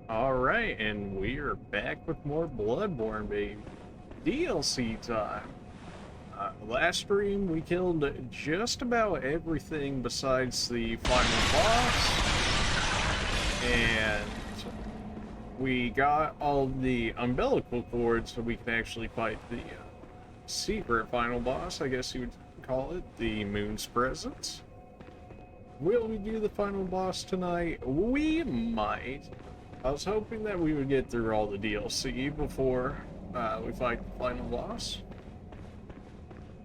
Alright, and we are back with more Bloodborne, baby. DLC time. Last stream, we killed just about everything besides the final boss. And we got all the umbilical cords so we can actually fight the secret final boss, I guess you would call it, the Moon's Presence. Will we do the final boss tonight? We might. I was hoping that we would get through all the DLC before we fight the final boss.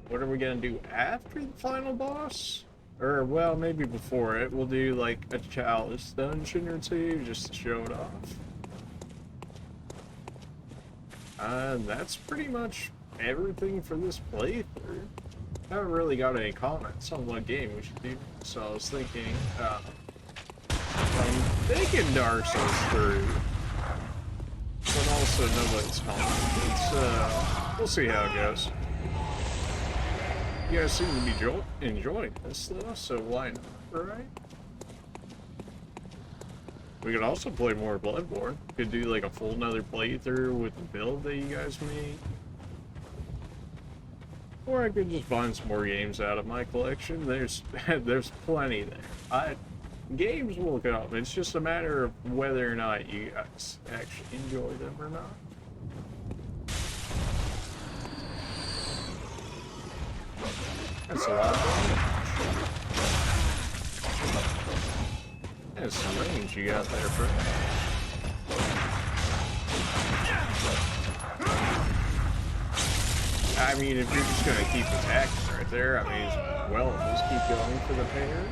What are we gonna do after the final boss? Or, well, maybe before it. We'll do like a chalice dungeon or two just to show it off. That's pretty much everything for this playthrough. I haven't really got any comments on what game we should do, so I was thinking, I'm thinking Dark Souls 3, but also nobody's commented, we'll see how it goes. You guys seem to be enjoying this though, so why not, right? We could also play more Bloodborne. Could do like a full another playthrough with the build that you guys made. Or I could just find some more games out of my collection. There's plenty there. Games will come. It's just a matter of whether or not you guys actually enjoy them or not. That's a lot of damage. That's some range you got there, bro. I mean, if you're just gonna keep attacking right there, I mean, well, just keep going for the parry.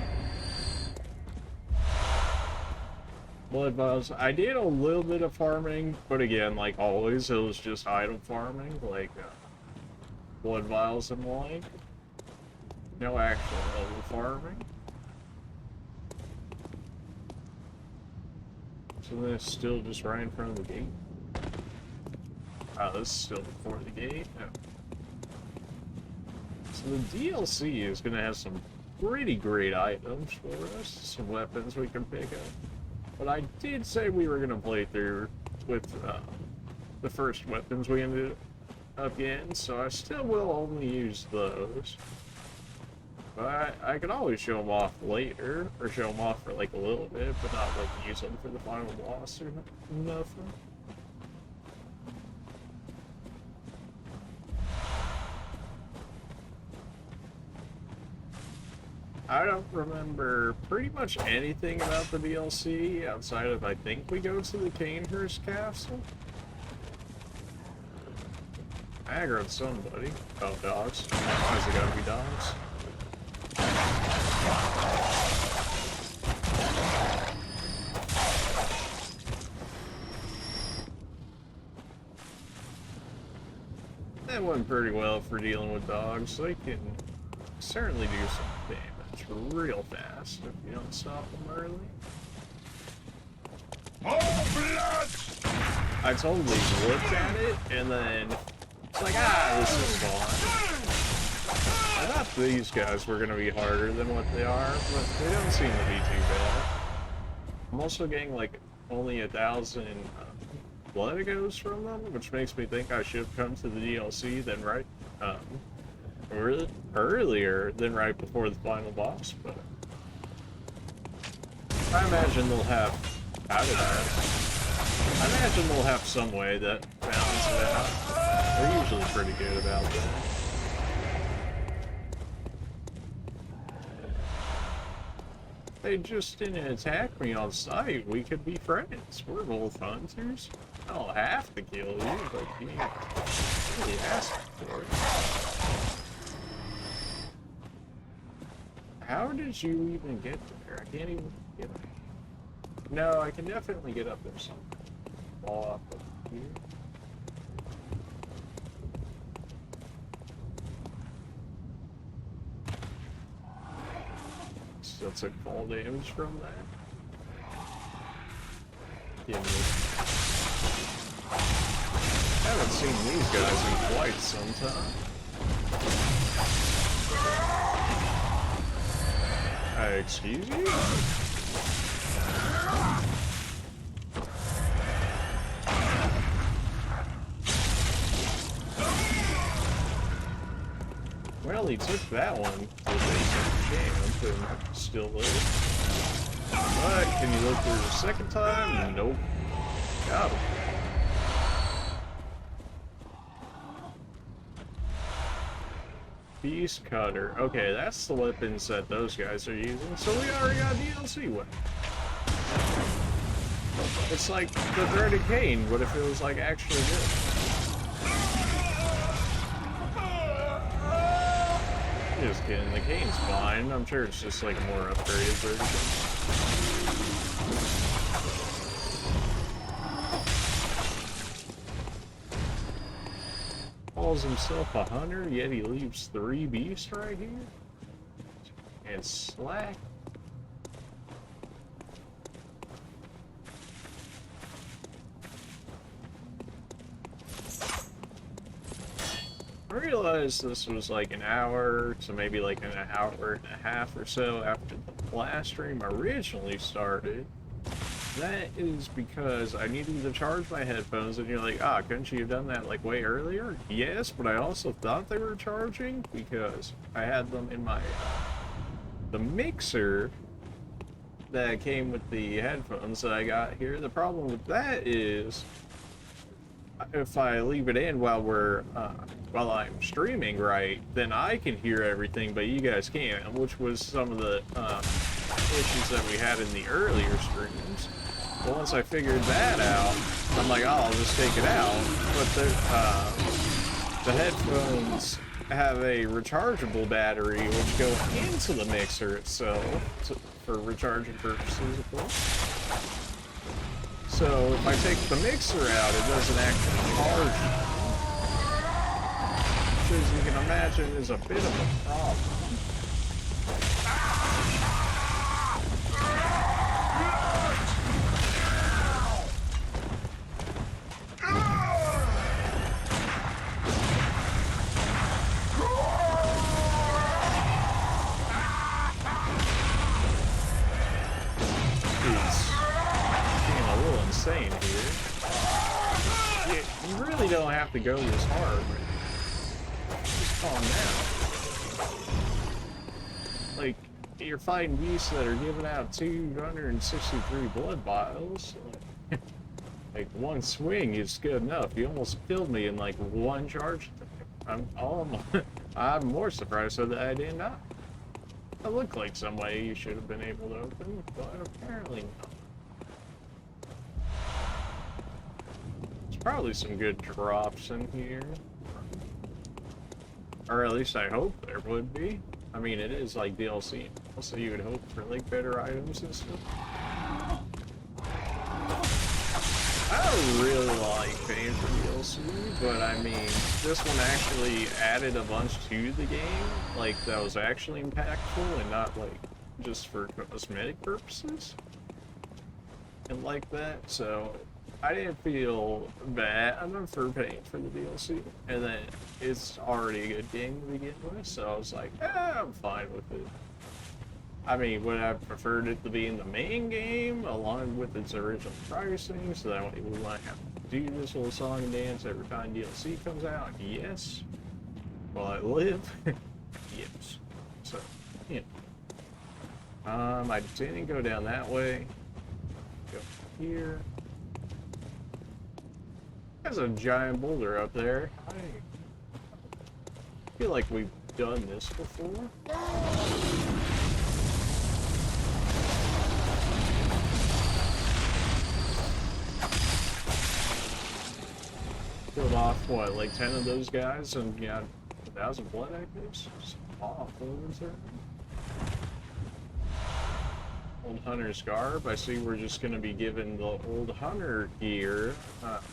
Blood vials. I did a little bit of farming, but again, like always, it was just item farming, like blood vials and like. No actual level farming. So this is still just right in front of the gate. This is still before the gate. No. So the DLC is going to have some pretty great items for us, some weapons we can pick up. But I did say we were going to play through with the first weapons we ended up getting, so I still will only use those. But I can always show them off later, or show them off for like a little bit, but not like use them for the final boss or nothing. I don't remember pretty much anything about the DLC outside of, I think we go to the Canehurst Castle. I aggroed somebody. Oh, dogs. Why's it gotta be dogs? That went pretty well for dealing with dogs. They can certainly do some damage real fast if you don't stop them early. More blood! I totally looked at it and then it's like, this is fun. I thought these guys were going to be harder than what they are, but they don't seem to be too bad. I'm also getting like only 1,000 blood it goes from them, which makes me think I should come to the DLC then earlier than right before the final boss, but I imagine they'll have I imagine they'll have some way that balances it out. They're usually pretty good about that. They just didn't attack me on sight. We could be friends. We're both hunters. I don't have to kill you, but you really asked for it. How did you even get there? I can't even get up. No, I can definitely get up there somehow. Fall off of here. Still took fall damage from that. Haven't seen these guys in quite some time. Excuse you? only took that one to the basic camp and still live. But can you look through the second time? Nope. Got him. Beast Cutter. Okay, that's the weapons that those guys are using, so we already got DLC weapon. It's like the Dreaded Cane, but if it was like actually good. Just kidding, the Cane's fine. I'm sure it's just like a more upgraded version. Calls himself a hunter, yet he leaves 3 beasts right here. And slack. I realized this was like an hour to maybe like an hour and a half or so after the last stream originally started. That is because I needed to charge my headphones, and you're like, ah, couldn't you have done that like way earlier? Yes, but I also thought they were charging because I had them in my the mixer that came with the headphones that I got here. The problem with that is if I leave it in while I'm streaming, right, then I can hear everything, but you guys can't, which was some of the issues that we had in the earlier streams. But once I figured that out, I'm like, oh, I'll just take it out. But the headphones have a rechargeable battery, which go into the mixer itself for recharging purposes, of course. So if I take the mixer out, it doesn't actually charge, which, as you can imagine, is a bit of a problem. Insane here. You really don't have to go this hard, but just calm down. Like, you're fighting beasts that are giving out 263 blood vials. Like one swing is good enough. You almost killed me in like one charge. I'm more surprised that I did not. It looked like some way you should have been able to open, but apparently not. Probably some good drops in here, or at least I hope there would be. I mean, it is like DLC, so you would hope for like better items and stuff. I don't really like paying for DLC, but I mean, this one actually added a bunch to the game, like that was actually impactful and not like just for cosmetic purposes and like that, so I didn't feel bad enough for paying for the DLC, and then it's already a good game to begin with, so I was like, I'm fine with it. I mean, would I have preferred it to be in the main game, along with its original pricing, so that we wouldn't have to do this little song and dance every time DLC comes out? Yes. Will I live? Yes. So, you know. I didn't go down that way. Go here. There's a giant boulder up there. I feel like we've done this before. Killed off, what, like 10 of those guys and got 1,000 blood actives? Just awful, is there? Old Hunter's Garb. I see we're just going to be given the Old Hunter gear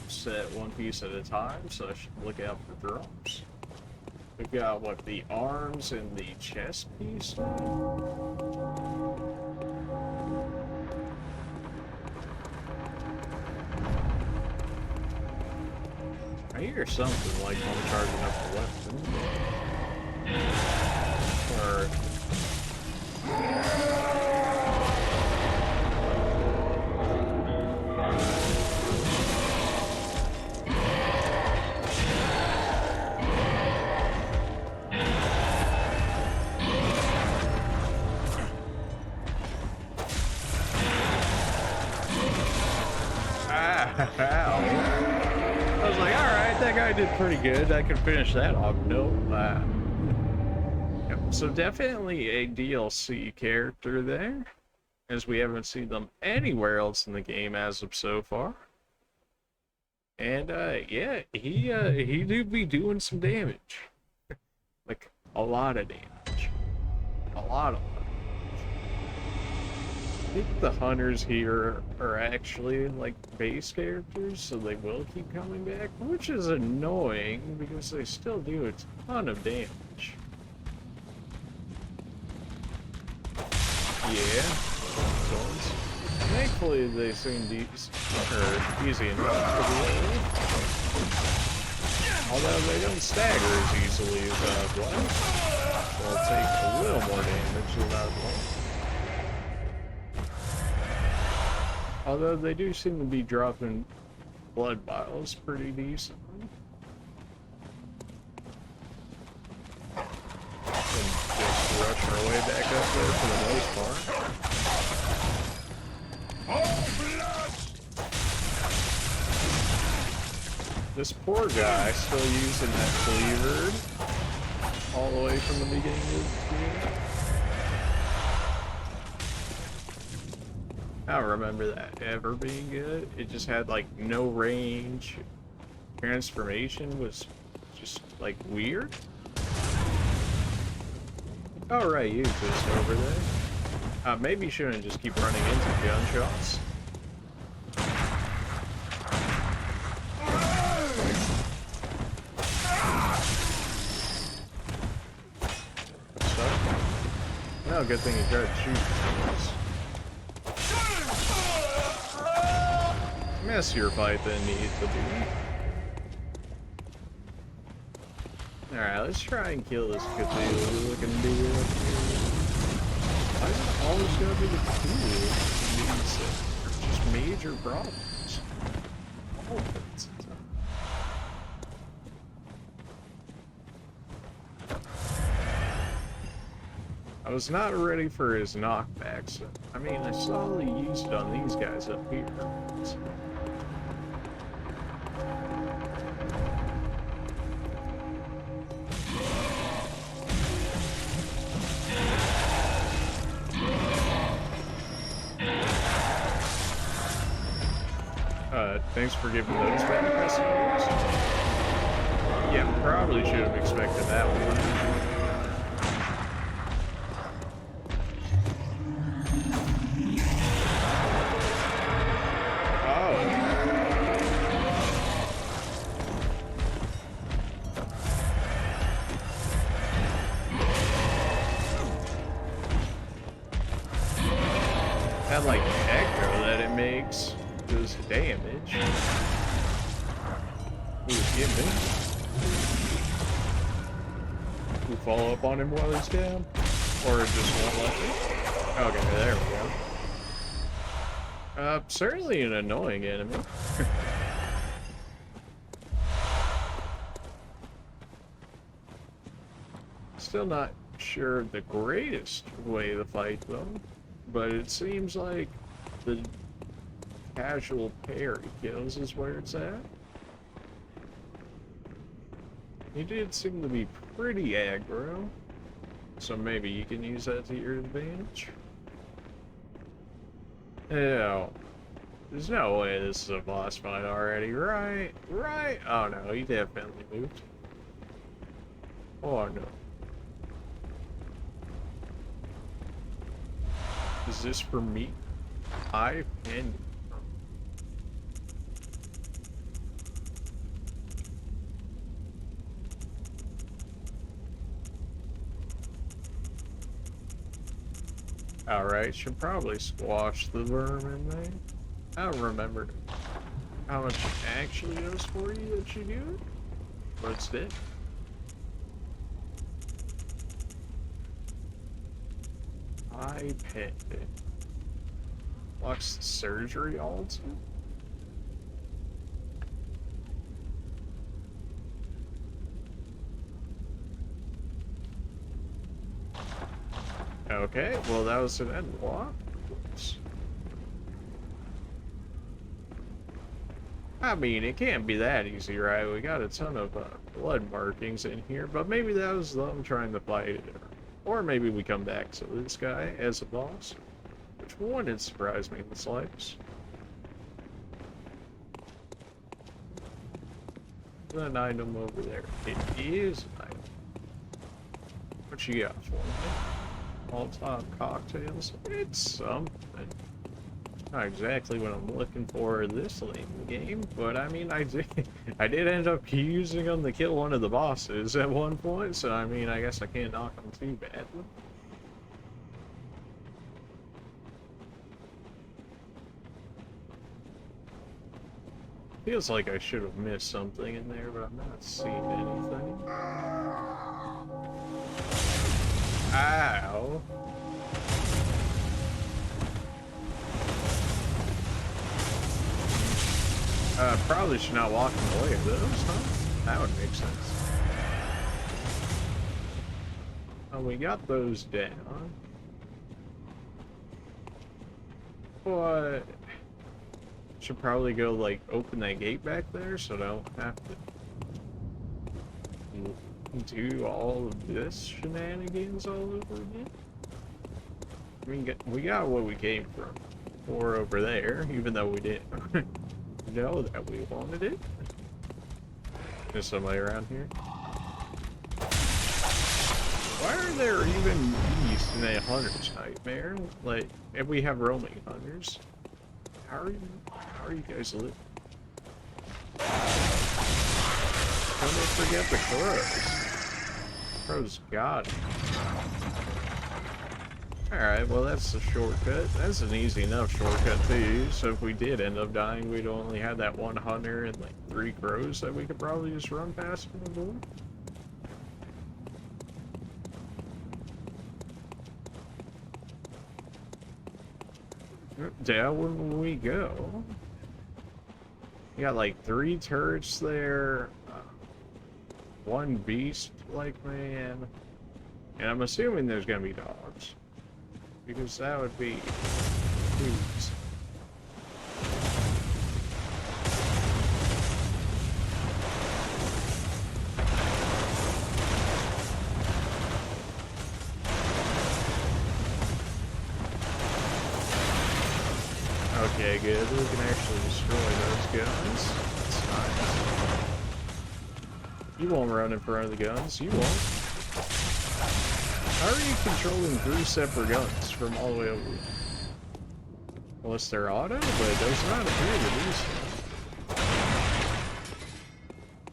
set one piece at a time, so I should look out for drops. We've got, what, the arms and the chest piece? I hear something like I'm charging up the weapon. Or... Pow. I was like, alright, that guy did pretty good. I could finish that off. Nope. Yep. So definitely a DLC character there, as we haven't seen them anywhere else in the game as of so far. And yeah, he do be doing some damage. Like, a lot of damage. A lot of damage. I think the hunters here are actually like base characters, so they will keep coming back, which is annoying because they still do a ton of damage. Yeah. Thankfully, they seem easy enough to deal with. Although they don't stagger as easily as blood. They'll take a little more damage than blood. Although they do seem to be dropping blood vials pretty decently. And just rush our way back up there for the most part. This poor guy still using that cleaver all the way from the beginning of the game. I don't remember that ever being good. It just had like no range. Transformation was just like weird. Oh right, you just over there. Maybe you shouldn't just keep running into gunshots. Oh, good thing he tried shooting us. Messier fight than needs to be. Alright, let's try and kill this Cthulhu looking dude up here. Why is it always gonna be the Cthulhu? These just major problems. Always. I was not ready for his knockbacks. I mean, I solely used it on these guys up here. Thanks for giving those back messages. Yeah, probably should have expected that one. That like echo that it makes does damage. Ooh, get me. We follow up on him while he's down? Or just won't let me? Okay, there we go. Certainly an annoying enemy. Still not sure the greatest way to fight them, but it seems like the casual parry kills is where it's at. He did seem to be pretty aggro, so maybe you can use that to your advantage. Ew. There's no way this is a boss fight already, right? Right? Oh no, he definitely moved. Oh no. Is this for me? I can. Alright, should probably squash the vermin there. I don't remember how much it actually does for you that you do it, but it's dead. I pet it. Watch the surgery also. Okay, well that was an end block. Oops. I mean, it can't be that easy, right? We got a ton of blood markings in here, but maybe that was them trying to fight it. Or maybe we come back to this guy as a boss, which wouldn't surprise me in the slightest. An item over there. It is an item. What you got for me? All-time cocktails. It's something. Not exactly what I'm looking for this late in the game, but I mean, I did end up using them to kill one of the bosses at one point, so I mean, I guess I can't knock them too badly. Feels like I should have missed something in there, but I'm not seeing anything. Ow. Probably should not walk in the way of those, huh? That would make sense. Oh, we got those down. But should probably go, like, open that gate back there so I don't have to do all of this shenanigans all over again. I mean, we got what we came from. Or over there, even though we didn't know that we wanted it. There's somebody around here. Why are there even beasts in a hunter's nightmare? Like, if we have roaming hunters, how are you guys living? Don't forget the crows. Crows got it. Alright, well that's a shortcut. That's an easy enough shortcut to use. So if we did end up dying, we'd only have that one hunter and like 3 crows that we could probably just run past from the door. Down we go. You got like 3 turrets there, 1 beast-like man, and I'm assuming there's gonna be dogs. Because that would be huge. Okay, good. We can actually destroy those guns. That's nice. You won't run in front of the guns. You won't. How are you controlling 3 separate guns from all the way over? Unless they're auto, but it does not appear to be so.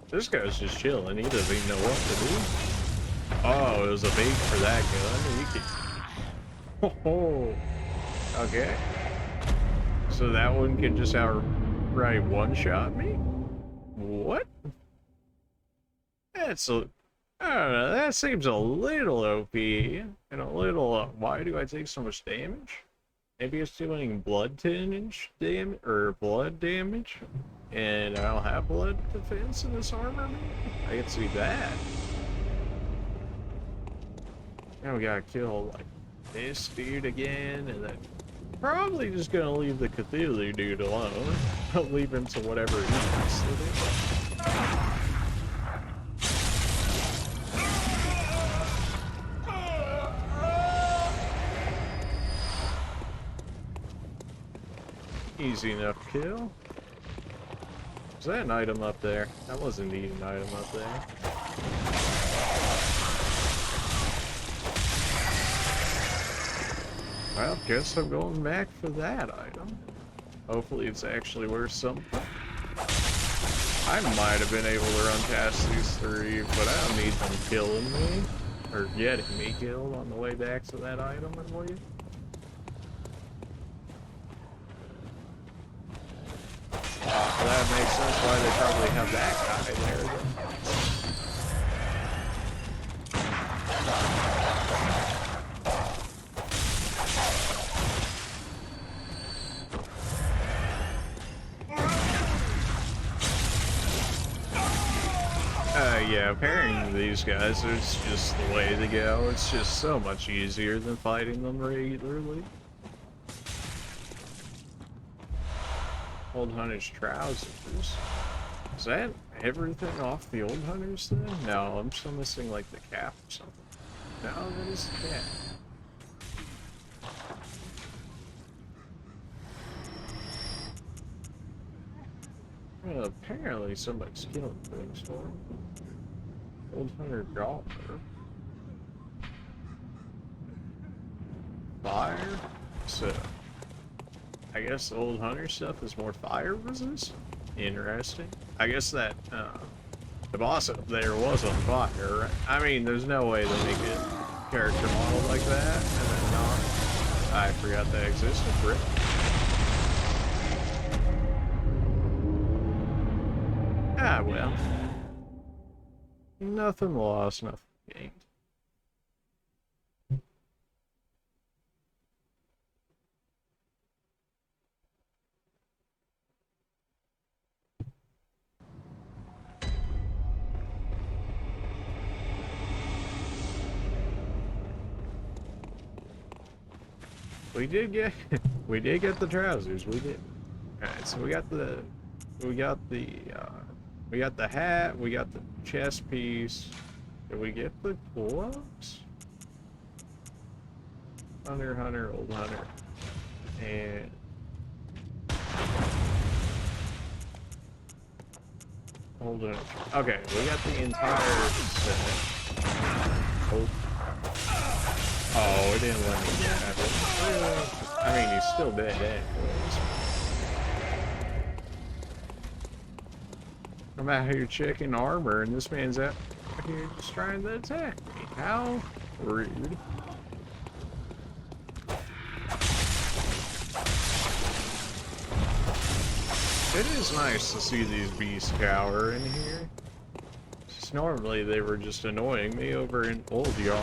This guy's just chilling. He doesn't even know what to do. Oh, it was a bait for that gun. We could... Oh, okay. So that one can just outright one-shot me? What? That's a... I don't know, that seems a little OP, and a little, why do I take so much damage? Maybe it's doing blood damage, or blood damage, and I don't have blood defense in this armor, maybe? I can see that. Now we gotta kill, like, this dude again, and then probably just gonna leave the Cthulhu dude alone. I'll leave him to whatever he wants to do. Easy enough kill. Is that an item up there? That was indeed an item up there. Well, guess I'm going back for that item. Hopefully it's actually worth something. I might have been able to run past these 3, but I don't need them killing me. Or getting me killed on the way back to that item, I believe. Well, that makes sense why they probably have that guy there then. Yeah, pairing these guys is just the way to go. It's just so much easier than fighting them regularly. Old Hunter's trousers. Is that everything off the Old Hunters then? No, I'm still missing like the cap or something. No, that is the cap. Well, apparently somebody's killing things for him. Old Hunter golfer. Fire? So, I guess the Old Hunter stuff is more fire resistant? Interesting. I guess that, the boss up there was on fire, right? I mean, there's no way to make a character model like that, and then not. I forgot that existed, Rip. Ah, well. Nothing lost, nothing gained. We did get the trousers, we did. Alright, so we got the hat, we got the chest piece. Did we get the gloves? Hunter, Old Hunter. And Old Hunter. Okay, we got the entire set. Oh, it didn't let me grab it. I mean, he's still dead. I'm out here checking armor, and this man's out here just trying to attack me. How rude. It is nice to see these beasts cower in here. Just normally they were just annoying me over in Old Yard.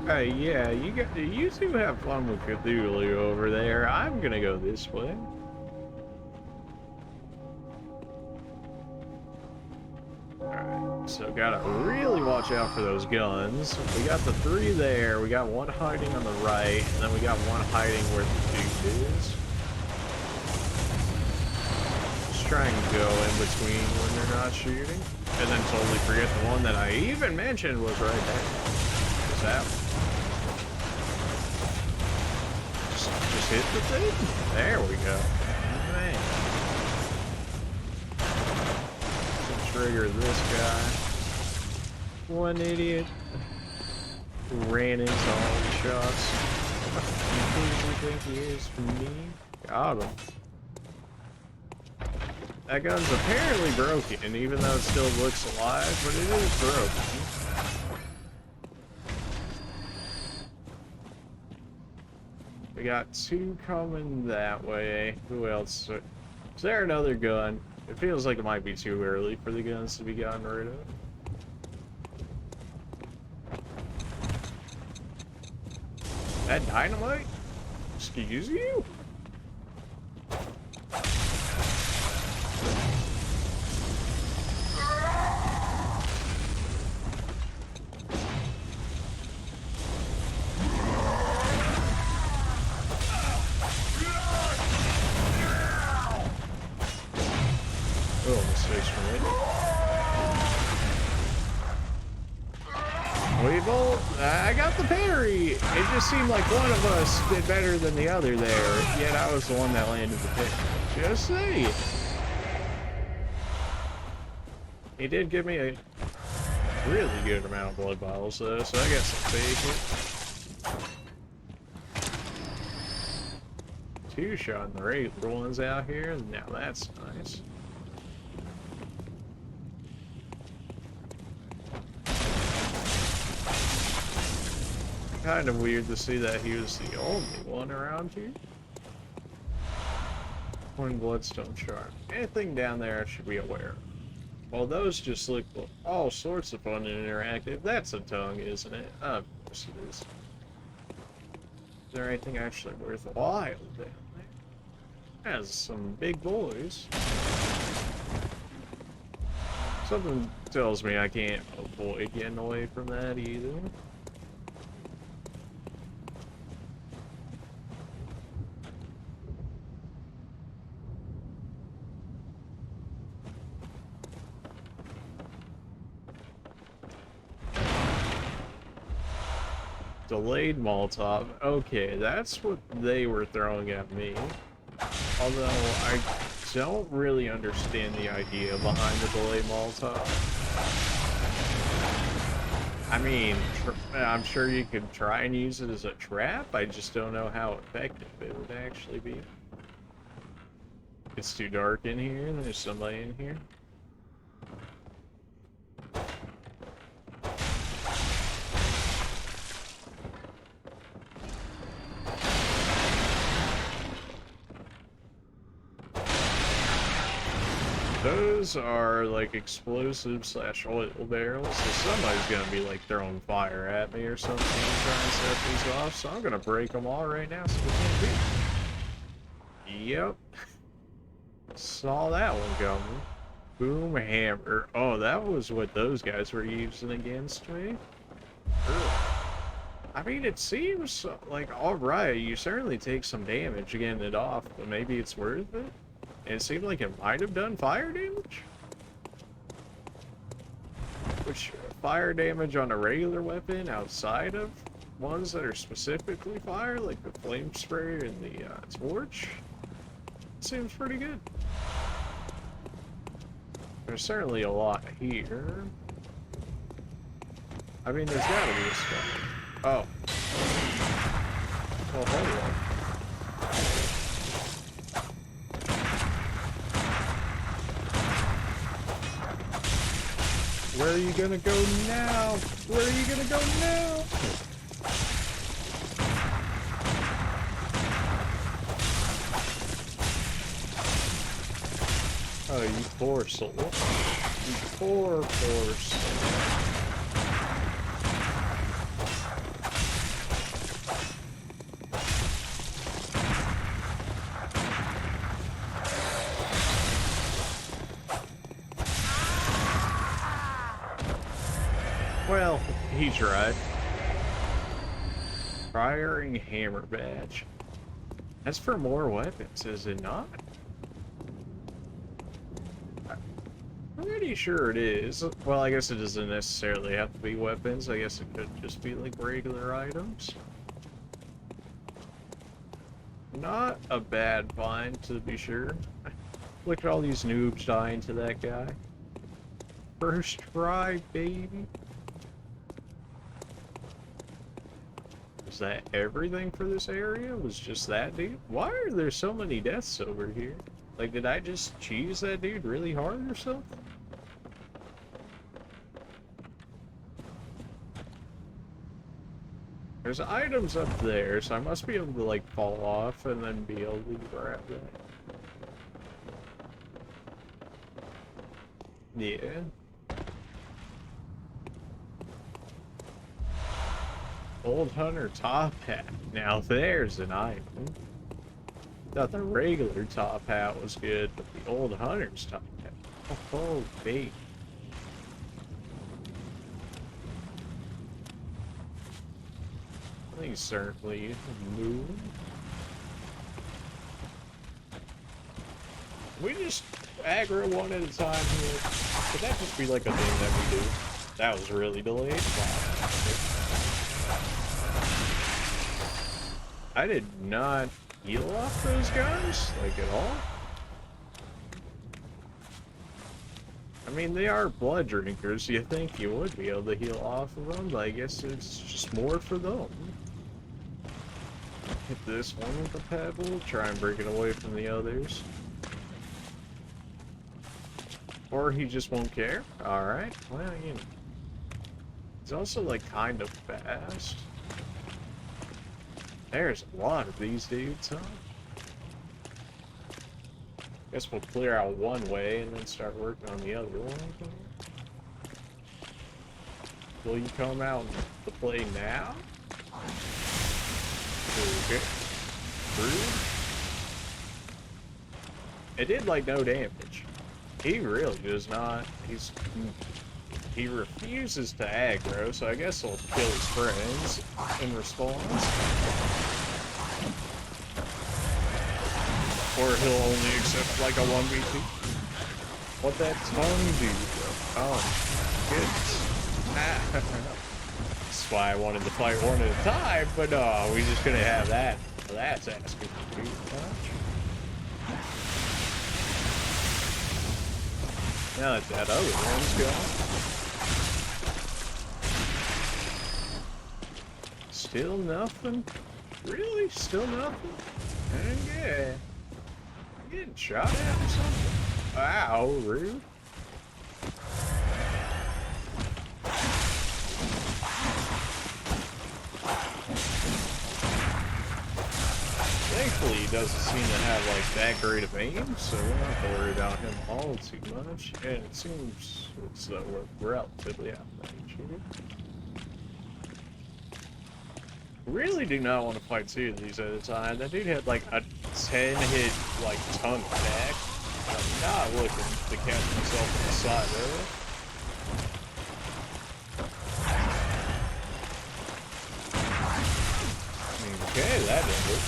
Hey, yeah, you two have fun with Cthulhu over there. I'm gonna go this way. Alright, so gotta really watch out for those guns. We got the 3 there, we got 1 hiding on the right, and then we got 1 hiding where the dude is. Just try and go in between when they're not shooting. And then totally forget the one that I even mentioned was right there. Is that one? Just hit the thing. There we go. Man. Trigger this guy. One idiot ran into all the shots. Who do you think he is from me? Got him. That gun's apparently broken, even though it still looks alive, but it is broken. We got 2 coming that way. Who else? Is there another gun? It feels like it might be too early for the guns to be gotten rid of. That dynamite? Excuse you? I got the parry. It just seemed like one of us did better than the other there, yet I was the one that landed the parry. Just saying. He did give me a really good amount of blood bottles though, so I guess I'll take it. 2 shot in the regular ones out here. Now that's nice. Kind of weird to see that he was the only one around here. One bloodstone shard. Anything down there I should be aware of. Well, those just look all sorts of fun and interactive. That's a tongue, isn't it? Of course it is. Is there anything actually worthwhile down there? Has some big boys. Something tells me I can't avoid getting away from that either. Delayed Molotov. Okay, that's what they were throwing at me. Although I don't really understand the idea behind the delayed Molotov. I mean, I'm sure you could try and use it as a trap. I just don't know how effective it would actually be. It's too dark in here. There's somebody in here. Those are like explosive / oil barrels, so somebody's gonna be like throwing fire at me or something and trying to set these off, so I'm gonna break them all right now so we can't beat. Yep. Saw that one coming. Boom hammer. Oh, that was what those guys were using against me. Ugh. I mean, it seems like alright, you certainly take some damage getting it off, but maybe it's worth it? It seemed like it might have done fire damage? Which, fire damage on a regular weapon outside of ones that are specifically fire, like the flame sprayer and the torch, seems pretty good. There's certainly a lot here. I mean, there's gotta be a spot. Oh. Well, hold on. Where are you gonna go now? Where are you gonna go now? Oh, you poor soul. You poor soul. Well, he tried. Firing hammer badge. That's for more weapons, is it not? I'm pretty sure it is. Well, I guess it doesn't necessarily have to be weapons. I guess it could just be like regular items. Not a bad find, to be sure. Look at all these noobs dying to that guy. First try, baby. Is that everything for this area? Was just that dude? Why are there so many deaths over here? Like, did I just cheese that dude really hard or something? There's items up there, so I must be able to, like, fall off and then be able to grab that. Yeah. Old Hunter top hat. Now there's an item. Thought the regular top hat was good, but the Old Hunter's top hat. Oh, baby. I think certainly move. We just aggro one at a time here. Could that just be like a thing that we do? That was really delayed. Wow. I did not heal off those guys, like, at all. I mean, they are blood drinkers. You think you would be able to heal off of them, but I guess it's just more for them. Hit this one with a pebble, try and break it away from the others. Or he just won't care. Alright, well, you know. He's also, like, kind of fast. There's a lot of these dudes, huh? Guess we'll clear out one way and then start working on the other one. Will you come out to play now? Okay. Through? It did like no damage. He really does not. He refuses to aggro, so I guess he'll kill his friends in response. Or he'll only accept like a 1v2. What that tongue do, though? Oh, goodness. That's why I wanted to fight one at a time, but no, we just gonna have that. That's asking for too much. Now that that other one's gone. Still nothing? Really? Still nothing? And yeah. I'm getting shot at or something? Wow, rude. Thankfully, he doesn't seem to have like that great of aim, so we don't have to worry about him all too much. And it seems as though we're relatively out of range here. Really do not want to fight two of these at a time. That dude had like a 10-hit like tongue attack. I'm not looking to catch myself on the side early. Okay, that ended.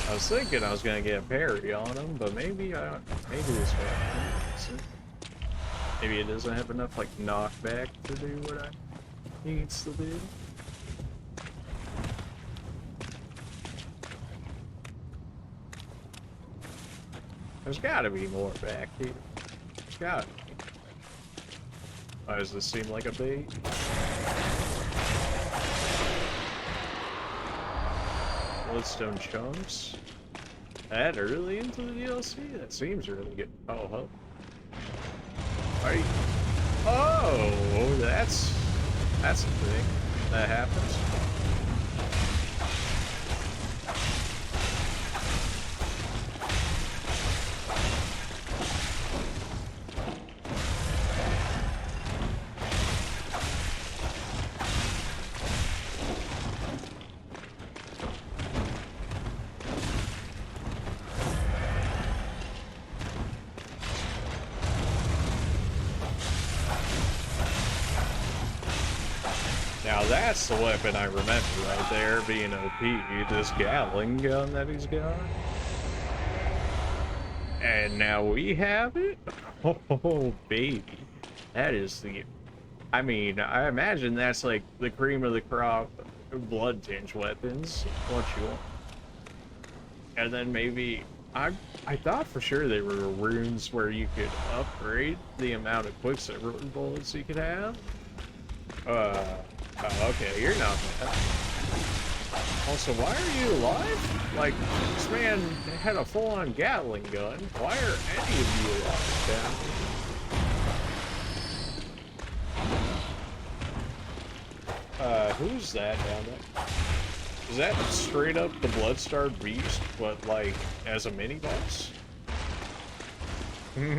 I was thinking I was gonna get a parry on him, but maybe maybe this one. Maybe it doesn't have enough like knockback to do what I needs to do. There's gotta be more back here. There's gotta be. Why does this seem like a bait? Bloodstone chunks. That early into the DLC? That seems really good. Oh, ho. Are you... Oh, that's a thing that happens. Now that's the weapon I remember right there being OP, this Gatling gun that he's got. And now we have it? Oh, baby. That is the... I mean, I imagine that's like the cream of the crop blood tinge weapons, what you want. And then maybe... I thought for sure they were runes where you could upgrade the amount of quicksilver bullets you could have. Oh, okay, you're not bad. Also, why are you alive? Like, this man had a full-on Gatling gun. Why are any of you alive? Who's that down there? Is that straight up the Bloodstar Beast, but, like, as a mini-boss? Okay.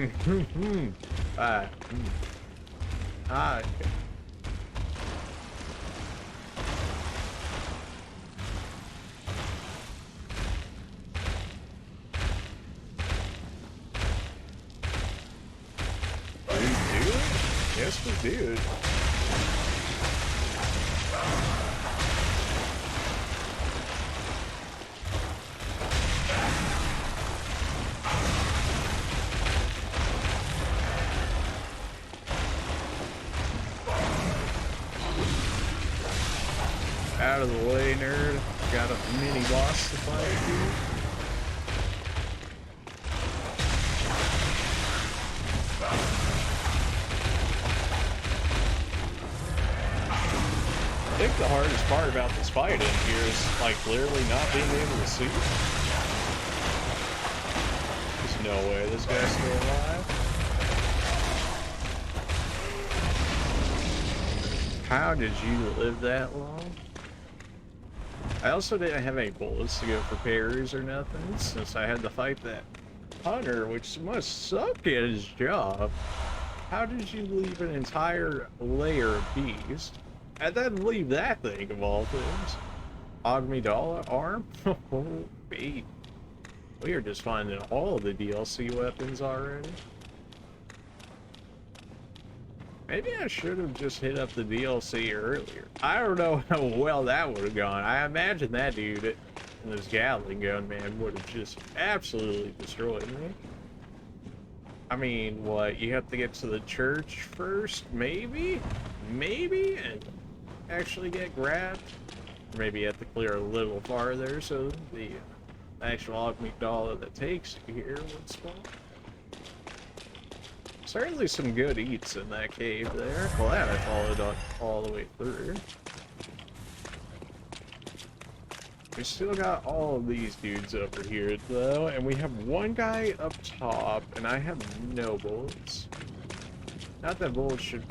Yes, we did. Out of the way, nerd. Got a mini boss to fight here. I think the hardest part about this fight in here is like literally not being able to see. There's no way this guy's still alive. How did you live that long? I also didn't have any bullets to go for parries or nothing, since I had to fight that hunter, which must suck at his job. How did you leave an entire layer of beast? And then leave that thing of all things. Amygdala arm? Oh, babe. We are just finding all the DLC weapons already. Maybe I should have just hit up the DLC earlier. I don't know how well that would have gone. I imagine that dude and this Gatling gun, man, would have just absolutely destroyed me. I mean, what, you have to get to the church first? Maybe? Maybe? And actually get grabbed? Maybe you have to clear a little farther so the actual amygdala that takes you here would spawn. Certainly some good eats in that cave there. Glad I followed on all the way through. We still got all of these dudes over here, though, and we have one guy up top, and I have no bullets. Not that bullets should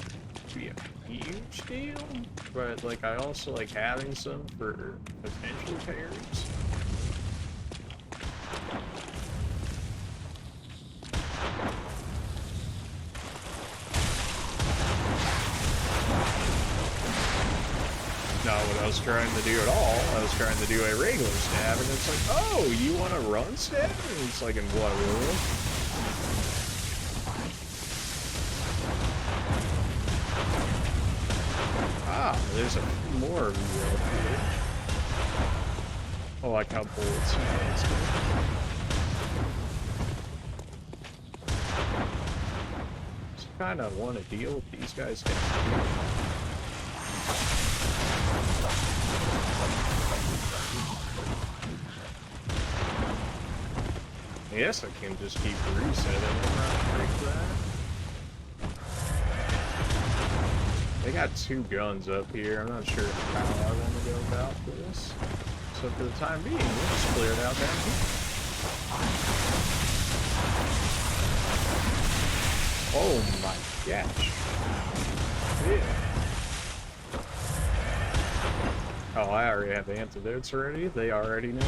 be a huge deal, but, like, I also like having some for potential parries. Not what I was trying to do at all. I was trying to do a regular stab, and it's like, oh, you want to run stab? And it's like, in what world? Ah, there's a few more of you up here. I like how bullets smells good. Just kind of want to deal with these guys down here. I guess I can just keep resetting around like that. They got two guns up here. I'm not sure how I want to go about this. So for the time being, we'll just clear it out down here. Oh my gosh. Yeah. Oh, I already have the antidotes already. They already know.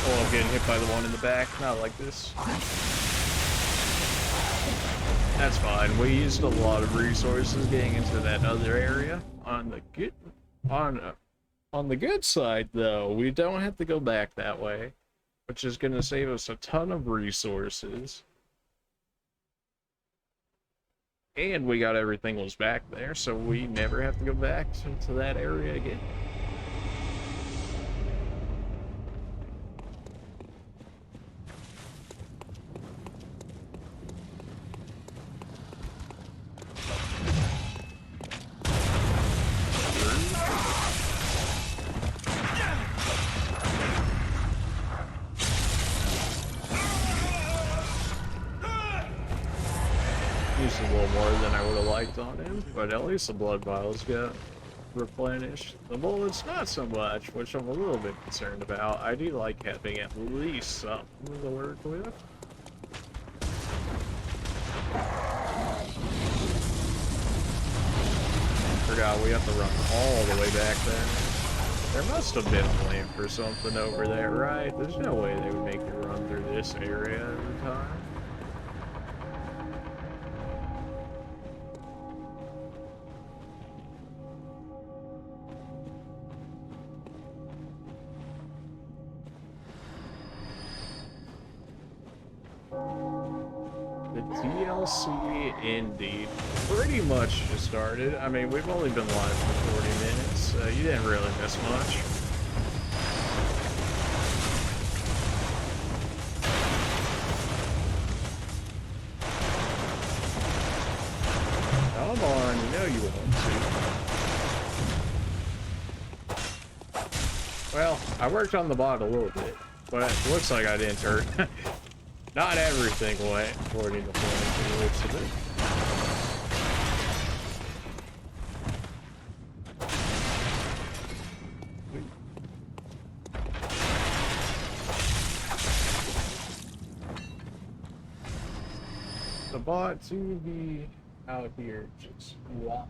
Oh, I'm getting hit by the one in the back. Not like this. That's fine. We used a lot of resources getting into that other area. On the good side, though, we don't have to go back that way, which is going to save us a ton of resources. And we got everything was back there, so we never have to go back to that area again. Used a little more than I would have liked on him, but at least the blood vials got replenished. The bullets, not so much, which I'm a little bit concerned about. I do like having at least something to work with. Forgot we have to run all the way back there. There must have been a lamp or something over there, right? There's no way they would make you run through this area every time. DLC indeed. Pretty much just started. I mean, we've only been live for 40 minutes. You didn't really miss much. Come on, you know you want to. Well, I worked on the bot a little bit, but it looks like I didn't hurt. Not everything went according to plan, the looks of it. The bot to be out here just wow.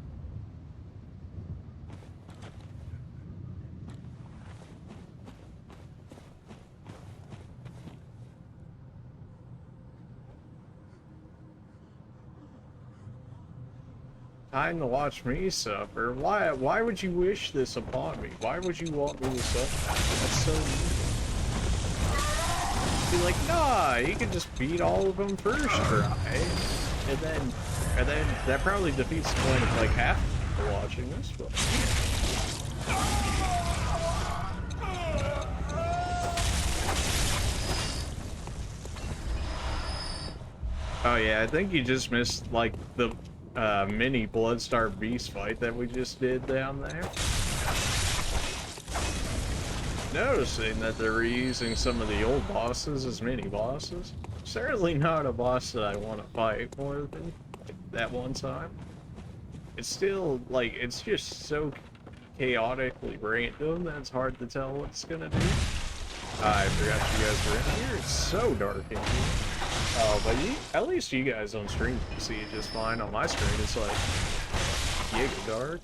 Time to watch me suffer. Why would you wish this upon me? Why would you want me to suffer? That's so mean. Be like, nah, you can just beat all of them first try. And then that probably defeats the point of like half the people watching this, but oh yeah, I think you just missed like the mini Bloodstar Beast fight that we just did down there. Noticing that they're reusing some of the old bosses as mini bosses. Certainly not a boss that I want to fight more than that one time. It's still like it's just so chaotically random that it's hard to tell what it's gonna do. I forgot you guys were in here. It's so dark in here. Oh, but at least you guys on stream can see it just fine. On my screen, it's like giga dark.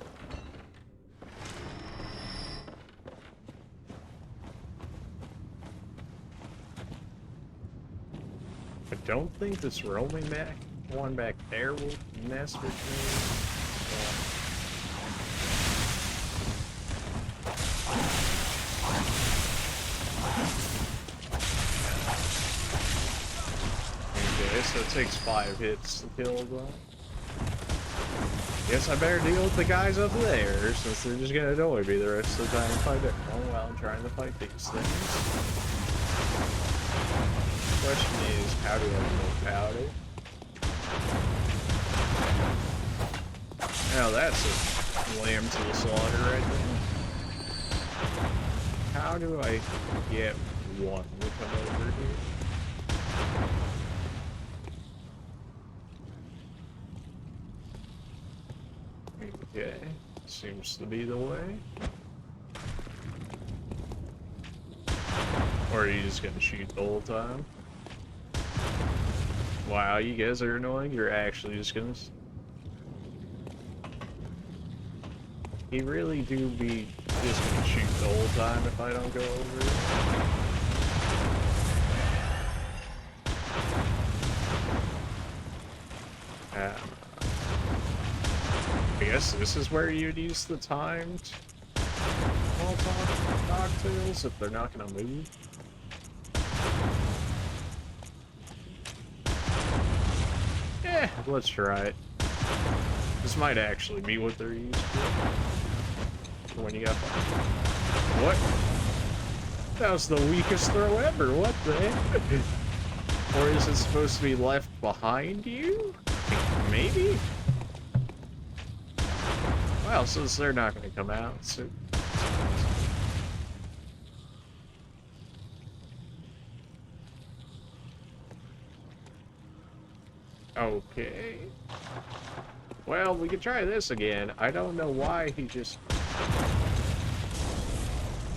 I don't think this roaming one back there will mess with me. Okay, so it takes 5 hits to kill them. Guess I better deal with the guys up there, since they're just gonna annoy me the rest of the time if I don't. Oh well, I'm trying to fight these things. The question is, how do I go about it? Now that's a lamb to the slaughter right there. How do I get one to come over here? Okay, seems to be the way. Or are you just gonna shoot the whole time? Wow, you guys are annoying. You're actually just gonna... He really do be just gonna shoot the whole time if I don't go over it. I guess this is where you'd use the timed Molotov cocktails if they're not gonna move. Yeah, let's try it. This might actually be what they're used for. When you got what? That was the weakest throw ever. What the heck? Or is it supposed to be left behind you? Maybe? Well, since they're not going to come out, so... Okay. Well, we could try this again. I don't know why he just...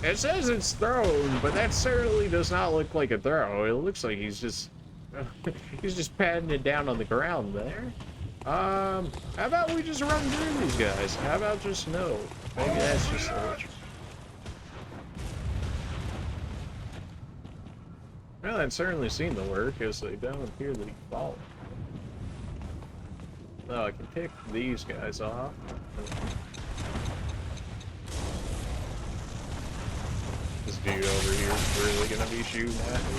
It says it's thrown, but that certainly does not look like a throw. It looks like he's just... he's just patting it down on the ground there. How about we just run through these guys? How about just no? Maybe that's just a glitch. Well, that certainly seemed to work, as they don't appear to be falling. No, I can pick these guys off. This dude over here is really gonna be shooting at me.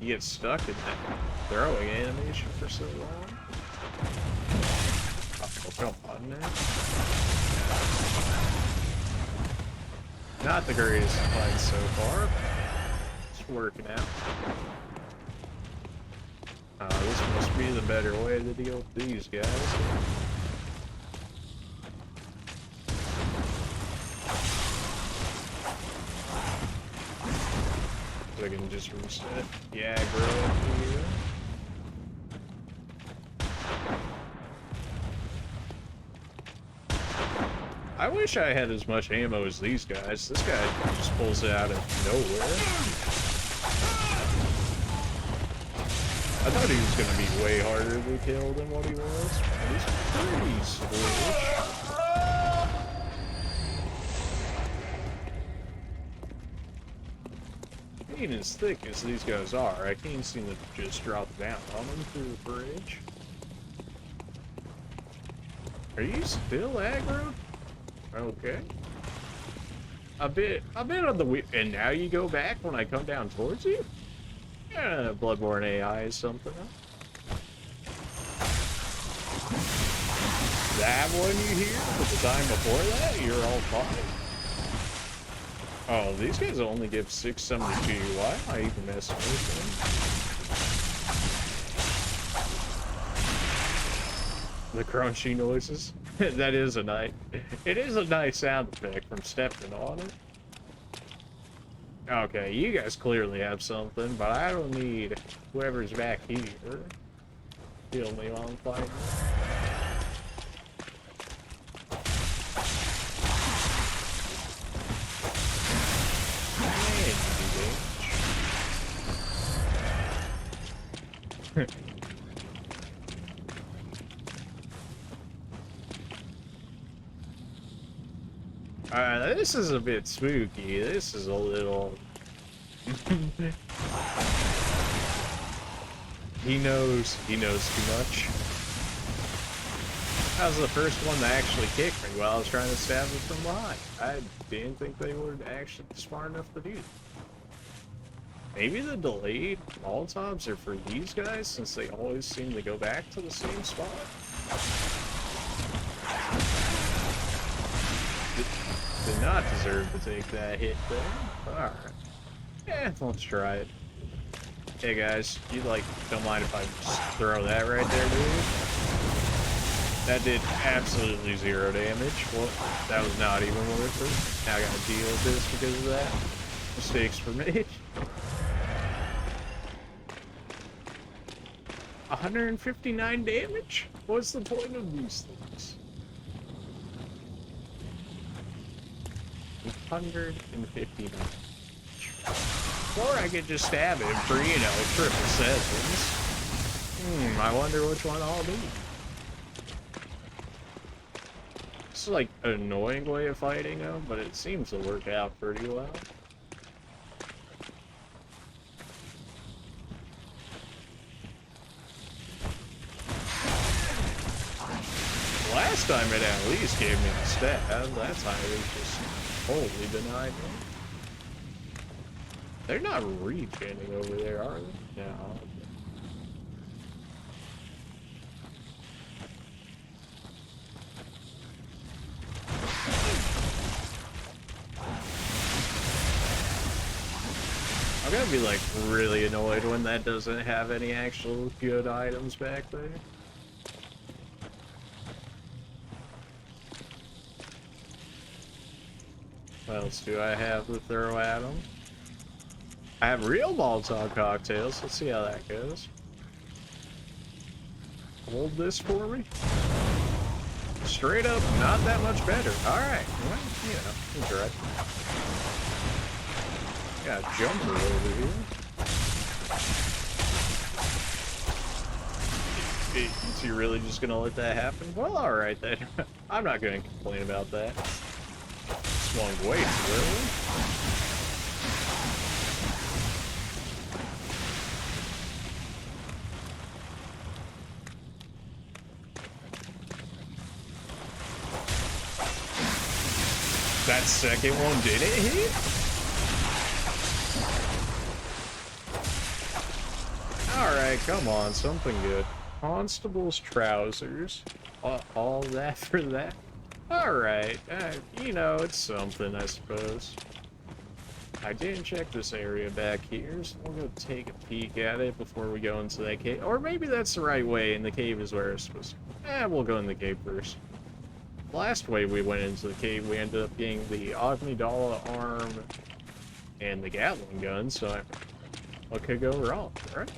You get stuck in that throwing animation for so long. Oh, come on, man. Not the greatest fight so far. It's working out. This must be the better way to deal with these guys. I can just reset. Yeah, grow up here. I wish I had as much ammo as these guys. This guy just pulls it out of nowhere. I thought he was gonna be way harder to kill than what he was. He's pretty slowish. Being as thick as these guys are, I can't seem to just drop down on them through the bridge. Are you still aggro? Okay. A bit on the weird. And now you go back when I come down towards you? Yeah, Bloodborne AI is something else. That one you hear, but the time before that, you're all fine. Oh, these guys only give 672. Why am I even messing with them? The crunchy noises. That is a nice. It is a nice sound effect from stepping on it. Okay, you guys clearly have something, but I don't need whoever's back here. Kill me while I'm fighting. This is a bit spooky. This is a little... He knows too much. That was the first one that actually kicked me while I was trying to stab him from behind. I didn't think they were actually smart enough to do that. Maybe the delayed Molotovs are for these guys, since they always seem to go back to the same spot. Did not deserve to take that hit there. Alright. Yeah, let's try it. Hey guys, you don't mind if I just throw that right there, dude? That did absolutely 0 damage. Well, that was not even worth it. Now I gotta deal with this because of that. Mistakes were made. 159 damage? What's the point of these things? 159. Or I could just stab him for, you know, 777s. I wonder which one I'll do. This is like an annoying way of fighting him, but it seems to work out pretty well. Last time it at least gave me a stab. That time it was just totally denied me. They're not regenning over there, are they? No. I'm gonna be like really annoyed when that doesn't have any actual good items back there. What else do I have to throw at them? I have real Molotov cocktails. Let's see how that goes. Hold this for me. Straight up, not that much better. Alright, well, you know, we'll try. Got a jumper over here. Is he really just gonna let that happen? Well, alright then. I'm not gonna complain about that. Swung way too early. That second one didn't hit? Alright, come on, something good. Constable's trousers. All that for that? Alright, you know, it's something, I suppose. I didn't check this area back here, so we'll go take a peek at it before we go into that cave. Or maybe that's the right way, and the cave is where it's supposed to. We'll go in the cave first. Last way we went into the cave, we ended up getting the Agni-Dala arm and the Gatling gun, so what could go wrong, right?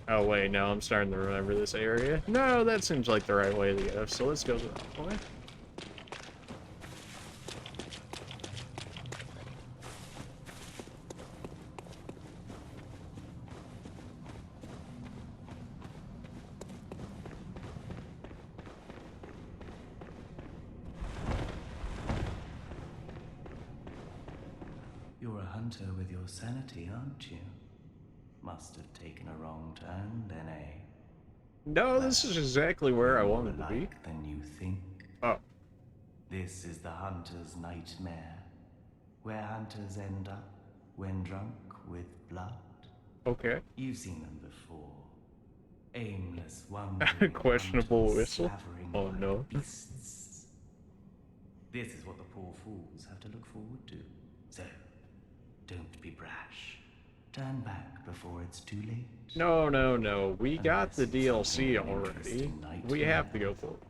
Oh wait, no, I'm starting to remember this area. No, that seems like the right way to go, so let's go that way. You're a hunter with your sanity, aren't you? Must have taken a wrong turn, then, eh? No, this is exactly where I You're wanted to more be. alike than you think. Oh. This is the hunter's nightmare, where hunters end up when drunk with blood. Okay. You've seen them before. Aimless, wandering Questionable hunters whistle. slavering Oh like no. beasts. This is what the poor fools have to look forward to. So, don't be brash. Turn back before it's too late. No, no, no. We got the Unless it's something DLC of an already. interesting We have to nightmare. go for it.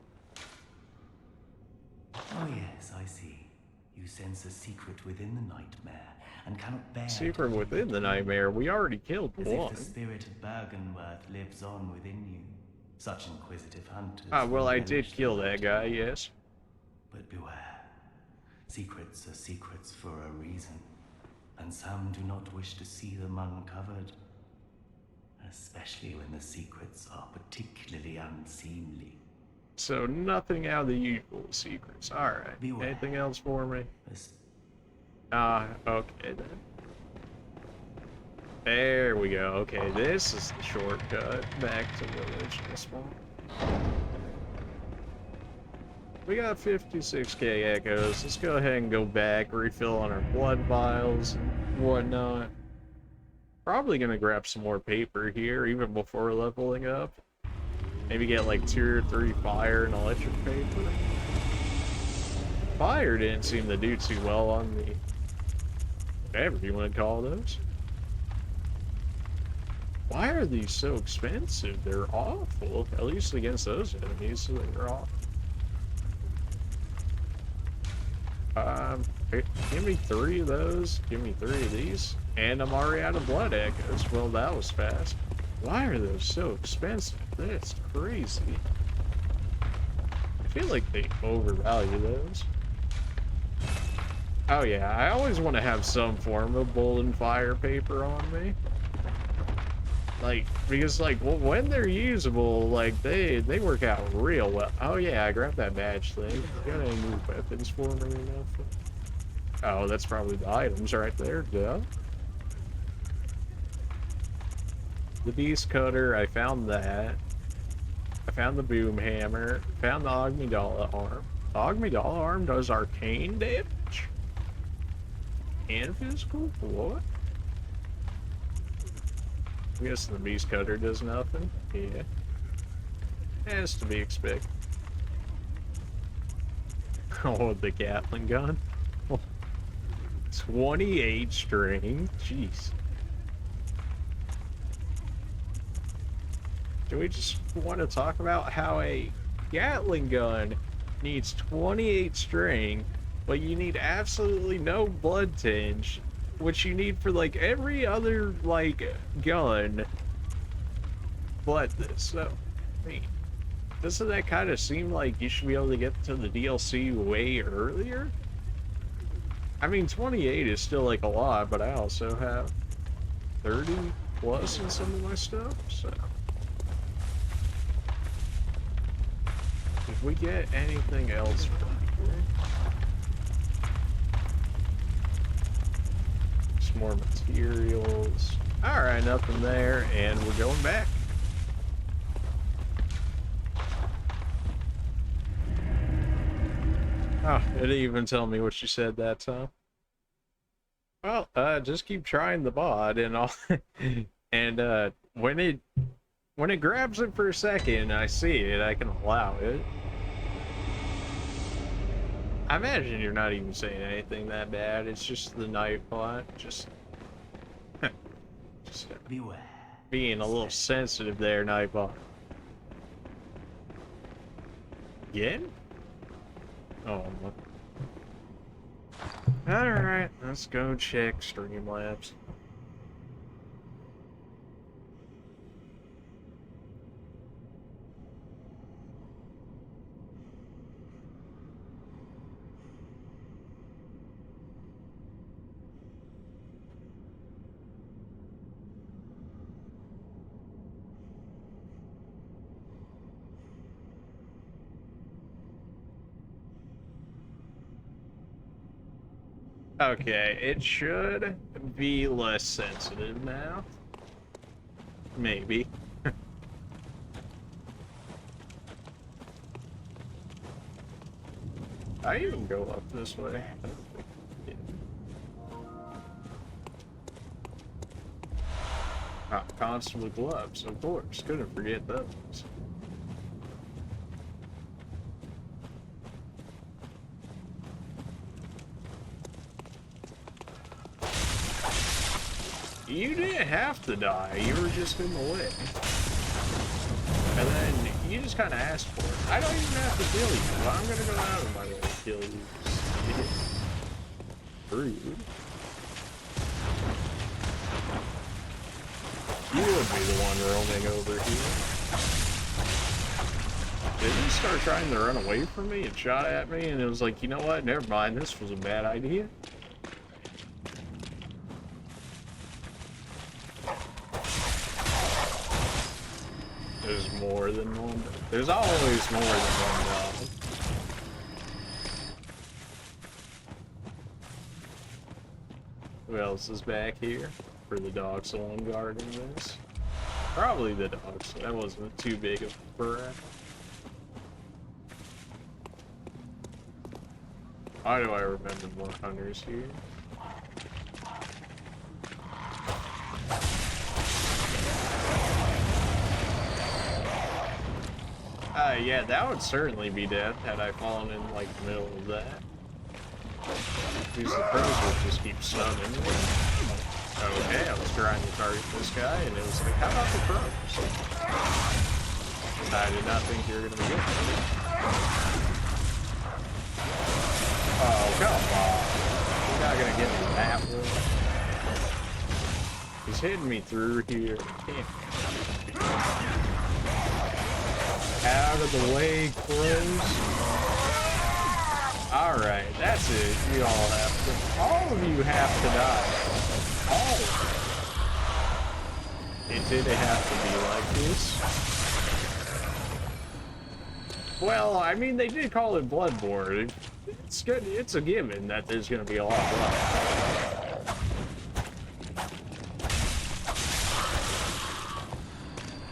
Oh yes, I see. You sense a secret within the nightmare and cannot bear Secret to within leave the it nightmare. We already killed As one. if the spirit of Bergenworth lives on within you. Such inquisitive hunters. Ah, well, will I did relish the kill that guy, nightmare. yes. But beware. Secrets are secrets for a reason, and some do not wish to see them uncovered. Especially when the secrets are particularly unseemly. So, nothing out of the usual secrets. Alright. Beware. Anything else for me? This Okay then. There we go. Okay, this is the shortcut back to the original spawn. We got 56k echoes. Let's go ahead and go back, refill on our blood vials and whatnot. Probably gonna grab some more paper here, even before leveling up. Maybe get like 2 or 3 fire and electric paper. Fire didn't seem to do too well on the... whatever you want to call those. Why are these so expensive? They're awful. At least against those enemies, so they're awful. Give me 3 of those. Give me 3 of these. And I'm already out of blood echoes. Well, that was fast. Why are those so expensive? That's crazy. I feel like they overvalue those. Oh yeah, I always want to have some form of bull and fire paper on me. Like, because like, well, when they're usable, like, they work out real well. Oh yeah, I grabbed that badge thing. Got any new weapons for me or nothing? Oh, that's probably the items right there, duh. The beast cutter, I found that. I found the boom hammer. Found the Amygdala arm. The Amygdala arm does arcane damage? And physical? What? I guess the beast cutter does nothing. Yeah. Has to be expected. Oh, the Gatling gun. 28 string. Jeez. Do we just want to talk about how a Gatling gun needs 28 string, but you need absolutely no blood tinge, which you need for like every other like gun but this? So, I mean, doesn't that kind of seem like you should be able to get to the DLC way earlier? I mean, 28 is still like a lot, but I also have 30 plus in some of my stuff, so. If we get anything else from here, some more materials. Alright, nothing there, and we're going back. Oh, it didn't even tell me what she said that time. Well, just keep trying the bod and all. And when it grabs it for a second, I see it, I can allow it. I imagine you're not even saying anything that bad. It's just the night bot, just beware. Being a little sensitive there, Nightbot. Again? Oh, look. Alright, let's go check Streamlabs. Okay, it should be less sensitive now. Maybe. I even go up this way. Ah, constable gloves, of course. Couldn't forget those. You didn't have to die, you were just in the way. And then you just kind of asked for it. I don't even have to kill you, but I'm gonna go out of my way to kill you. Rude. You would be the one roaming over here. Did you start trying to run away from me and shot at me, and it was like, you know what, never mind, this was a bad idea? There's more than one. There's always more than one dog. Who else is back here? For the dogs alone guarding this? Probably the dogs. That wasn't too big of a threat. Why do I remember more hunters here? Yeah, that would certainly be death had I fallen in, like, the middle of that. Because the pros would just keep stunning me. Okay, I was trying to target this guy, and it was like, how about the pros? I did not think you were going to be good. Oh, come on. You're not going to get me that one. He's hitting me through here. Can't. Out of the way, crows. Alright, that's it. You all have to. All of you have to die. All of you. It didn't have to be like this. Well, I mean, they did call it Bloodborne. It's good. It's a given that there's going to be a lot of blood.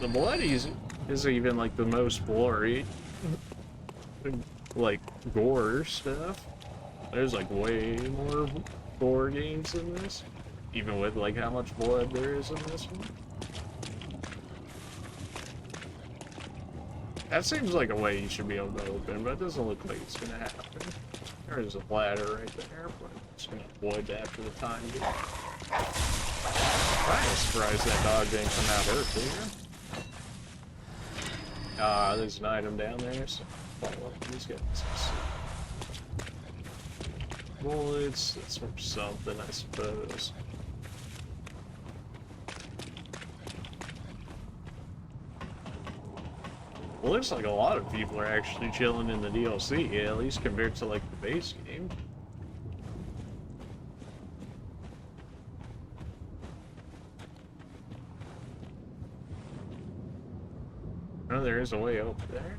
The bloodies is even like the most blurry, like gore stuff. There's like way more gore games than this, even with like how much blood there is in this one. That seems like a way you should be able to open, but it doesn't look like it's gonna happen. There's a ladder right there, but I'm just gonna avoid that for the time being. I'm surprised that dog didn't come out earlier. There's an item down there, so follow up these guys. Bullets, that's for something, I suppose. Well, looks like a lot of people are actually chilling in the DLC, yeah, at least compared to like the base game. Oh, there is a way over there.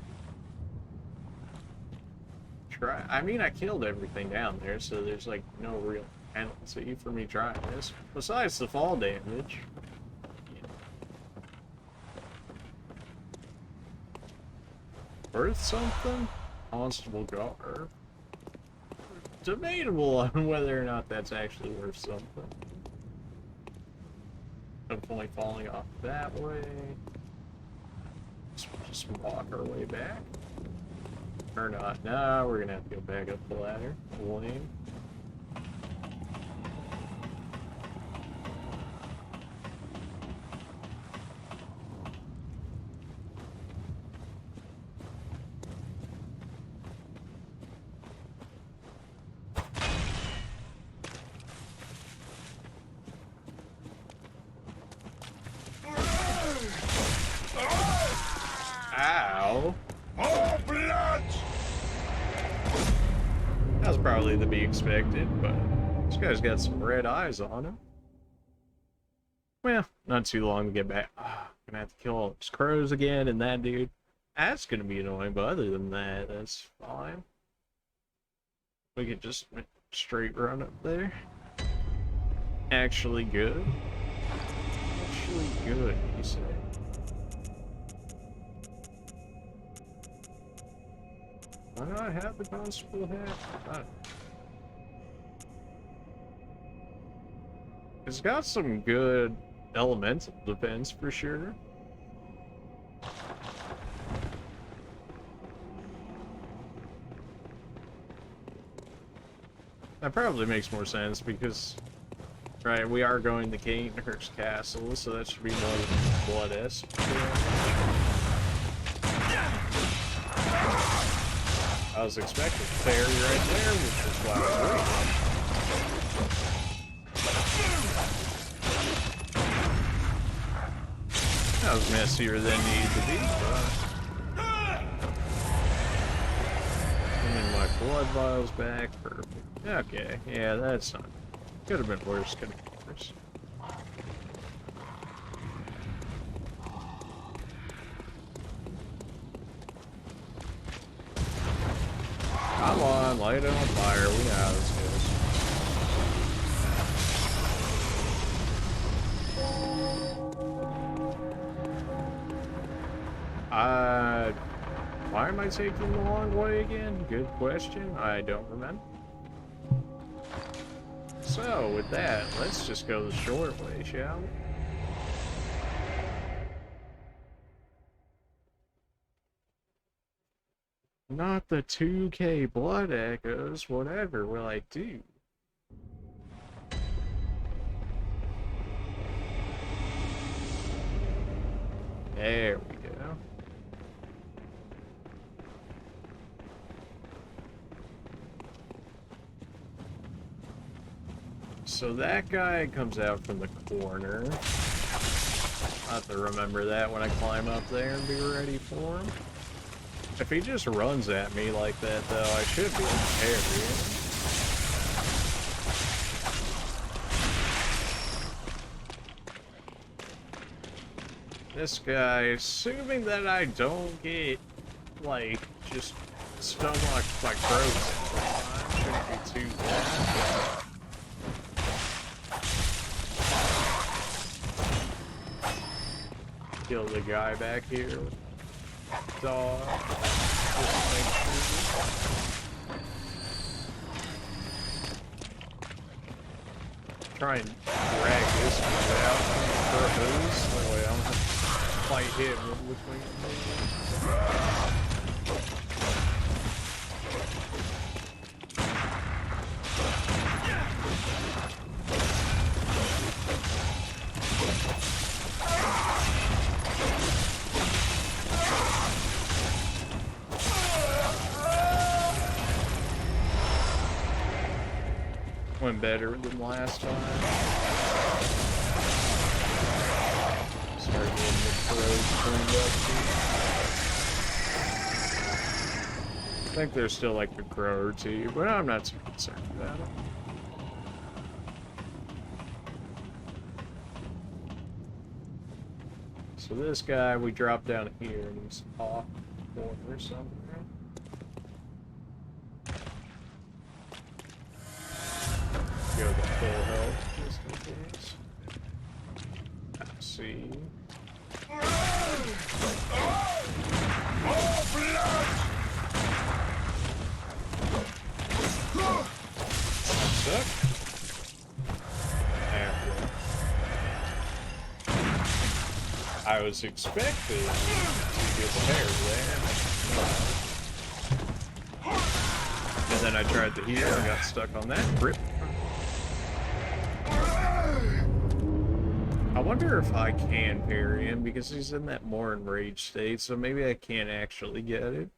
I mean, I killed everything down there, so there's like no real penalty for me trying this. Besides the fall damage. Yeah. Worth something? Constable guard. Debatable on whether or not that's actually worth something. Hopefully falling off that way. Just walk our way back. Or not. No, we're gonna have to go back up the ladder. Lame. Ow. More blood! That was probably to be expected, but this guy's got some red eyes on him. Well, not too long to get back. Gonna have to kill all those crows again, and that dude. That's gonna be annoying, but other than that, that's fine. We could just straight run up there. Actually good. Actually good, you say. Why do I have the constable hat? It's got some good elemental defense for sure. That probably makes more sense because, right, we are going to Cainhurst Castle, so that should be more blood-esque. I was expecting fairy right there, which is why I was waiting. That was messier than needed to be, but... And then my blood vial's back, perfect. Okay, yeah, that's not... Could have been worse, could have been worse. Come on, light it on fire. We know how this goes. Why am I taking the long way again? Good question. I don't remember. So, with that, let's just go the short way, shall we? Not the 2K blood echoes, whatever will I do? There we go. So that guy comes out from the corner. I have to remember that when I climb up there and be ready for him. If he just runs at me like that, though, I should be able to parry him. This guy, assuming that I don't get, like, just stomached by crows, shouldn't be too bad. Kill the guy back here. Dog. Just make sure. Try and drag this one out for a boost. That way I don't have to fight him in between. Went better than last time. Started getting the crows cleaned up too. I think there's still like a crow or two, but I'm not too concerned about it. So this guy, we drop down here and he's off the corner somewhere. Go to full health, just in case. Let's see. Suck. There we go. I was expecting to get the hair there. And then I tried to heal and got stuck on that. Rip. I wonder if I can parry him because he's in that more enraged state, so maybe I can't actually get it.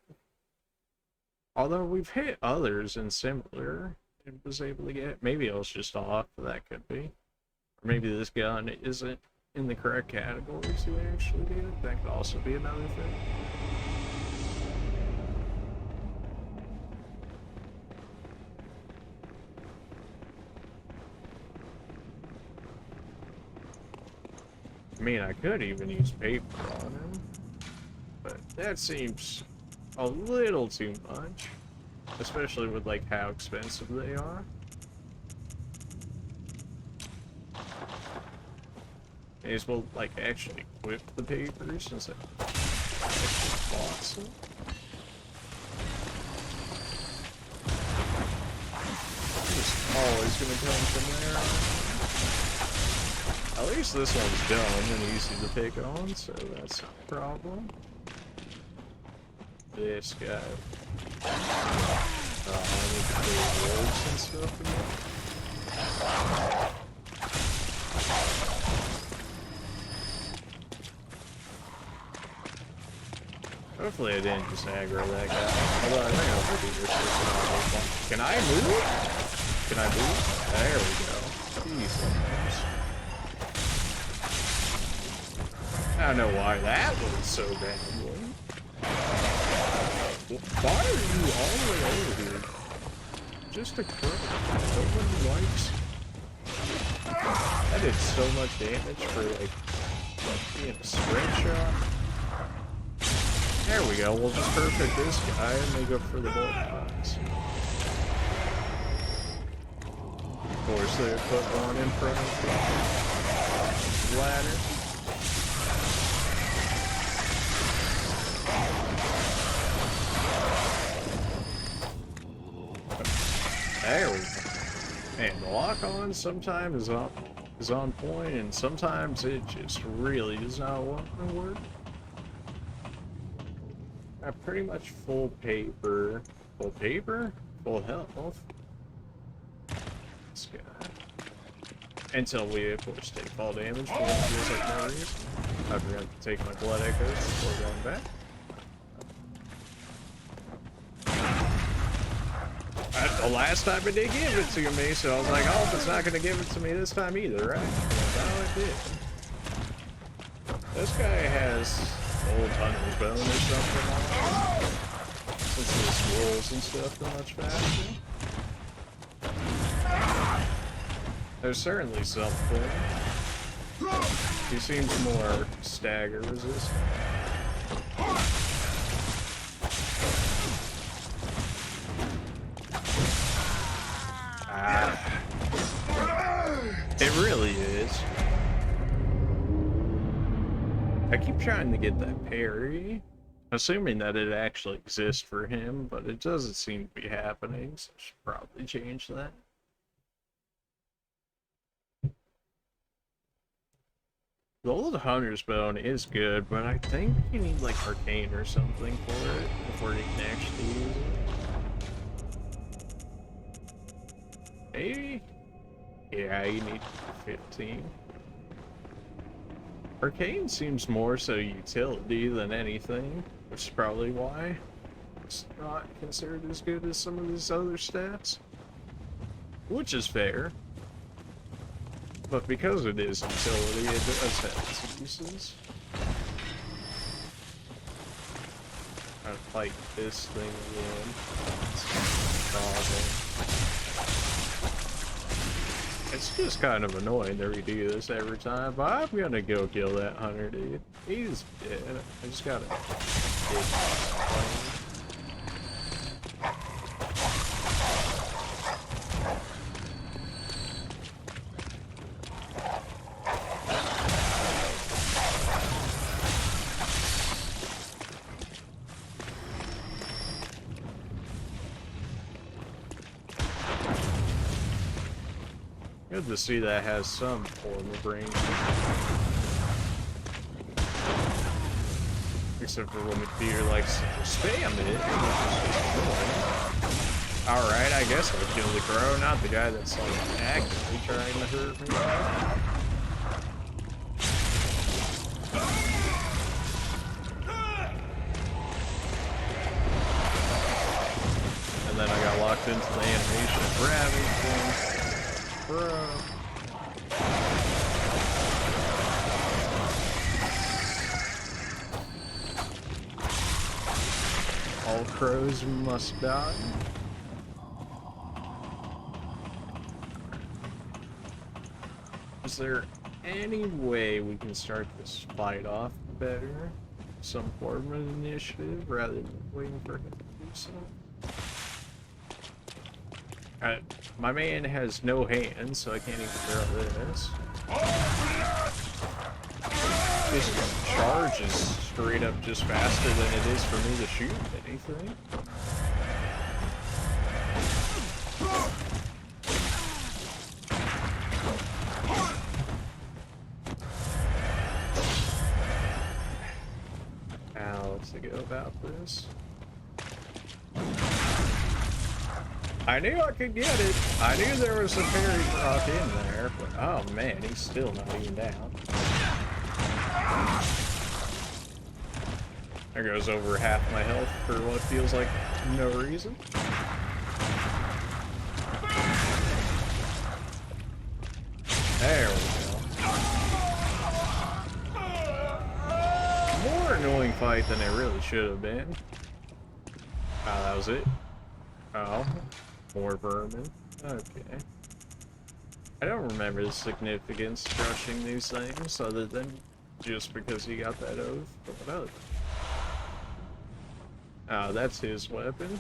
Although we've hit others in similar and was able to get it. Maybe I was just off, that could be. Or maybe this gun isn't in the correct categories to actually do it. That could also be another thing. I mean, I could even use paper on him, but that seems a little too much, especially with like how expensive they are. May as well, like, actually equip the papers since I actually bought some. It's always gonna come from there. At least this one's done and easy to pick on, so that's not a problem. This guy. I need to put words and stuff in there. Hopefully I didn't just aggro that guy. Although I think I'll do this one. Can I move? Can I move? There we go. Jeez, I don't know why that was so bad. Why are you all the way over here? Just a crook. Nobody likes. That did so much damage for like being a spread shot. There we go. We'll just perfect this guy and make up for the bloodlines. Of course, they put one in front of the ladder. There we go. Man, the lock-on sometimes is on point, and sometimes it just really does not want to work. Pretty much full paper. Full paper? Full health. This guy. Until we, of course, take fall damage for feels like no reason. I forgot to take my blood echoes before going back. The last time it did give it to me, so I was like, oh, it's not going to give it to me this time either, right? No, it did. This guy has old hunter's bone or something on it. Since his rolls and stuff are much faster. There's certainly something. He seems more stagger resistant. It really is. I keep trying to get that parry, assuming that it actually exists for him, but it doesn't seem to be happening, so I should probably change that. The old hunter's bone is good, but I think you need like arcane or something for it before you can actually use it. Maybe? Yeah, you need 15. Arcane seems more so utility than anything, which is probably why it's not considered as good as some of these other stats. Which is fair. But because it is utility, it does have its uses. Try to fight this thing again. It's just kind of annoying to redo this every time, but I'm gonna go kill that hunter dude. He's dead. I just gotta dig Good to see that has some form of range. Except for when the deer likes to spam it, Alright, I guess I'll kill the crow, not the guy that's like actively trying to hurt me. And then I got locked into the animation of grabbing things. Bro. All crows must die. Is there any way we can start this fight off better? Some form of initiative rather than waiting for him to do so? My man has no hands, so I can't even throw this. This charge is straight up just faster than it is for me to shoot anything. Now, let's go about this. I knew I could get it. I knew there was a fairy rock in there, but oh man, he's still not even down. There goes over half my health for what feels like no reason. There we go. More annoying fight than it really should have been. Oh, that was it. Oh, more vermin. Okay. I don't remember the significance of crushing these things other than just because he got that oath. But what other? Oh, that's his weapon.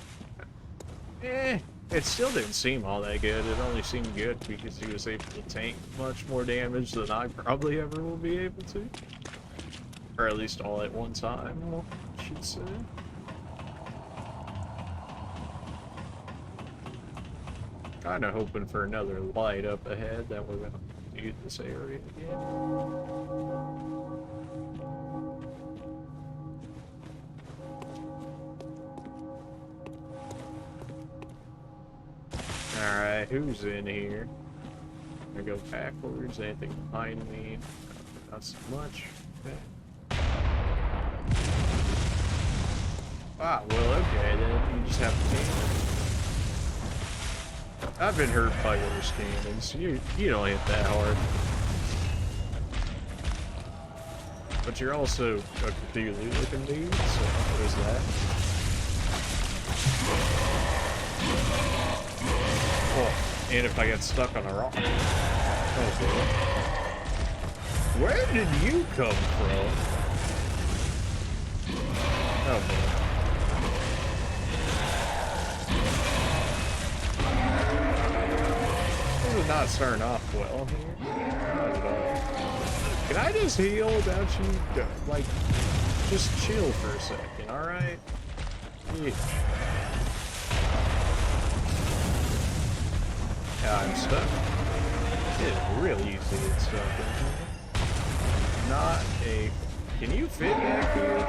It still didn't seem all that good. It only seemed good because he was able to tank much more damage than I probably ever will be able to. Or at least all at one time, I should say. Kinda hoping for another light up ahead that we're gonna do this area again. Alright, who's in here? I'm gonna go backwards. Anything behind me? Not so much. Okay. Ah, well, okay, then you just have to take it. I've been hurt by worse cannons. You don't hit that hard. But you're also a Cthulhu looking dude, so there's that. Oh, and if I get stuck on a rock. Okay. Where did you come from? Oh boy. Not starting off well here. Not at all. Can I just heal without you, like, just chill for a second, alright? Yeah. I'm stuck. It's real easy to get stuck in here. Not a... Can you fit back here?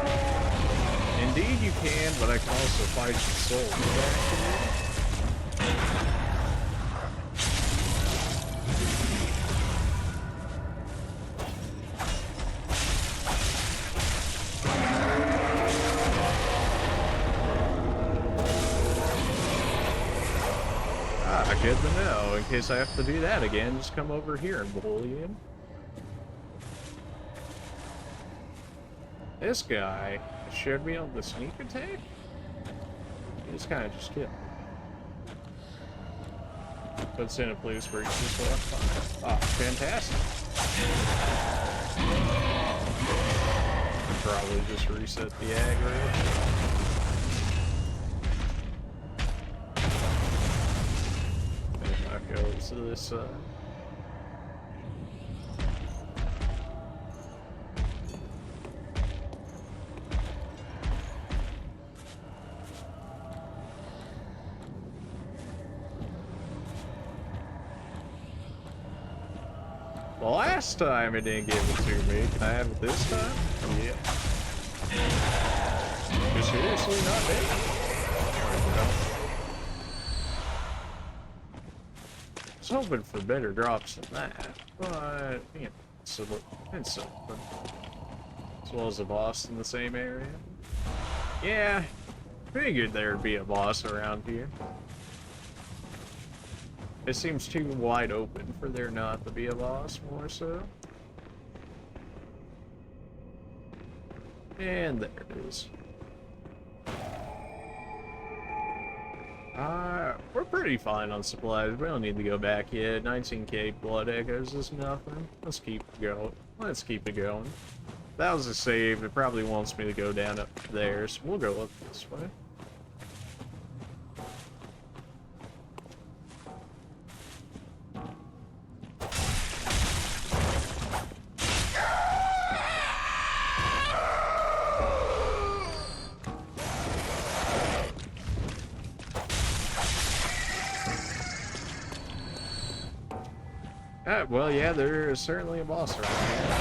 Indeed you can, but I can also fight your soul back here. Good to know. In case I have to do that again, just come over here and bully him. This guy should be able to sneak attack. He just kind of just killed. Puts in a place where he's just left by. Oh, fantastic. Probably just reset the aggro. Goes to this side. The last time it didn't give it to me. Can I have it this time? Yeah. You're seriously not dead? I was hoping for better drops than that, but, you know, it's something. As well as a boss in the same area. Yeah, figured there'd be a boss around here. It seems too wide open for there not to be a boss, more so. And there it is. We're pretty fine on supplies. We don't need to go back yet. 19k blood echoes is nothing. Let's keep going. Let's keep it going. That was a save. It probably wants me to go down up there, so we'll go up this way. Well, yeah, there is certainly a boss around here.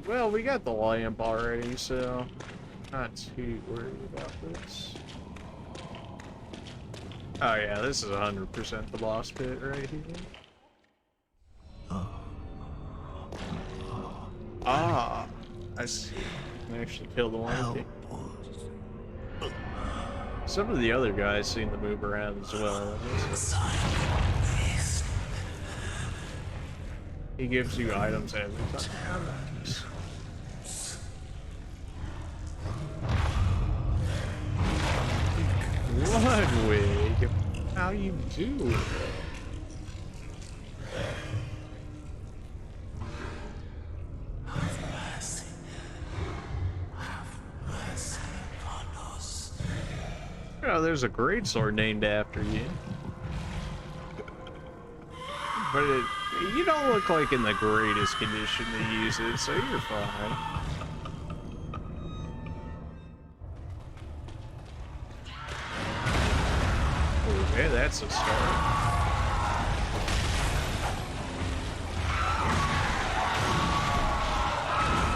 Well, we got the lamp already, so not too worried about this. Oh yeah, this is 100% the boss pit right here. Ah, I see. I can actually kill the one. Some of the other guys seem to move around as well. He gives you items every time. Nice. Ludwig, how you doing? Oh, there's a greatsword named after you. But you don't look like in the greatest condition to use it, so you're fine. Okay, that's a start.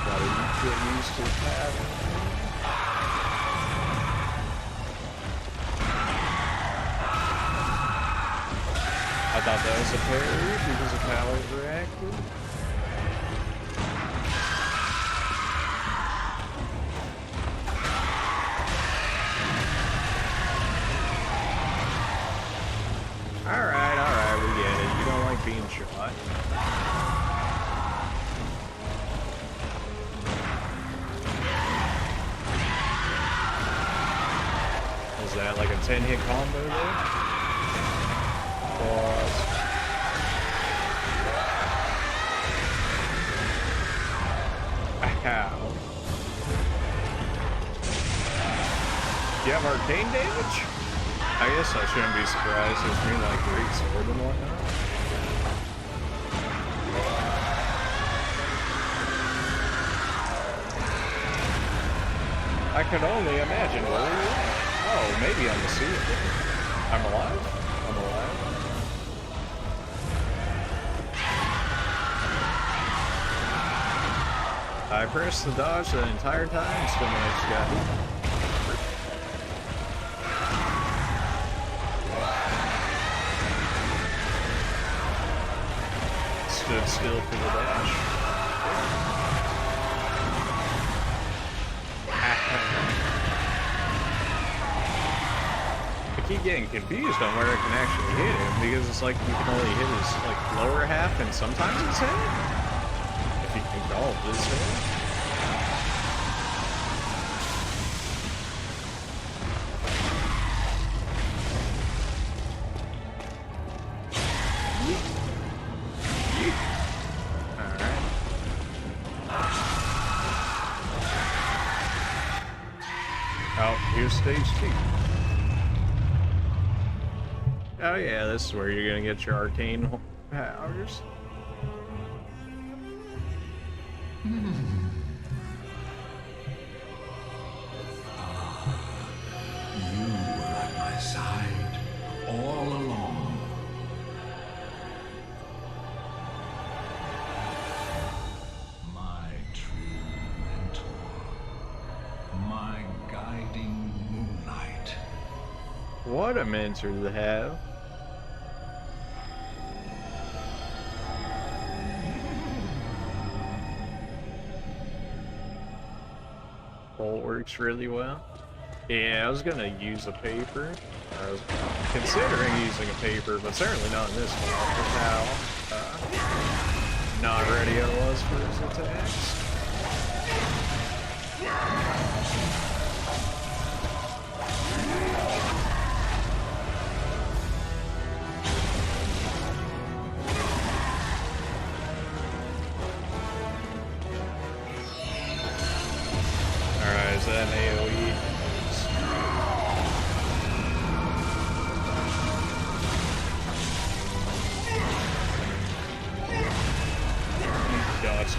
Gotta get used to the pattern. I thought that was a parry because of how it reacted. Alright, we get it. You don't like being shot. Is that like a 10-hit combo there? Ow. Do you have arcane damage? I guess I shouldn't be surprised. It's being like great sword and whatnot. I could only imagine where we were. Oh, maybe I'm the sea. I'm alive? I'm alive. I pressed the dodge the entire time, still managed to get hit. Stood still for the dash. I keep getting confused on where I can actually hit him, because it's like you can only hit his like lower half and sometimes his head. If you can call it this head. Stage 2. Oh yeah, this is where you're gonna get your arcane powers. You were at my side all along. My true mentor. My guiding moonlight. What a mentor to have. Bolt works really well. Yeah, I was gonna use a paper. I was considering using a paper, but certainly not in this one. Just how not ready I was for his attacks. Alright, is that an AoE?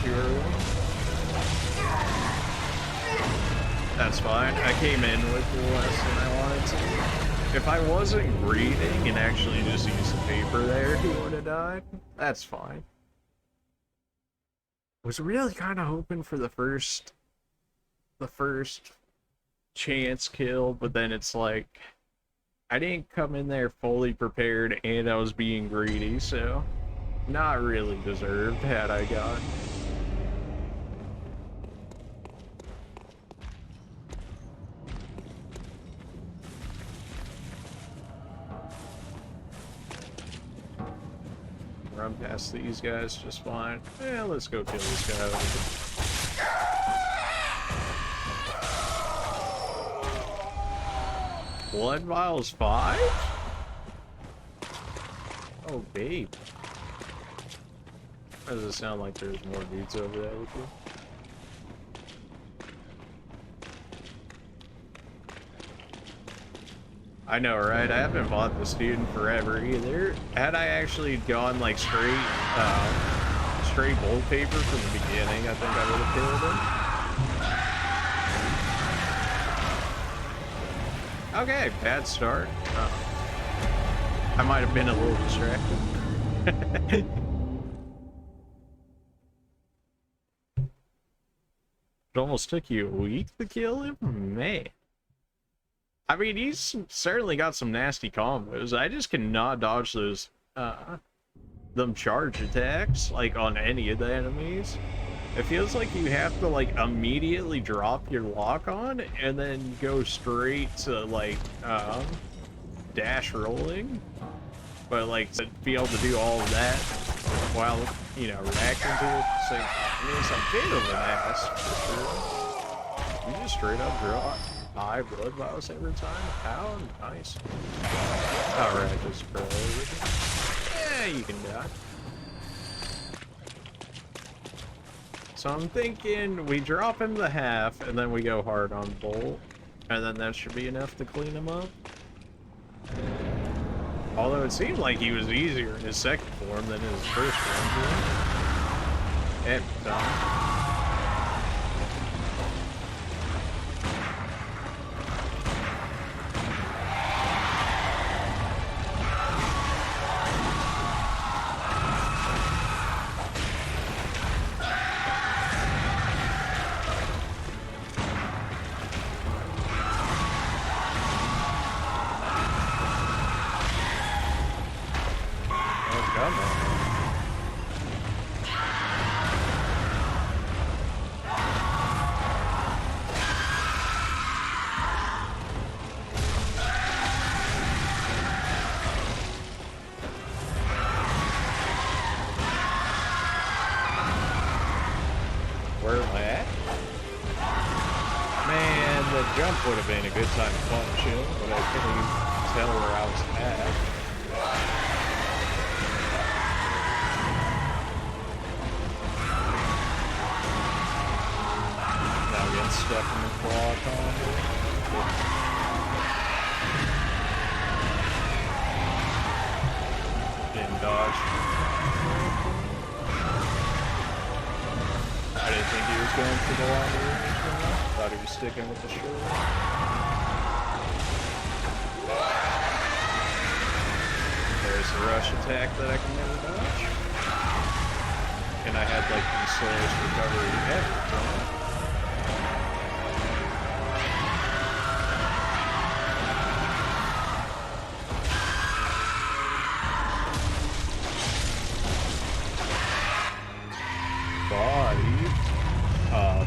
too early. That's fine. I came in with less than I wanted to. If I wasn't breathing and actually just used the paper there, he would have died. That's fine. Was really kind of hoping for the first chance kill, but then it's like I didn't come in there fully prepared and I was being greedy, so not really deserved had I got. Run past these guys just fine. Yeah, let's go kill this guy over here. Blood vials 5? Oh, babe. Why does it sound like there's more dudes over there with you? I know, right? I haven't bought this dude in forever either. Had I actually gone like straight bold paper from the beginning, I think I would have killed him. Okay, bad start. I might have been a little distracted. It almost took you a week to kill him? Man. I mean, he's certainly got some nasty combos. I just cannot dodge those, them charge attacks, like, on any of the enemies. It feels like you have to, like, immediately drop your lock on, and then go straight to, like, dash rolling. But, like, to be able to do all of that while, you know, reacting to it at the same time. I mean, it's a bit of an ass, for sure. You just straight up draw 5 blood vials every time? How? Nice. Alright, just pro. Yeah, you can die. So I'm thinking we drop him the half, and then we go hard on Bolt. And then that should be enough to clean him up. Although it seemed like he was easier in his second form than in his first form. And done. Would have been a good time to punch him, but I couldn't even tell where I was at. Now getting stuck in the claw combo. Getting dodged. I didn't think he was going for the long range. Thought he was sticking with the short. There's the rush attack that I can never dodge. And I had like the slowest recovery ever from it.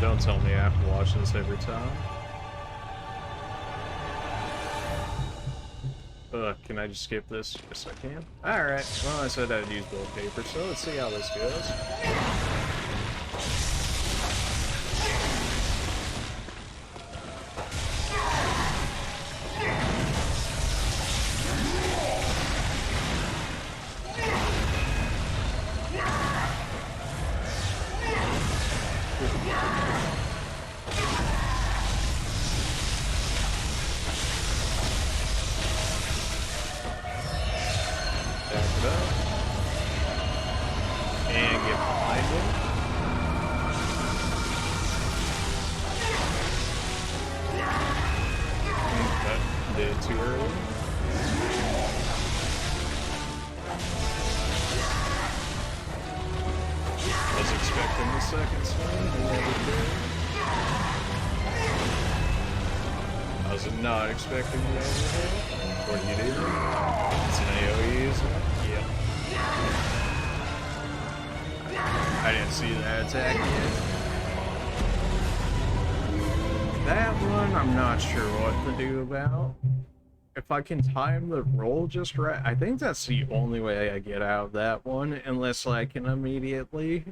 Don't tell me I have to watch this every time. Can I just skip this? Yes, I can. Alright, well, I said I'd use build paper, so let's see how this goes. And get behind him. in the second swing. I was not expecting the overhead. What do you do? It's an AoE, isn't it? Yep. I didn't see that attack yet. That one, I'm not sure what to do about. If I can time the roll just right, I think that's the only way I get out of that one, unless I can immediately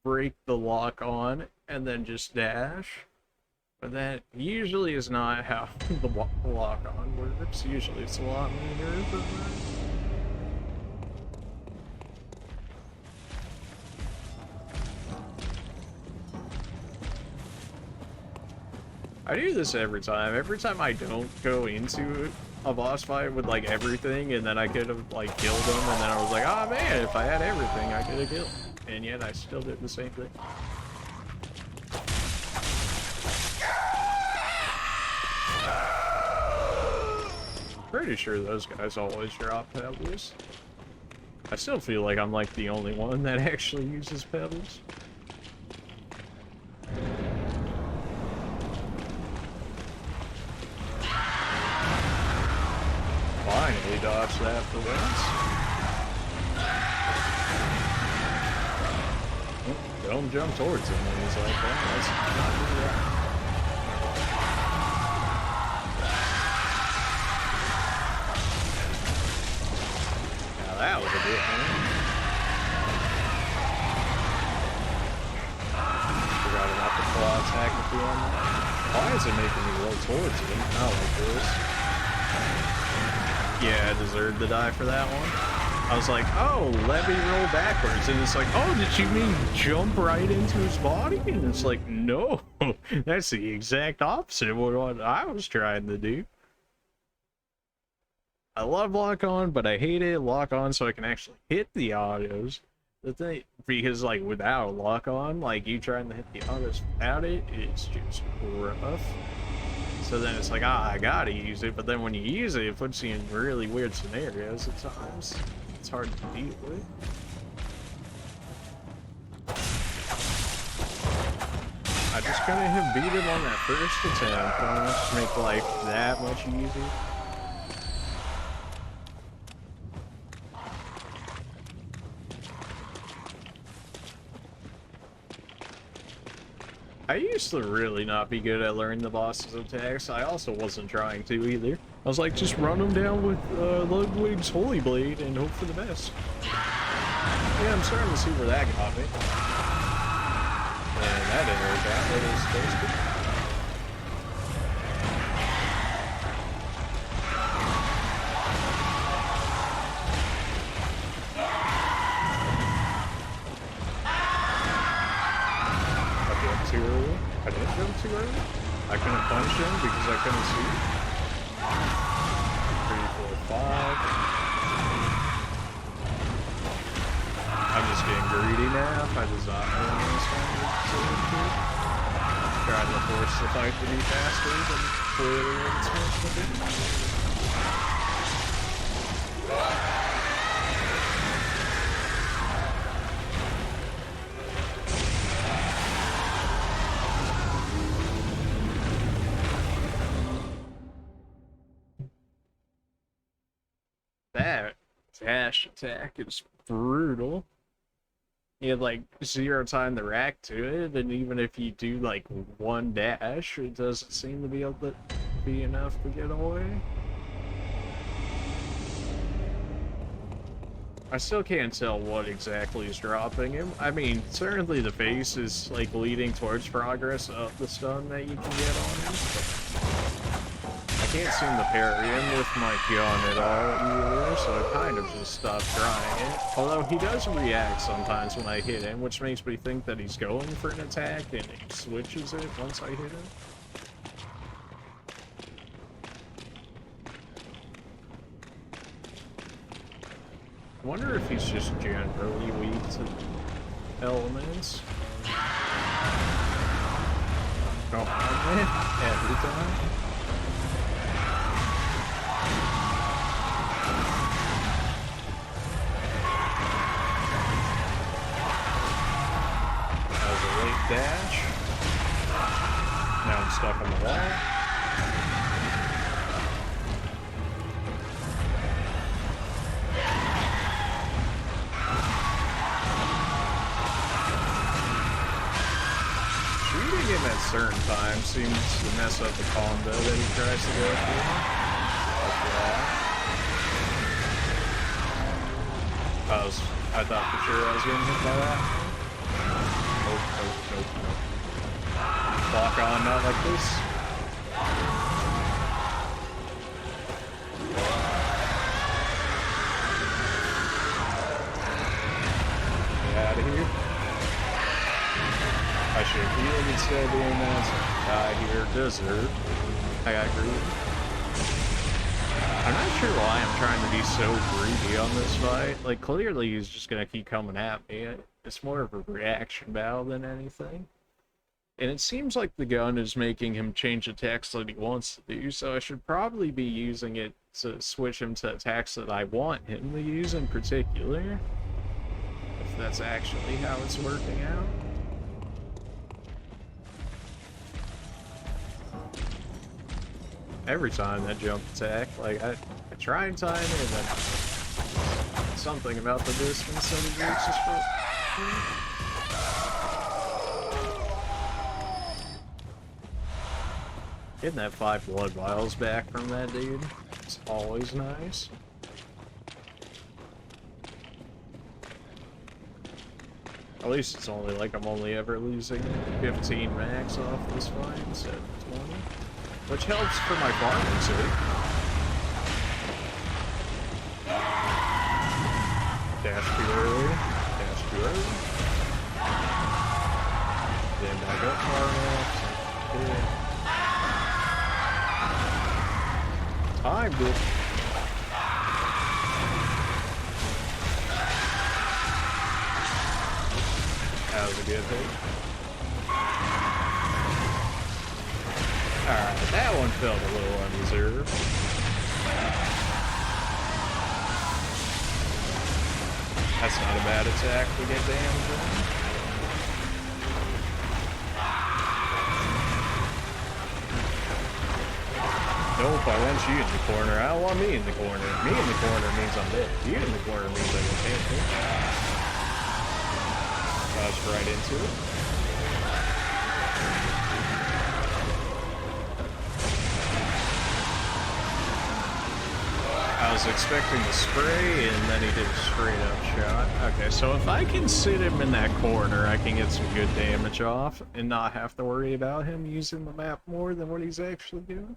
break the lock on and then just dash. But that usually is not how the lock on works. Usually it's a lot later than that. I do this every time. Every time I don't go into a boss fight with like everything, and then I could have like killed him, and then I was like, oh man, if I had everything, I could have killed him. And yet I still did the same thing. Pretty sure those guys always drop pebbles. I still feel like I'm like the only one that actually uses pebbles. Finally dodged that for once. Oh, don't jump towards him when he's like that. Let's not do that. Now that was a bit, man. Forgot about the claw attack at the end. Why is it making me roll towards him? I like this. Yeah, I deserved to die for that one. I was like, oh, let me roll backwards. And it's like, oh, did you mean jump right into his body? And it's like, no, that's the exact opposite of what I was trying to do. I love lock on, but I hate it lock on so I can actually hit the autos. The thing, because like without a lock on, like you trying to hit the autos without it, it's just rough. So then it's like, ah, I gotta use it, but then when you use it, it puts you in really weird scenarios at times. It's hard to deal with. I just couldn't have beat him on that first attempt. Just make life that much easier. I used to really not be good at learning the boss's attacks. I also wasn't trying to either. I was like, just run them down with Ludwig's Holy Blade and hope for the best. Yeah, I'm starting to see where that got me. And that didn't work out, but it was supposed to. Too early. I didn't jump too early. I couldn't punch him because I couldn't see. 3, 4, 5. I'm just getting greedy now. I just not know this one. Trying to force the fight to be faster than clearly what it's supposed to be. That dash attack is brutal. You have like 0 time to react to it, and even if you do like one dash, it doesn't seem to be able to be enough to get away. I still can't tell what exactly is dropping him. I mean, certainly the face is like leading towards progress of the stun that you can get on him, but I can't seem to parry him with my gun at all either, so I kind of just stopped trying it. Although he does react sometimes when I hit him, which makes me think that he's going for an attack and he switches it once I hit him. I wonder if he's just generally weak to elements. Come on, man. Every time. dash. Now I'm stuck on the wall. Shooting him at certain times seems to mess up the combo that he tries to go for. Like that. I thought for sure I was getting hit by that. Nope. Lock on, not like this. Get out of here. I should have healed instead of doing that. So die here, deserve. I got greedy. I'm not sure why I'm trying to be so greedy on this fight. Like, clearly he's just gonna keep coming at me. It's more of a reaction battle than anything. And it seems like the gun is making him change attacks that he wants to do, so I should probably be using it to switch him to attacks that I want him to use in particular. If that's actually how it's working out. Every time that jump attack, like, I try and time it, and then something about the distance that he reaches for. Getting that 5 blood vials back from that dude is always nice. At least it's only like I'm only ever losing 15 max off this fight instead of 20. Which helps for my farming sake. Dash too early. Dash too early. Then back up far enough. Good. Timed it. That was a good hit. Alright, that one felt a little undeserved. That's not a bad attack to get damage on. Nope, I want you in the corner. I don't want me in the corner. Me in the corner means I'm dead. You in the corner means I can't hit. Dodge right into it. I was expecting the spray, and then he did a straight up shot. Okay, so if I can sit him in that corner, I can get some good damage off, and not have to worry about him using the map more than what he's actually doing.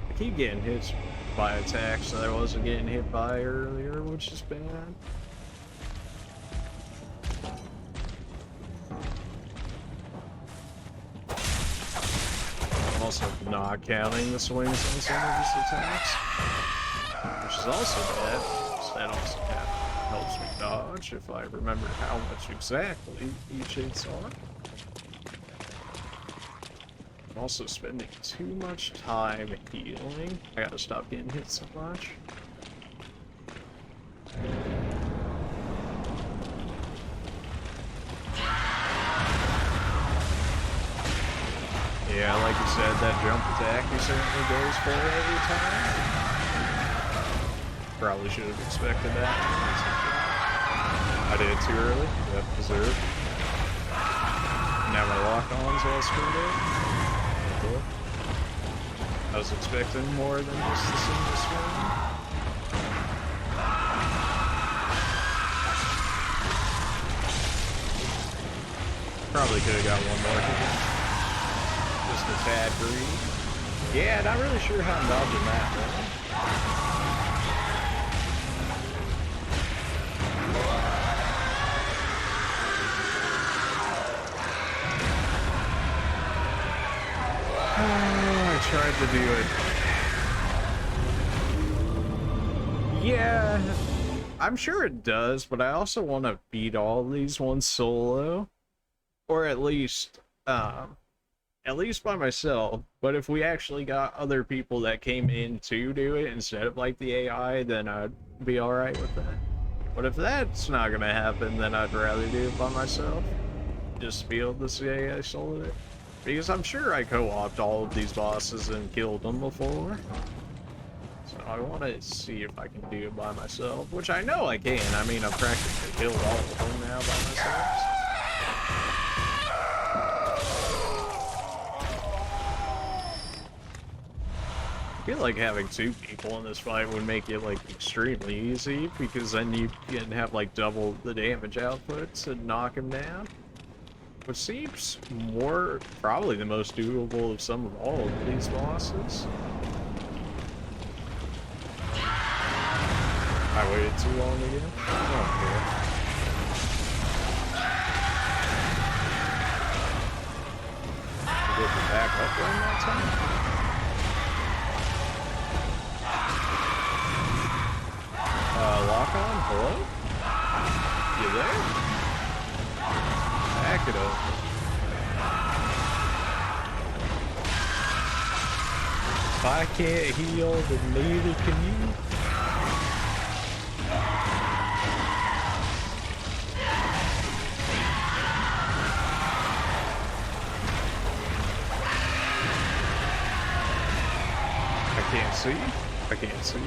I keep getting hit by attacks that I wasn't getting hit by earlier, which is bad. I'm also not counting the swings on some of his attacks, which is also bad, because that also helps me dodge if I remember how much exactly each hits are. I'm also spending too much time healing. I gotta stop getting hit so much. Yeah, like you said, that jump attack he certainly goes for every time. Probably should have expected that. I did it too early. Yep, deserved. Now my lock-on's all screwed up. Cool. I was expecting more than just the single swing. Probably could have got one more hit. Just a tad greedy. Yeah, not really sure how I'm dodging that though. I tried to do it. Yeah, I'm sure it does, but I also want to beat all these ones solo. Or at least, at least by myself. But if we actually got other people that came in to do it instead of like the AI, then I'd be alright with that. But if that's not gonna happen, then I'd rather do it by myself. Just be able to say I sold it. Because I'm sure I co-opted all of these bosses and killed them before. So I want to see if I can do it by myself, which I know I can. I mean, I've practically killed all of them now by myself. I feel like having 2 people in this fight would make it like extremely easy, because then you can have like double the damage output to knock him down. Which seems probably the most doable of some of all of these bosses. I waited too long again? Oh, okay. Did we back up during that time? Lock on? Hello? You there? Back it up. If I can't heal, then neither can you. I can't see. I can't see.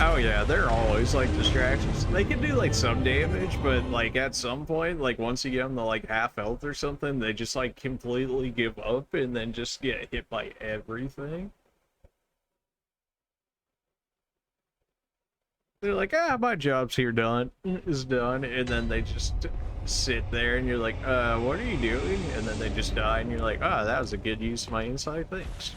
Oh yeah, they're always like distractions. They can do like some damage, but like at some point, like once you get them to like half health or something, they just like completely give up and then just get hit by everything. They're like, ah, my job's here is done, and then they just sit there and you're like, what are you doing? And then they just die and you're like, ah, that was a good use of my insight, thanks.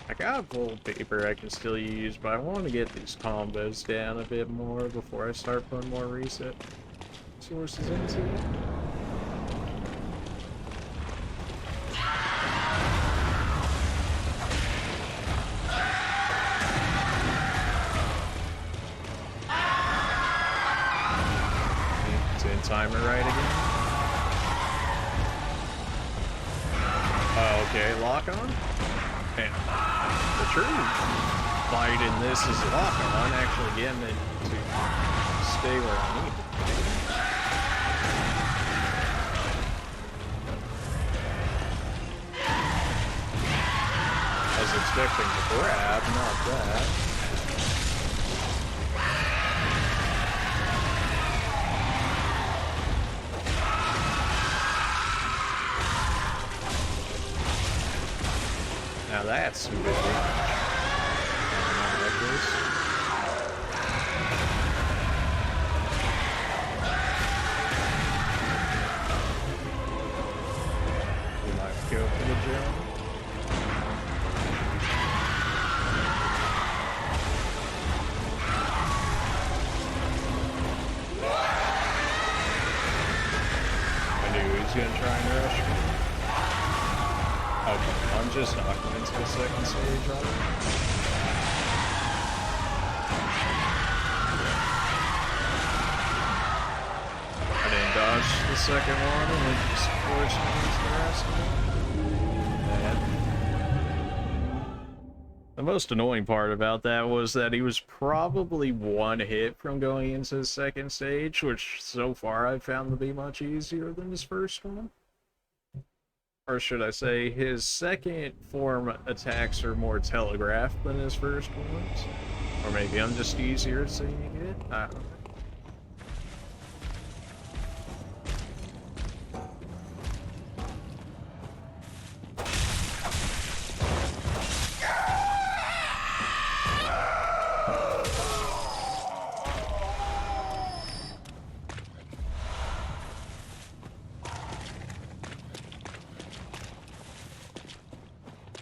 I got gold paper I can still use, but I want to get these combos down a bit more before I start putting more reset sources into it. Timer right again. Oh, okay, lock on? Man, the true fight in this is lock on, actually getting it to stay where I need it to be. I was expecting to grab, not that. Now that's some good damage. Like this. We might go for the gem. I knew he was gonna try and rush me. Okay, I'm just knocking into the second stage on it. I didn't dodge the second one and it just forced me into the rest of it. The most annoying part about that was that he was probably one hit from going into the second stage, which so far I've found to be much easier than his first one. Or should I say, his second form attacks are more telegraphed than his first ones. Or maybe I'm just easier at seeing it. I don't know.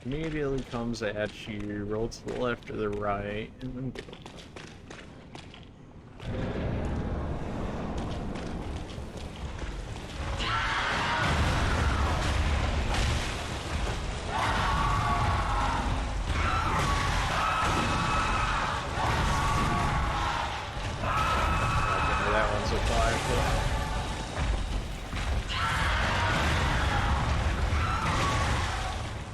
Immediately comes at you, roll to the left or the right, and then go. was a 5 though.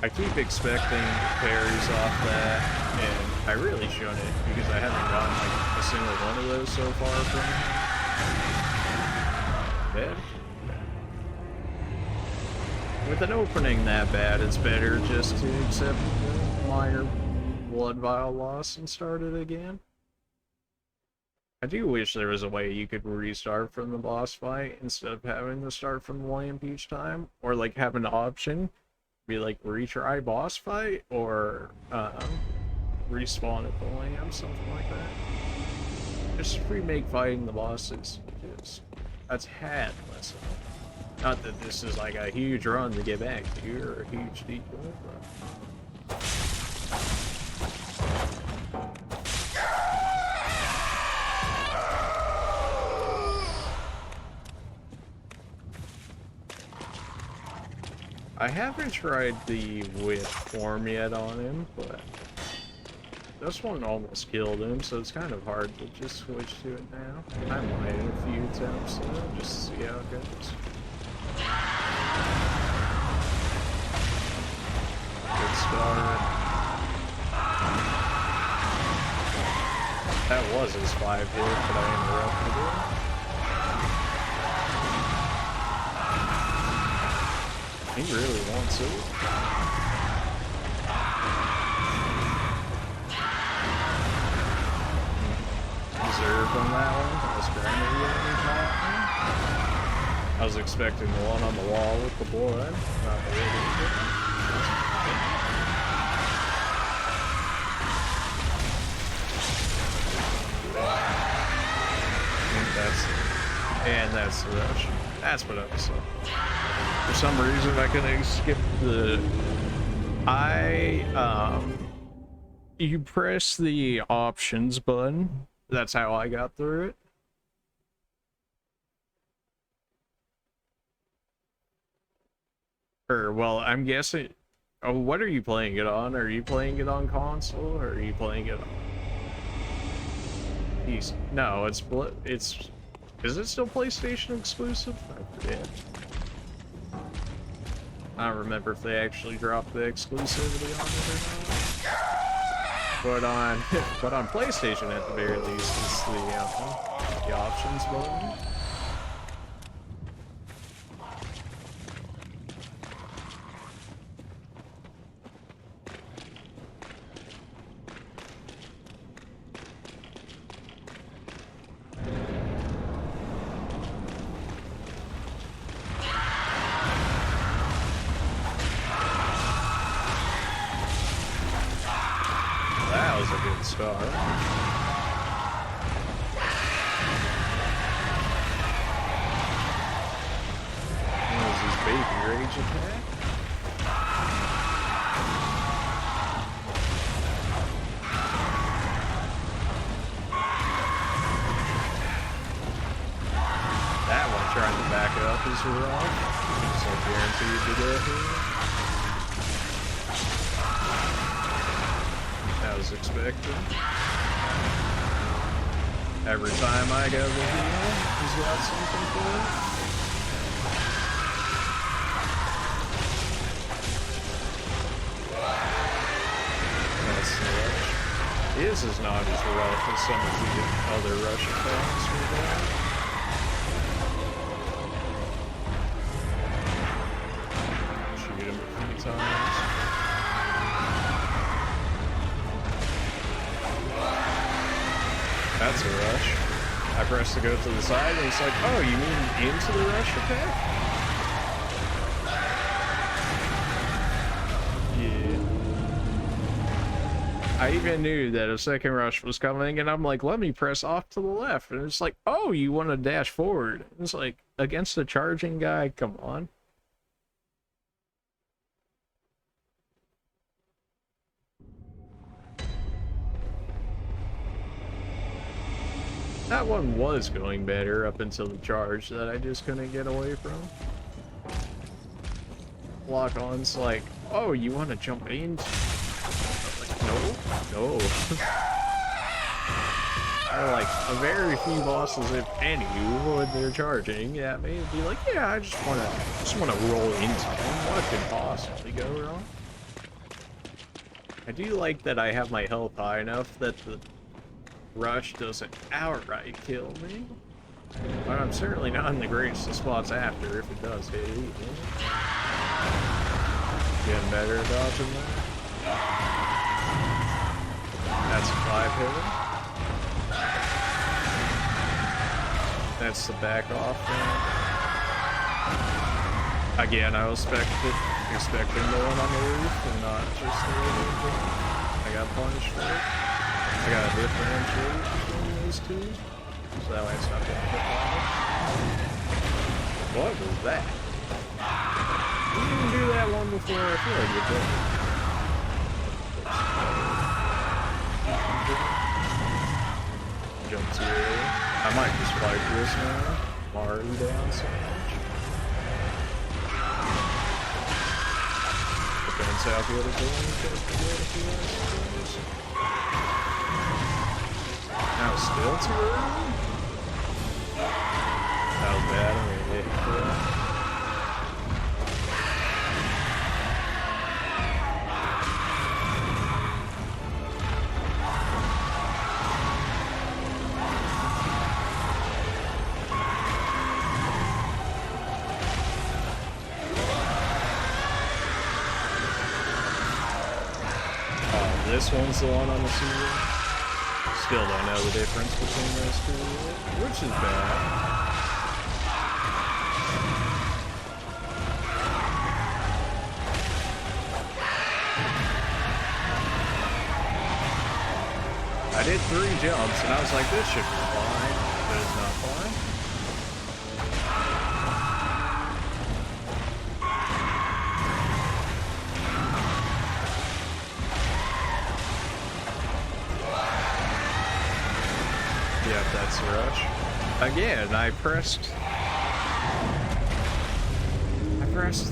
I keep expecting parries off that, and I really shouldn't, because I haven't gotten like a single one of those so far from him. Bad. With an opening that bad, it's better just to accept the minor blood vial loss and start it again. I do wish there was a way you could restart from the boss fight instead of having to start from the lamp each time, or like have an option. Be like retry boss fight or respawn at the lamp, something like that. Just remake fighting the bosses. Just that's had less. Not that this is like a huge run to get back to or a huge deep run. I haven't tried the whip form yet on him, but this one almost killed him, so it's kind of hard to just switch to it now. I might in a few attempts though, just to see how it goes. Good start. That was his 5 hit, but I interrupted it. He really wants it. Reserved on that one. I was expecting the one on the wall with the blood. Not the real that's the rush. That's what I was saying. For some reason I couldn't skip the you press the options button. That's how I got through it. Or well, I'm guessing oh, what are you playing it on? Are you playing it on console or are you playing it on PC? No, it's is it still PlayStation exclusive? I forget. I don't remember if they actually dropped the exclusivity on it or not. But on PlayStation at the very least, it's the options button. Start. What is his baby rage attack? That one trying to back up is rough. So guaranteed to get here. I was expecting. Every time I go to heal, he's got something for it. That's the rush. His is not as rough as some of the other rush attacks we've had. Shoot him a few times. That's a rush. I press to go to the side and it's like, oh, you mean into the rush attack? Yeah. I even knew that a second rush was coming and I'm like, let me press off to the left. And it's like, oh, you want to dash forward. It's like, against a charging guy, come on. That one was going better up until the charge that I just couldn't get away from. Lock on's like, oh, you want to jump in? Like, no, no. are like very few bosses, if any, when they're charging at me, it'd be like, yeah, I just wanna roll into them. What could possibly go wrong? I do like that I have my health high enough that the rush doesn't outright kill me. But I'm certainly not in the greatest of spots after if it does hit you. Getting better at dodging that. That's a 5-hitter. That's the back off thing. Again, I was expecting the one on the roof and not just the regular thing. I got punished for it. I got a differentiate between those two. So that way it's not getting hit by it. What was that? You didn't do that one before. I feel like you did. Jump too early. I might just fight this now. I'm already down so much. Depends how good it's doing. Now it's still too early? That was bad. I'm gonna hit for that. This one's the one on the ceiling. Still don't know the difference between those two, which is bad. I did 3 jumps and I was like, this should be fine, but it's not fine. Yep, that's the rush. Again, I pressed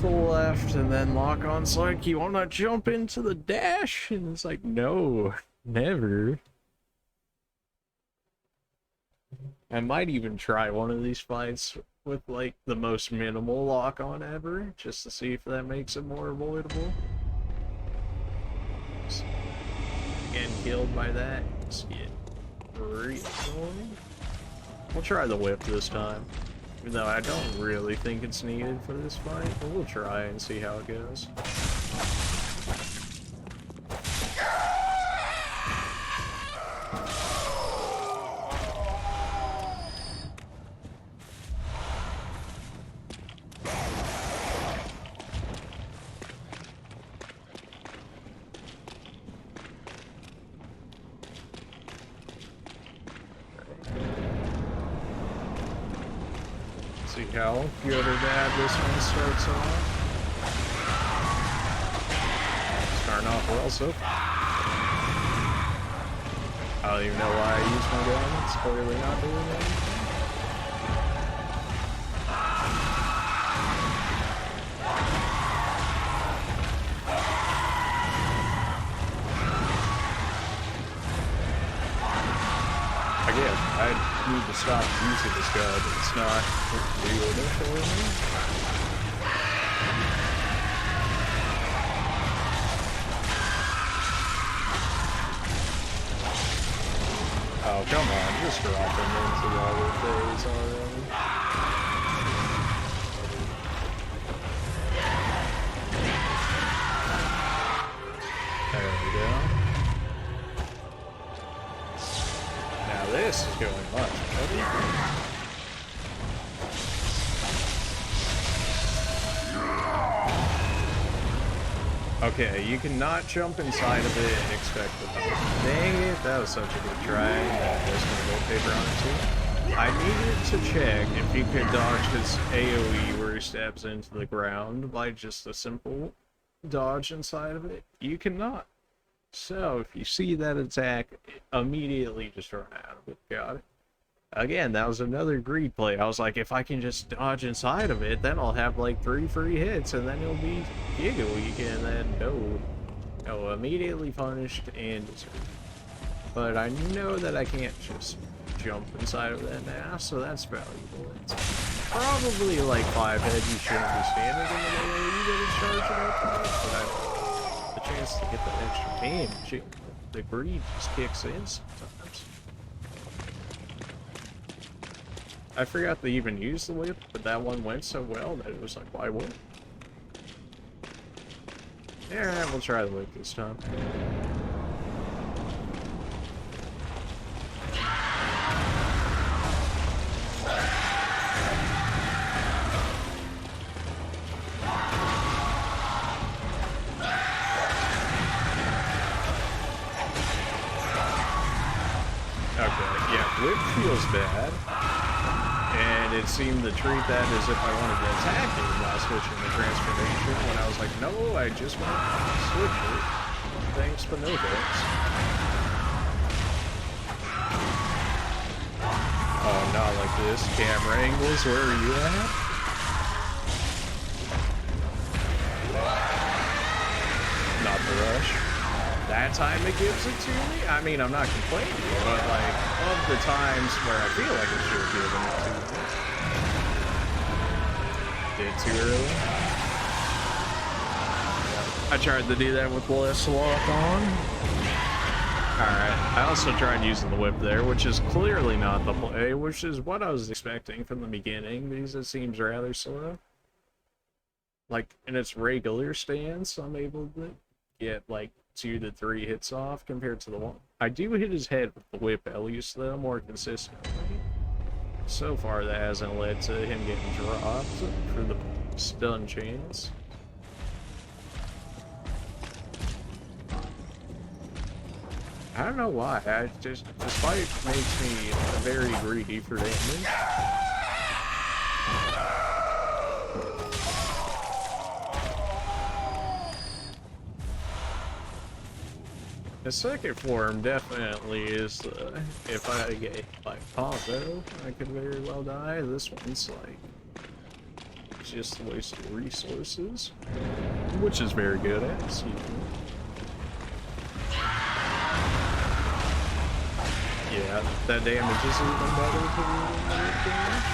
the left and then lock on's like, you wanna jump into the dash? And it's like, no, never. I might even try one of these fights with like the most minimal lock on ever, just to see if that makes it more avoidable. Getting killed by that, just get pretty annoying. We'll try the whip this time. Even though I don't really think it's needed for this fight, but we'll try and see how it goes. See how good or bad this one starts off. Starting off well so far. I don't even know why I use my gun. It's clearly not doing anything. Again, I need to stop using this gun. It's not doing it for me. Oh, come on, just drop them into the other phase already. There we go. Now this is going much better. Okay, you cannot jump inside of it and expect it. Dang it, that was such a good try. That was gonna go paper on it too. I needed to check if you could dodge his AoE where he stabs into the ground by just a simple dodge inside of it. You cannot. So if you see that attack, immediately just run out of it. Got it? Again, that was another greed play. I was like, if I can just dodge inside of it, then I'll have like 3 free hits, and then it'll be Giga Week, and then no, immediately punished and destroyed. But I know that I can't just jump inside of that now, so that's valuable. It's probably like 5 head you shouldn't be standing in the way you gotta charge it up, but the chance to get that extra damage, the greed just kicks in sometimes. I forgot to even use the whip, but that one went so well that it was like, why would? Yeah, we'll try the whip this time. Whip feels bad, and it seemed to treat that as if I wanted to attack it while switching the transformation, when I was like, no, I just want to switch it. Thanks, but no thanks. Oh, not like this. Camera angles, where are you at? Not the rush. That time it gives it to me? I mean, I'm not complaining, but like, of the times where I feel like it should have given it to me. Did too early. I tried to do that with less lock on. Alright, I also tried using the whip there, which is clearly not the play, which is what I was expecting from the beginning, because it seems rather slow. Like, in its regular stance, I'm able to get like 2 to 3 hits off compared to the one. I do hit his head with the whip at least, though, more consistently. So far, that hasn't led to him getting dropped for the stun chance. I don't know why. This fight makes me very greedy for damage. The second form definitely is, if I get hit by combo, I could very well die. This one's like, just a waste of resources, which is very good at, excuse me. Yeah, that damage is even better to me than that damage.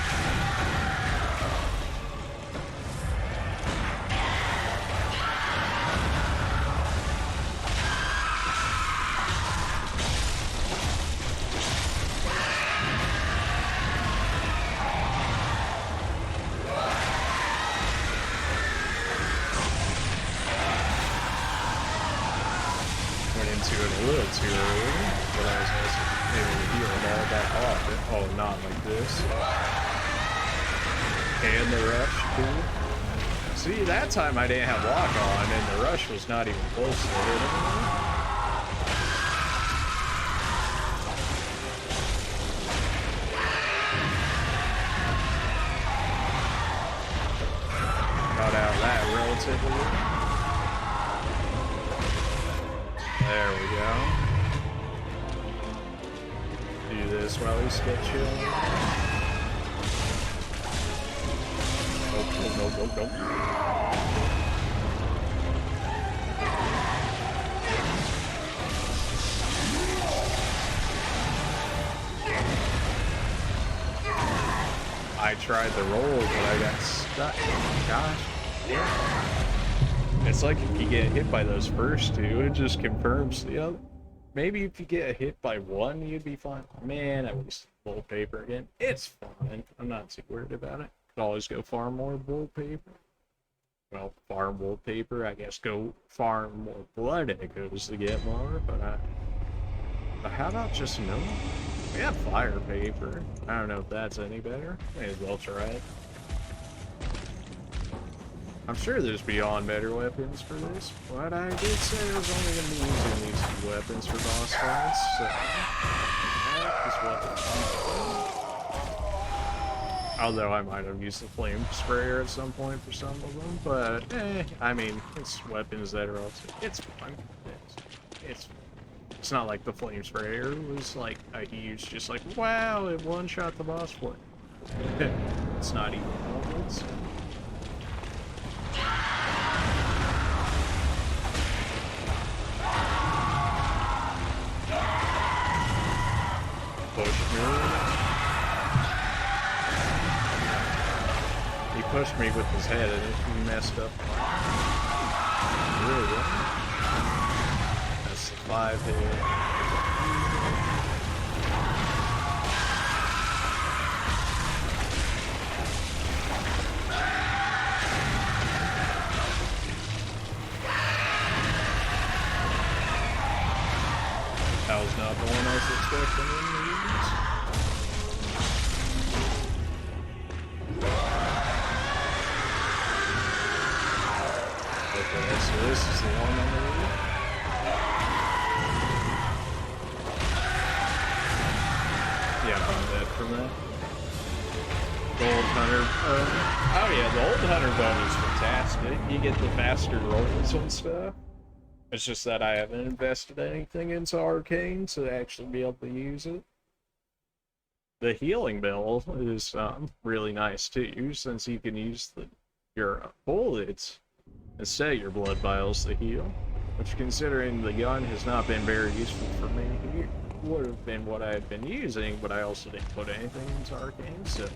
See, that time I didn't have lock on, and the rush was not even close to hitting me. Got out of that relatively. There we go. Do this while he's still chilling. Go. I tried the roll, but I got stuck. Gosh. It's like if you get hit by those first two, it just confirms the other. Maybe if you get hit by one, you'd be fine. Man, I wasted wallpaper again. It's fine. I'm not too worried about it. Could always go farm more wallpaper. Well, farm wallpaper, I guess go farm more blood echoes to get more, but how about just no? We have fire paper. I don't know if that's any better. May as well try it. I'm sure there's beyond better weapons for this, but I did say I was only going to be using these 2 weapons for boss fights, so that is what I'm doing. Although I might have used the flame sprayer at some point for some of them, but I mean, it's weapons that are also, it's fun. It's not like the flame sprayer was like a huge, just like, wow, it one-shot the boss for it. It's not even moments. pushed me. He pushed me with his head and he messed up. Really good. That's the 5 hit. That was not the one I was expecting in these. Okay, so this is the one on the roof. Yeah, I'm dead from that. The old hunter. Oh yeah, the old hunter bone is fantastic. You get the faster rolls and stuff. It's just that I haven't invested anything into Arcane to actually be able to use it. The healing bell is really nice too, since you can use your bullets instead of your blood vials to heal. Which, considering the gun has not been very useful for me, it would have been what I had been using, but I also didn't put anything into Arcane, so...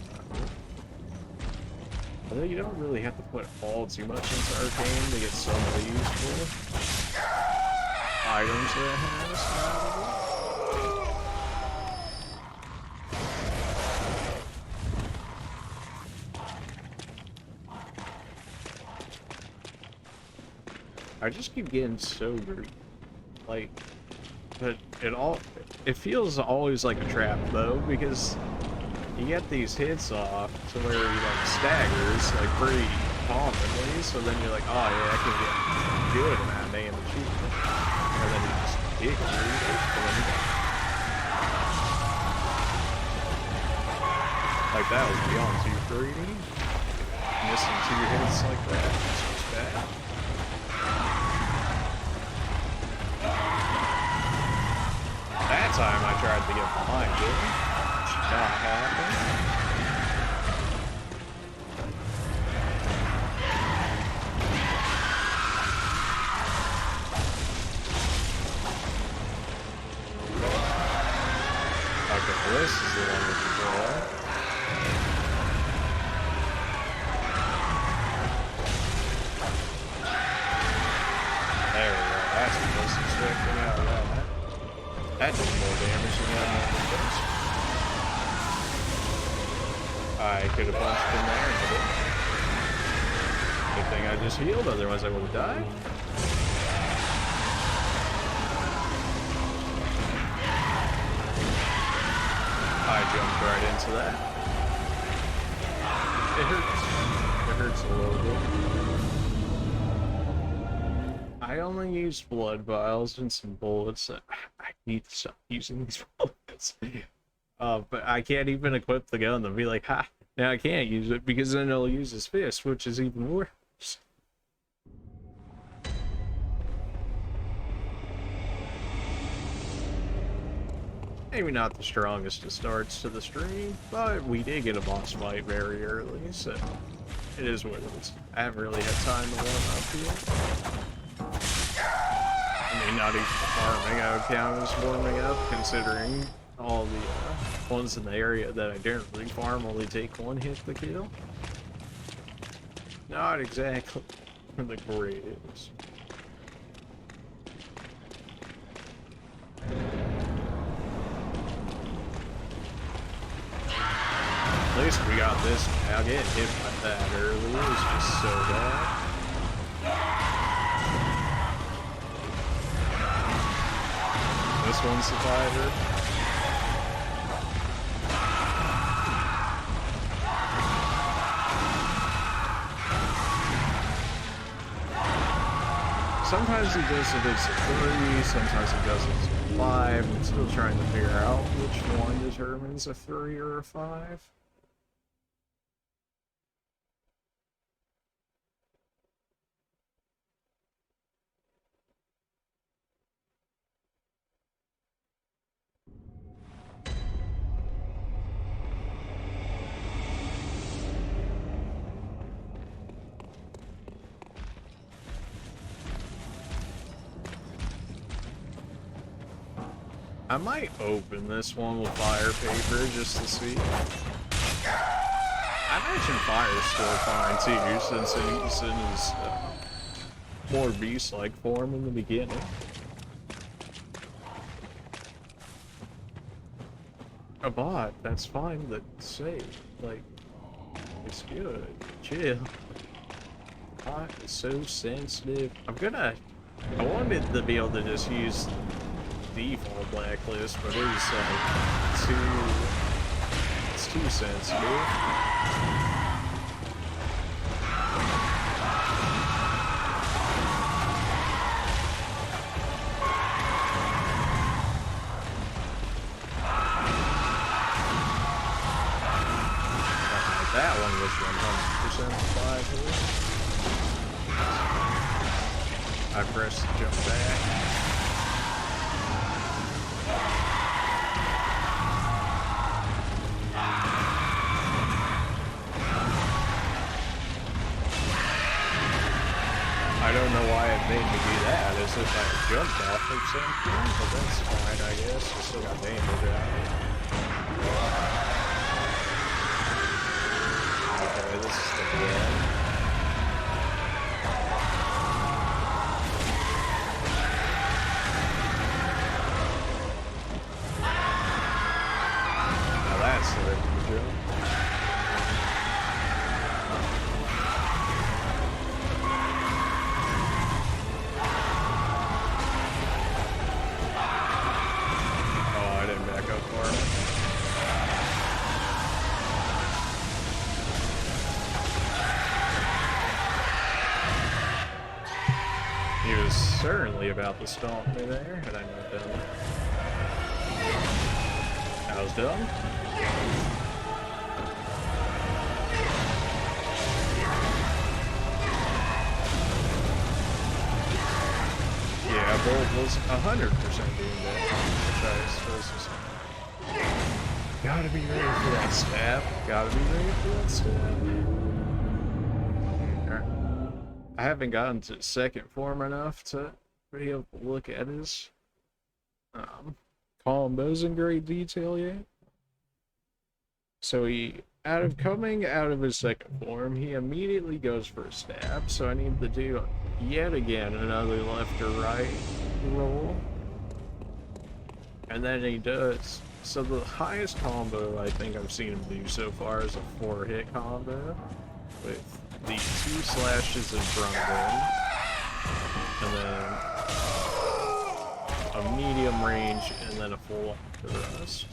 Although you don't really have to put all too much into Arcane to get some of the useful items that it has. I just keep getting so weird. Like, but it feels always like a trap though, because you get these hits off to where he like staggers like pretty commonly, so then you're like, oh yeah, I can get good amount of damage shooting. And then you just kick it, like that was beyond too greedy. Missing 2 hits like that, that's just bad. That time I tried to get behind it. Not happen. Okay, this is the one with the girl. There we go. That's what I was expecting out of that. That did more damage than that normally does. I could have punched in there and hit it. Good thing I just healed, otherwise I would have died. I jumped right into that. It hurts. It hurts a little bit. I only use blood vials and some bullets. I need to stop using these bullets. But I can't even equip the gun and be like, ha, now I can't use it because then it'll use his fist, which is even worse. Maybe not the strongest of starts to the stream, but we did get a boss fight very early, so it is what it is. I haven't really had time to warm up yet. I mean, not even farming, I would count as warming up, considering all the ones in the area that I generally farm only take 1 hit to kill. Not exactly the greatest. At least we got this. Now getting hit by that earlier is just so bad. This one's the fighter. Sometimes he does it as a 3, sometimes he does it as a 5. I'm still trying to figure out which one determines a 3 or a 5. I might open this one with fire paper just to see. I imagine fire is still fine too, since he's in his more beast-like form in the beginning. A bot, that's fine, that's safe. Like, it's good. Chill. Bot is so sensitive. I wanted to be able to just use default blacklist, but it's too sensitive. That one was 100% applied here. I pressed the jump back. I don't know why it made me do that, as if I had jumped off or something, but that's fine, I guess. I still got damage out. Okay, this is the blood. Now that's the way to jump. Certainly about to stomp me there, had I not done that. I was done. Yeah, Bolt was 100% doing that, which I was supposed to say. Gotta be ready for that stab. Gotta be ready for that stab. I haven't gotten to second form enough to be able to look at his combos in great detail yet. So coming out of his second form, he immediately goes for a stab. So I need to do yet again another left or right roll. And then he does. So the highest combo I think I've seen him do so far is a 4-hit combo with the 2 slashes in front of him, and then a medium range, and then a full thrust.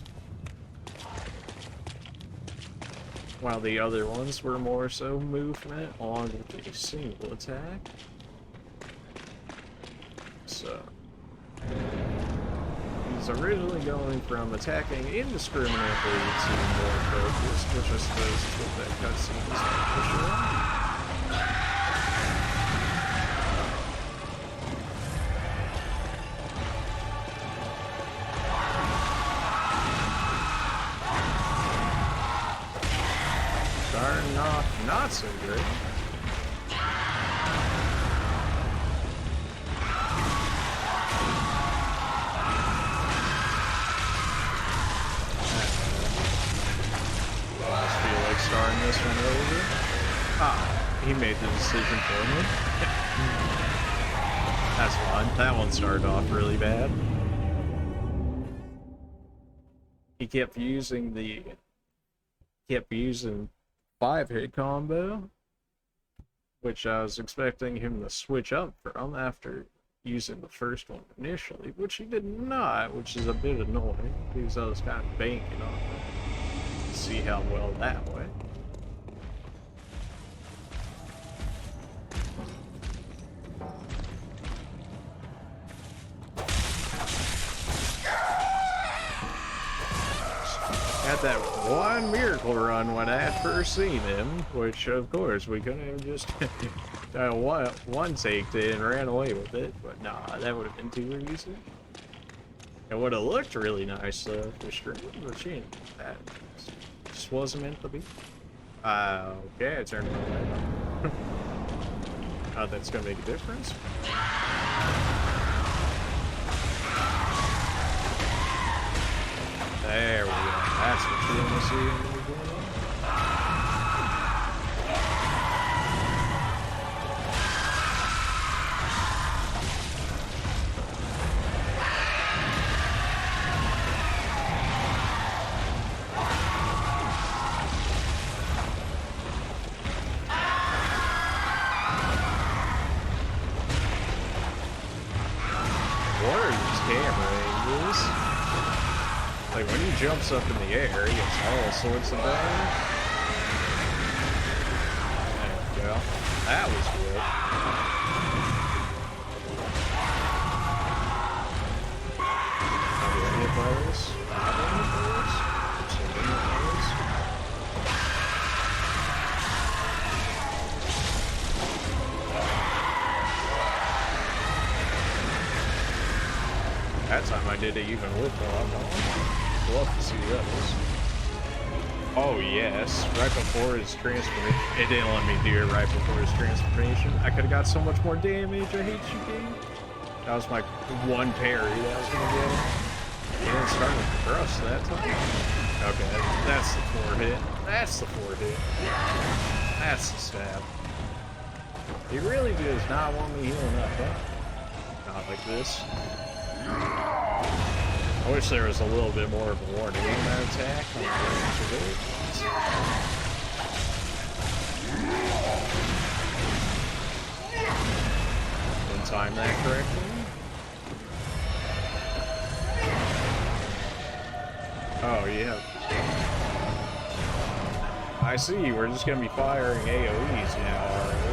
While the other ones were more so movement along with a single attack. So he's originally going from attacking indiscriminately to more focused, which I suppose is what that cutscene is for sure. Starting off not so great. Starting this one over. Ah, he made the decision for me. That's fine. That one started off really bad. He kept using 5-hit combo, which I was expecting him to switch up from after using the first one initially, which he did not, which is a bit annoying because I was kind of banking on it. See how well that went. Had that one miracle run when I had first seen him, which of course we couldn't have just one taked it and ran away with it, but nah, that would have been too easy. It would have looked really nice though for stream, but that just wasn't meant to be. Okay, I turned my light on. Oh, that's gonna make a difference. There we go. That's what you want to see when you're doing it. What are these camera angles? Like when he jumps up in the air, he gets all sorts of damage. There we go. That was good. Are you hit by this? Not hit by this? So hit by this? That time I did it even with the lock on. Love to see those. Oh yes, right before his transformation. It didn't let me do it right before his transformation. I could have got so much more damage. I hate you, game. That was my one parry that I was gonna get. He didn't start with the thrust that time. Okay, that's the 4 hit. That's the 4 hit. That's the stab. He really does not want me healing up, huh? Not like this. I wish there was a little bit more of a warning in that attack. Didn't time that correctly. Oh, yeah. I see, we're just gonna be firing AoEs now, aren't we?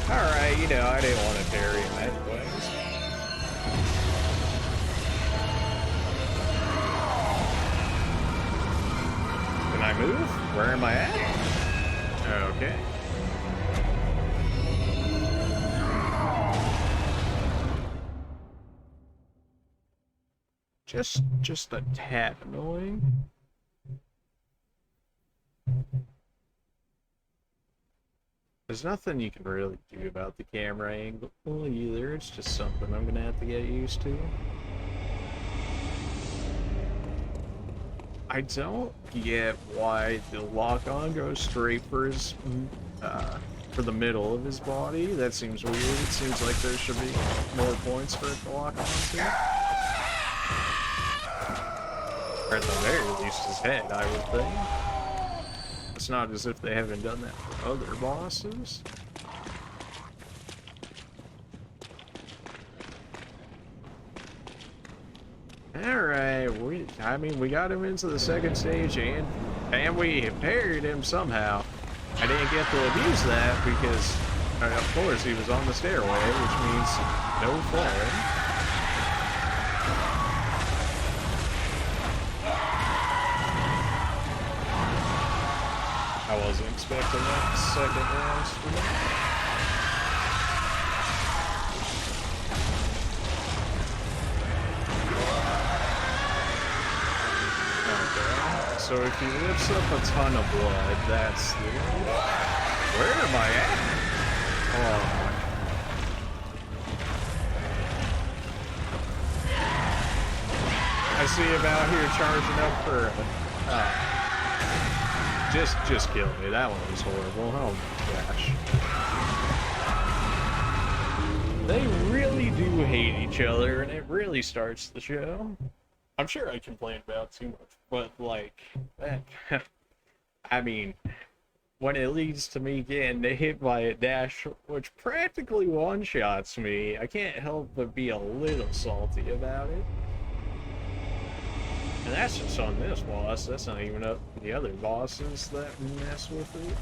Alright, you know, I didn't want to parry him anyways. Can I move? Where am I at? Okay. Just a tad annoying. There's nothing you can really do about the camera angle either. It's just something I'm gonna have to get used to. I don't get why the lock-on goes straight for his, for the middle of his body. That seems weird. It seems like there should be more points for it to lock on to. Or at the very least his head, I would think. It's not as if they haven't done that for other bosses. Alright, I mean, we got him into the second stage and we parried him somehow. I didn't get to abuse that because, of course, he was on the stairway, which means no falling. I wasn't expecting that second round stream. Okay, so if he lifts up a ton of blood, that's the... Where am I at? Oh. I see him out here charging up for... Just kill me. That one was horrible. Oh my gosh. They really do hate each other, and it really starts the show. I'm sure I complain about too much, but like, I mean, when it leads to me getting hit by a dash, which practically one-shots me, I can't help but be a little salty about it. And that's just on this boss, that's not even up the other bosses that mess with it.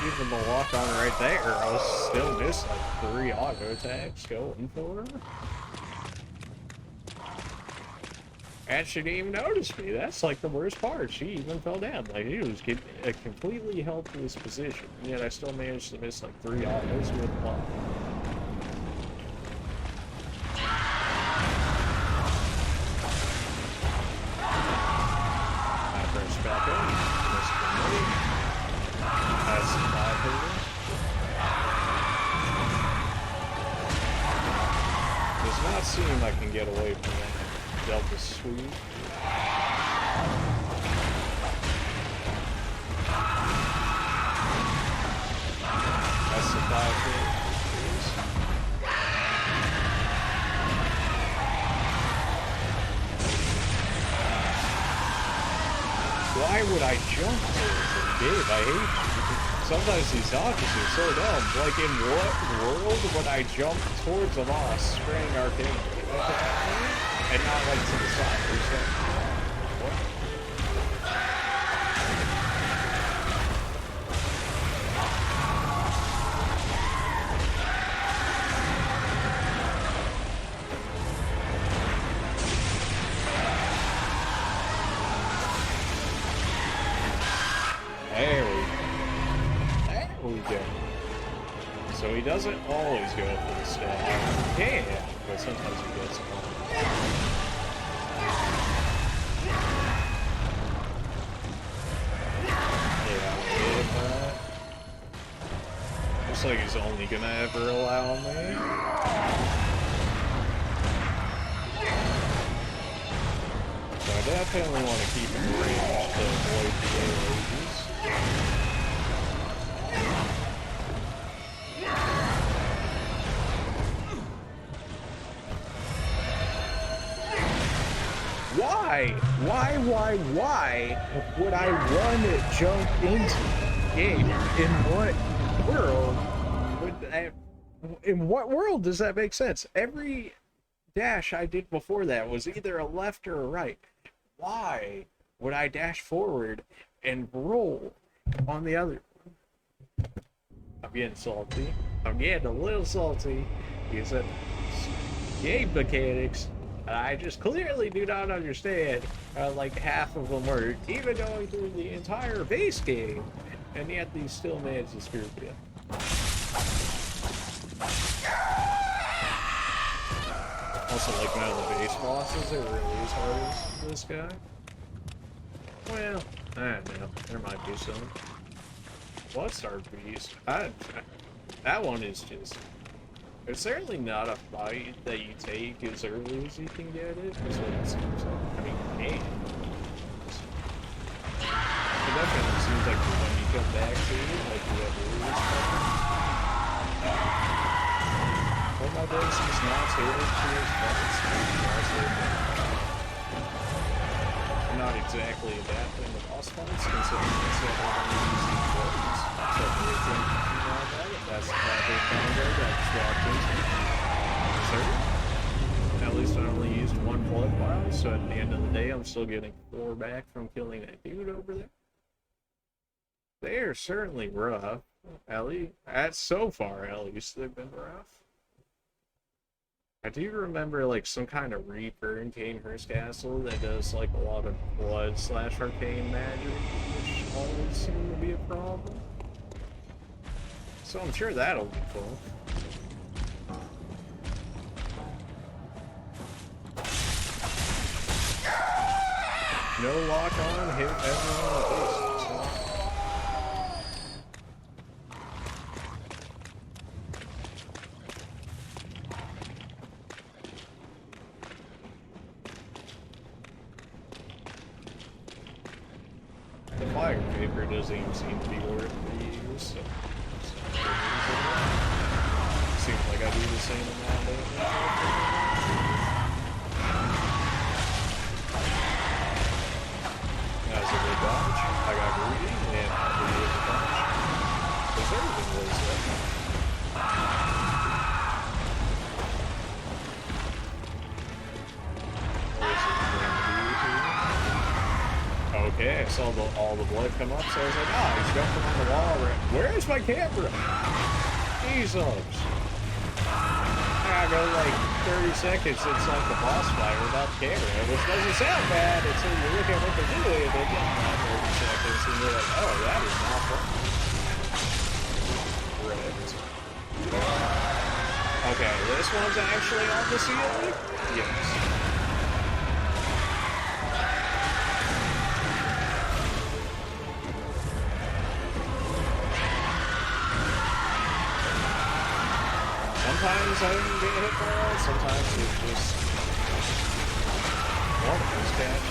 Even the lock on right there, I was still just like 3 auto attacks going for her. And she didn't even notice me. That's like the worst part. She even fell down. Like, it was a completely helpless position. And yet I still managed to miss like 3 autos with one. see if I can get away from that Delta sweep. That's the 5 hit. Why would I jump towards him? Dave, I hate you. Sometimes these dodges are so dumb. Like, in what world would I jump towards a boss spraying arcane? And not, like, to the side or something? What? There we go. So he doesn't always go for the stab. Yeah, but sometimes he gets one. Yeah, looks like he's only gonna ever allow me. So I definitely want to keep him ranged to avoid the AOEs. Why would I run and jump into the game? In what world does that make sense? Every dash I did before that was either a left or a right. Why would I dash forward and roll on the other? I'm getting salty. I'm getting a little salty. He said game mechanics I just clearly do not understand how like half of them work, even going through the entire base game, and yet these still manage to screw me up. Also, like none of the base bosses are really as hard as this guy. Well, I don't know. There might be some. Bloodstar Beast. That one is just... It's certainly not a fight that you take as early as you can get it. Is what it seems like. I mean, hey. It definitely seems like when you come back to it, like you have rules. But my base is not tailored to his fights. I'm not exactly adapting the boss fights, considering it's that I only use these weapons. So if you're thinking about it, that's the proper combo that just walked into. At least I only used one blood vial, so at the end of the day, I'm still getting 4 back from killing that dude over there. They are certainly rough. At least, so far, at least, they've been rough. I do remember like some kind of Reaper in Canehurst Castle that does like a lot of blood/arcane magic, which always seemed to be a problem. So I'm sure that'll be cool. No lock on, hit everyone with this. The fire paper doesn't even seem to be worth the use, so seems like I do the same amount of that was a good dodge. I got greedy and I did a dodge. Because everything was there. Okay, I saw all the blood come up, so I was like, ah, he's jumping on the wall. Where's my camera? Jesus. I go like 30 seconds since like the boss fight without the camera, which doesn't sound bad until you look at what they're doing, and they get like 30 seconds, and you're like, oh, that is not fun. Ripped. Okay, this one's actually on the ceiling? Yes. Sometimes sometimes I didn't get hit by that, sometimes it's just one of those catch.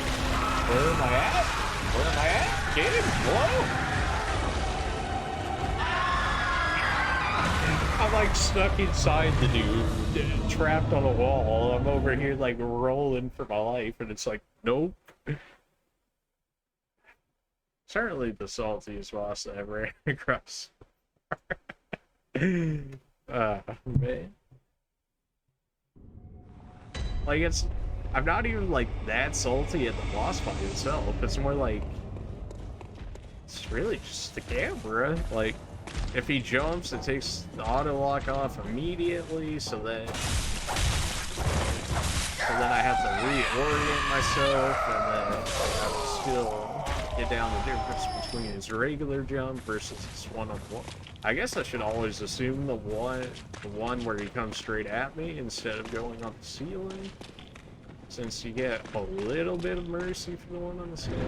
Where am I at? Where am I at? Get him! Hello? I'm like stuck inside the dude, trapped on a wall. I'm over here like rolling for my life, and it's like, nope. Certainly the saltiest boss I ever ran across. Man. Like, I'm not even like that salty at the boss fight itself. It's more like, it's really just the camera. Like, if he jumps, it takes the auto lock off immediately, so then I have to reorient myself, and then I have to still get down the difference between his regular jump versus his one-on-one. I guess I should always assume the one where he comes straight at me instead of going on the ceiling, since you get a little bit of mercy for the one on the ceiling.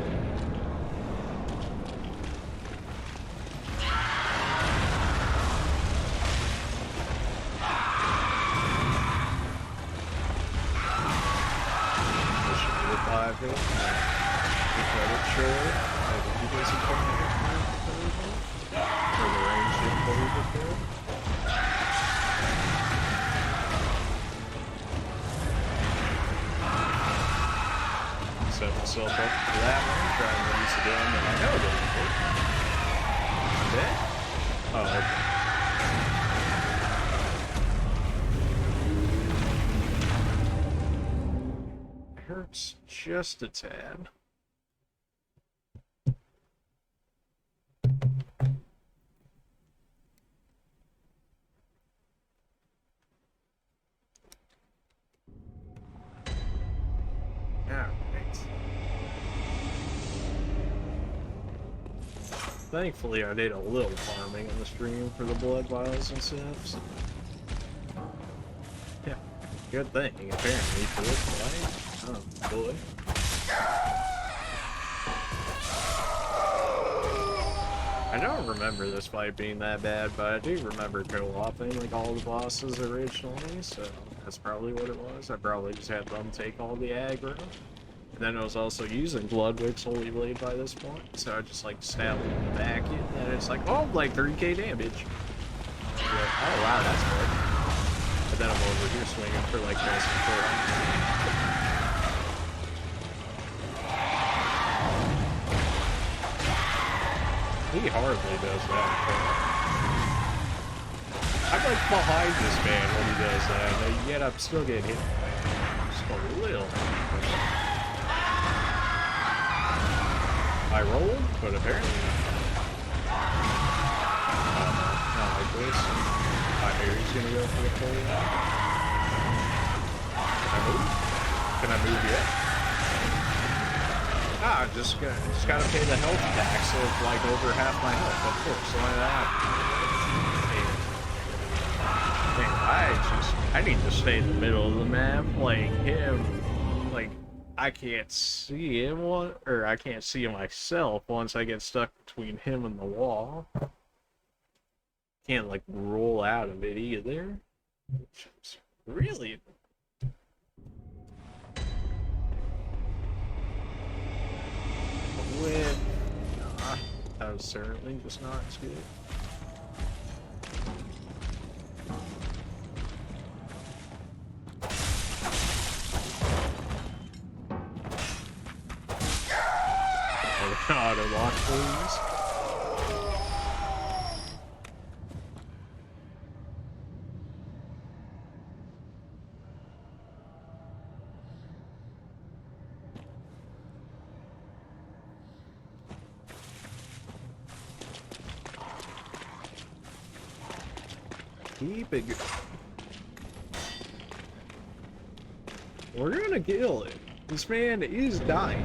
Set myself up for that one, try and release again, and I know it doesn't work. Oh, okay. It hurts just a tad. Thankfully, I did a little farming on the stream for the blood vials and stuff. So. Yeah, good thing, apparently, for this fight. Oh, boy. I don't remember this fight being that bad, but I do remember co-oping like all the bosses originally, so that's probably what it was. I probably just had them take all the aggro. And then I was also using Ludwig's Holy Blade by this point, so I just like stabbed him in the back, and then it's like, oh, like 3k damage. Like, oh wow, that's good. And then I'm over here swinging for like less than 400. He hardly does that. I'm like behind this man when he does that, and yet I'm still getting hit just a little. I rolled, but apparently not like this. I knew he's gonna go for the full one. Can I move? Can I move yet? Ah, just gotta pay the health tax of like over half my health, of course. Why that? Man, I need to stay in the middle of the map, like him, like. I can't see him or I can't see myself once I get stuck between him and the wall. Can't like roll out of it either. Which is really that was certainly just not as good. Auto lock, please. Keep it going. We're gonna kill it. This man is dying.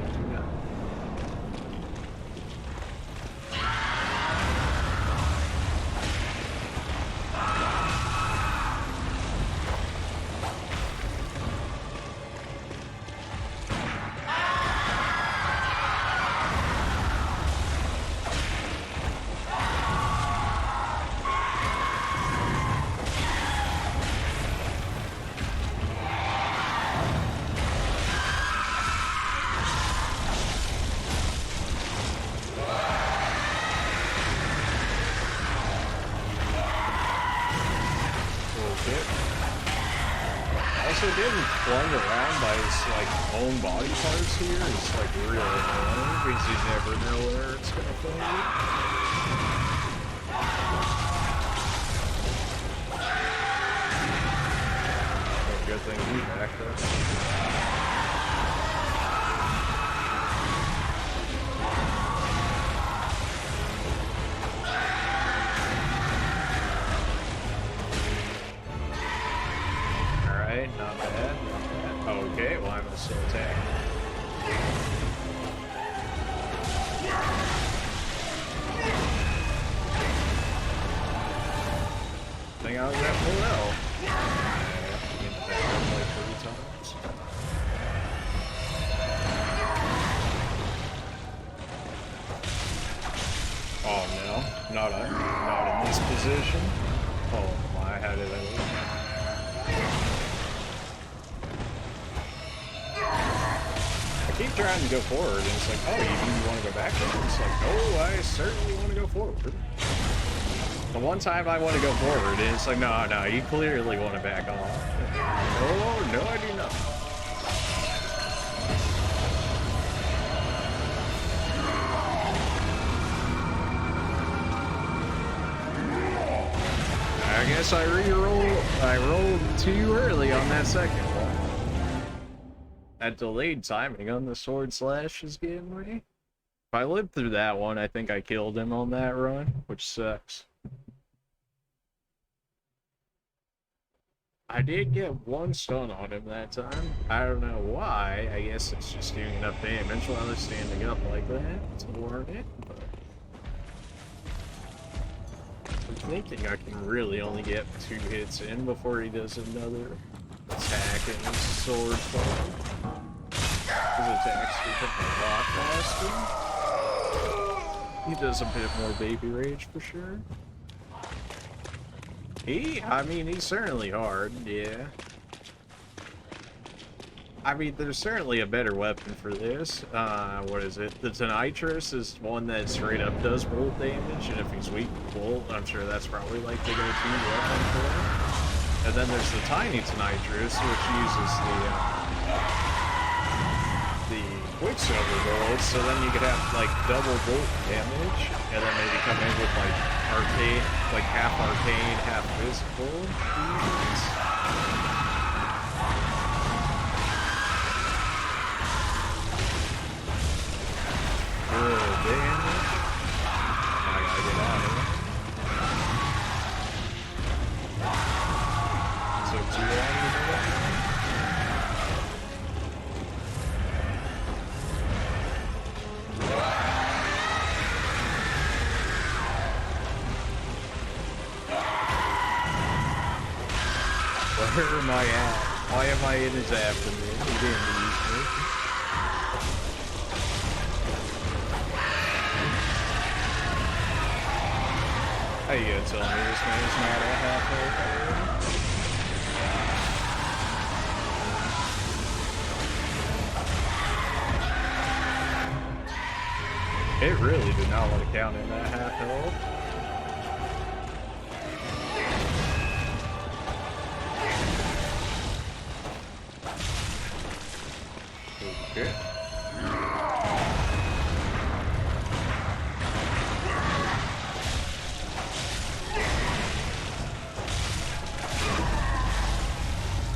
also getting flung around by his, like, own body parts here is, like, really annoying because you never know where it's gonna fall you. Oh, good thing he backed up. Alright, not bad, not bad. Okay, well, I'm still attacking. I think I was at full health. Yeah, need to back up like 3 times. Oh no, not in this position. Oh my, how did I lose? I keep trying to go forward, and it's like, oh, you want to go backwards? It's like, oh, I certainly want to go forward. The one time I want to go forward, and it's like, no, you clearly want to back off. No, I do not. I guess I rolled too early on that second one. That delayed timing on the sword slash is getting me. If I lived through that one, I think I killed him on that run, which sucks. I did get 1 stun on him that time. I don't know why. I guess it's just doing enough damage while they're standing up like that to warrant it, but I'm thinking I can really only get 2 hits in before he does another attack and his sword fall. His attacks become a lot faster. He does a bit more baby rage for sure. I mean, he's certainly hard, yeah. I mean, there's certainly a better weapon for this. What is it? The Nitrous is one that straight up does bolt damage, and if he's weak to bolt, I'm sure that's probably like the go-to weapon for him. And then there's the Tiny Nitrous, which uses the Quicksilver bullets, so then you could have like double bolt damage, and then maybe come in with like arcane, like half arcane, half physical fusions. Good damage. I gotta get out of here. So too long to do that. Where am I at? Why am I in his afternoon? He didn't use me. How you gonna tell me this man's not at half health? It really did not want to count in that half health. Okay.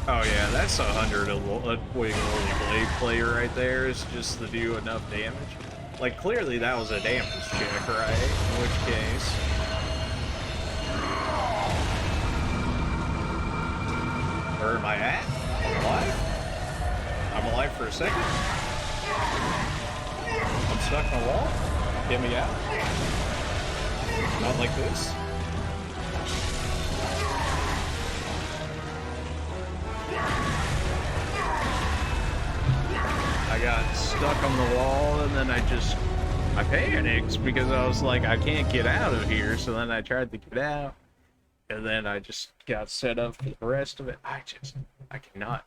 Oh yeah, that's 100 a Wing Blade player right there, is just to do enough damage. Like, clearly that was a damage check, right? In which case... Where am I at? I'm alive? I'm alive for a second? I'm stuck on a wall? Get me out? Not like this? I got stuck on the wall, and then I panicked because I was like, I can't get out of here, so then I tried to get out, and then I just got set up for the rest of it. I cannot.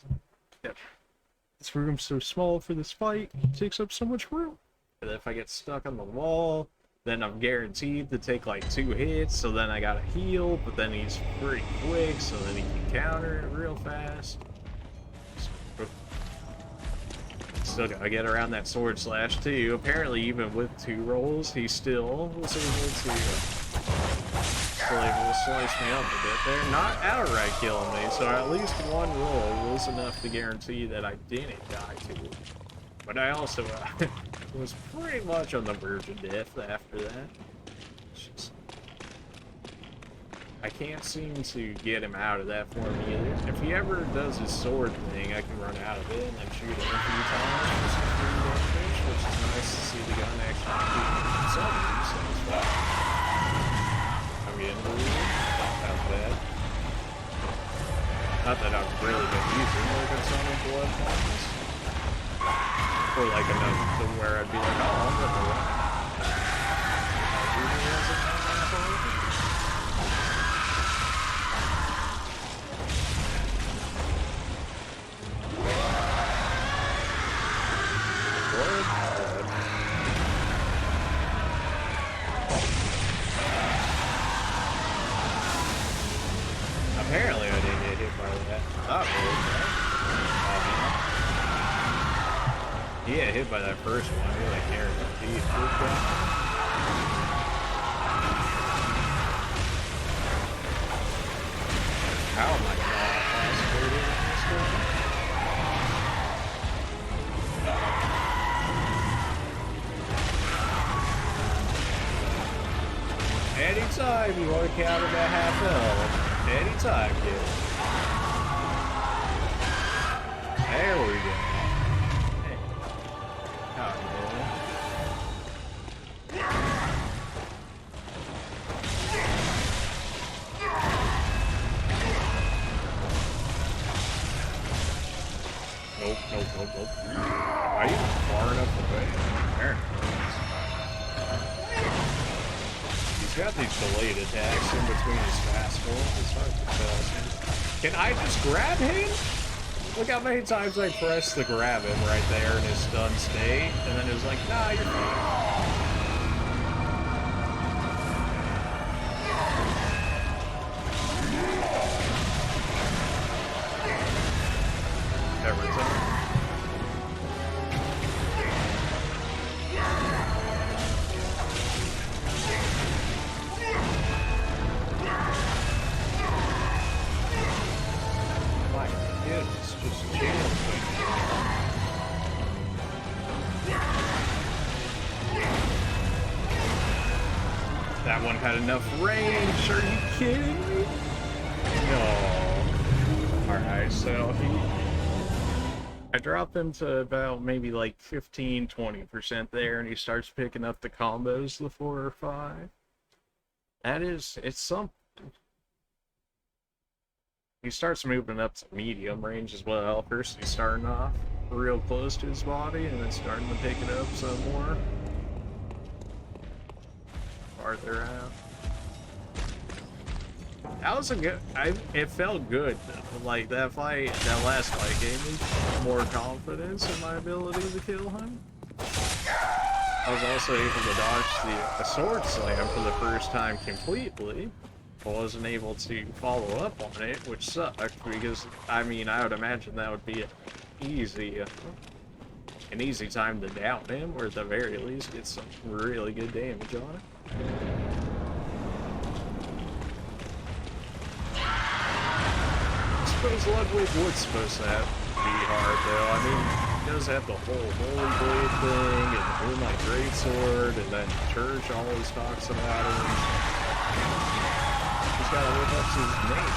This room's so small for this fight, it takes up so much room. And if I get stuck on the wall, then I'm guaranteed to take like 2 hits, so then I gotta heal, but then he's pretty quick, so then he can counter it real fast. still gotta get around that sword slash too. Apparently, even with 2 rolls, he still was able to slice me up a bit there. Not outright killing me, so at least 1 roll was enough to guarantee that I didn't die to it. But I also was pretty much on the verge of death after that. Just, I can't seem to get him out of that form either. If he ever does his sword thing, I can run out of it and then shoot him a few times for some free damage, which is nice to see the gun actually do some use in this fight. I'm getting blue. Not bad. Not that I've really been using like a ton of blood bombs. Or like enough to where I'd be like, oh, I'm gonna run. Apparently I didn't get hit by that. Oh, really? Yeah, hit by that first one. He like guaranteed. How am I not concentrating on this one? Anytime you want to counter that half health. Anytime, kid. There we go. Hey. Oh, Nope. Are you far enough away? There. He's got these delayed attacks in between his fast rolls. It's hard to tell. Can I just grab him? Look how many times I pressed the grab him right there in his stun state, and then it was like, nah, you're fine. Every time. My goodness, just chill. That one had enough range. Are you kidding me? No. Alright, so I drop him to about maybe like 15-20% there, and he starts picking up the combos, the 4 or 5. It's something. He starts moving up to medium range as well. First he's starting off real close to his body, and then starting to pick it up some more farther out. That was a good. It felt good. Like that fight, that last fight gave me more confidence in my ability to kill him. I was also able to dodge the sword slam for the first time completely. I wasn't able to follow up on it, which sucked because I mean I would imagine that would be an easy time to down him, or at the very least get some really good damage on it. I suppose Ludwig was supposed to be hard though. I mean, he does have the whole Holy Blade thing and the Moonlight Greatsword, and then Church always talks about it. He's gotta live up to his name.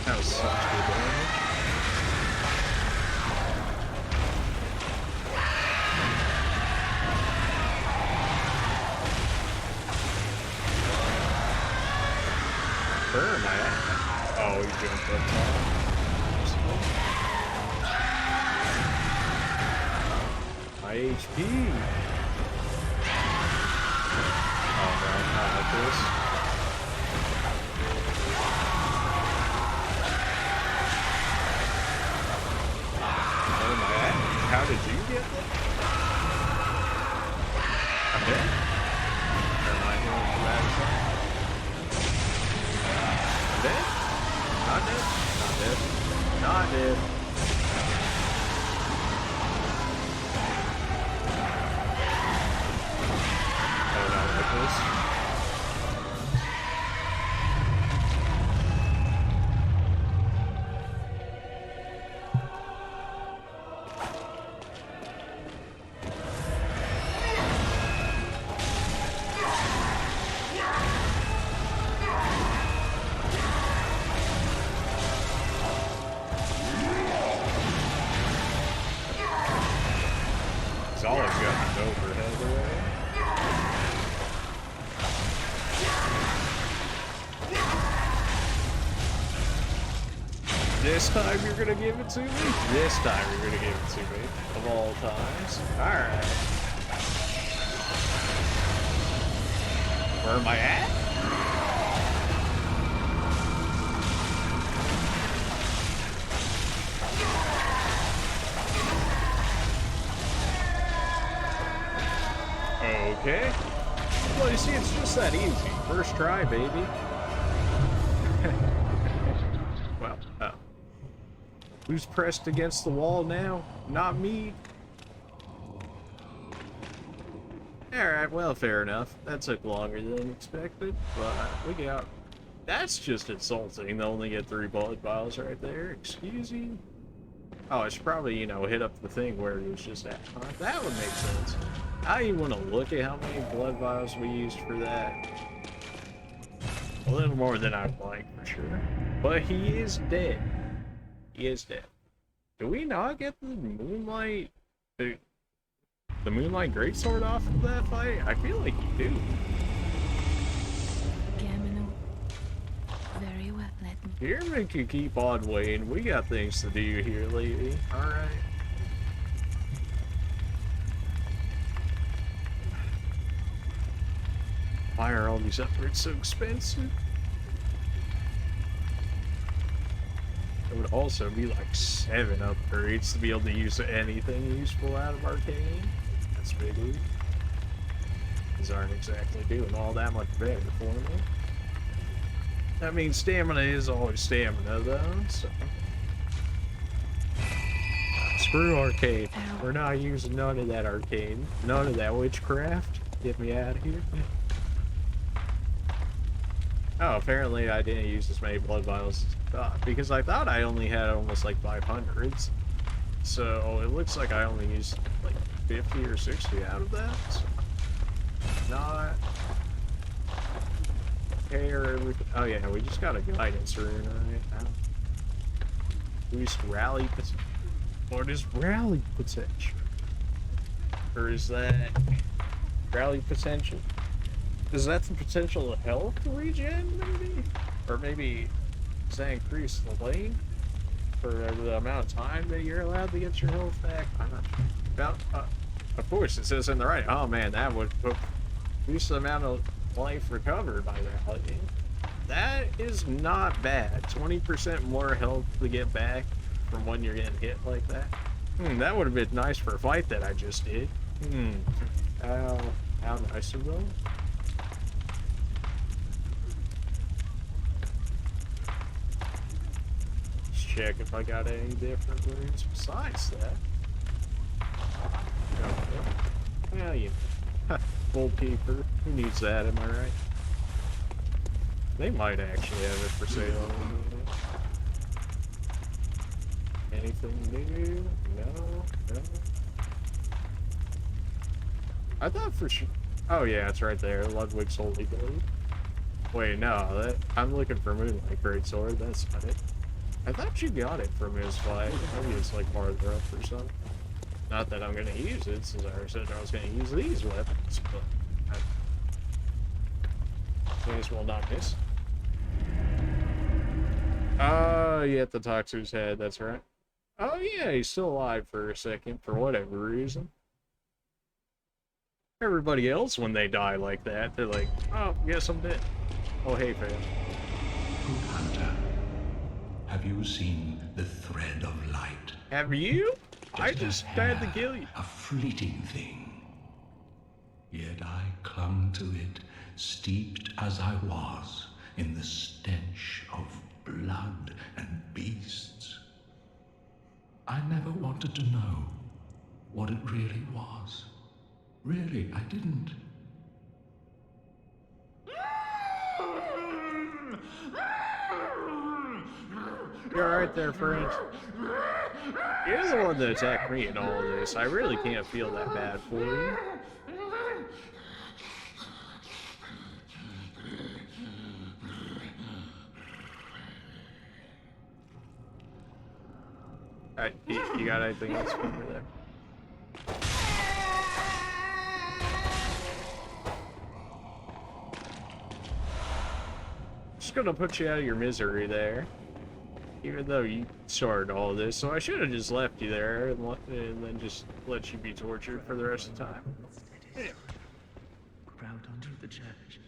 That was such good damage. Where am I at? Oh, he jumped up top. My HP. Oh no, not like this. Where am I at? How did you get there? I'm dead. Or am I going to that side? I'm dead? dead. Not dead. Not dead. Oh, not like this. He's always got an overhead away. This time you're gonna give it to me? This time you're gonna give it to me. Of all times. Alright. Where am I at? Okay. Well, you see, it's just that easy. First try, baby. Well, who's pressed against the wall now? Not me. Alright, well, fair enough. That took longer than expected, but we got... That's just insulting to only get 3 blood vials right there. Excuse you? Oh, I should probably, you know, hit up the thing where it was just at. That would make sense. I even want to look at how many blood vials we used for that. A little more than I'd like, for sure. But he is dead. He is dead. Do we not get the Moonlight... the Moonlight Greatsword off of that fight? I feel like you do. Very well, let me. Here, make you keep on waiting. We got things to do here, lady. Alright. Why are all these upgrades so expensive? It would also be like 7 upgrades to be able to use anything useful out of Arcane. That's big. These aren't exactly doing all that much better for me. I mean, stamina is always stamina, though, so... Screw Arcane. We're not using none of that Arcane. None of that witchcraft. Get me out of here. Oh, apparently I didn't use as many blood vials as I thought, because I thought I only had almost like 500s. So it looks like I only used like 50 or 60 out of that. So not care everything. Oh yeah, we just got a guidance rune right now. Boost rally potential. What is rally potential? Or is that rally potential? Is that the potential health regen, maybe? Or maybe does that increase the lane? For the amount of time that you're allowed to get your health back? I'm not sure. Of course, it says in the right. Oh man, that would boost the amount of life recovered by rallying. That is not bad. 20% more health to get back from when you're getting hit like that. That would have been nice for a fight that I just did. How nice of them. Check if I got any different runes besides that. Well, you know. Goalkeeper. Who needs that, am I right? They might actually have it for sale. Anything new? No. I thought for sure... Oh yeah, it's right there. Ludwig's Holy Blade. Wait, no. I'm looking for Moonlight Greatsword. That's not it. I thought you got it from his fight. Maybe it's like farther up or something. Not that I'm gonna use it, since I already said I was gonna use these weapons, but I may as well not miss. You have to talk to his head, that's right. Oh yeah, he's still alive for a second, for whatever reason. Everybody else, when they die like that, they're like, oh, guess I'm dead. Oh, hey, fam. Good hunter. Have you seen the thread of light? Have you? I just had to kill you. A fleeting thing. Yet I clung to it, steeped as I was in the stench of blood and beasts. I never wanted to know what it really was. Really, I didn't. You're alright there, friend. You're the one that attacked me in all of this. I really can't feel that bad for you. Alright, you got anything else for me there? Just gonna put you out of your misery there. Even though you started all this, so I should have just left you there and then just let you be tortured for the rest of the time. Yeah. Crowd under the church.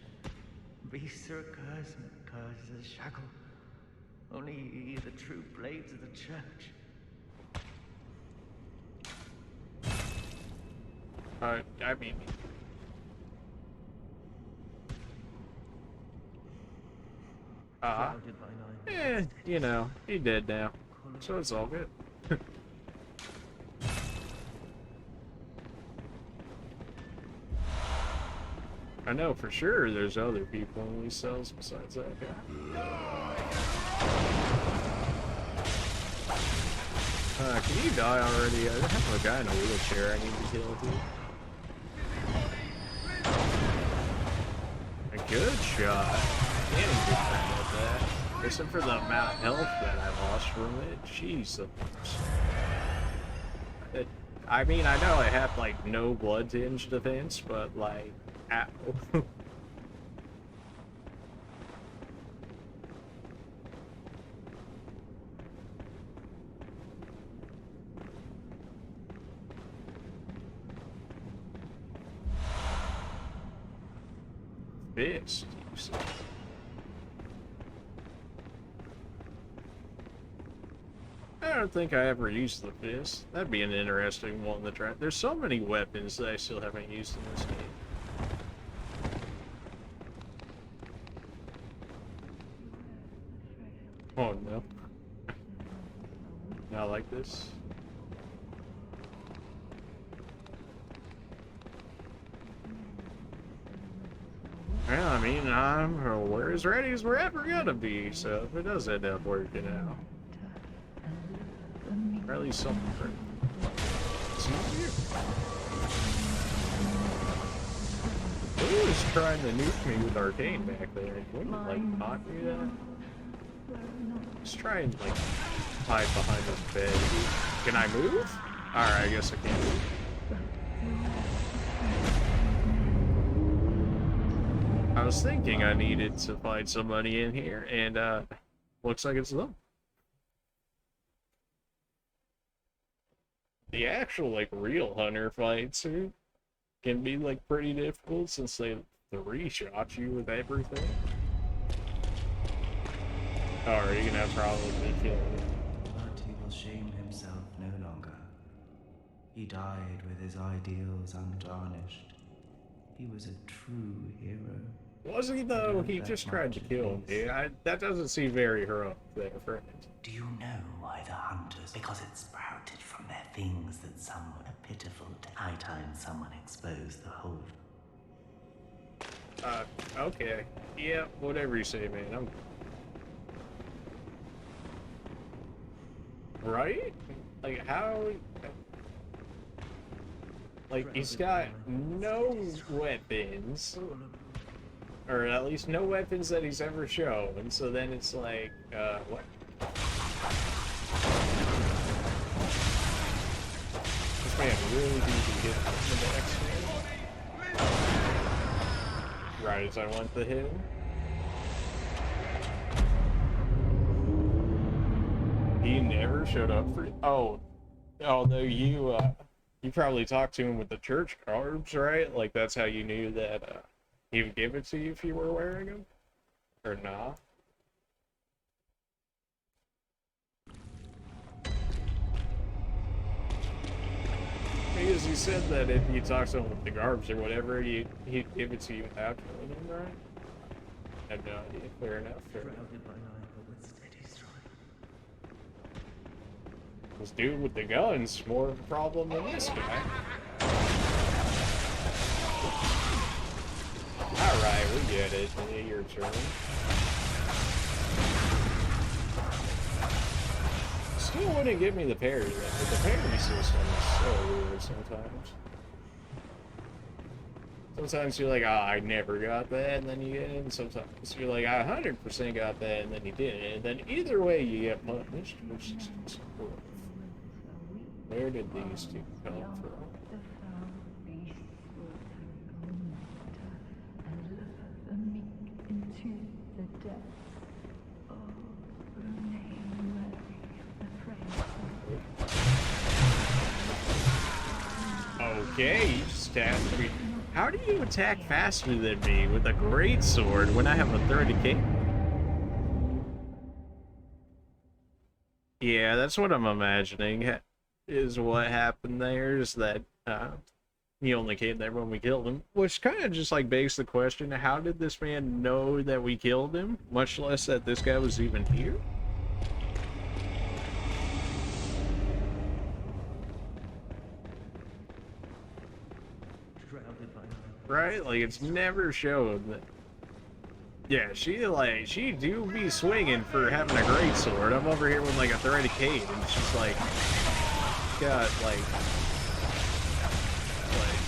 Beasts are a curse, and a curse is a shackle. Only ye, the true blades of the church. I mean... you know, he dead now. So it's all good. I know for sure there's other people in these cells besides that guy. Can you die already? I have a guy in a wheelchair I need to kill too. A good shot. Can't even get that with that. Except for the amount of health that I lost from it. Jeez. I mean, I know I have like no blood tinge defense, but like, ow. Fist, you see. I don't think I ever used the fist. That'd be an interesting one to try. There's so many weapons that I still haven't used in this game. Oh no. Not like this. Well, I mean, we're as ready as we're ever gonna be, so if it does end up working out. Or at least something for Who was trying to nuke me with arcane back there? Wouldn't it, like, not do that? Let's try and, like, hide behind this bed. Can I move? Alright, I guess I can't move. I was thinking I needed to find some money in here, and, looks like it's them. The actual, like, real hunter fights can be, like, pretty difficult since they three-shot you with everything. Oh, are you gonna have problems with killing him? But he will shame himself no longer. He died with his ideals untarnished. He was a true hero. Was he, though? He just tried to kill me. That doesn't seem very heroic there, friend. Do you know why the hunters? Because it sprouted from their things that some were pitiful. High time someone exposed the whole. Okay. Yeah, whatever you say, man. Right? Like, how... Like, he's got no weapons. Or at least no weapons that he's ever shown. And so then it's like, what? This man really needs to get in the next one. Right as I want to hit him. He never showed up for... Oh, although you probably talked to him with the church garbs, right? Like, that's how you knew that, he would give it to you if you were wearing them? Or not? Because he said that if you talk to him with the garbs or whatever, he'd give it to you without killing him, right? I have no idea. Fair enough. Fair enough. This dude with the gun's more of a problem than this guy. Alright, we get it. Your turn. Still wouldn't give me the parry, but the parry system is so weird sometimes. Sometimes you're like, oh, I never got that, and then you get it, and sometimes you're like, I 100% got that, and then you didn't. And then either way, you get punished, which is just rough. Where did these two come from? Okay, you just attacked me. How do you attack faster than me with a greatsword when I have a 30k? Yeah, that's what I'm imagining is what happened there, is that he only came there when we killed him, which kind of just like begs the question, how did this man know that we killed him, much less that this guy was even here? Right? Like, it's never shown that. Yeah, she do be swinging for having a great sword. I'm over here with like a 30k, and she's like, got like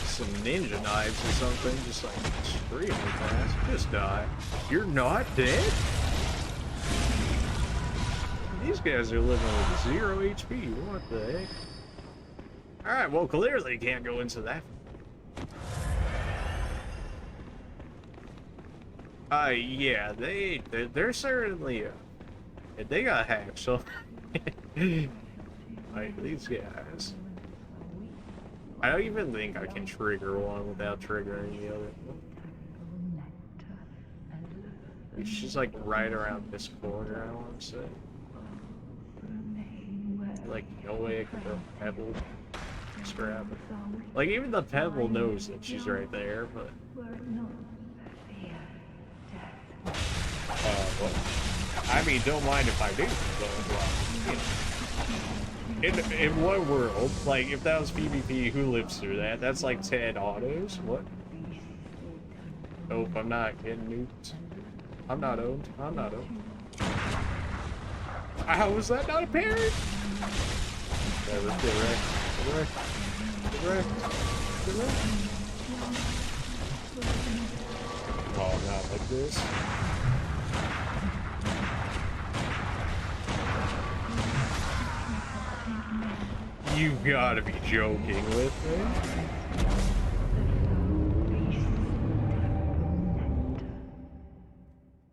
some ninja knives or something, just like extremely fast. Just die. You're not dead? These guys are living with 0 HP. What the heck? Alright, well, clearly you can't go into that. Yeah, they're certainly, they got hacked, so, like, these guys. I don't even think I can trigger one without triggering the other one. She's like right around this corner, I want to say. Like, no way I can go pebble. Just grab it. Like, even the pebble knows that she's right there, but... well, I mean, don't mind if I do, but, you know. In one world, like, if that was PvP, who lives through that? That's like 10 autos? What? Nope, I'm not getting nuked. I'm not owned. I'm not owned. How was that not a parry? Whatever, get wrecked. Get wrecked. Get wrecked. Get wrecked. Oh, not like this. You gotta be joking with me.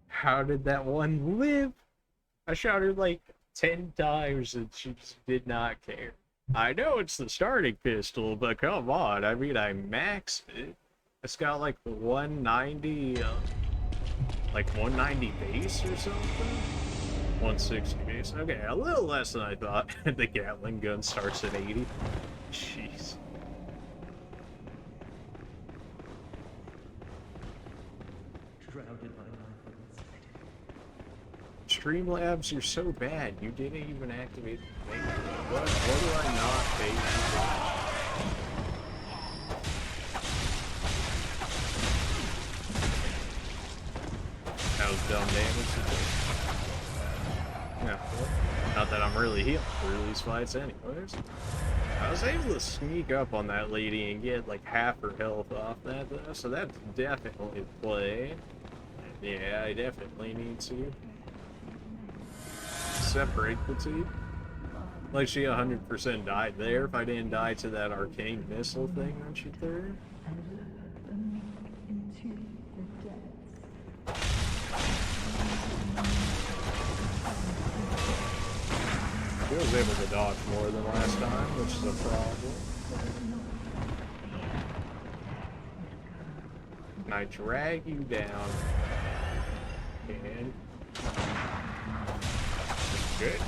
How did that one live? I shot her like 10 times and she just did not care. I know it's the starting pistol, but come on. I mean, I maxed it. It's got like the 190, like 190 base or something. 160 base. Okay, a little less than I thought. The Gatling gun starts at 80. Jeez. Streamlabs, you're so bad. You didn't even activate the thing. What do I not pay you for? That was dumb damage. Yeah, well, not that I'm really healing for these fights anyways. I was able to sneak up on that lady and get like half her health off that though, so that's definitely a play. Yeah, I definitely need to separate the two. Like, she 100% died there if I didn't die to that arcane missile thing that she threw. She was able to dodge more than last time, which is a problem. And I drag you down. And... good.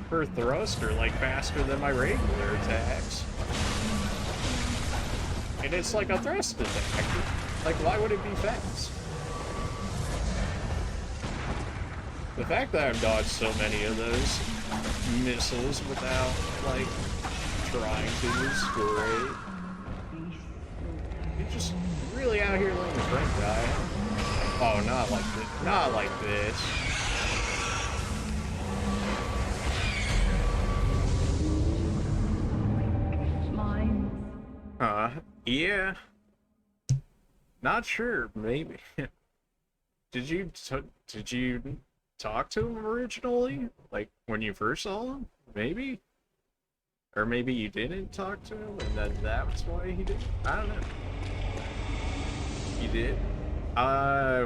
Her thrusts are like faster than my regular attacks. And it's like a thrust attack. Like, why would it be fast? The fact that I've dodged so many of those missiles without, like, trying to is great. You're just really out here letting your friend die. Oh, not like this. Not like this. Yeah. Not sure, maybe. Did you talk to him originally? Like, when you first saw him? Maybe? Or maybe you didn't talk to him, and then that's why he didn't? I don't know. You did?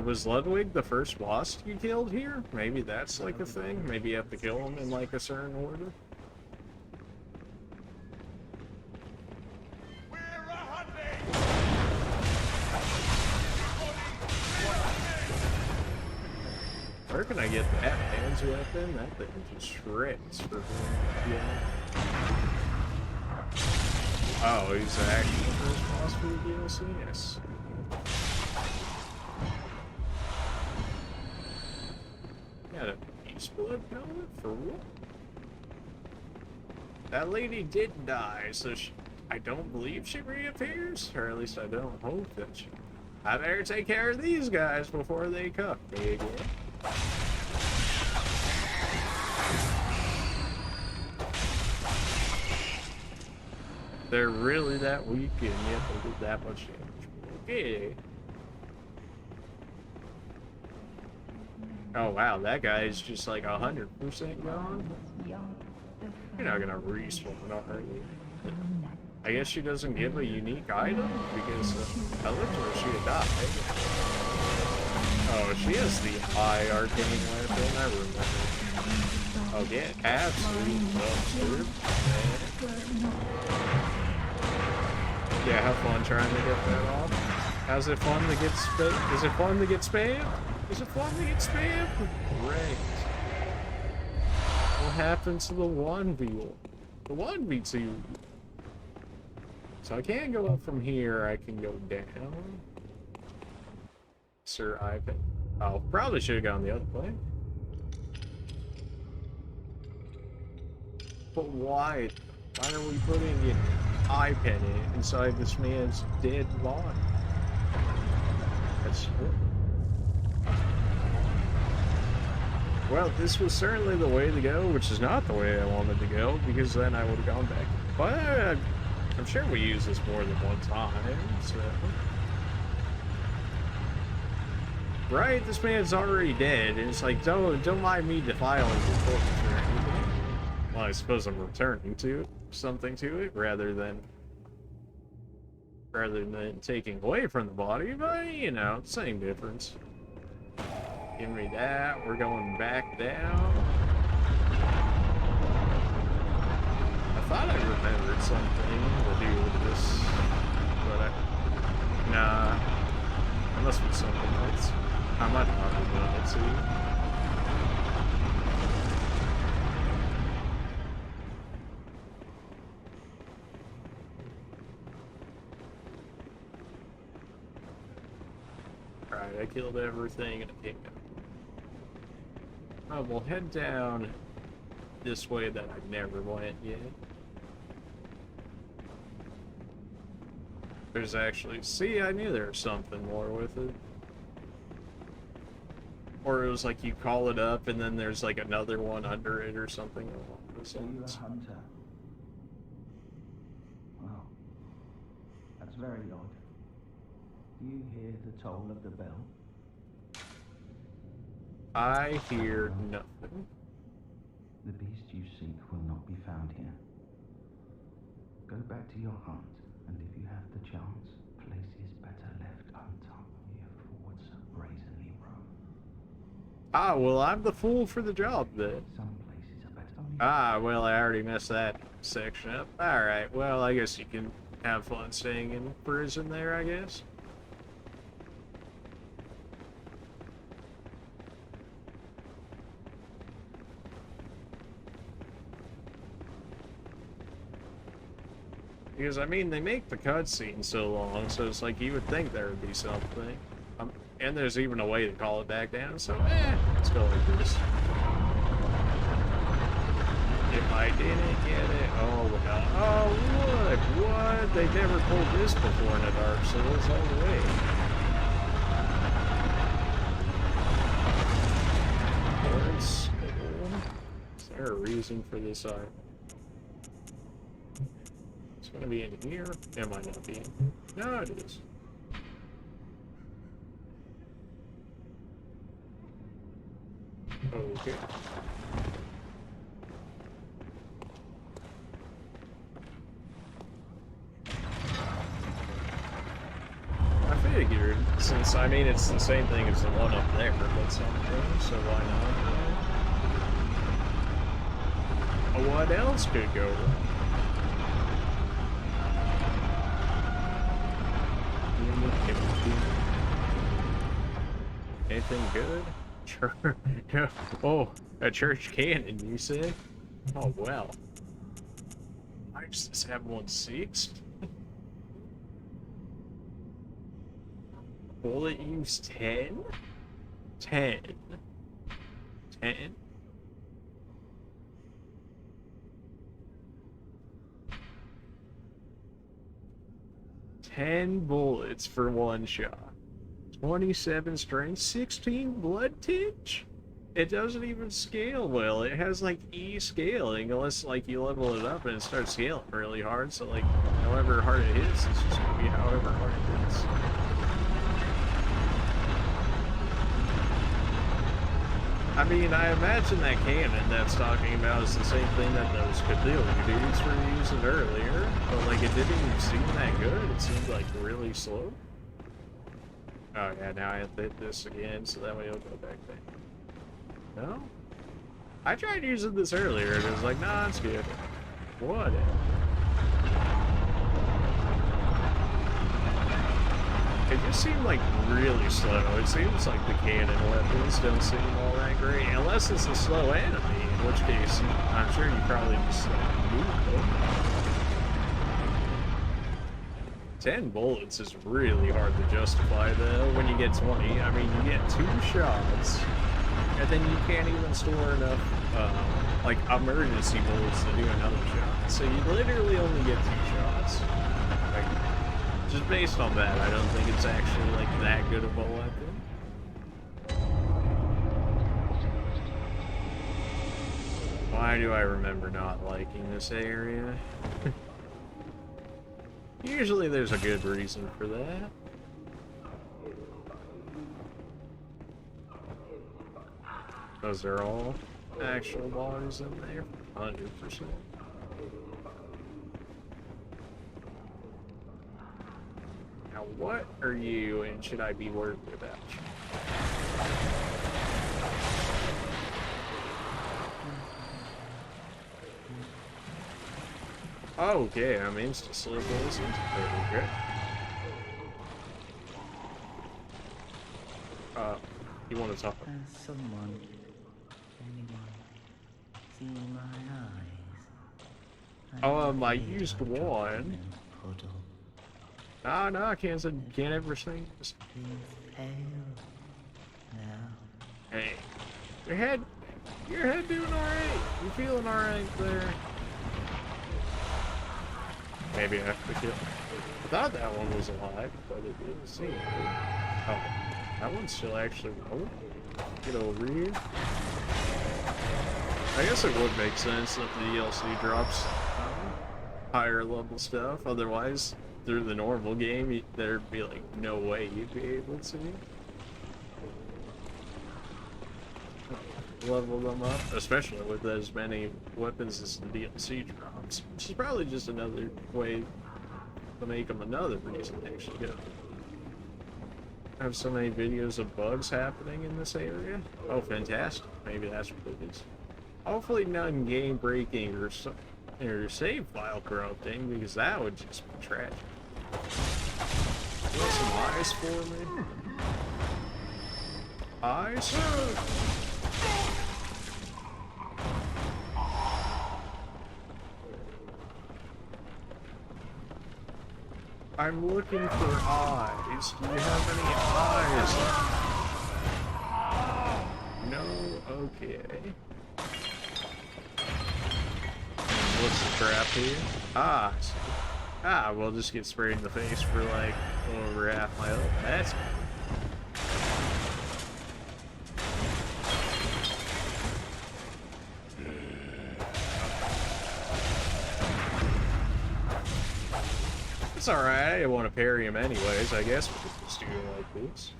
Was Ludwig the first boss you killed here? Maybe that's like a thing? Maybe you have to kill him in like a certain order? Where can I get that hands weapon? That thing just shreds for him. Yeah. Oh, he's actually the first boss for the DLC? Yes. Got a beast blood pellet for what? That lady did die, so I don't believe she reappears, or at least I don't hope that she. I better take care of these guys before they cuff me again. They're really that weak, and yet they did that much damage. Okay. Oh wow, that guy is just like 100% gone. You're not gonna respawn, are you? I guess she doesn't give a unique item because I looked where she had died. Oh, she has the high arcane weapon. I remember. Oh, get absolutely dumpstered. Yeah, have fun trying to get that off. How's it fun to get spammed? Is it fun to get spammed? Is it fun to get spammed? Great. What happens to the 1v1? The 1v2? So I can't go up from here, I can go down. Sir Ivan. Oh, probably should have gone the other way. But why? Why are we putting an eye penny inside this man's dead body? That's true. Well, this was certainly the way to go, which is not the way I wanted to go, because then I would have gone back. But I'm sure we use this more than one time, so... Right, this man's already dead, and it's like, don't mind me defiling your corpse or anything. Well, I suppose I'm returning to something to it, rather than taking away from the body, but, you know, same difference. Give me that, we're going back down. I thought I remembered something to do with this, but nah, it must be something else. I might not have done it too. Alright, I killed everything and it came down. Oh, we'll head down this way that I never went yet. There's actually... See, I knew there was something more with it. Or it was like you call it up and then there's like another one under it or something along those lines. Are you a hunter? Well, that's very odd. Do you hear the toll of the bell? I hear nothing. The beast you seek will not be found here. Go back to your hunt, and if you have the chance, places better left untouched. Your forwards brazenly roam. Ah, well, I'm the fool for the job then. Some places are better. Ah, well, I already messed that section up. Alright, well, I guess you can have fun staying in prison there, I guess. Because, I mean, they make the cutscene so long, so it's like you would think there would be something. And there's even a way to call it back down, so, let's go like this. If I didn't get it, oh, well, oh, look, what? They've never pulled this before in a Dark Souls, all the way. Is there a reason for this eye? It's gonna be in here. It might not be. No, it is. Okay. I figured, since, I mean, it's the same thing as the one up there, but something, so why not? What else could go wrong? Anything good? Oh, a church cannon, you say? Oh, well. I just have 1/6. Bullet use 10? 10. 10? Ten bullets for one shot. 27 strength, 16 blood tinge? It doesn't even scale well. It has like E scaling unless like you level it up and it starts scaling really hard. So like however hard it hits, it's just gonna be however hard it hits. I mean, I imagine that cannon that's talking about is the same thing that those Cthulhu dudes were using earlier, but like it didn't even seem that good. It seemed like really slow. Oh yeah, now I have to hit this again, so that way it'll go back there. No? I tried using this earlier, and it was like, nah, it's good. Whatever. It just seemed like really slow. It seems like the cannon weapons don't seem all that great, unless it's a slow enemy, in which case I'm sure you probably just like move them. 10 bullets is really hard to justify though when you get 20. I mean, you get 2 shots, and then you can't even store enough like emergency bullets to do another shot. So you literally only get 2 shots. Like, just based on that, I don't think it's actually like that good of a weapon. Why do I remember not liking this area? Usually there's a good reason for that. Those are all actual bodies in there, 100%. Now what are you and should I be worried about? Okay, I'm insta-slow poisoned. Okay. You want to talk? Has someone, anyone, seen my eyes? I used one. No, I can't ever sing. She's pale now. Hey, your head doing alright. You feeling alright there? Maybe I have to kill. I thought that one was alive, but it didn't seem to. Oh, that one's still actually rolling. Get over here. I guess it would make sense that the DLC drops higher level stuff. Otherwise, through the normal game, there'd be like no way you'd be able to level them up, especially with as many weapons as the DLC drops, which is probably just another way to make them another reason to actually go. I have so many videos of bugs happening in this area. Oh, fantastic. Maybe that's what it is. Hopefully none game breaking or save file corrupting, because that would just be tragic. You want some eyes for me? Eyes? I'm looking for eyes. Do you have any eyes? No? Okay. And what's the trap here? We'll just get sprayed in the face for like over half my health. That's good. It's alright, I didn't want to parry him anyways. I guess we could just do it like this.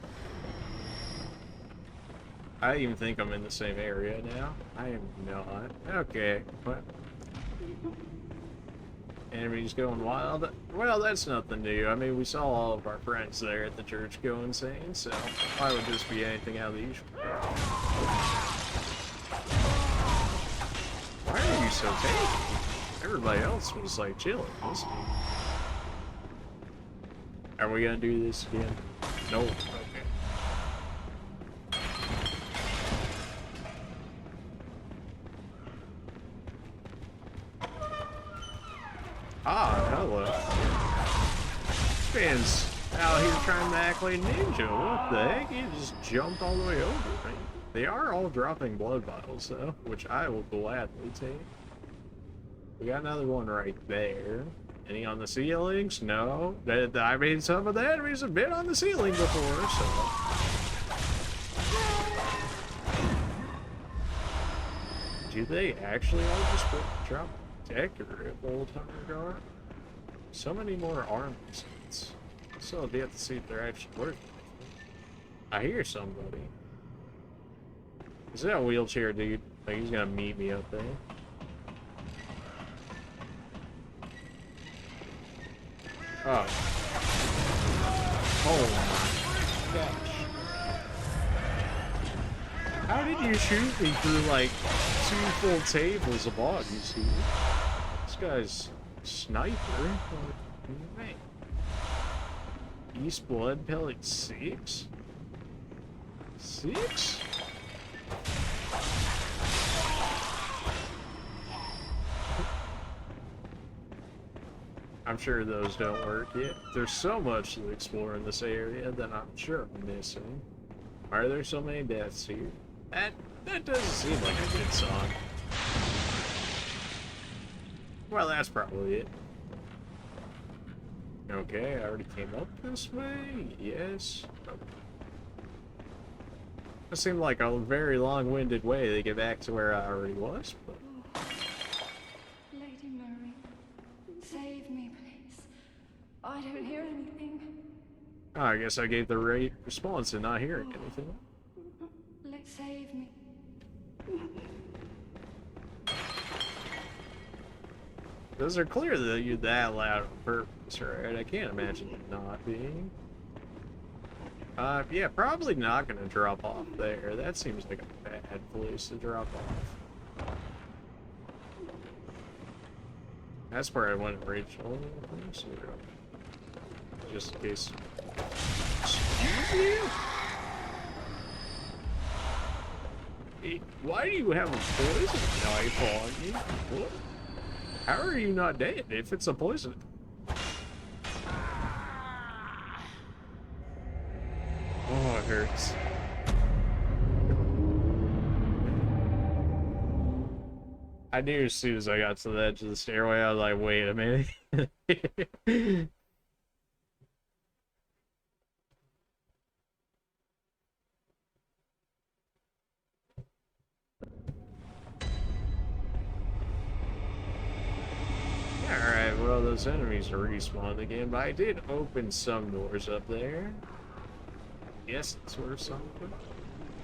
I even think I'm in the same area now. I am not. Okay, what? Enemies going wild? Well, that's nothing new. I mean, we saw all of our friends there at the church go insane, so why would this be anything out of the usual? Why are you so tanky? Everybody else was like chilling. Listen. Are we gonna do this again? No. Okay. Hello. This man's out here trying to act like a ninja. What the heck? He just jumped all the way over me. They are all dropping blood vials, though, which I will gladly take. We got another one right there. Any on the ceilings? No. I mean, some of the enemies have been on the ceiling before, so... Do they actually all just drop decorative old hunter guard? So many more armor sets. Still have yet to see if they're actually worth it. I hear somebody. Is that a wheelchair dude? Like he's gonna meet me up there. Oh. Oh my gosh. How did you shoot me through like 2 full tables of bodies here? This guy's sniper. What do you mean? East Blood Pellet 6? 6? I'm sure those don't work yet. There's so much to explore in this area that I'm sure I'm missing. Why are there so many deaths here? That doesn't seem like a good song. Well, that's probably it. Okay, I already came up this way. Yes. It seemed like a very long-winded way to get back to where I already was, but... Lady Mary, save me, please. I don't hear anything. Oh, I guess I gave the right response to not hearing anything. Save me. Those are clear that you're that loud on purpose, right? I can't imagine it not being. Yeah, probably not gonna drop off there. That seems like a bad place to drop off. That's where I went originally, so just in case. Excuse you? Hey, why do you have a poison knife on you? What? How are you not dead if it's a poison? Oh, it hurts. I knew as soon as I got to the edge of the stairway, I was like, wait a minute. Alright, well, those enemies are respawned again, but I did open some doors up there. Yes, it's worth something.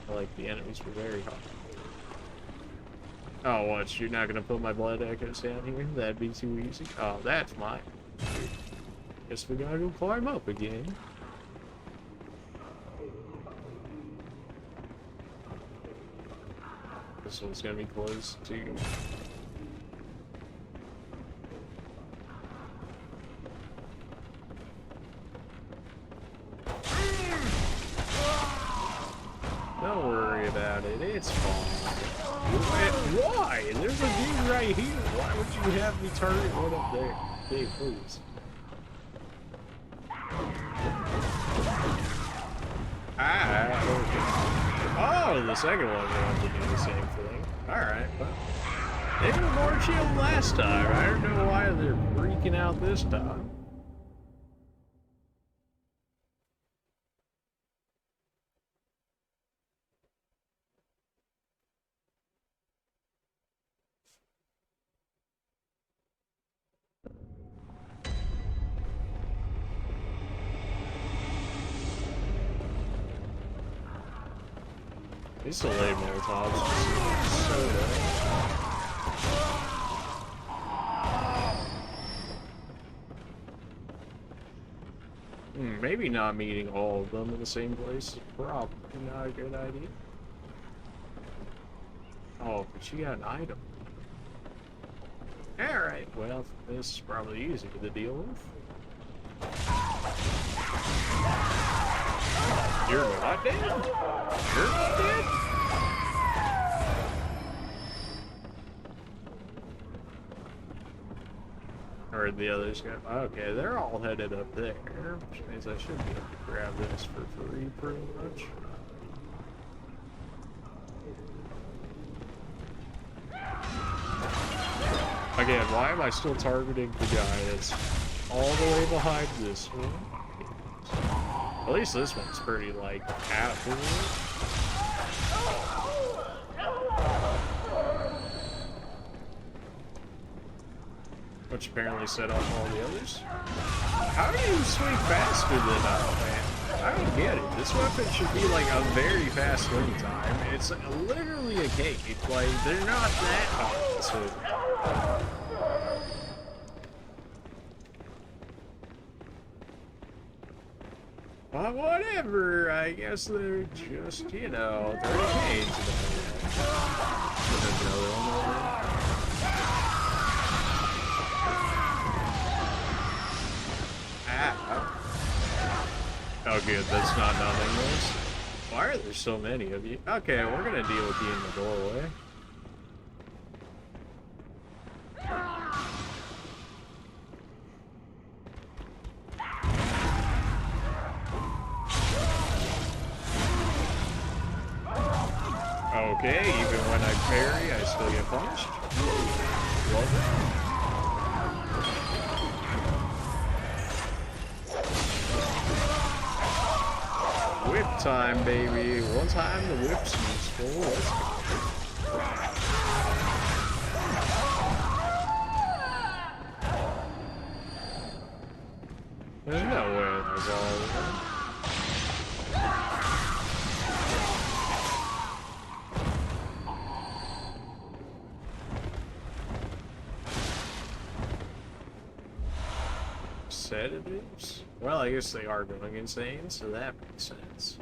I like the enemies were very hot. Oh, what? You're not gonna put my blood echoes down here? That'd be too easy. Oh, that's mine. Guess we gotta go climb up again. This one's gonna be close too. Don't worry about it, it's fine. Why? There's a dude right here. Why would you have me target one up there? Okay, please. Ah, oh, the second one wanted to do the same thing. Alright, well. They were more chill last time. I don't know why they're freaking out this time. These delayed Molotovs just so bad. Maybe not meeting all of them in the same place is probably not a good idea. Oh, but she got an item. Alright, well, this is probably easy to deal with. You're not dead? You're not dead? Or the others go. Okay, they're all headed up there, which means I should be able to grab this for free pretty much. Again, why am I still targeting the guy that's all the way behind this one? At least this one's pretty, like, accurate. Which apparently set off all the others. How do you swing faster than man? I don't get it. This weapon should be like a very fast swing time. It's literally a cake. Like, they're not that hard. So. But whatever, I guess they're just, you know, they're arcades. There's another one over there. Oh good, that's not nothing else. Why are there so many of you? Okay, we're gonna deal with you in the doorway. Okay, even when I parry, I still get punched. Love it. Whip time, baby. One time the whip's useful. Let's go. There's no way there's all of them. Sedatives? Well, I guess they are going insane, so that makes sense.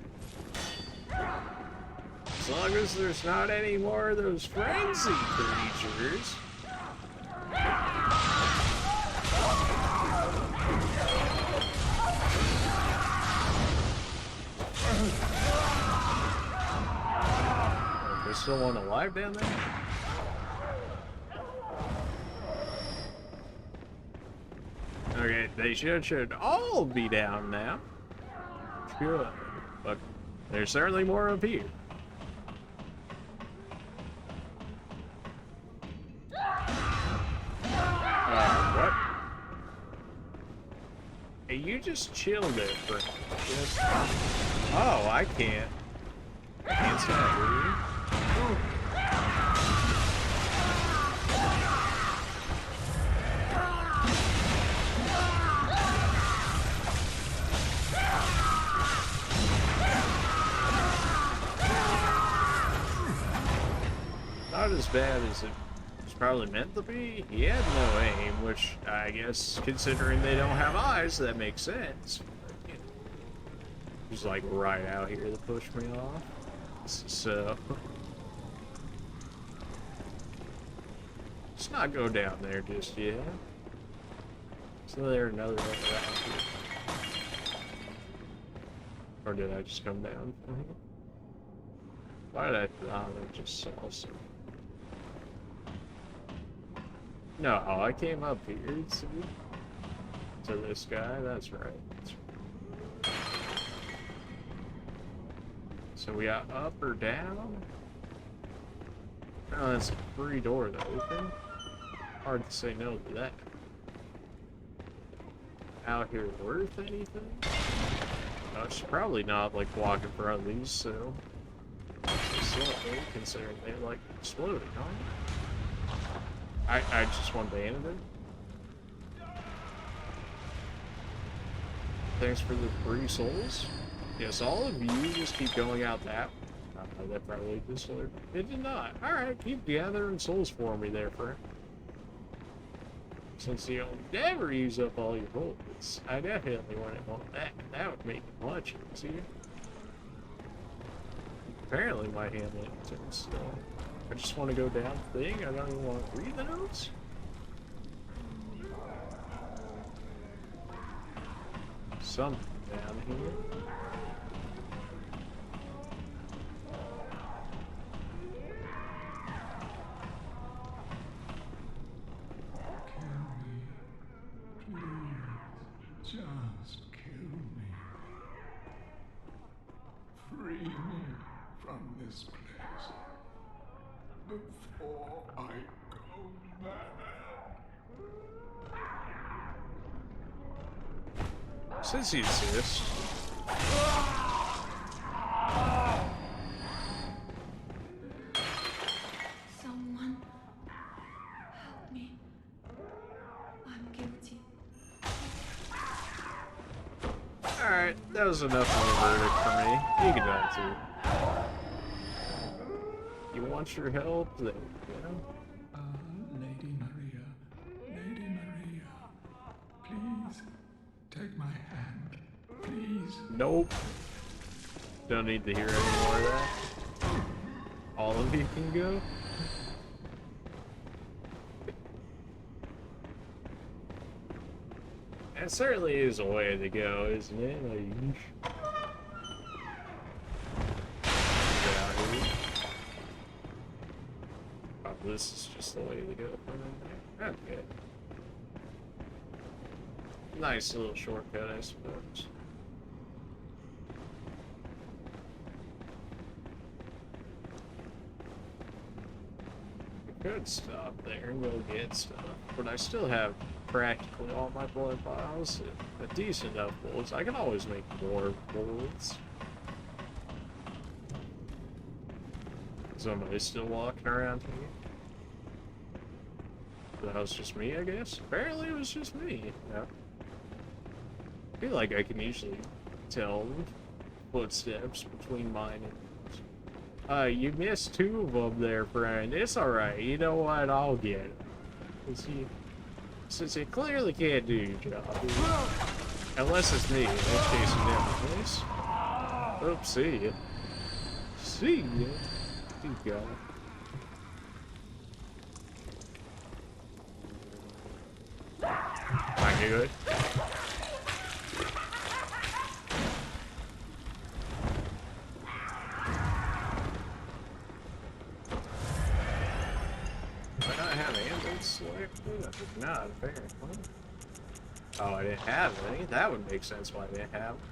As long as there's not any more of those frenzy creatures. There's still one alive down there? Okay, they should all be down now. Good. But there's certainly more up here. What? Hey, you just chilled it for just... Oh, I can't. I can't stop, really. Not as bad as it was probably meant to be. He had no aim, which I guess, considering they don't have eyes, that makes sense. You know, he's like right out here to push me off. So let's not go down there just yet. So there's another one around here. Or did I just come down from here? Why did I thought I just saw some? No, I came up here to this guy. That's right. That's right. So we got up or down? Oh, that's a free door to open. Hard to say no to that. Out here worth anything? It's probably not like walking for all these, so slightly considering they like exploding, huh? I just want to end it. Thanks for the free souls. Yes, all of you just keep going out that. That probably just it did not. Alright, keep gathering souls for me there, friend. Since you'll never use up all your bullets, I definitely want that. That would make it much easier. Apparently my handling turns still. I just want to go down thing. I don't even want to read the notes. Something down here. Just kill me. Free me from this place before I go mad. Since he exists. Someone help me. I'm guilty. Alright, that was enough of a verdict for me. You can die too. You want your help? There you go. Lady Maria, please take my hand, please. Nope. Don't need to hear any more of that. All of you can go. It certainly is a way to go, isn't it? Like, oh, this is just the way to go. Okay. Nice little shortcut, I suppose. I could stop there and go get stuff, but I still have practically all my blood vials, a decent enough bullets. I can always make more bullets. Somebody's still walking around here. That was just me, I guess. Apparently it was just me. Yeah. I feel like I can usually tell footsteps between mine and you missed 2 of them there, friend. It's alright. You know what? I'll get it. Since you clearly can't do your job. Unless it's me, in which case you never miss. Oops, see ya. See ya. You go. I knew it. Selected? I did not, apparently. Oh, I didn't have any. That would make sense why I didn't have them.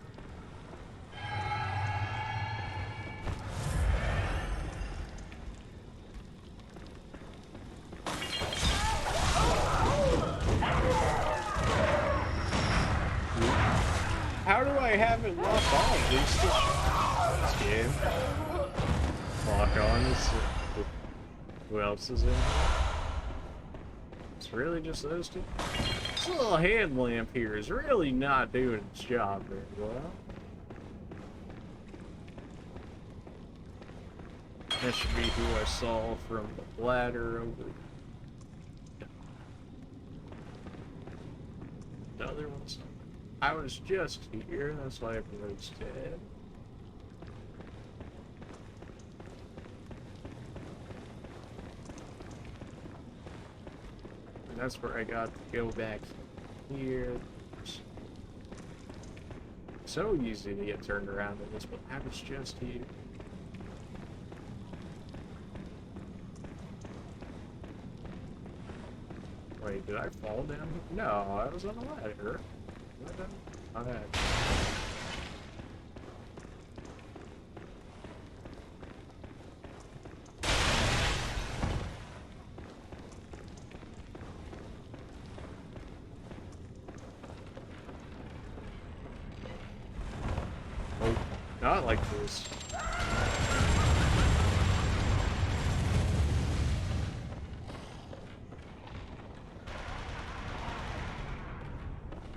How do I have it lock on? This game. Lock on. Who else is in here? It's really just those two? This little hand lamp here is really not doing its job very well. That should be who I saw from the ladder over. The other one's. I was just here, that's why everybody's dead. That's where I got to go back here. So easy to get turned around in this, but I was just here. Wait, did I fall down here? No, I was on a ladder. Okay. I like this.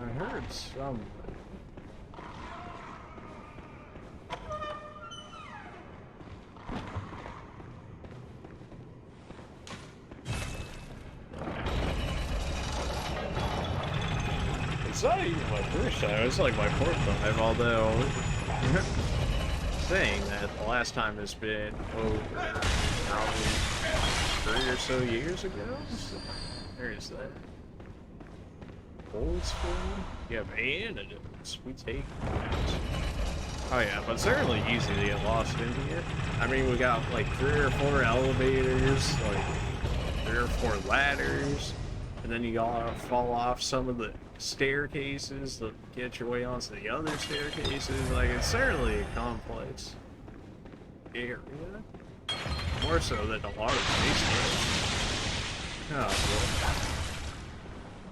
I heard some. It's not even my first time, it's like my fourth time, although saying that the last time has been over probably 3 or so years ago. So there's that. Old school? You have antidotes. We take those. Oh yeah, but certainly easy to get lost in here. I mean, we got like 3 or 4 elevators, like 3 or 4 ladders, and then you gotta fall off some of the staircases to get your way onto the other staircases. Like, it's certainly a complex area. More so than a lot of base games. Oh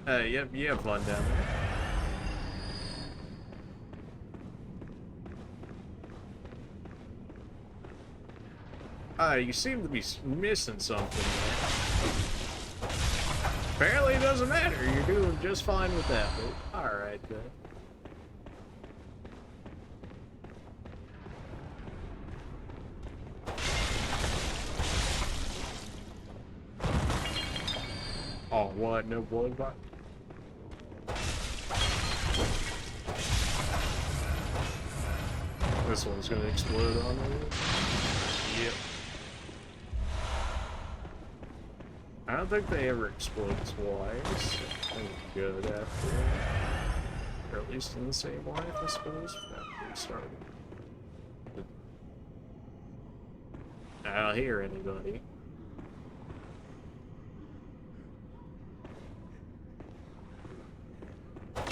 boy. Yep, you have fun down there. You seem to be missing something there. Apparently it doesn't matter, you're doing just fine with that, but alright then. Oh, what? No blood bot? This one's gonna explode on me. Yep. I don't think they ever explode twice. I'm good after that. Or at least in the same life, I suppose. That restarted. I don't hear anybody.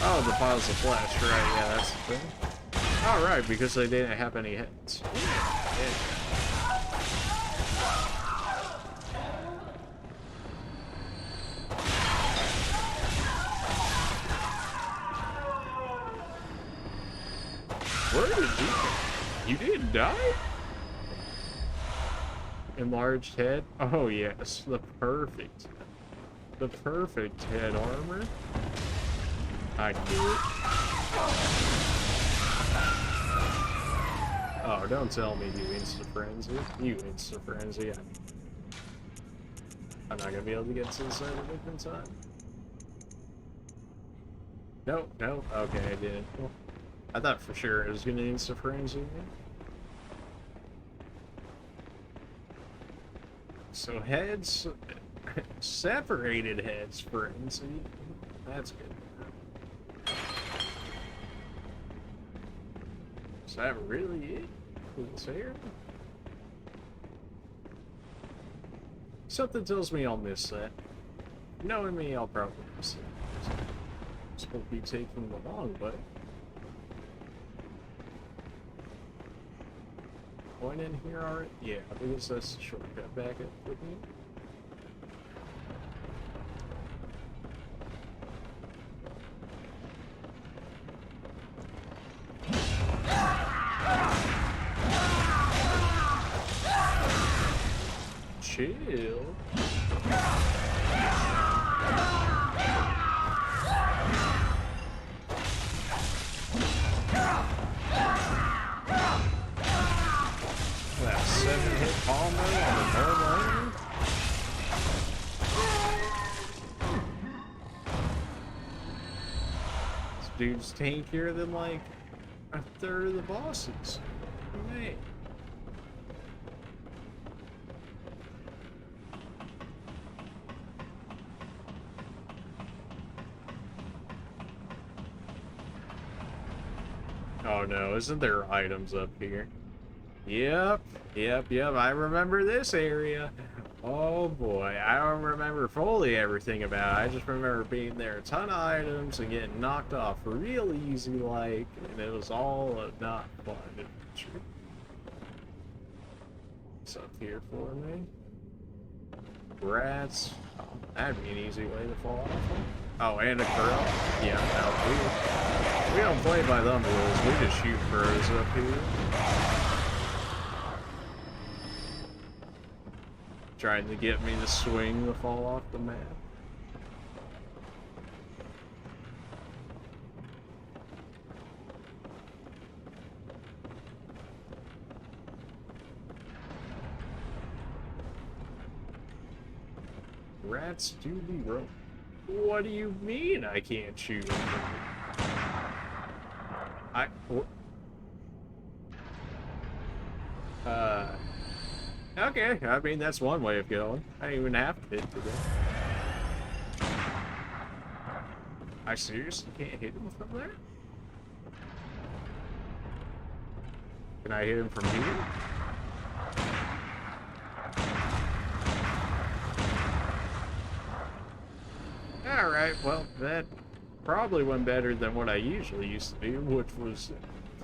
Oh, the piles of flesh, right, yeah, that's the thing. Alright, because they didn't have any heads. Yeah. Where did you go? You didn't die? Enlarged head? Oh yes, the perfect head armor. I knew it. Oh, don't tell me you insta-frenzy. You insta-frenzy. I'm not gonna be able to get to the side of it in time. Nope, nope. Okay, I did. Well, I thought for sure it was gonna insta-frenzy me. So heads, separated heads frenzy. That's good. Is that really it? This area? Something tells me I'll miss that. Knowing me, I'll probably miss it. Just won't be taking the long way. Point in here already? Yeah, I think that's a shortcut back up with me. Chill. That 7-hit combo on the normal enemy? This dude's tankier than like a third of the bosses. Man. Oh no, isn't there items up here? Yep, I remember this area. Oh boy, I don't remember fully everything about it. I just remember being there a ton of items and getting knocked off real easy like, and it was all a not fun adventure. What's up here for me? Rats. Oh, that'd be an easy way to fall off. Oh, and a girl. Yeah, that would be. We don't play by them rules, we just shoot crows up here. Trying to get me to swing to fall off the map. Rats do be roam. What do you mean I can't shoot him? Okay, I mean, that's one way of going. I don't even have to hit it again. I seriously can't hit him from there? Can I hit him from here? Alright, well, that probably went better than what I usually used to do, which was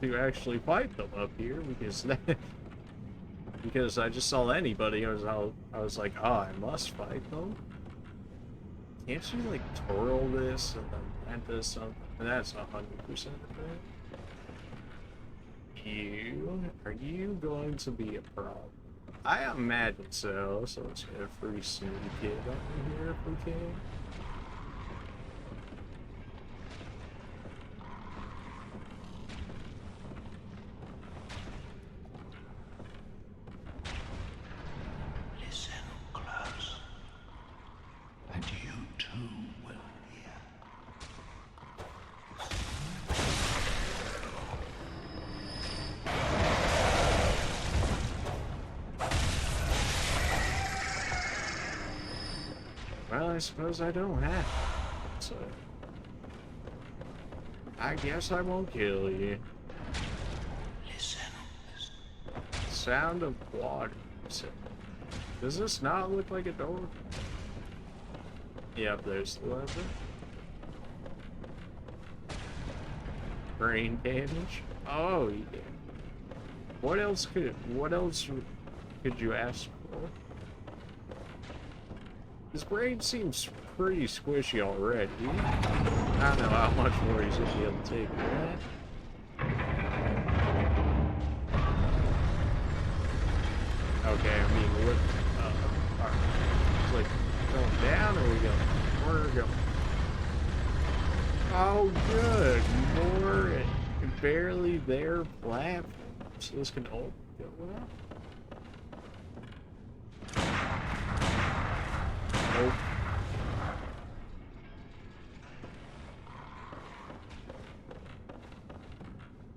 to actually fight them up here, because that... Because I just saw anybody, I was like, oh, I must fight them? Can't you, like, twirl this and then plant this something? And that's 100% Are you going to be a problem? I imagine so, so let's get a free sneak kid up in here if we can. I suppose I don't have to, so I guess I won't kill you. Listen. Sound of water. Does this not look like a door? Yep, there's the lever. Brain damage. Oh yeah. What else could you ask for? His brain seems pretty squishy already. I don't know how much more he's gonna be able to take for that. Okay, I mean, what? It's like going down, or we going? Where are we going? Oh, good. More barely there platforms. So this can all go up. Nope.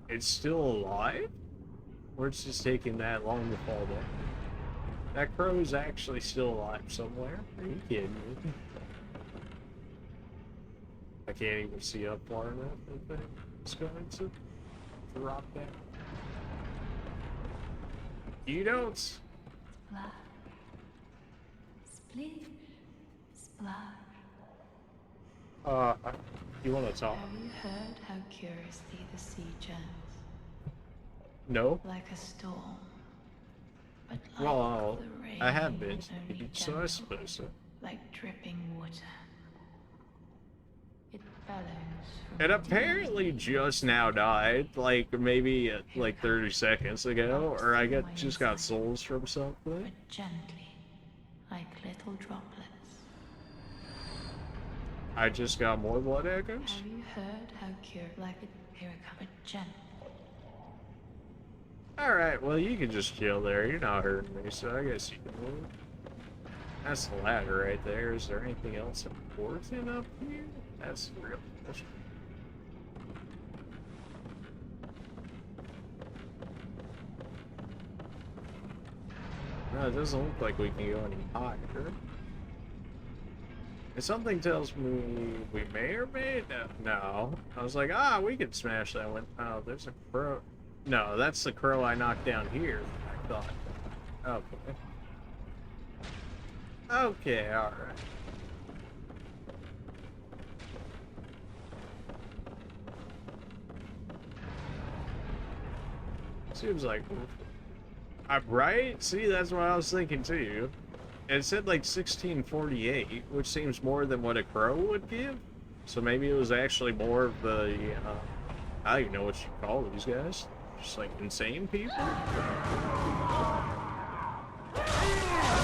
It's still alive? Or it's just taking that long to fall down? That crow is actually still alive somewhere? Are you kidding me? I can't even see up far enough. I think it's going to drop down. You don't... Splash. Splish. Splash. You want to talk? Have you heard how curiously the sea churns? No? Like a storm. But like Well, the rain, I have been, only so I gentle, suppose so. like dripping water. It bellows from It the apparently just now died, like maybe like 30 seconds ago, or I just got souls from something. but gently, like little droplets. I just got more blood echoes. Have you heard how like it here it comes, but gentle. Alright, well you can just chill there, you're not hurting me, so I guess you can move. That's the ladder right there. Is there anything else important up here? That's the real question. No, it doesn't look like we can go any higher. And something tells me we may or may no. I was like, we could smash that one. Oh, there's a crow. No, that's the crow I knocked down here, I thought. Okay. Okay, alright. Seems like... I'm right? See, that's what I was thinking too. It said like 1648, which seems more than what a crow would give. So maybe it was actually more of the I don't even know what you call these guys. Just like insane people?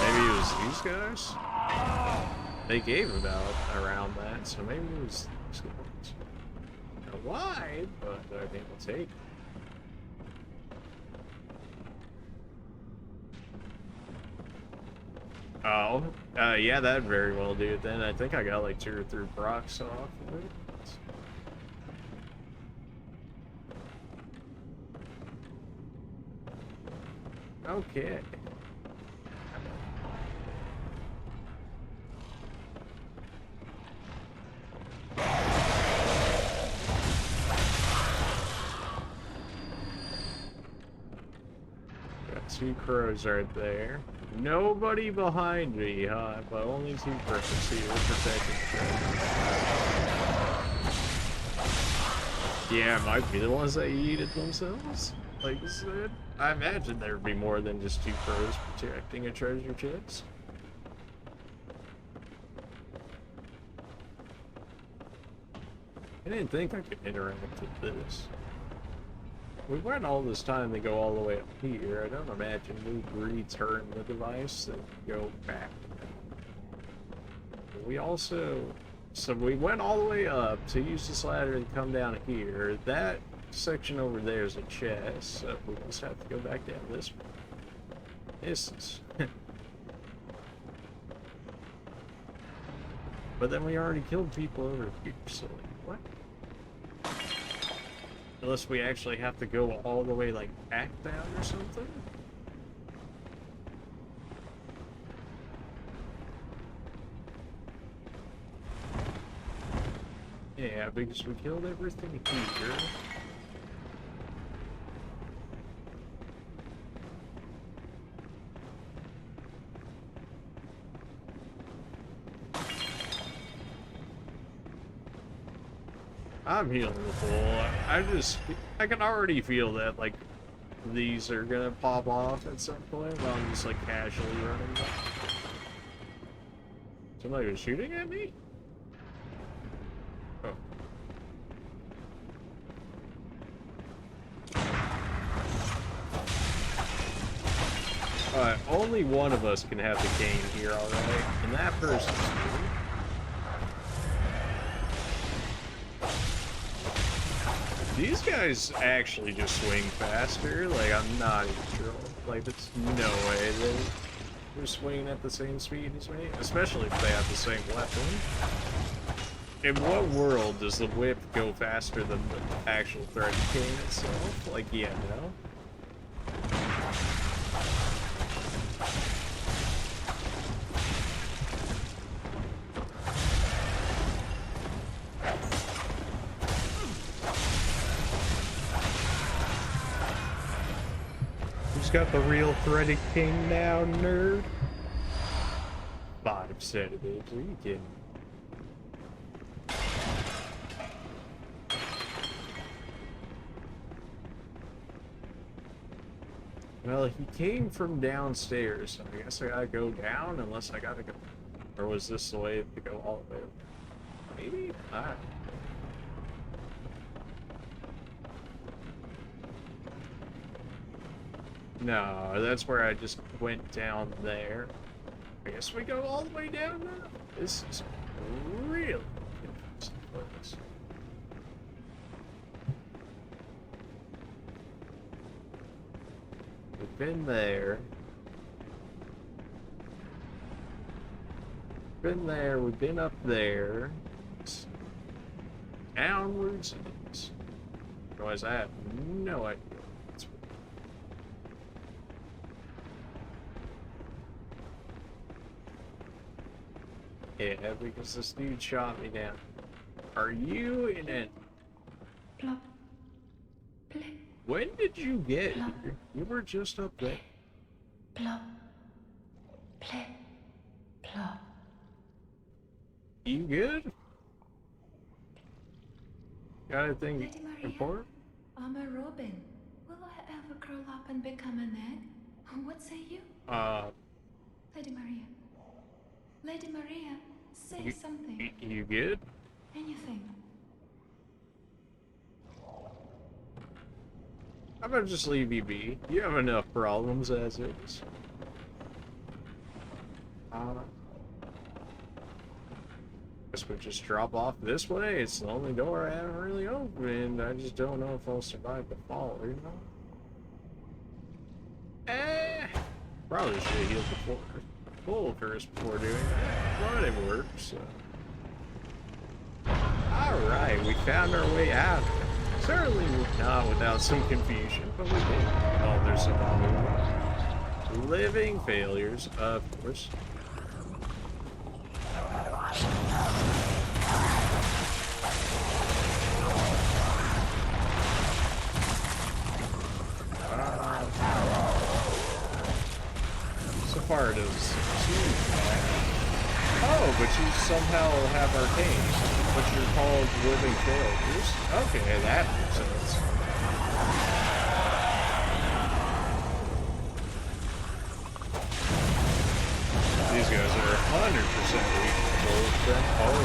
Maybe it was these guys? They gave about around that, so maybe it was these guys. I don't know why, but I think we'll take it. Oh, yeah, that'd very well do it then. I think I got like 2 or 3 procs off of it. Okay. Got 2 crows right there. Nobody behind me, huh? But only 2 persons here protecting each other. Yeah, it might be the ones that yeeted themselves. Like I said, I imagine there would be more than just 2 crows protecting a treasure chest. I didn't think I could interact with this. We went all this time to go all the way up here. I don't imagine we return the device and go back. We also... So we went all the way up to use this ladder to come down here. That section over there is a chest, so we just have to go back down this way. This is... But then we already killed people over here, so like, what? Unless we actually have to go all the way, like, back down or something? Yeah, because we killed everything here. I'm healing the full. I can already feel that, like, these are gonna pop off at some point while I'm just, like, casually running them. Somebody was shooting at me? Oh. Alright, only one of us can have the cane here, alright? And that person's me. These guys actually just swing faster. Like, I'm not even sure. Like, there's no way they're swinging at the same speed as me. Especially if they have the same weapon. In what world does the whip go faster than the actual thread cane itself? Like, yeah, no? Got the real threaded king now, nerd. 5 centimeters, are you kidding? Well, he came from downstairs, so I guess I gotta go down unless I gotta go. Or was this the way to go all the way up? Maybe? I don't know. No, that's where I just went down there. I guess we go all the way down now? This is really interesting place. We've been there. Been there, we've been up there. Downwards it is. Otherwise, I have no idea. Yeah, because this dude shot me down. Are you in it? Plop. Plip. When did you get here? You were just up there. Plop. Plip. Plop. You good? Got anything Lady Maria, report? I'm a robin. Will I ever curl up and become an egg? What say you? Lady Maria. Lady Maria, say something. You good? Anything. I'm gonna just leave you be. You have enough problems as is. Guess we just drop off this way. It's the only door I haven't really opened. I just don't know if I'll survive the fall, you know? Probably should have healed before. Full first before doing that. But it works. Alright, we found our way out. Certainly not without some confusion, but we did. Oh, there's some living failures, of course. So far it is too bad. Oh, but you somehow have arcane, but you're called living failures. Okay, that makes sense. These guys are 100% weak to both them. Oh,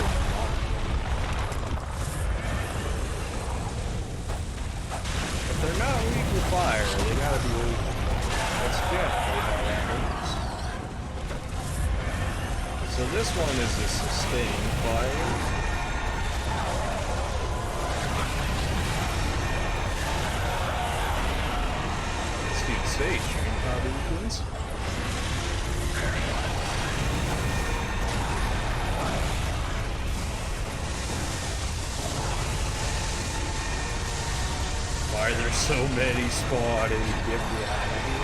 if they're not weak to fire, they gotta be weak. That's definitely how that works. So this one is a sustained fire. Let's do the stage stream probably weakens. Why are there so many spawning? Get me out of here.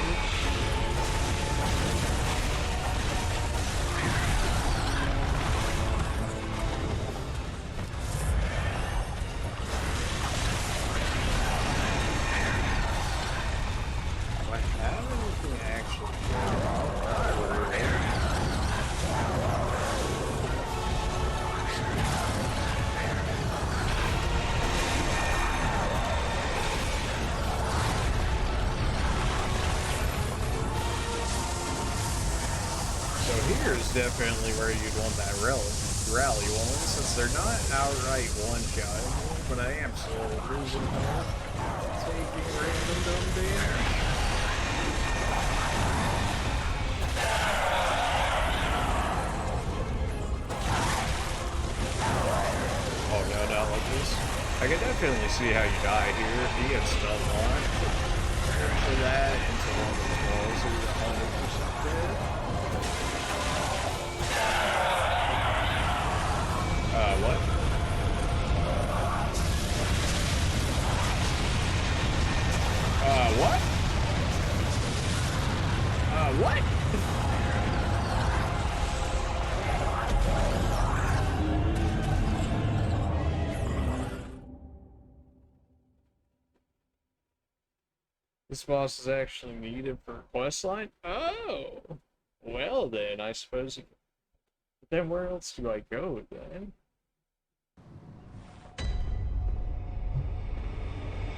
Do I have anything actually good? Not really. Here's definitely where you'd want that rally one, since they're not outright one-shot, but I am slowly losing health, taking random dumb damage. Oh no, not like this. I can definitely see how you die here if you get stun locked. For that into one of those walls, so you're 100% dead. What? What? What? This boss is actually needed for a questline? Oh! Well then, I suppose you can... Then where else do I go then?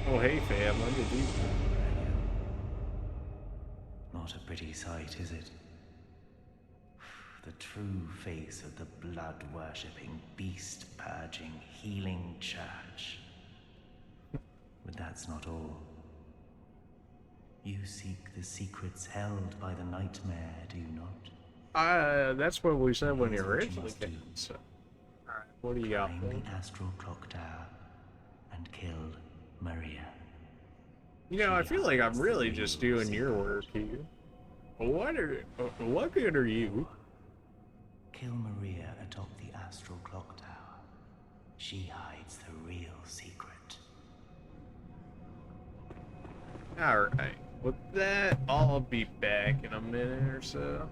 Oh hey fam, when did you... Not a pretty sight, is it? The true face of the blood-worshipping, beast-purging, healing church. But that's not all. You seek the secrets held by the nightmare, do you not? That's what we said when you originally came, so... Alright, what do you got? Climb the astral clock tower and kill Maria. You know, I feel like I'm really just doing your work here. What good are you? Kill Maria atop the astral clock tower. She hides the real secret. Alright, with that, I'll be back in a minute or so.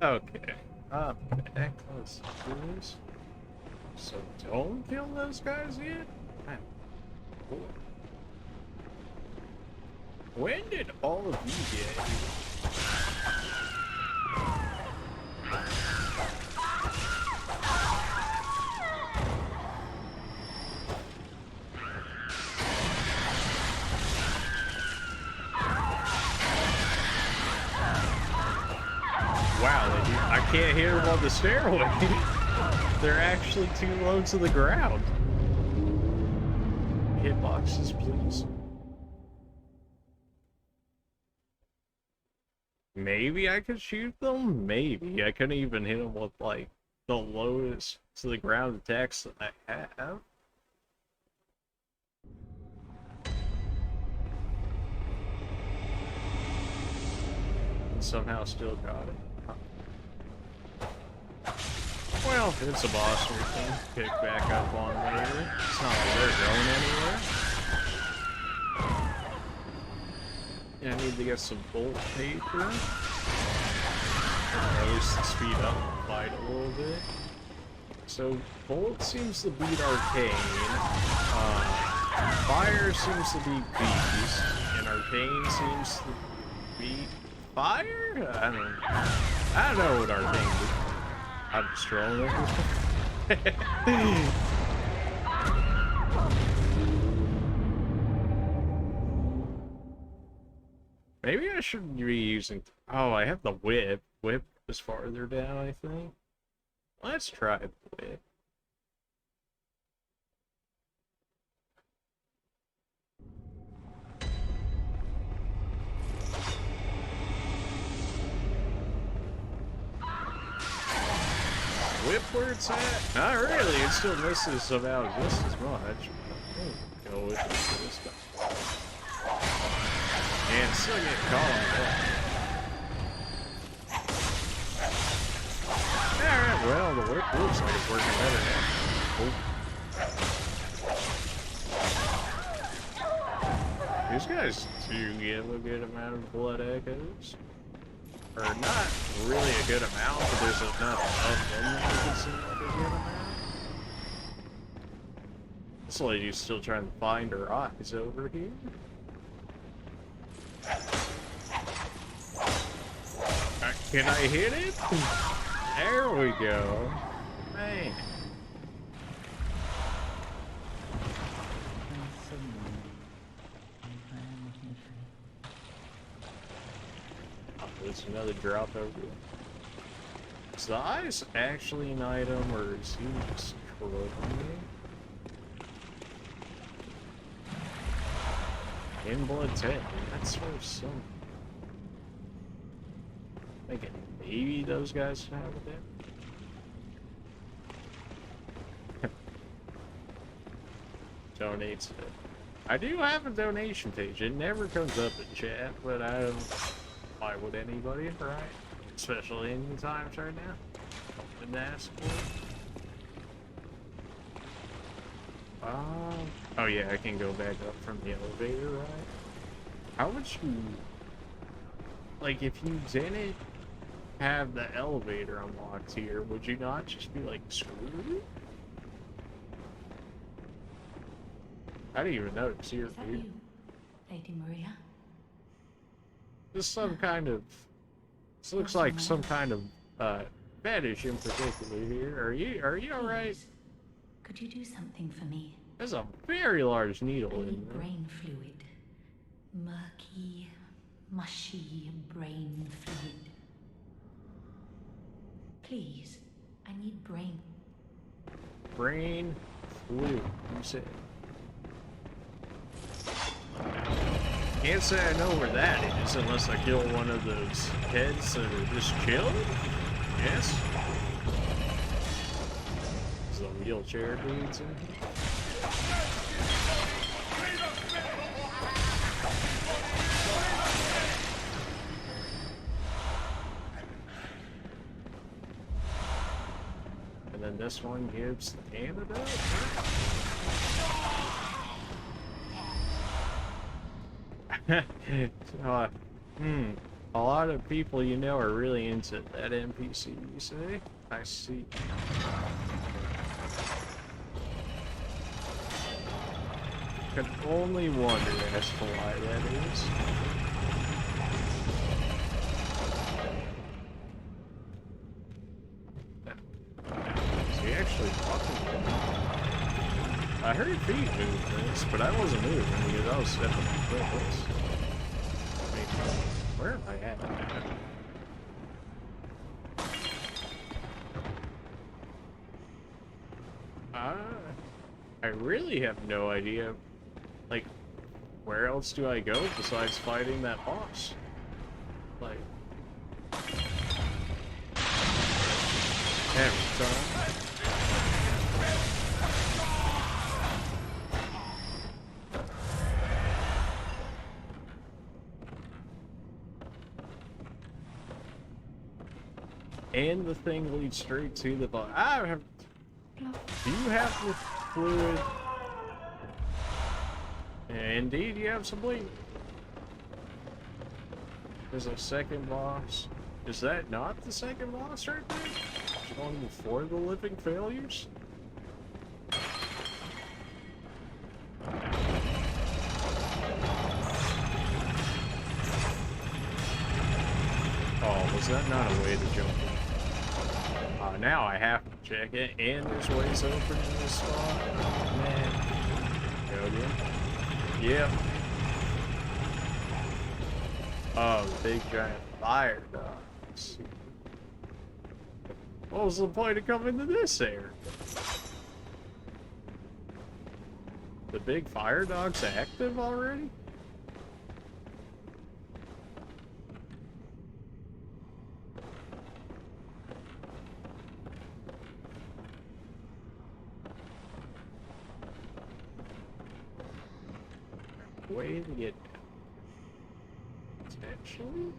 Okay. Back. Let's do this. So don't kill those guys yet? When did all of you get here? Wow, I can't hear them on the stairway. They're actually too low to the ground. Hitboxes, please. Maybe I could shoot them? Maybe. I couldn't even hit them with, like, the lowest to the ground attacks that I have. And somehow still got it. Well, it's a boss we can pick back up on later. It's not like they're going anywhere. Yeah, I need to get some bolt paper. At least speed up the fight a little bit. So, bolt seems to beat arcane. Fire seems to beat beast. And arcane seems to beat fire? I don't know what arcane is. I'm just trolling at this point. Maybe I shouldn't be using... Oh, I have the whip. Whip is farther down, I think. Let's try the whip. Whip where it's at? Not really, it still misses about just as much. Go with it for this stuff. And still get caught on that. Alright, well, the whip looks like it's working better now. These guys do give a good amount of blood echoes. Or not really a good amount, but there's enough of them that it can seem like a good amount. This lady's still trying to find her eyes over here. Can I hit it? There we go. Man. There's another drop over here. Is the eyes actually an item, or is he just trolling me? In blood 10, that's where some... Thinking maybe those guys have it there. Donates it. I do have a donation page. It never comes up in chat, but I don't... Why would anybody, right? Especially in the times right now. Didn't ask for it. Oh yeah, I can go back up from the elevator, right? How would you... Like, if you didn't have the elevator unlocked here, would you not just be like, screwed? I didn't even notice here. Is that you, Lady Maria? This some kind of... This looks like some kind of, fetish in particular here. Are you alright? Could you do something for me? There's a very large needle I in need there. brain fluid. Murky, mushy brain fluid. Please, I need brain. Brain fluid, you said. Can't say I know where that is unless I kill one of those heads that are just chilled. Yes. There's the wheelchair dudes in here. And then this one gives the antidote. A lot of people you know are really into that NPC, you say? I see. Can only wonder as to why that is. Is he actually walking? I heard feet movements, but I wasn't moving because I was stepping on purpose. I mean, where am I at? I really have no idea. Like, where else do I go besides fighting that boss? Like, every time. And the thing leads straight to the boss. Do you have the fluid? Indeed, you have some bleed. There's a second boss. Is that not the second boss right there? It's one before the living failures? Oh, was that not a way to jump in? Now I have to check it, and there's ways open in this spot. Man. Go again. Yep. Oh, the big giant fire dogs. What was the point of coming to this area? The big fire dog's active already? Way to get potentially?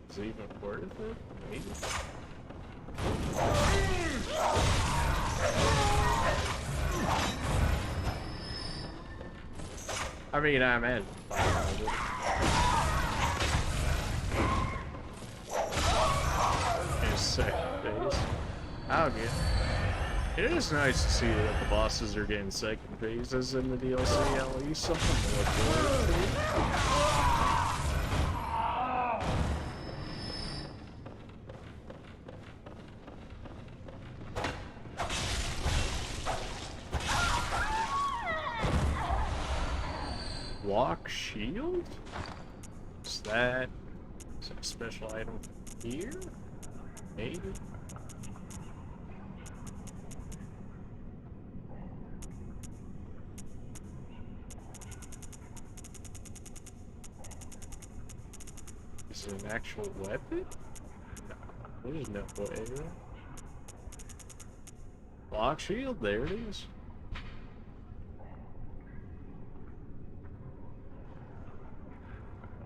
Is it even worth it? Maybe. I mean, I'm in. In second phase. I'll get. It is nice to see that the bosses are getting second phases in the DLC, at least something to look forward to. Walk shield? Is that a special item here? Maybe? Is it an actual weapon? No, there's no way. Block shield, there it is.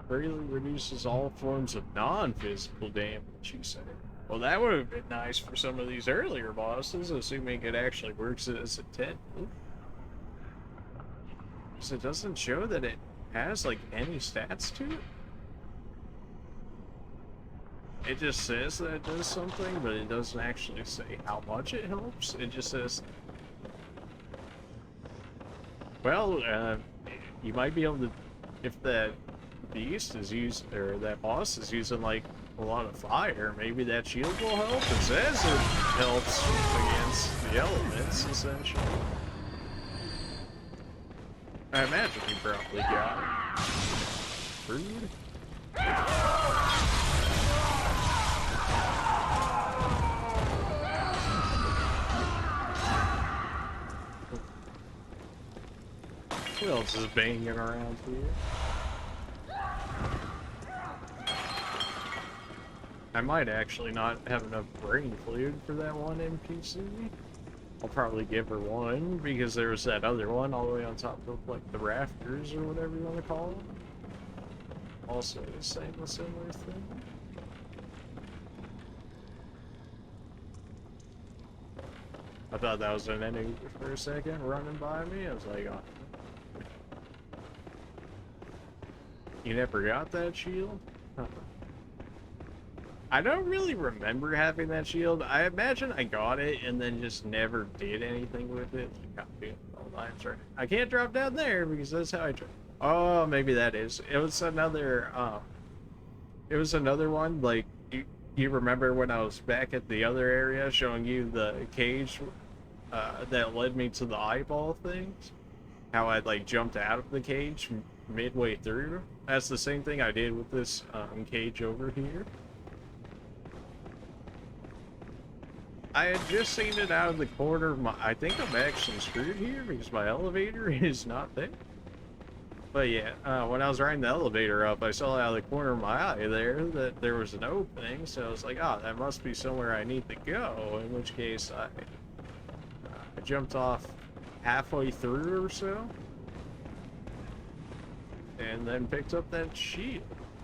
Greatly reduces all forms of non-physical damage, you say. Well, that would have been nice for some of these earlier bosses, assuming it actually works as intended. Because it doesn't show that it has, like, any stats to it. It just says that it does something, but it doesn't actually say how much it helps. It just says, well, you might be able to, if that beast is used, or that boss is using like a lot of fire, maybe that shield will help. It says it helps against the elements, essentially. I imagine you probably got it. Rude. Who else is banging around here? I might actually not have enough brain fluid for that one NPC. I'll probably give her one, because there was that other one all the way on top of, like, the rafters, or whatever you want to call it. Also saying a similar thing. I thought that was an enemy for a second running by me. I was like, oh. You never got that shield? Huh. I don't really remember having that shield. I imagine I got it and then just never did anything with it. I can't drop down there because that's how I drop. Oh, maybe that is. It was another one, like, you remember when I was back at the other area showing you the cage that led me to the eyeball things? How I, like, jumped out of the cage midway through? That's the same thing I did with this cage over here. I had just seen it out of the corner of my... I think I'm actually screwed here because my elevator is not there. But yeah, when I was riding the elevator up, I saw out of the corner of my eye there that there was an opening, so I was like, oh, that must be somewhere I need to go, in which case I jumped off halfway through or so, and then picked up that shield.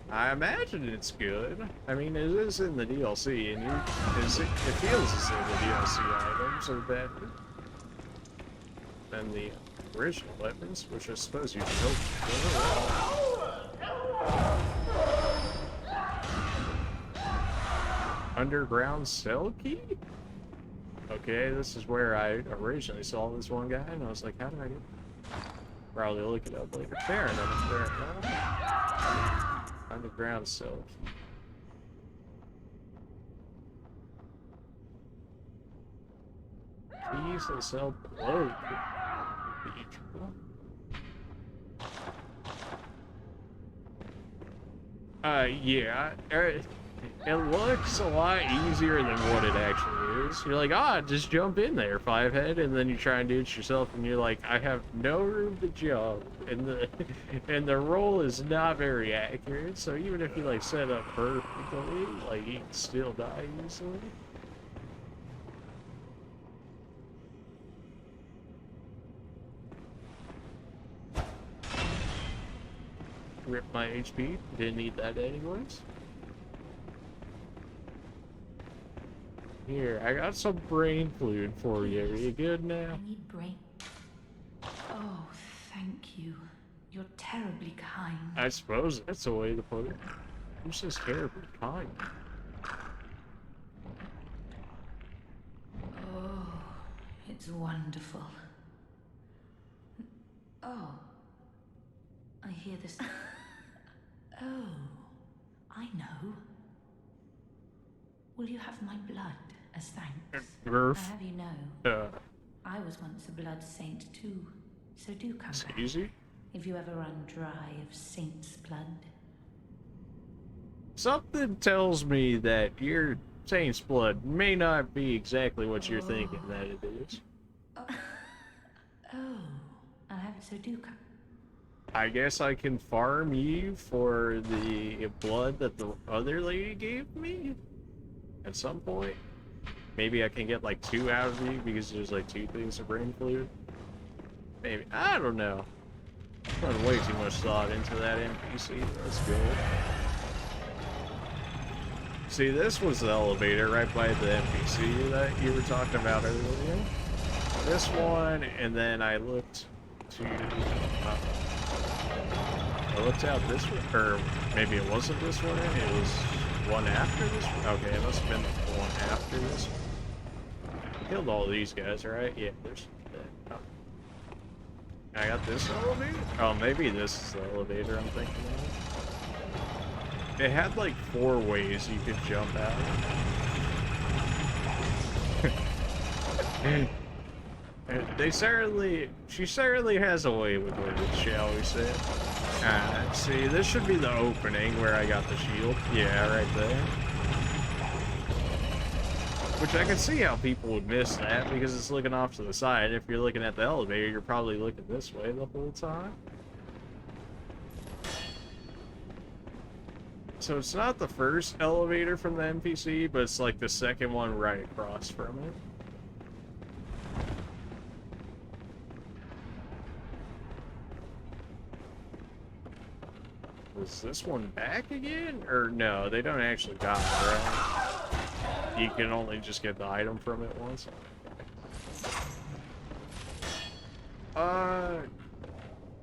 I imagine it's good. I mean, it is in the DLC, and it feels as though the DLC items are better than the original weapons, which I suppose you can hope for. Underground cell key? Okay, this is where I originally saw this one guy, and I was like, how did I get... Probably look it up later. Fair enough, fair enough. Underground cell key. Keys that sell below could be true. Yeah. It looks a lot easier than what it actually is. You're like, ah, just jump in there, 5-head, and then you try and do it yourself, and you're like, I have no room to jump, and the roll is not very accurate. So even if you like set up perfectly, like you can still die easily. Rip my HP. Didn't need that anyways. Here, I got some brain fluid for you. Are you good now? I need brain. Oh, thank you. You're terribly kind. I suppose that's the way to put it. Who says terribly kind? Oh, it's wonderful. Oh, I hear this. Oh, I know. Will you have my blood as thanks? Nerf. I have you know. I was once a blood saint too, so do come It's back. easy. If you ever run dry of saint's blood. Something tells me that your saint's blood may not be exactly what you're thinking that it is. Oh, I'll have it, so do come. I guess I can farm you for the blood that the other lady gave me at some point. Maybe I can get like 2 out of you because there's like 2 things of brain fluid. Maybe. I don't know. I put way too much thought into that NPC. Let's go. See, this was the elevator right by the NPC that you were talking about earlier. This one, and then I looked to... I looked out this one, or maybe it wasn't this one, it was one after this one? Okay, it must have been the one after this one. Killed all these guys, right? Yeah, there's that. Oh. I got this elevator? Oh, maybe this is the elevator I'm thinking of. It had like 4 ways you could jump out. She certainly has a way with it, shall we say. See, this should be the opening where I got the shield. Yeah, right there. Which I can see how people would miss that, because it's looking off to the side. If you're looking at the elevator, you're probably looking this way the whole time. So it's not the first elevator from the NPC, but it's like the second one right across from it. Is this one back again? Or no, they don't actually die, right? You can only just get the item from it once.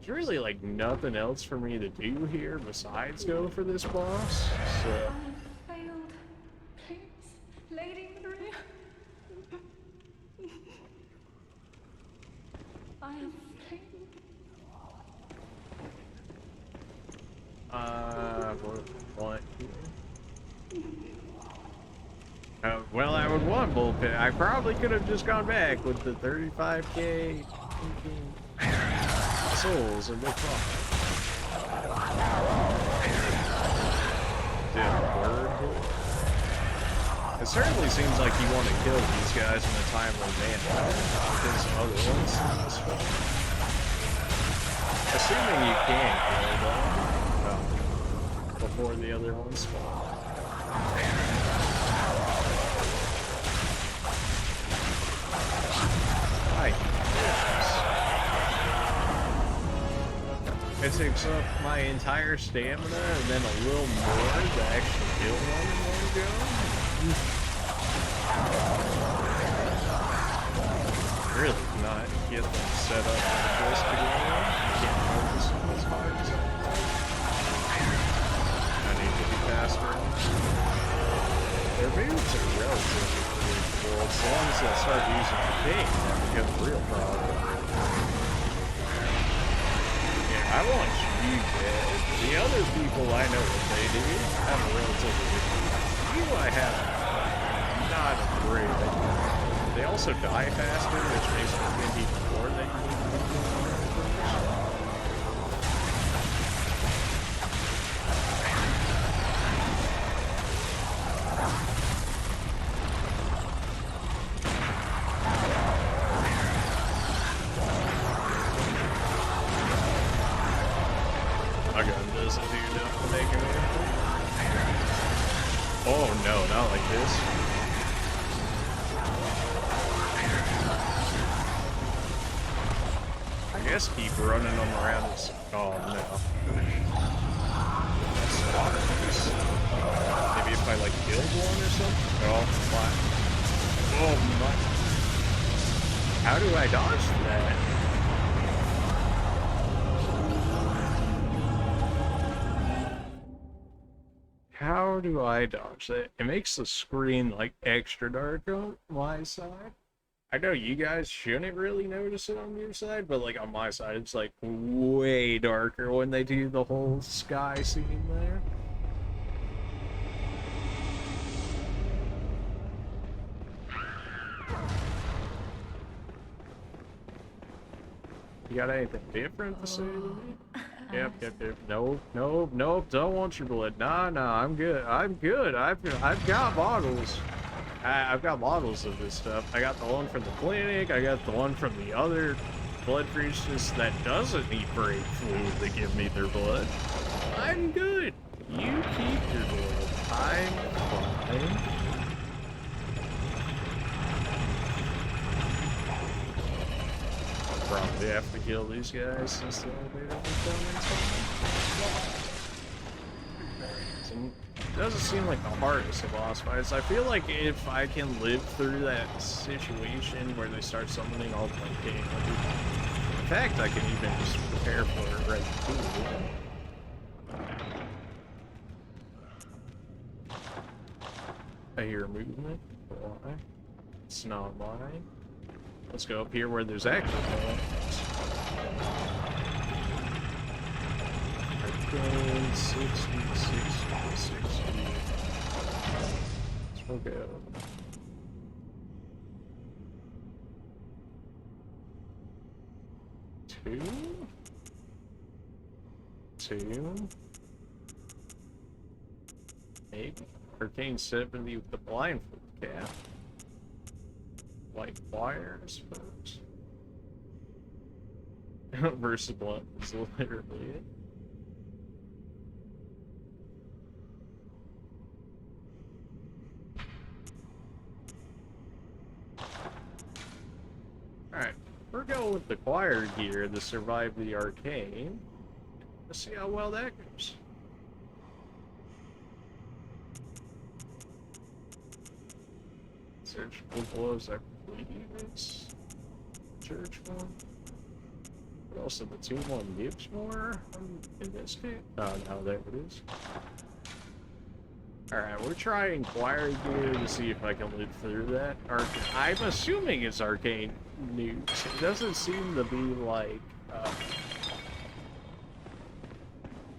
There's really like nothing else for me to do here besides go for this boss. So. I have failed. Please, Lady Maria. I have failed. What? Well, I would want bullpen. I probably could have just gone back with the 35k souls and no problem. It certainly seems like you want to kill these guys in a timely manner because of other ones in this film. Assuming you can kill them before the other ones spawn. My goodness. It takes up my entire stamina and then a little more to actually kill one in one go. Really not get them set up like this to go on. You can't focus on as hard as I need to be faster. Their moves are relatively predictable. It's the ones that start using the king that become a real problem. Yeah, I want you dead. The other people, I know what they do. Have a relatively different. You, I have not a great idea. They also die faster, which makes me think even more that you need to be doing my gun doesn't do enough to make it work. Oh no, not like this. I guess keep running them around this. Oh no. Maybe if I like killed one or something? Oh, what? Oh my. How do I dodge that? How do I dodge that? It makes the screen like extra dark on my side. I know you guys shouldn't really notice it on your side, but like on my side, it's like way darker when they do the whole sky scene there. You got anything different to say to me? Yep. Nope, don't want your blood. Nah, I'm good. I've got bottles. I've got models of this stuff. I got the one from the clinic, I got the one from the other blood priestess that doesn't need brave fluid to give me their blood. I'm good. You keep your blood. I'm fine. Probably have to kill these guys since the elevator will come in. It doesn't seem like the hardest of boss fights. I feel like if I can live through that situation where they start summoning all the king, in fact, I can even just prepare for it right too. I hear movement. Why? It's not mine. Let's go up here where there's actually no. Arcane 60. Let's go. Two. Maybe. Arcane 70 with the blindfold cap. White wire, I suppose. Versus blunt is literally it. Alright, we're going with the choir gear to survive the arcane. Let's see how well that goes. Surgical gloves, I believe it's church one. What else did the 2-1 gives more in this game? Oh, no, there it is. Alright, we're trying Choir Gear to see if I can live through that. I'm assuming it's arcane nukes. It doesn't seem to be like,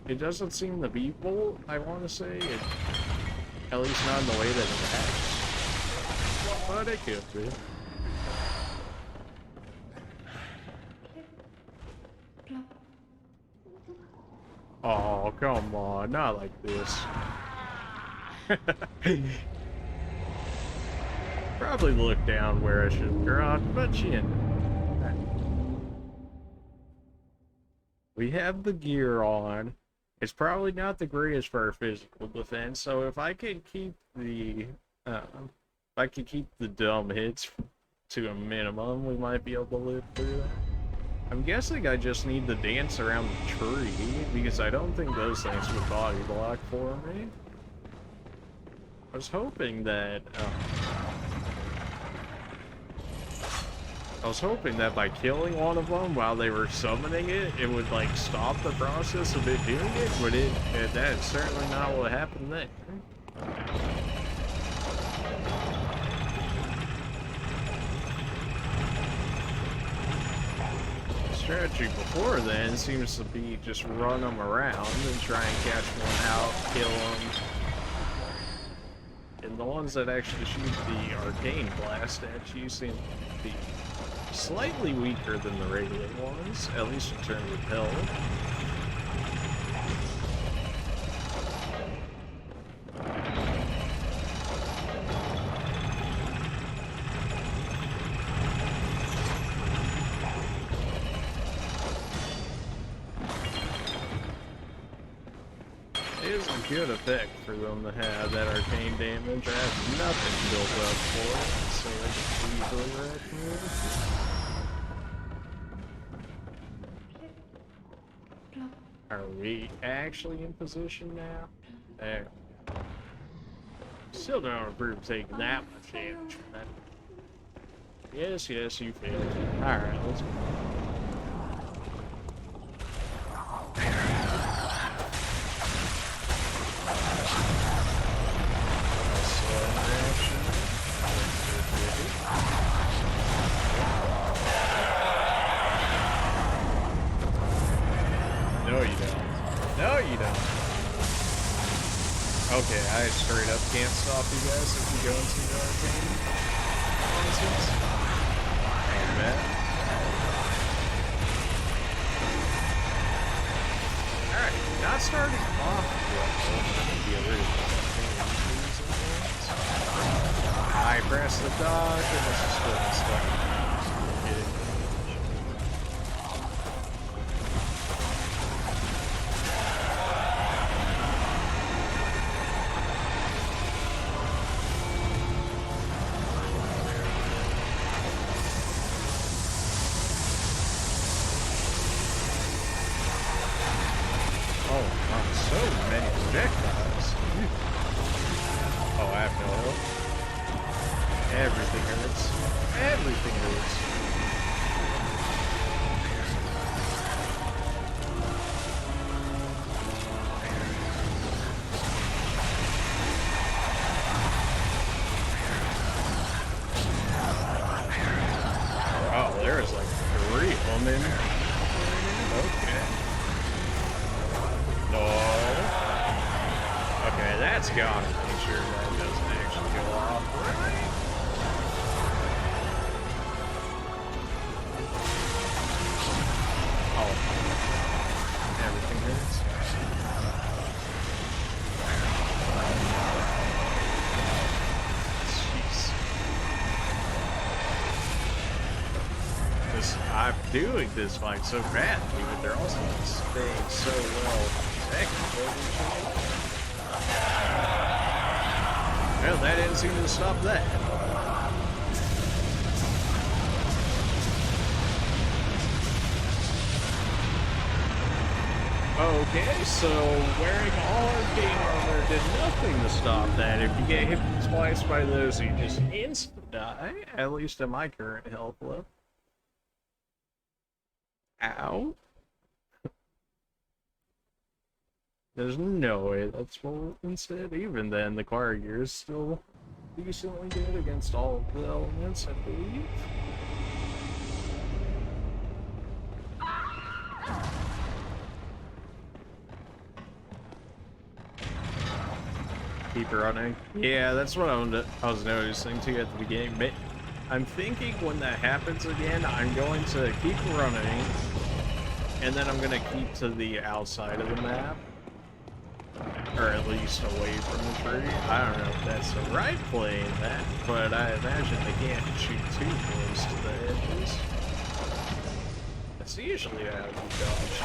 it doesn't seem to be Bolt, I want to say. At least not in the way that it acts. But it could be. Oh, come on, not like this. Probably look down where I should draw, but you know. We have the gear on. It's probably not the greatest for our physical defense, so if I can keep the dumb hits to a minimum, we might be able to live through that. I'm guessing I just need to dance around the tree, because I don't think those things would body block for me. I was hoping that, by killing one of them while they were summoning it, it would, like, stop the process of it doing it, but that's certainly not what happened there. The strategy before then seems to be just run them around and try and catch one out, kill them. And the ones that actually shoot the arcane blast actually seem to be slightly weaker than the regular ones, at least in terms of health. It is a good effect for them to have that arcane damage. I have nothing built up for it, so I can easily wreck move. Are we actually in position now? There. Still don't approve taking that much damage from that. Yes, yes, you failed. Alright, let's go. No, you don't. No, you don't. Okay, I straight up can't stop you guys if you go into the arcane. Ain't bad. Alright, not starting off well. I press the dodge, and this is still stuck. Doing this fight so badly, but they're also staying so well protected. Well, that didn't seem to stop that. Okay, so wearing all arcane armor did nothing to stop that. If you get hit twice by those, you just instant die, at least at my current health level. Ow. There's no way that's what instead. Even then, the choir gear is still decently good against all of the elements, I believe. Keep running. Yeah, that's what I was noticing too at the beginning. But I'm thinking when that happens again, I'm going to keep running, and then I'm going to keep to the outside of the map. Or at least away from the tree. I don't know if that's the right play in that, but I imagine they can't shoot too close to the edges. That's usually how you dodge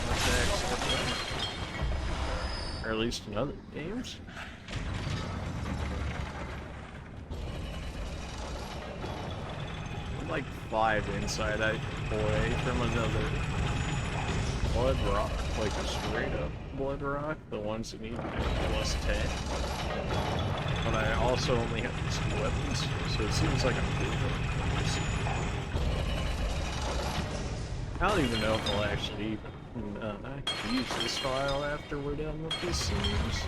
attacks like that. Or at least in other games. I'm like 5 inside away from another blood rock, like a straight up blood rock, the ones that need plus 10. But I also only have these 2 weapons, so it seems like I'm doing it. I don't even know if I'll actually use this file after we're done with this series.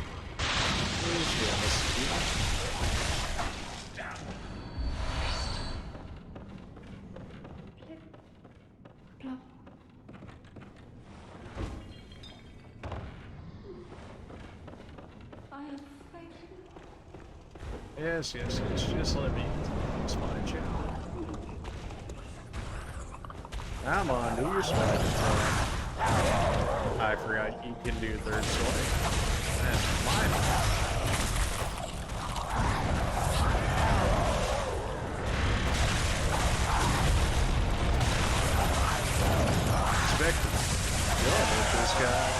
Yes, just let me spine check. Come on, do your spine check. I forgot you can do third swipe. That's my fault. Expected. Yeah, there's this guy.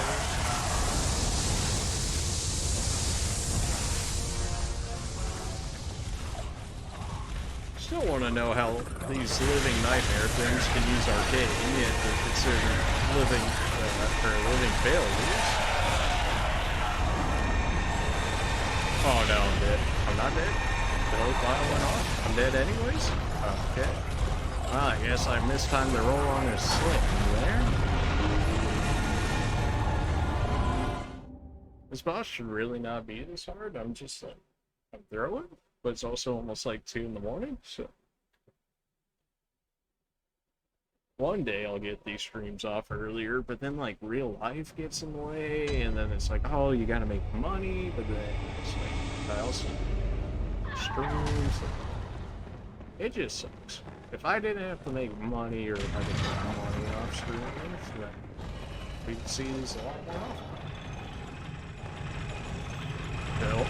Still want to know how these living nightmare things can use arcade, yet they're considered living failures. Oh no, I'm dead. I'm not dead. The whole file went off. I'm dead anyways. Okay. Well, I guess I mistimed the roll on his slip there. This boss should really not be this hard. I'm just like, I'm throwing. But it's also almost like 2 in the morning, so one day I'll get these streams off earlier, but then like real life gets in the way, and then it's like, oh, you gotta make money, but then it's like I also streams. It just sucks. If I didn't have to make money, or if I didn't make money off streaming, then we could see these a lot more often. No.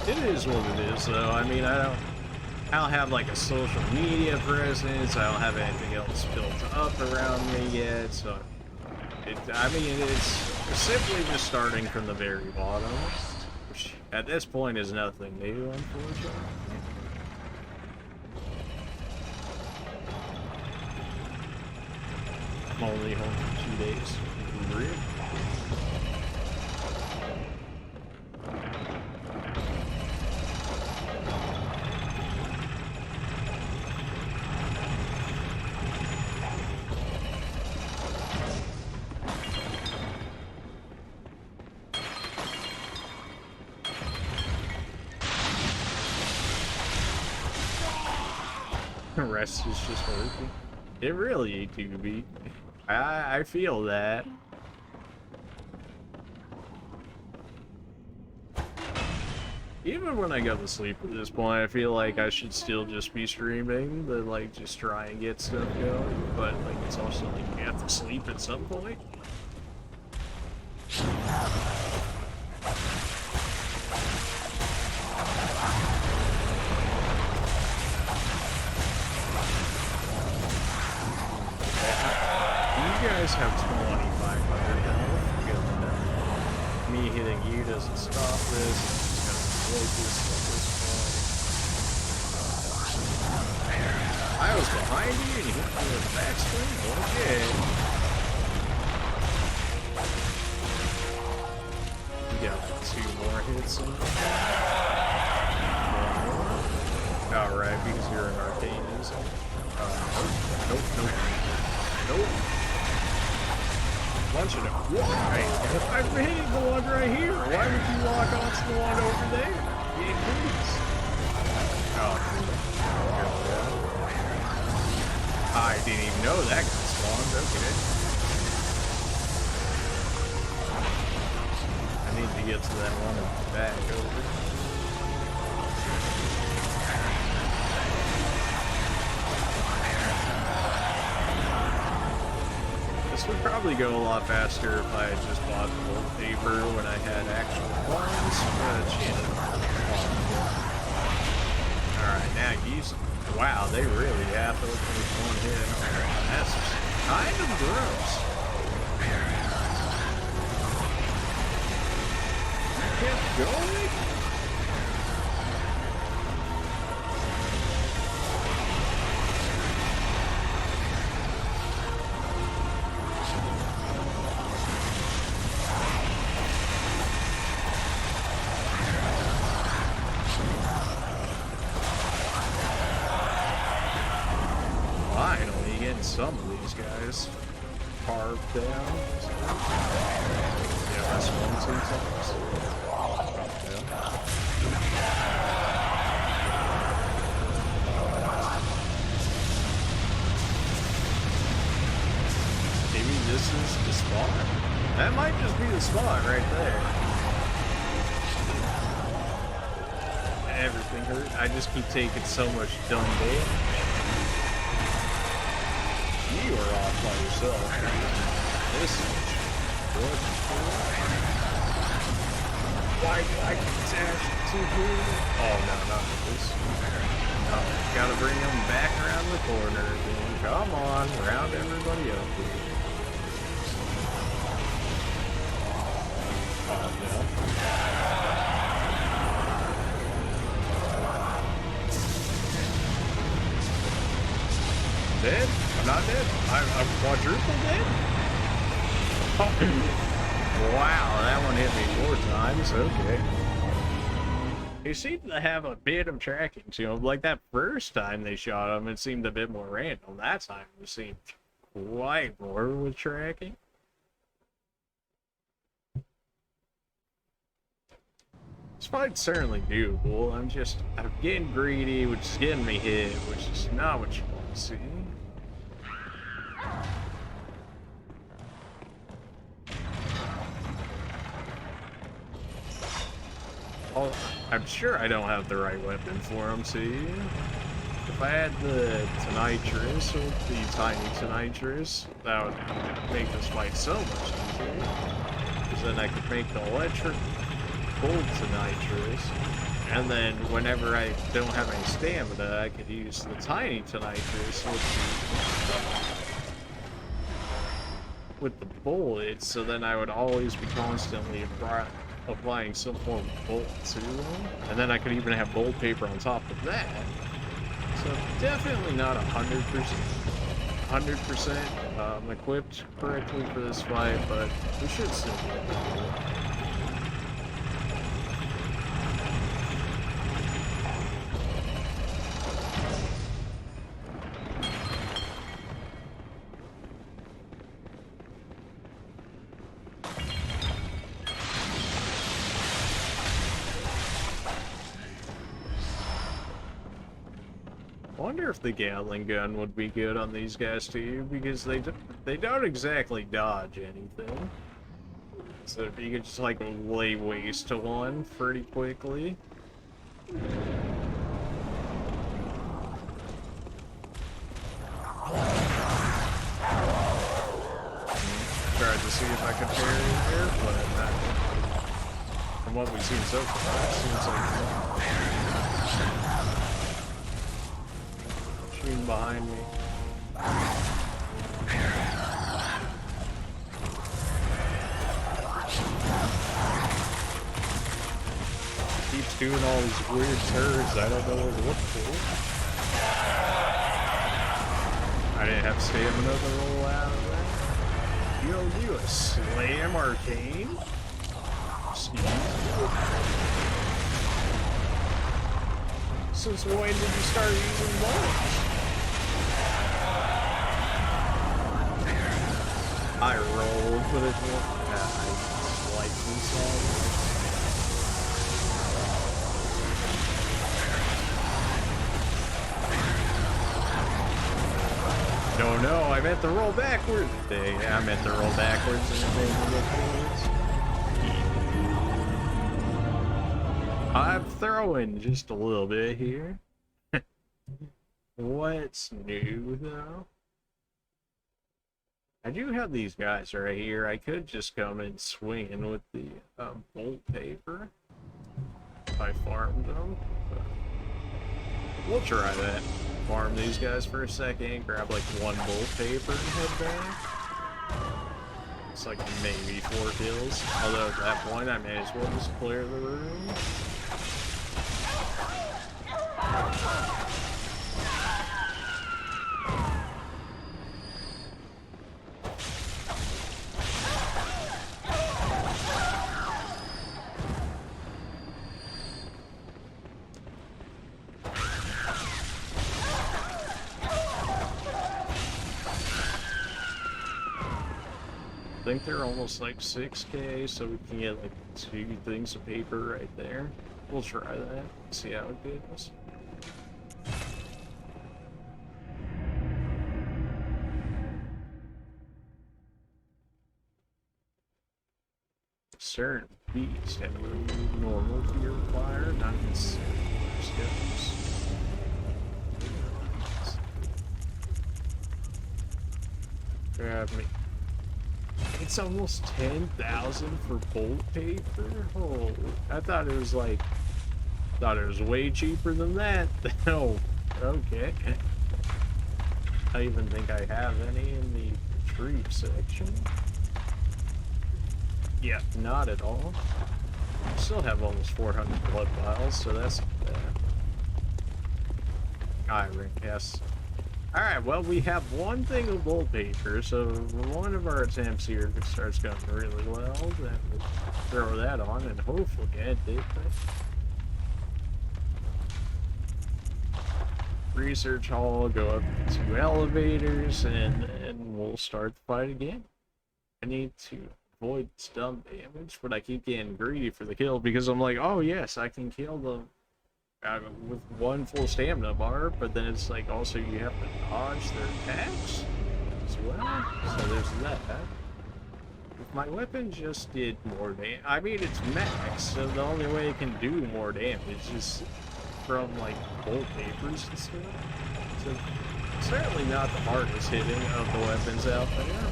It is what it is, though. I mean, I don't have like a social media presence. I don't have anything else built up around me yet. So, it's simply just starting from the very bottom, which at this point is nothing new, unfortunately. I'm only home for 2 days. Really? Rest is just working. It really do be. I feel that. Even when I go to sleep at this point, I feel like I should still just be streaming, than like just try and get stuff going. But like it's also like you have to sleep at some point. You guys have 2,500 health. Good enough. Me hitting you doesn't stop this. It's gonna break this at this point. I was behind you and you hit me with the backswing? Okay. You got 2 more hits in there. 1 more. Alright, because you're an arcane, is it? Nope. Nope. Bunch of them. Why? I'm hitting the one right here. Why would you lock onto the one over there? Yeah, please. Oh, I didn't even know that got spawned. Okay. I need to get to that one and back over. This would probably go a lot faster if I had just bought the gold paper when I had actual funds, but you know. Alright, now use. Wow, they really have to open with one hit. That's kind of gross. Kept going. Some of these guys carved down. Yeah, that's one sometimes. Maybe this is the spot. That might just be the spot right there. Everything hurt. I just keep taking so much dumb damage. You are off by yourself. This is what? Why do I dash to here? Oh no, not this. No, gotta bring them back around the corner. Then come on, round everybody up here. Oh no. Dead? I'm not dead. I'm quadruple dead? Oh. Wow, that one hit me 4 times. Okay. He seemed to have a bit of tracking to him. Like that first time they shot him, it seemed a bit more random. That time it seemed quite more with tracking. This fight's certainly doable. I'm getting greedy, which is getting me hit, which is not what you want to see. Oh, I'm sure I don't have the right weapon for him, see? If I had the Tonitrus, or the tiny Tonitrus, that would make this fight so much easier. Because then I could make the electric gold Tonitrus, and then whenever I don't have any stamina, I could use the tiny Tonitrus with the bullets, so then I would always be constantly applying some form of bullet to them, and then I could even have gold paper on top of that. So definitely not 100% equipped correctly for this fight, but we should still be able to do it. I wonder if the Gatling gun would be good on these guys too, because they don't exactly dodge anything. So if you could just like lay waste to one pretty quickly. Tried to see if I could parry here, but from what we've seen so far, it seems like behind me. Keeps doing all these weird turds. I don't know where to look for. I didn't have stamina to roll out of that. You don't do a slam arcane? Excuse me. Since when did you start using bullets? I rolled, but it I sliced inside. No, I meant to roll backwards. Yeah, I meant to roll backwards and then go forwards. I'm throwing just a little bit here. What's new, though? I do have these guys right here. I could just come and swing in with the bolt paper if I farmed them. But we'll try that. Farm these guys for a second, grab like one bolt paper and head back. It's like maybe 4 kills. Although at that point I may as well just clear the room. I think they're almost like 6K, so we can get like 2 things of paper right there. We'll try that, see how it goes. Certain beasts have removed normal purifier, not necessarily skills. Grab me. It's almost 10,000 for bolt paper? Holy, I thought it was like, way cheaper than that. Oh, okay. I even think I have any in the retrieve section. Yeah, not at all. Still have almost 400 blood vials, so that's bad. Iron, yes. Alright, well, we have one thing of bolt paper, so one of our attempts here starts going really well, then we'll throw that on and hopefully end it. Research hall, go up 2 elevators, and we'll start the fight again. I need to avoid stun damage, but I keep getting greedy for the kill because I'm like, oh yes, I can kill them with 1 full stamina bar, but then it's like also you have to dodge their attacks as well, so there's that. If my weapon just did more damage, I mean it's max, so the only way it can do more damage is from like bolt papers and stuff. So certainly not the hardest hitting of the weapons out there.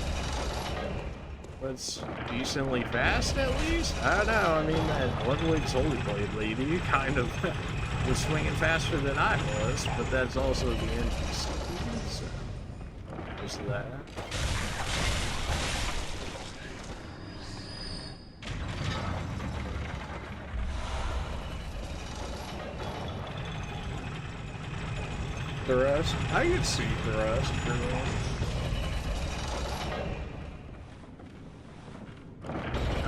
But it's decently fast at least? I don't know, I mean that Ludwig's Holy Blade lady kind of was swinging faster than I was, but that's also the entry speed, so there's that. Thrust? I could see thrust for that.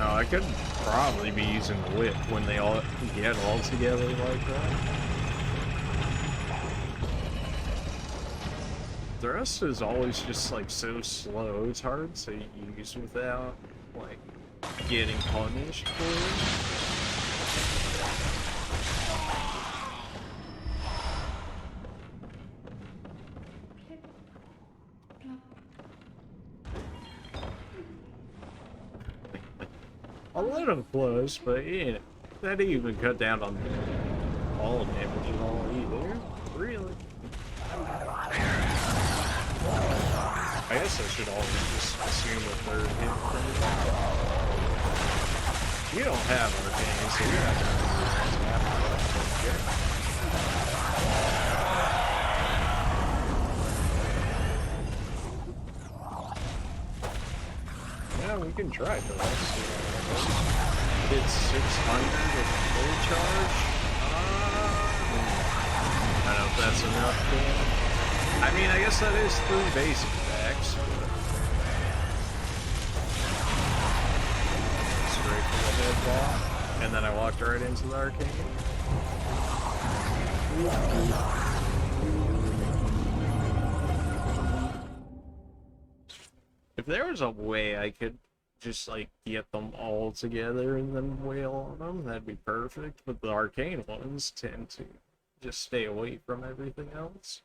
Oh, I could probably be using whip when they all get all together like that. Thrust is always just like so slow, it's hard to use without like getting punished for it. A little close, but yeah, that didn't even cut down on all damage at all either. Really? I guess I should always just assume a 3rd hit from it. You don't have arcane, so you're not going to do that. Yeah, we can try for this. It's 600 with full charge. I don't know if that's enough damage. I mean, I guess that is 3 basic attacks. Straight for the head ball. And then I walked right into the arcane. If there was a way I could just, like, get them all together and then wail on them, that'd be perfect. But the arcane ones tend to just stay away from everything else.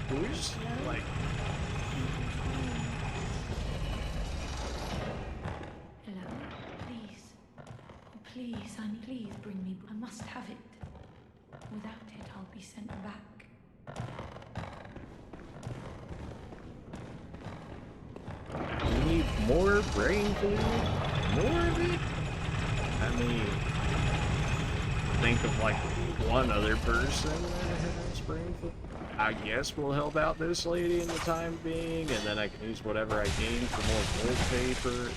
Who's, like... Hello? Please. Oh, please, honey, please bring me... I must have it. Without it, I'll be sent back. You need more brain food? More of it? I mean... think of, like, one other person that has brain food. I guess we'll help out this lady in the time being, and then I can use whatever I gain for more gold paper.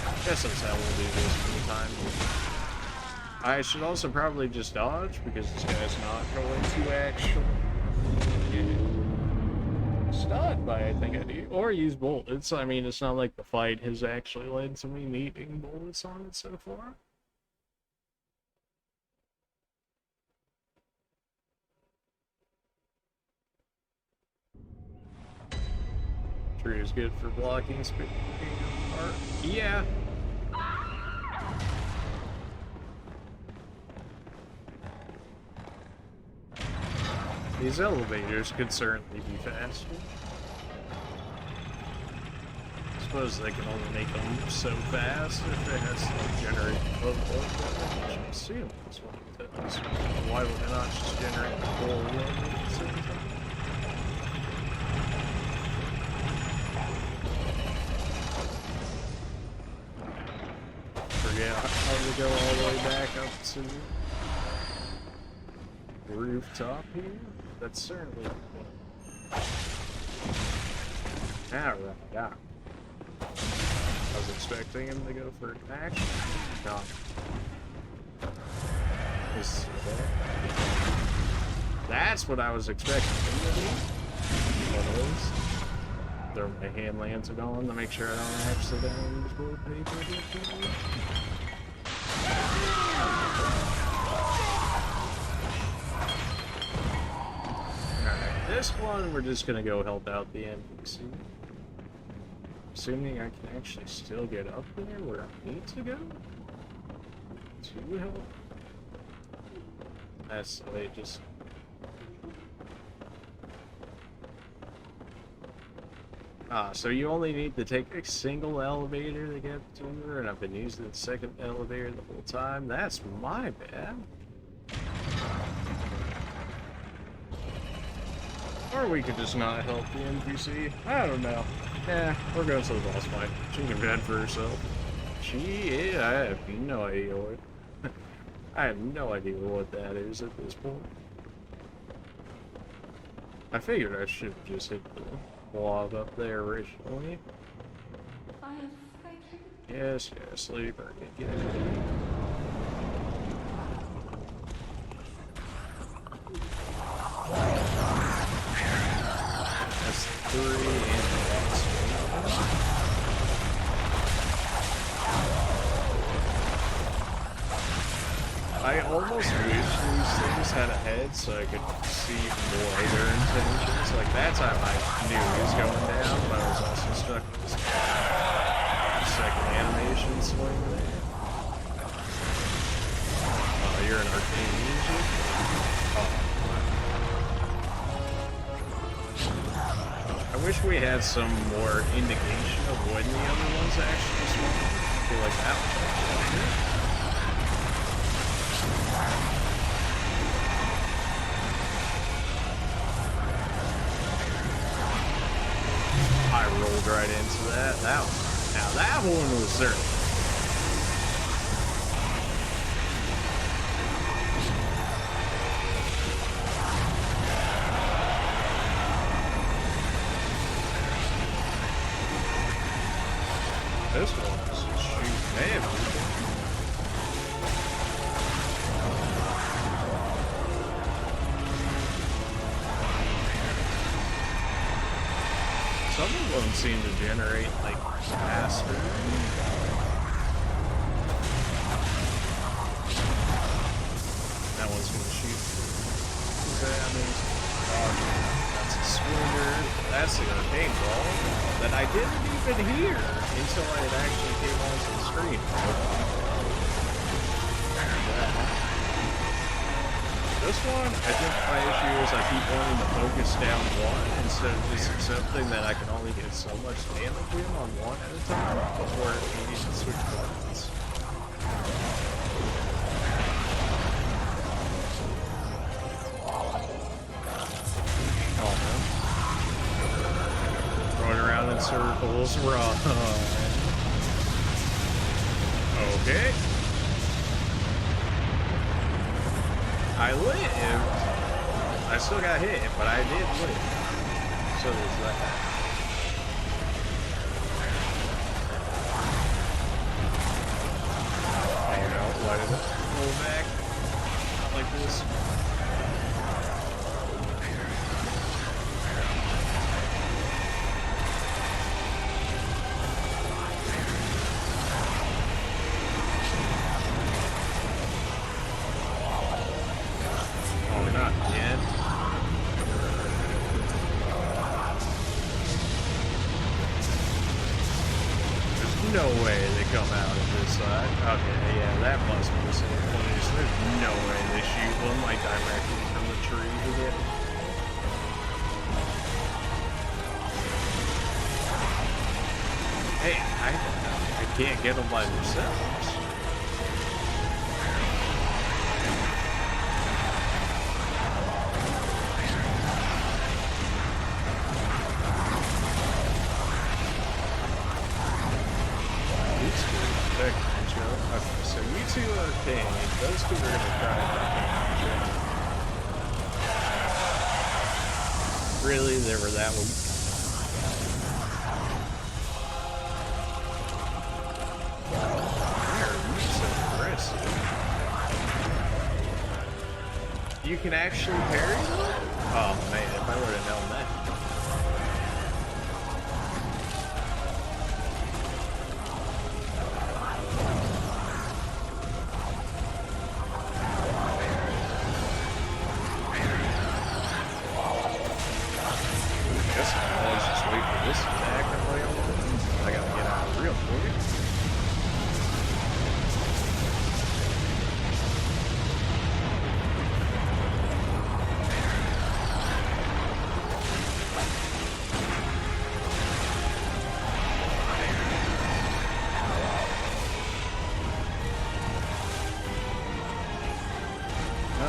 I guess that's how we'll do this for the time being. I should also probably just dodge, because this guy's not going to actually get stunned by, I think I do. Or use bullets. I mean, it's not like the fight has actually led to me needing bullets on it so far. Tree is good for blocking speed. Yeah. These elevators could certainly be faster. I suppose they can only make them so fast if it has to generate low damage. I'm assuming that's what it does. Why would it not just generate the whole load at the same time? Forget how to go all the way back up to the rooftop here. That's certainly alright, yeah. I was expecting him to go for an action. No. That's what I was expecting him to do. What is? Throw my hand lantern on to make sure I don't accidentally use blue paper. Alright, this one we're just gonna go help out the NPC. Assuming I can actually still get up there where I need to go to help. That's the way it just... so you only need to take a single elevator to get to her, and I've been using the second elevator the whole time. That's my bad. Or we could just not help the NPC. I don't know. Yeah, we're going to the boss fight. She can fend for herself. I have no idea what... I have no idea what that is at this point. I figured I should have just hit the blob up there originally. Yes, sleeper. Get it. That's 3 and that's I almost wish these things had a head so I could see more of their intentions. Like, that time I knew he was going down, but I was also stuck with this second animation swing there. Oh, you're an arcane music? Oh. I wish we had some more indication of when the other ones actually spawn. I feel like that was actually good. I rolled right into that. Now that one was certain. This one is just shooting everything. Some of them seem to generate, like, faster. That one's gonna shoot. Who's that? Oh, that's a swimmer. That's the arcane ball that I didn't even hear until I had actually came onto the screen. This one, I think my issue is I keep wanting to focus down one instead of just accepting that I can only get so much damage in on one at a time before needing to switch buttons. Oh no. Going around in circles, run. Okay. I lived. I still got hit, but I did live. So there's that. Oh no, why did it roll back? Not like this. No way they come out of this side. Okay, yeah, that must be the same place. There's no way they shoot one like directly from the tree to get it. Hey, I can't get them by themselves. Okay, so you two are arcane. Those two are going to try arcane. Really? They were that weak? Why are you so aggressive? You can actually parry them? Oh man, if I would have known that.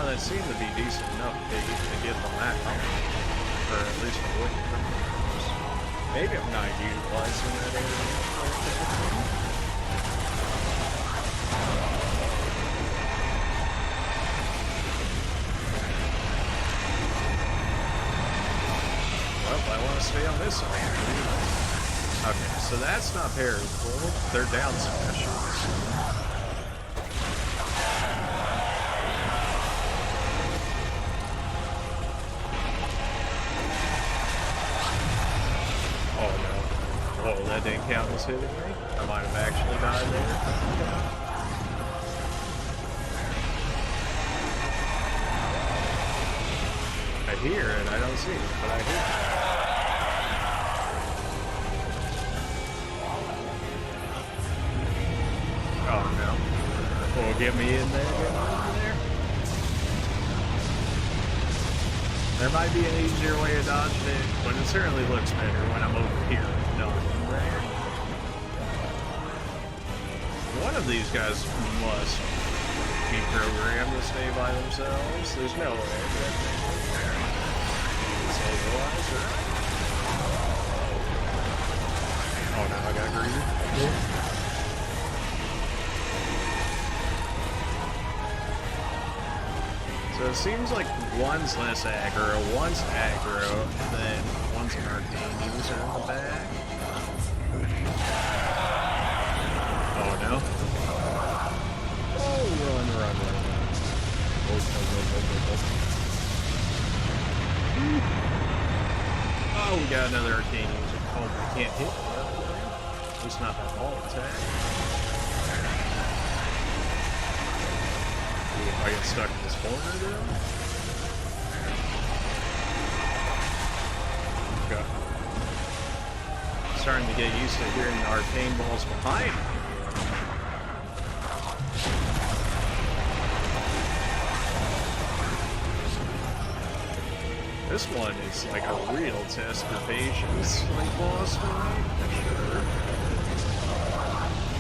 That seemed to be decent enough to get them that home, or at least avoid them. Maybe I'm not utilizing that area. Well, I want to stay on this side. Okay, so that's not parryable. They're down specials. That didn't count as hitting me. I might have actually died there. I hear it, I don't see it, but I hear it. Oh no. Well, get me in there, get me in there. There might be an easier way of dodging it, but it certainly looks better when I'm over here. No. One of these guys must be programmed to stay by themselves. There's no way. Oh no, I got greedy. So it seems like one's less aggro, one's aggro, and then one's an arcane user in the back. Oh no. Oh, run. Oh, we got another arcane user. Oh Can't hit it. At least not that ball attack. Ooh, if I get stuck in this corner though. Okay. Starting to get used to hearing the arcane balls behind me. This one is like a real test for patience, like boss fight, for sure.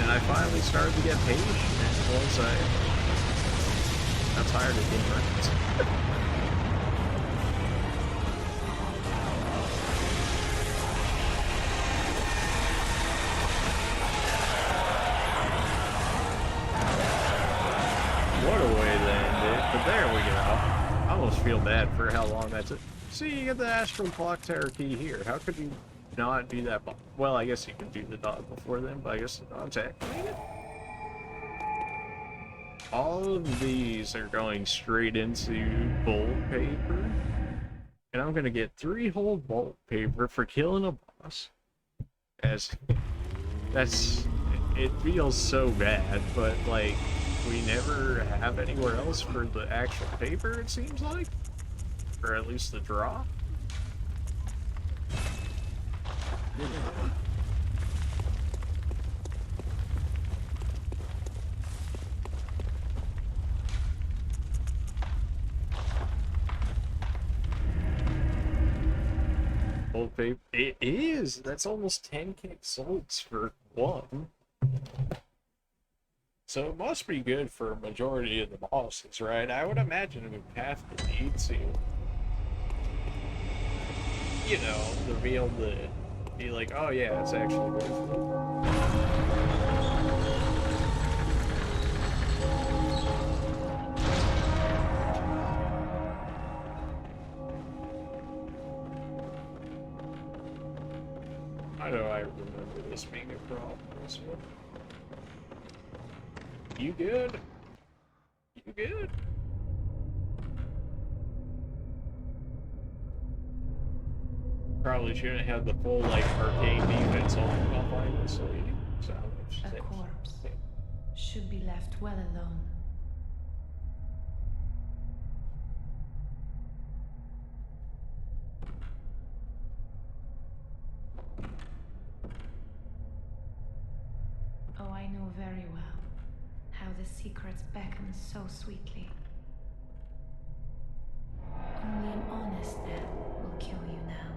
And I finally started to get patient once I got tired of getting wrecked. What a way to end it, but there we go. I almost feel bad for how long that took. See, you get the Astral Clock Tower key here. How could you not do that? Well, I guess you could do the dog before then, but I guess the dog's activated. All of these are going straight into bolt paper. And I'm going to get 3 whole bolt paper for killing a boss. It feels so bad, but like, we never have anywhere else for the actual paper, it seems like. Or at least the draw. Old paper. It is! That's almost 10k souls for one. So it must be good for a majority of the bosses, right? I would imagine it would have to need to. You know, to be able to be like, oh yeah, it's actually worth it. I know I remember this being a problem. This one. You good? You good? Probably shouldn't have the full, like, arcane defense on behind this lady. So, a corpse should be left well alone. Oh, I know very well how the secrets beckon so sweetly. Only an honest death will kill you now.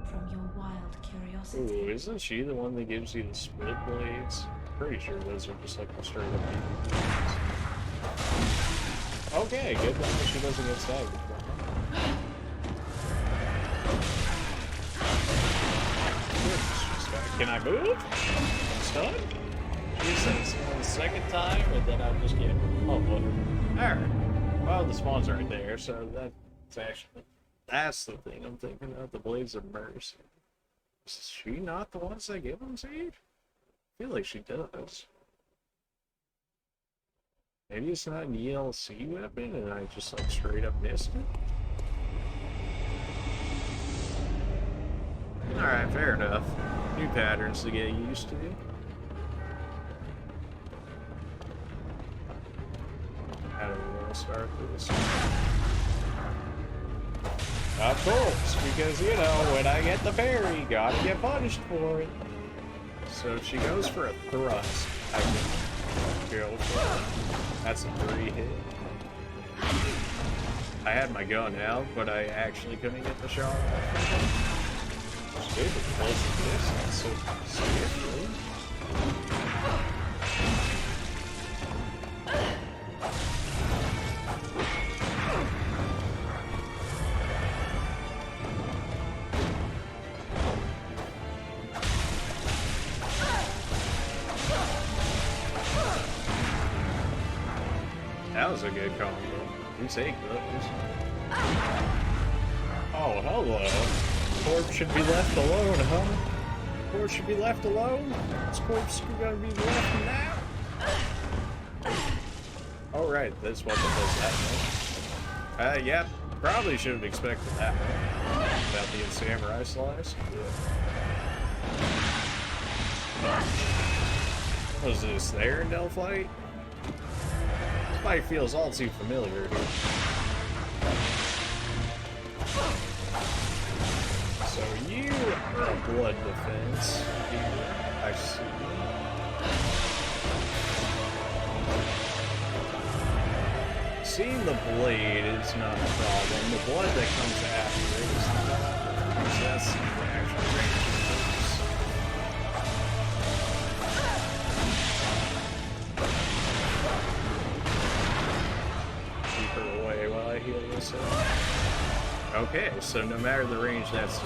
From your wild curiosity. Ooh, isn't she the one that gives you the split blades? Pretty sure those are just like the straight up blades. Okay, good one that she doesn't get stabbed. Can I move? I'm stunned? She says the second time, and then I'm just getting. Oh, what? Alright. Well, the spawn's right there, so that's actually. That's the thing I'm thinking of, the Blades of Mercy. Is she not the ones that give them siege? I feel like she does. Maybe it's not an ELC weapon and I just like straight up missed it? Alright, fair enough. New patterns to get used to. How do we want to start this? Of course, because, you know, when I get the fairy, gotta get punished for it. So if she goes for a thrust, I can go for it. That's a 3-hit. I had my gun out, but I actually couldn't get the shot off. She gave it close to distance, so seriously. That was a good combo. You take those. Oh, hello. Corpse should be left alone, huh? Corpse should be left alone? This corpse gonna be left now? Oh, right. This weapon does that, right? Yep. Probably should have expected that one. About the samurai slice. What is this, the Arendelle fight? This fight feels all too familiar here. So you are a blood defense here, I see. Seeing the blade is not a problem. The blood that comes after it is the problem. Because that's the actual range of focus. Keep her away while I heal this up. Okay, so no matter the range, that's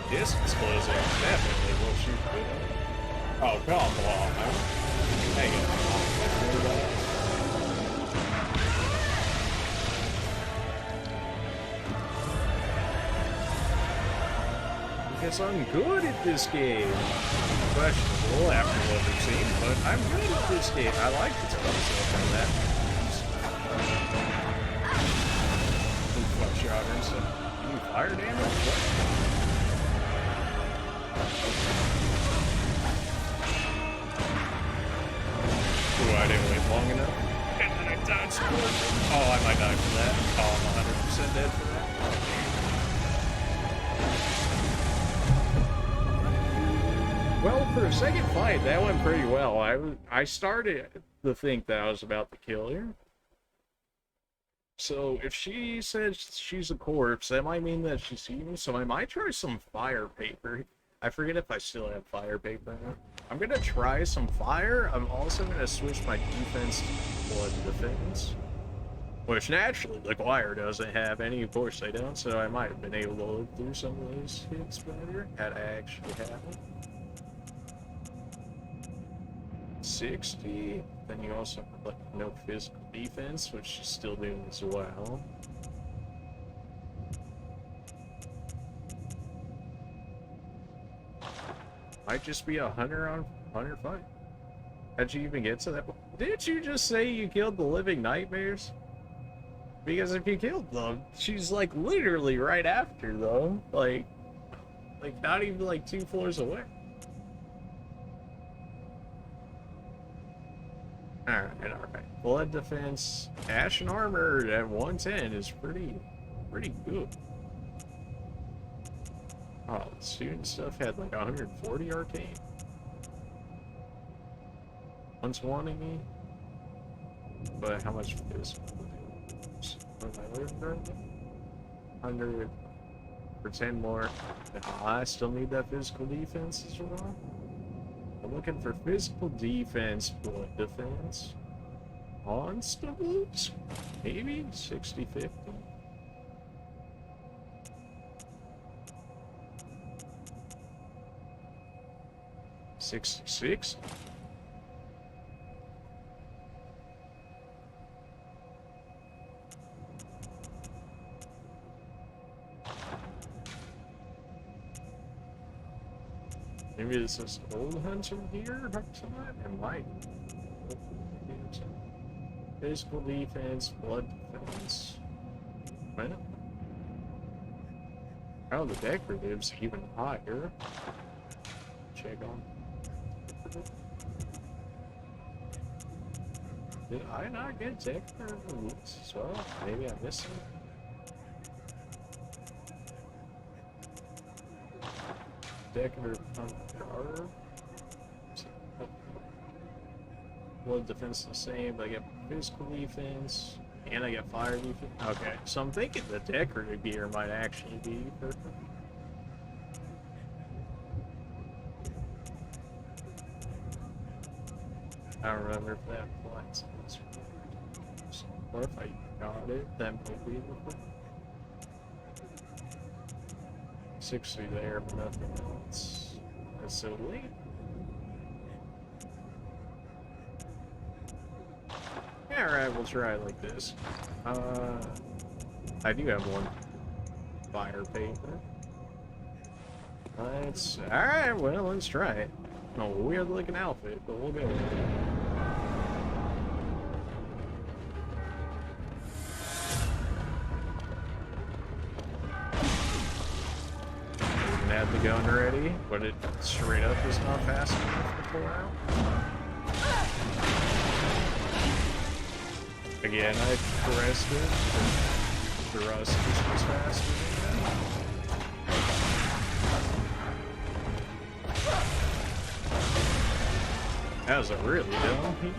distance closing definitely will shoot good. Oh, come on. Hang it. Because I'm good at this game. Questionable after what we've seen, but I'm good at this game. I like to tell myself on that. Fuck shotters. You fire damage? What? I didn't wait long enough. And then I dodged towards it. Oh, I might die for that. Oh, I'm 100% dead for that. Well, for a second fight, that went pretty well. I started to think that I was about to kill her. So, if she says she's a corpse, that might mean that she's human. So I might try some fire paper. I forget if I still have fire paper. I'm gonna try some fire. I'm also gonna switch my defense to blood defense. Which naturally the choir doesn't have any, of course they don't, so I might have been able to look through some of those hits better had I actually had it. 60. Then you also have like no physical defense, which she's still doing as well. Might just be a hunter on hunter fight. How'd you even get to that? Didn't you just say you killed the living nightmares? Because if you killed them, she's like literally right after though. Like not even like 2 floors away. Alright. Blood defense, ashen armor at 110 is pretty good. Oh, the student stuff had like 140 arcane. One's wanting me. But how much physical? What am I looking for? 100 for 10 more. I still need that physical defense as well. I'm looking for physical defense, blood defense. Constables? Maybe 60-50. 66? Maybe this is old hunter here or something? It might. Physical defense, blood defense. What? Oh, the decorative's even higher. Check on. Did I not get decorative as well? Maybe I missed it. Decorative guard. Blood defense the same, but I get physical defense, and I get fire defense. Okay, so I'm thinking the decorative gear might actually be perfect. I don't remember if that applies. Or if I got it, that might be the 60 there, but nothing else. That's so late. Yeah, alright, we'll try it like this. I do have one fire paper. Alright, well, let's try it. No, weird looking outfit, but we'll go. gun ready, but it straight up is not fast enough to pull out. Again, I pressed it, but the rust just was faster than that. That was a really dumb heat.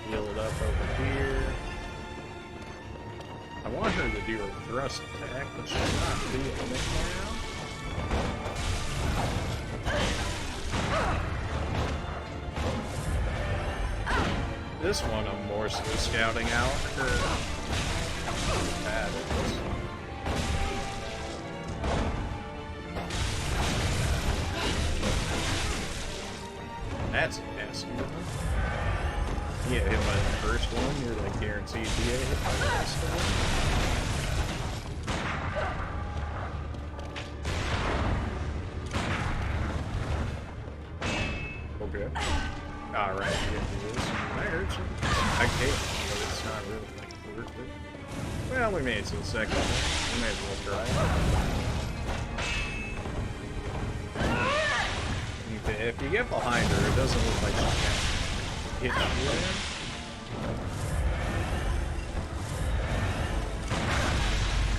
Heal it up over here. I want her to do a thrust attack, but she's not doing it now. This one I'm more so scouting out her patterns. That's a nasty one. You get hit by the first one, you're like guaranteed to get hit by the last one. Okay. Alright, you can do this. I hurt you. I can't, but it's not really like worth it. Well, we made it to the second one. We may as well try it. If you get behind her, it doesn't look like she can hit you in.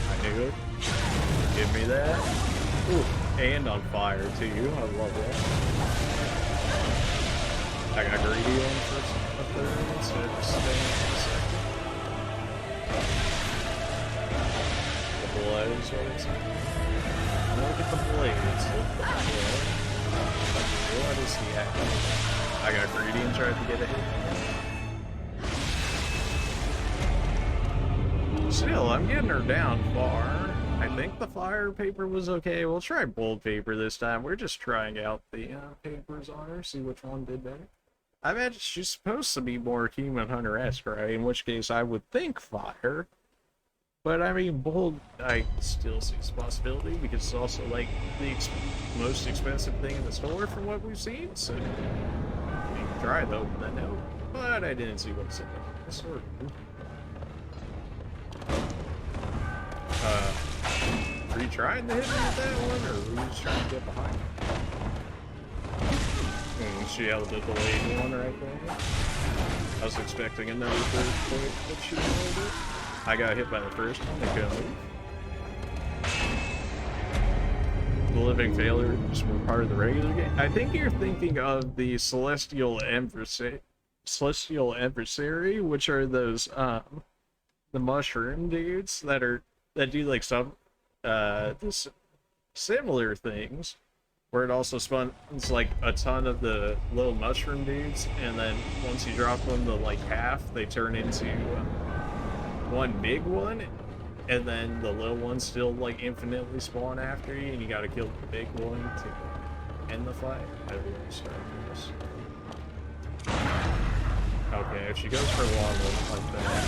I knew it. Give me that. Ooh, and on fire too. I love that. I got greedy on first a third instead of just staying on the second. The blood is what it's like. Look at the blades. Look at the blood. What is the act? I got greedy and tried to get a hit. Still, I'm getting her down far. I think the fire paper was okay. We'll try bold paper this time. We're just trying out the papers on her, see which one did better. I imagine she's supposed to be more human hunter-esque, right? In which case I would think fire. But I mean, bold, I still see this possibility because it's also like the most expensive thing in the store from what we've seen. So you can try to open that note, but I didn't see what's in the store. Are you trying to hit me with that one, or were you just trying to get behind me? She held the delayed one right there. I was expecting another third point, but she held it. I got hit by the first one, I couldn't move. The living failures were part of the regular game. I think you're thinking of the Celestial Adversary, which are those, the mushroom dudes that do like some, this similar things, where it also spawns like a ton of the little mushroom dudes, and then once you drop them to like half, they turn into, one big one, and then the little ones still like infinitely spawn after you, and you gotta kill the big one to end the fight. I don't really start this. Okay, if she goes for a long one like that,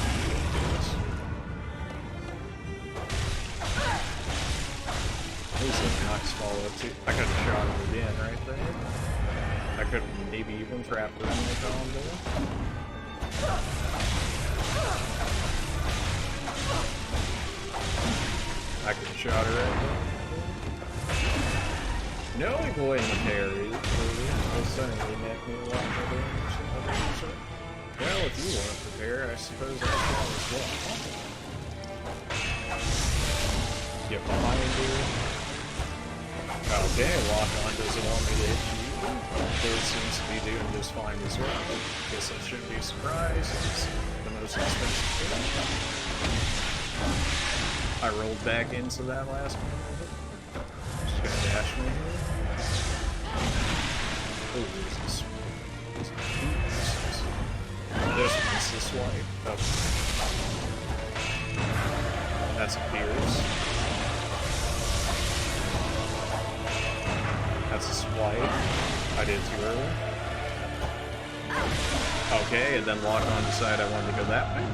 at least a nice follow-up too. I could have shot her again right there. I could have maybe even trapped her in the combo. I could have shot her right there. No avoiding the parry. Will suddenly make me a lot more damage. Well, if you want to prepare, I suppose I shall as well. Get behind you. Okay, lock-on doesn't want me to hit you. It seems to be doing just fine as well. Guess I shouldn't be surprised. It's the most expensive thing. I rolled back into that last one. Just gonna dash me here. Oh, this one's the swipe. Oh. That's a Pierce. That's a swipe. I did too early. Okay, and then lock on decide I wanted to go that way.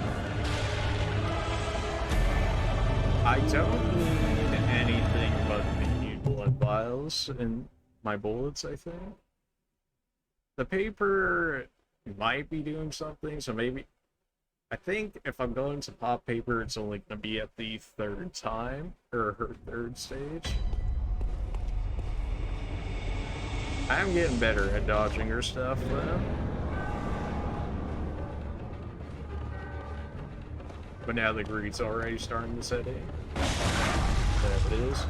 I don't need anything but the blood vials in my bullets, I think. The paper might be doing something, so maybe I think if I'm going to pop paper, it's only going to be at the third time, or her third stage. I'm getting better at dodging her stuff, though. But now the greed's already starting to set in. There it is.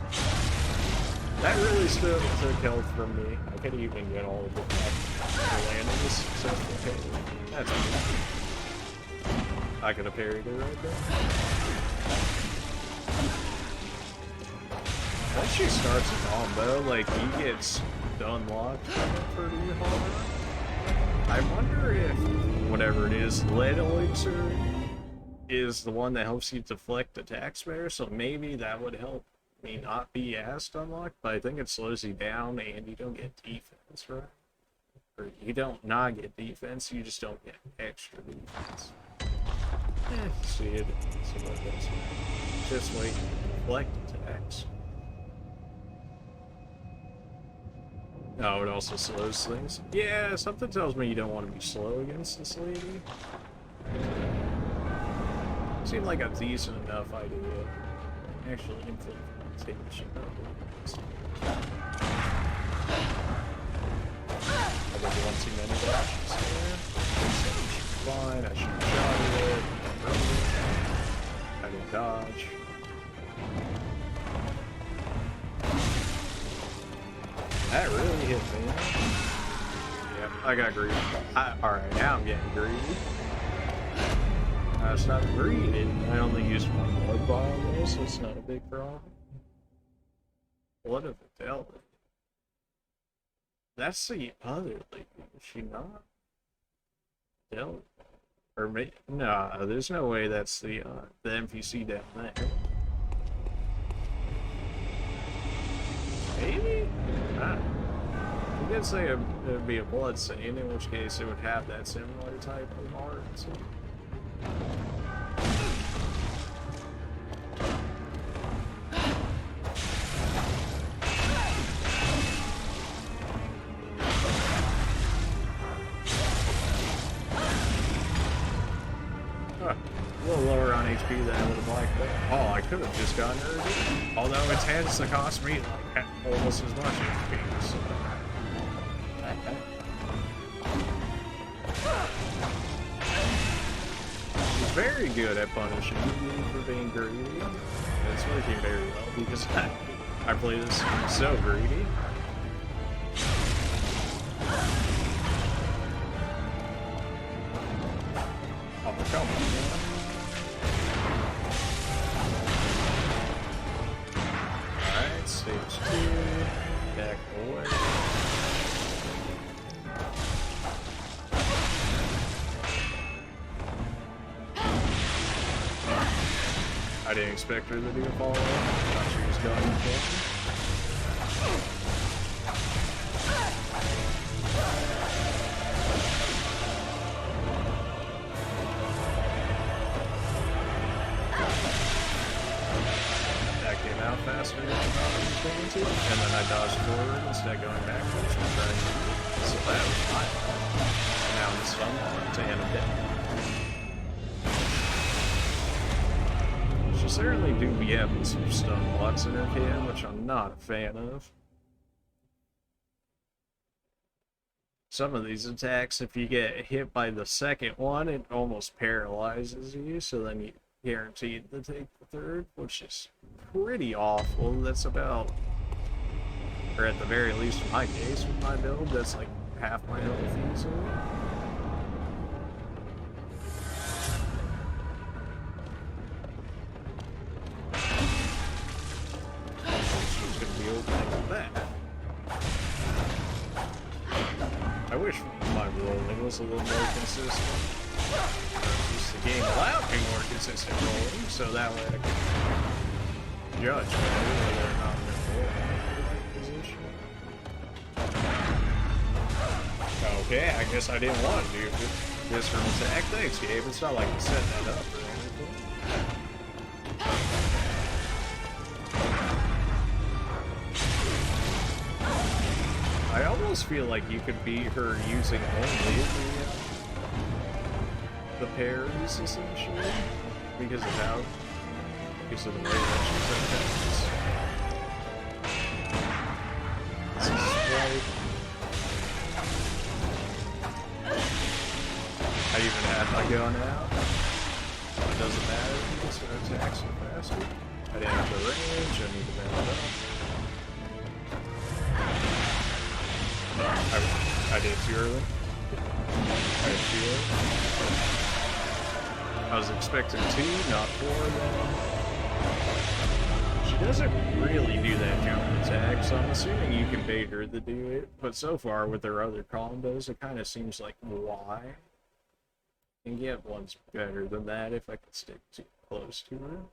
That really took health from me. I could even get all of it back for landing this successful hit. That's good. I could have parried it right there. Once she starts a combo, like, he gets unlocked pretty hard. I wonder if whatever it is, lead elixir is the one that helps you deflect attacks better, so maybe that would help me not be as unlocked, but I think it slows you down and you don't get defense, right? Or you don't not get defense, you just don't get extra defense. See it. See what it does. Just wait. Deflect attacks. Oh, it also slows things. Yeah, something tells me you don't want to be slow against this lady. Seemed like a decent enough idea. Actually, infiltration. I don't want too many dashes there. Fine, I should have shot it. I didn't dodge. That really hit me. Yep, I got greedy. Alright, now I'm getting greedy. I stopped greeding. I only used one blood bottle though, so it's not a big problem. Blood of fidelity. That's the other lady, is she not? Fidelity? Or maybe, no, there's no way that's the NPC down there. Maybe? You did say it would be a blood stain, in which case it would have that similar type of art. So. A little lower on HP than I would have liked, but oh, I could have just gotten her again. Although it tends to cost me like almost as much HP. So. She's very good at punishing you for being greedy. It's working very well because I play this so greedy. Oh, come on, man. Alright, stage 2. Back away. I didn't expect her to do a follow-up. Thought she was done before. That came out faster than I thought it was going to, and then I dodged forward instead of going backwards to try to get it. So that was my fault. And now I'm stunned and I'm dead. She certainly do be having some stun blocks in her can, which I'm not a fan of. Some of these attacks, if you get hit by the second one, it almost paralyzes you, so then you're guaranteed to take the third, which is pretty awful. That's about, or at the very least in my case with my build, that's like half my health easily. She's gonna be opening with that. I wish my rolling was a little more consistent. The game allowed me more consistent rolling, so that way I can judge whether or not I'm in the right position. Okay, I guess I didn't want to do this from attack. Thanks, Gabe. It's not like you set that up or anything. I almost feel like you could beat her using only the the parries, essentially, because of how, because of the way that she's attacks. This is right. I even had my gun out. It doesn't matter, because it attacks so faster. I didn't have the range, I need to mount up. I did too early. I was expecting 2, not 4 then. She doesn't really do that jump attack, so I'm assuming you can bait her to do it. But so far, with her other combos, it kind of seems like why. And get one's better than that if I can stick too close to her.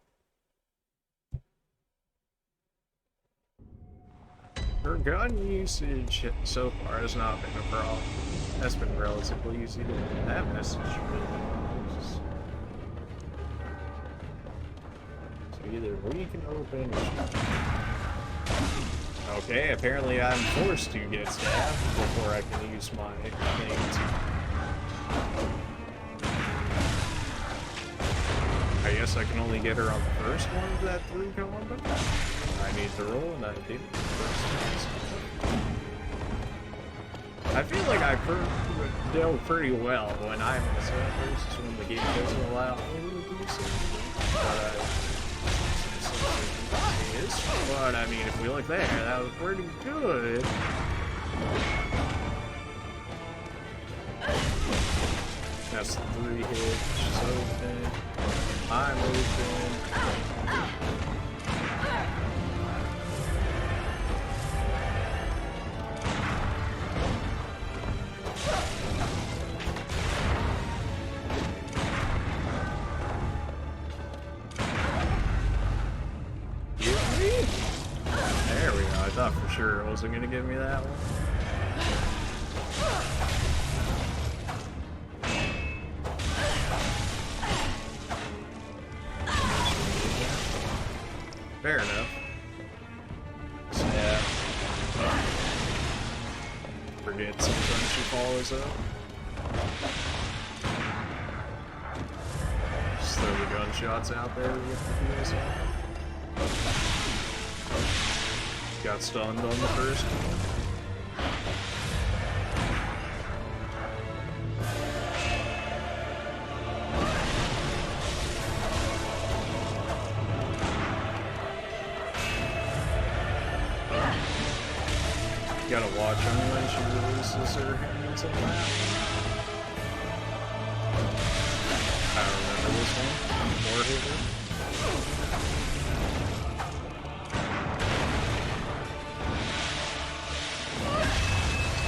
Her gun usage so far has not been a problem. That's been relatively easy to do. That message really nice. So either we can open or... Okay, apparently I'm forced to get stabbed before I can use my thing to... I guess I can only get her on the first one of that 3 combo. I need to roll, and I did the first one. I feel like I do pretty well when I'm in set versus when the game doesn't allow me to do something. But I mean, if we look there, that was pretty good. That's 3 hits. She's open. I'm open. There we go. I thought for sure it wasn't going to give me that one. Fair enough. Yeah. Forget sometimes she follows up. Just throw the gunshots out there with the heels on. Got stunned on the first one. Gotta watch her when she releases her hands and that. I don't remember this one. More hitter.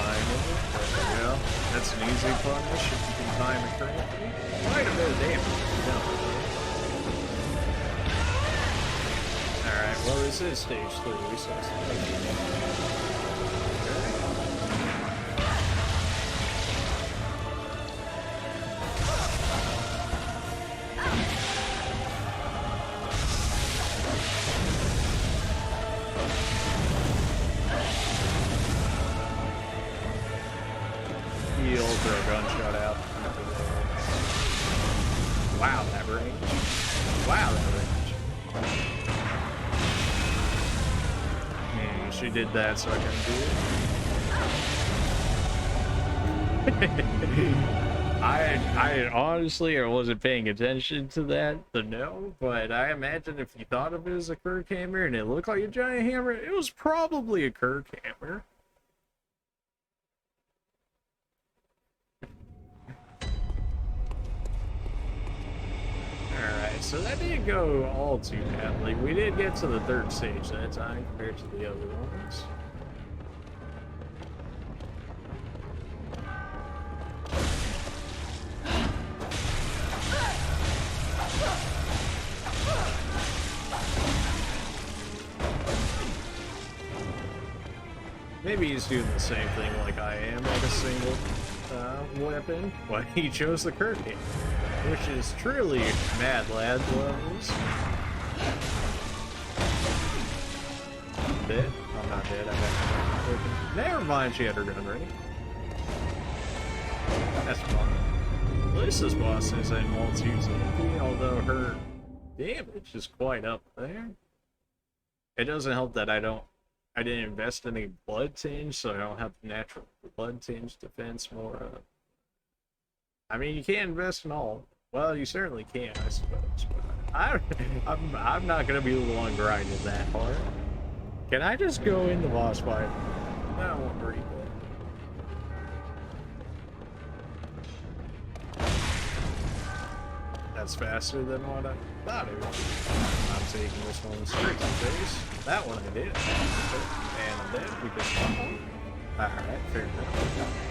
Time it. There we go. That's an easy punish if you can time it correctly. Quite a bit of damage if you don't. Alright, well this is stage 3, so it's throw a gunshot out. Wow, that range. Wow, that range. She did that so I couldn't do it. I honestly, I wasn't paying attention to that, but I imagine if you thought of it as a Kirk hammer and it looked like a giant hammer, it was probably a Kirk hammer. Alright, so that didn't go all too badly. We did get to the 3rd stage that time compared to the other ones. Maybe he's doing the same thing like I am at a single weapon, but he chose the Kirk hammer, which is truly mad lad levels. Dead? I'm not dead. Never mind, she had her gun ready. That's fun. At least this boss isn't multi-utility, although her damage is quite up there. It doesn't help that I didn't invest in any blood tinge, so I don't have natural blood tinge defense more. I mean, you can't invest in all. Well, you certainly can, I suppose. But I'm not gonna be the one grinding that hard. Can I just go in the boss fight? I don't want to read that. That's faster than what I thought it would be. I'm taking this one straight to the face. That one I did. And I'm dead because alright, fair enough.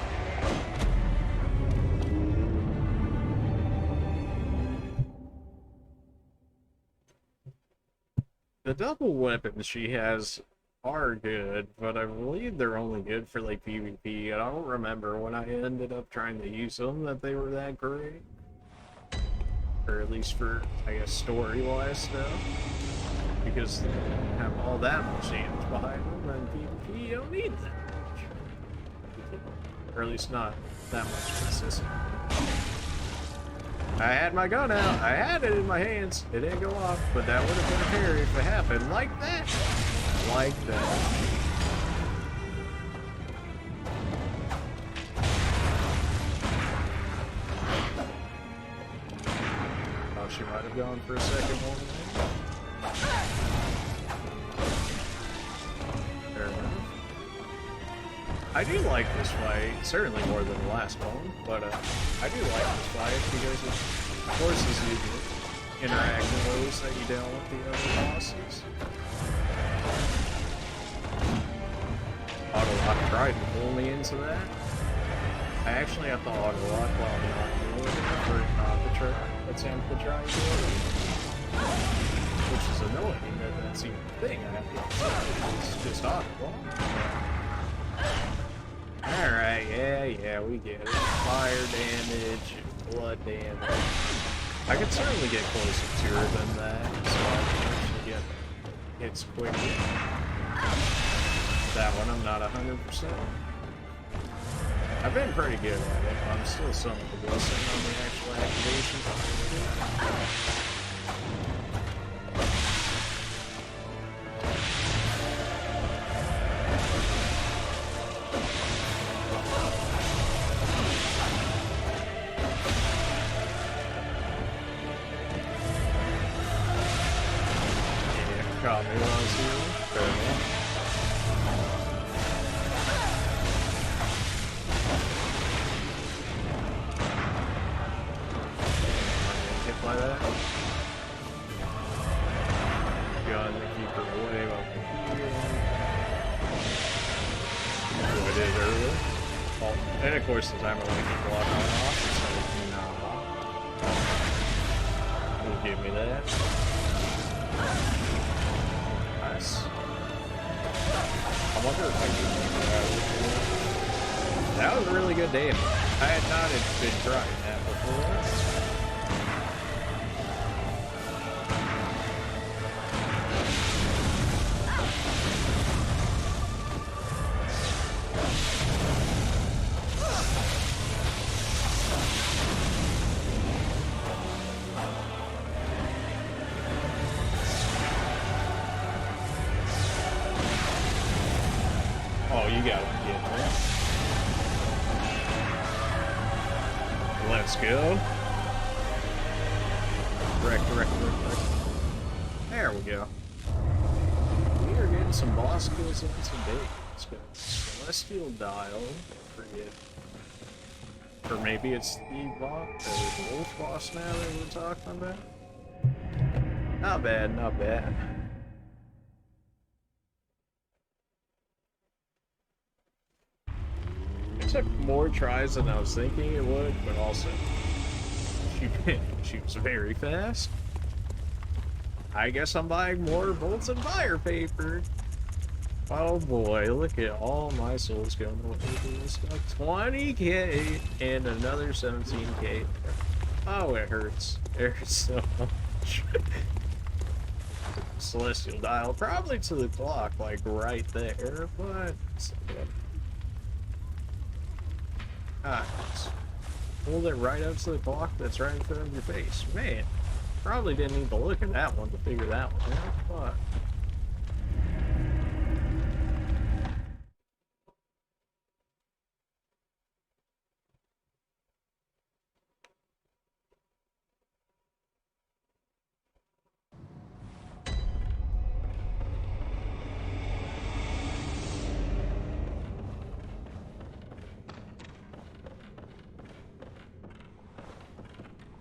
The double weapons she has are good, but I believe they're only good for like PvP. I don't remember when I ended up trying to use them that they were that great. Or at least for, I guess, story-wise stuff. Because they have all that much damage behind them, and PvP, you don't need that much. Or at least not that much consistent. I had my gun out, I had it in my hands, it didn't go off, but that would have been a parry if it happened like that. Like that. Oh, she might have gone for a second one. Fair enough. I do like this fight, certainly more than the last one, but I do like this fight because it forces you to interact in ways that you don't with the other bosses. Autolock tried to pull me into that. I actually have to autolock while I'm not doing it for it not to attempt to try and do it. Which is annoying that that's even a thing I have to do. It's just autolock. Alright, yeah, we get it. Fire damage, blood damage. I could certainly get closer to her than that, so I can actually get hits quickly. That one I'm not 100%. I've been pretty good at it, but I'm still somewhat guessing on the actual activation. Caught me when I was here. Fair enough. Hit by that. Gun to keep her away while I'm here. I did earlier. Oh, and of course the timer will keep blocking on off, so nah. Will give me that. Nice. I wonder if I can do that. That was a really good damage. I had not been trying that before. Oh, you got it. Let's go. Correct. There we go. We are getting some boss kills and some bait. Let's go. Celestial Dial. Forget. Or maybe it's the wolf boss now that we're talking about. Not bad, not bad. It took more tries than I was thinking it would, but also she was very fast. I guess I'm buying more bolts and fire paper. Oh boy, look at all my souls going away to this stuff. 20k and another 17k. Oh, it hurts. It hurts so much. Celestial Dial, probably to the clock, like right there, but it's okay. Ah, nice. Hold it right up to the clock that's right in front of your face. Man, probably didn't need to look at that one to figure that one out, but...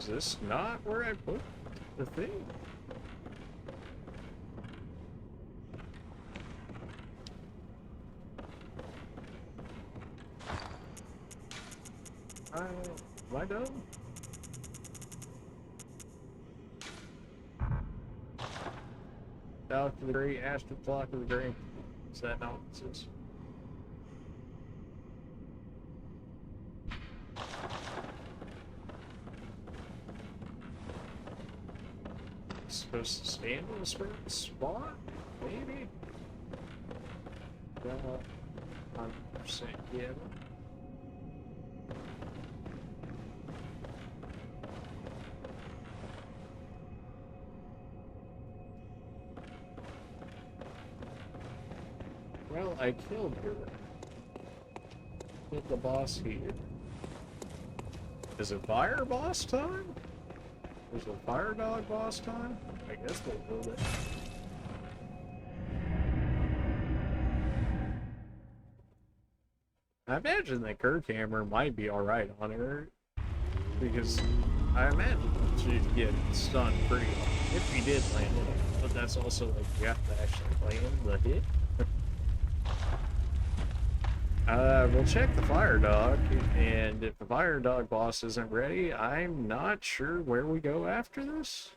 Is this not where I put the thing? Am I done? Down to the great astral clock of the green. Is that not what this is? Supposed to stand in a certain spot? Maybe? 100% yeah. Well, I killed her. Killed the boss here. Is it fire boss time? Is it fire dog boss time? I guess we'll build it. I imagine that Kirk Hammer might be alright on her. Because I imagine she'd get stunned pretty hard if he did land it. But that's also like you have to actually land the hit. We'll check the fire dog, and if the fire dog boss isn't ready, I'm not sure where we go after this.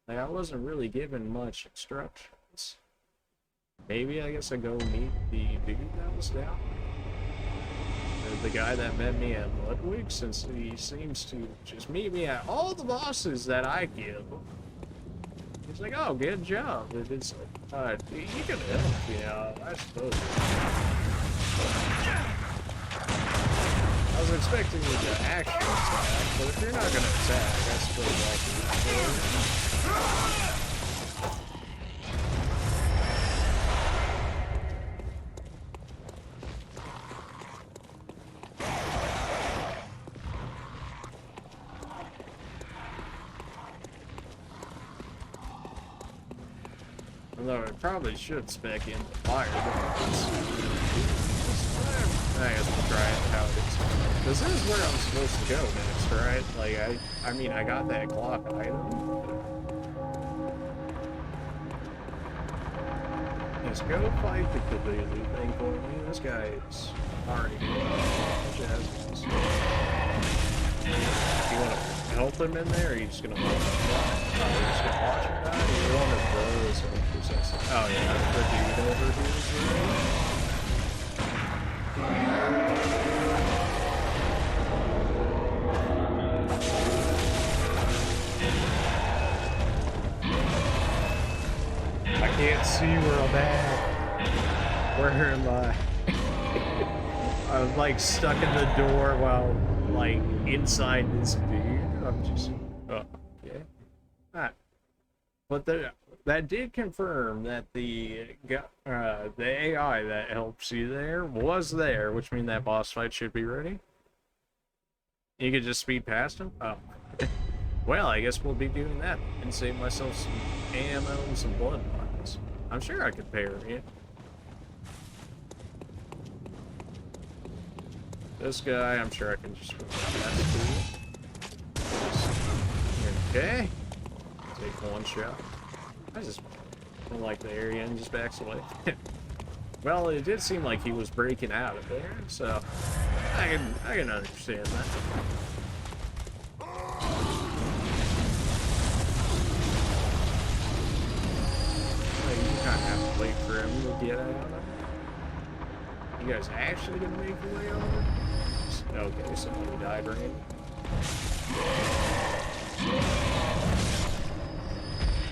Like, I wasn't really given much instructions. Maybe I guess I go meet the dude that was down. Or the guy that met me at Ludwig, since he seems to just meet me at all the bosses that I kill. He's like, oh, good job. And it's like, you can help, you know, I suppose. I was expecting you to actually attack, but if you're not going to attack, I suppose I can although it probably should spec in the fire defense. I guess we'll try it how it is. This is where I'm supposed to go next, right? Like, I mean, I got that clock item. Let's go fight the Cthulhu thing for me. This guy is already jazz. You want to help him in there, or are you just gonna watch him die? Oh, you're just gonna watch him die? You're one of those who possesses. Oh yeah, the dude over here is really... I can't see where I'm at. Where am I? I'm like stuck in the door while like inside this dude. I'm just okay. Alright. But that did confirm that the AI that helps you there was there, which means that boss fight should be ready. You could just speed past him? Oh. Well, I guess we'll be doing that and save myself some ammo and some blood pots. I'm sure I could parry it. This guy, I'm sure I can just go past it. Okay. Take one shot. I just don't like the area and just backs away. Well, it did seem like he was breaking out of there, so I can understand that. Well, you kind of have to wait for him to get out of it. You guys actually gonna make your way over? Okay, somebody died, right?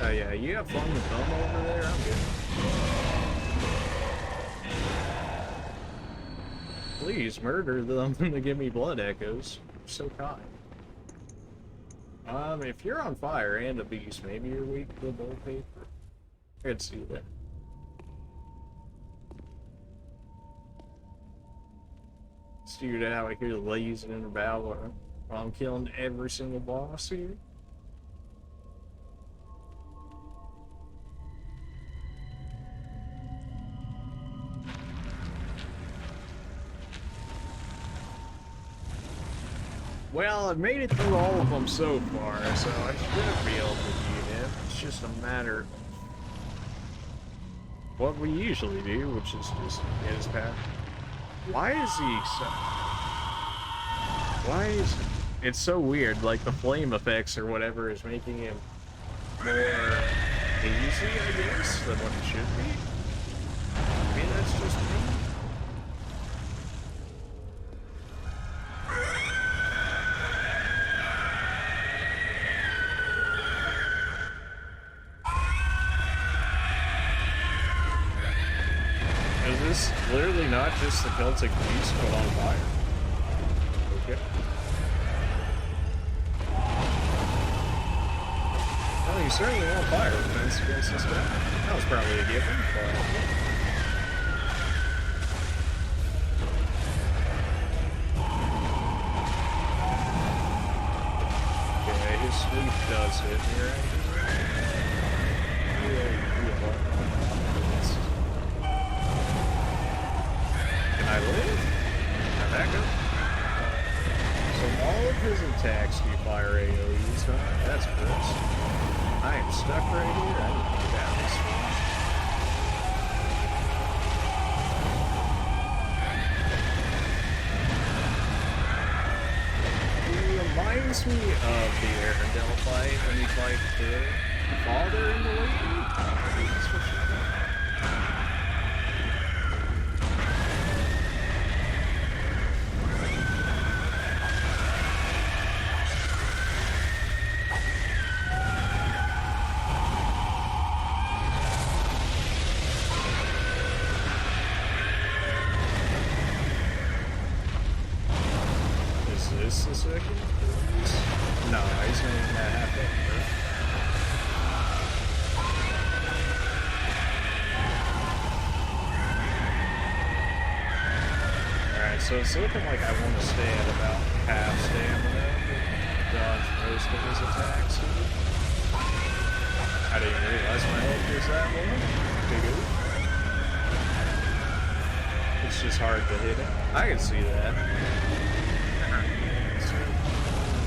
Oh yeah, you have fun with them over there? I'm good. Please murder them to give me blood echoes. So kind. If you're on fire and a beast, maybe you're weak to the bull paper. I could see that. This dude out here lazing about while I'm killing every single boss here. Well, I've made it through all of them so far, so I should be able to beat him. It's just a matter of what we usually do, which is just get his path. Why is he so... Why is... It's so weird, like the flame effects or whatever is making him more easy, I guess, than what it should be. I mean, that's just me. Is this literally not just the Celtic beast but on fire? Okay. Well, he's certainly on fire against this guy. That was probably a given, but... Okay, his sleep does hit me right here. Can I live? Can I back up? So all of his attacks do fire AoEs, huh? That's gross. I am stuck right here. I need to get out of this one. He reminds me of the Arendelle fight when he fight the father in the lady. That's what she did. Is this the second? No, he's not even that half up. Alright, so it's looking like I want to stay at about half stamina to dodge most of his attacks. I didn't even realize my health was that low. Big oof. It's just hard to hit it. I can see that.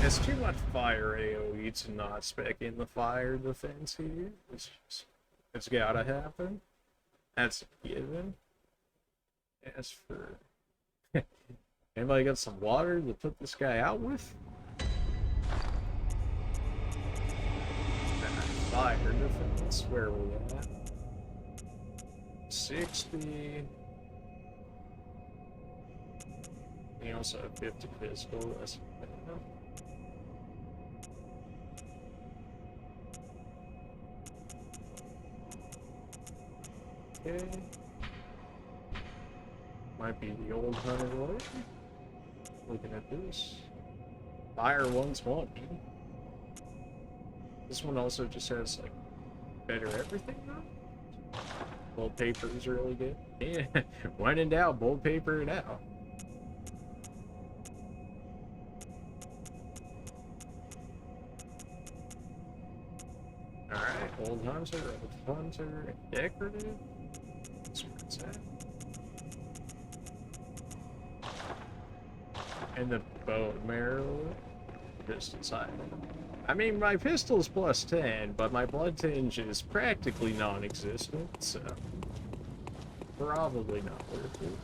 It's too much fire AoE to not spec in the fire defense here. It's gotta happen. That's a given. As for... Anybody got some water to put this guy out with? Fire defense, where are we at? 60. You also have 50 physical, that's enough. Okay. Might be the old hunter lord. Looking at this. Fire 120. This one also just has like better everything though. Bold paper is really good. Yeah. When in doubt, bold paper it out. Alright, old hunter, decorative. That's where it's at. And the bow and arrow, pistol's high. I mean, my pistol's plus 10, but my blood tinge is practically non-existent, so probably not worth it.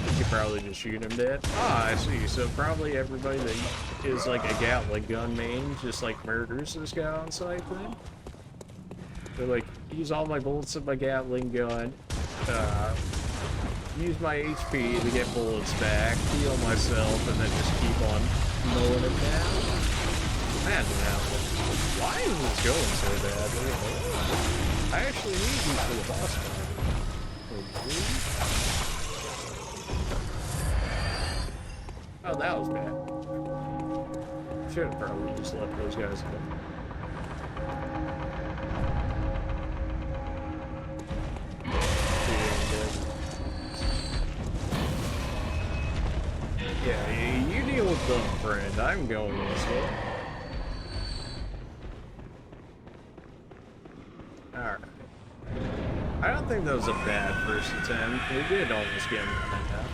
You could probably just shoot him dead. Ah, I see. So probably everybody that is like a Gatling gun main just like murders this guy on sight then. So like, use all my bullets in my Gatling gun, use my HP to get bullets back, heal myself, and then just keep on mowing it down. Imagine that. Why is this going so bad? I actually need these for the boss fight. Well, that was bad. Should have probably just left those guys go. Yeah, you deal with them, friend. I'm going this way. Alright. I don't think that was a bad first attempt. We did almost get him in half.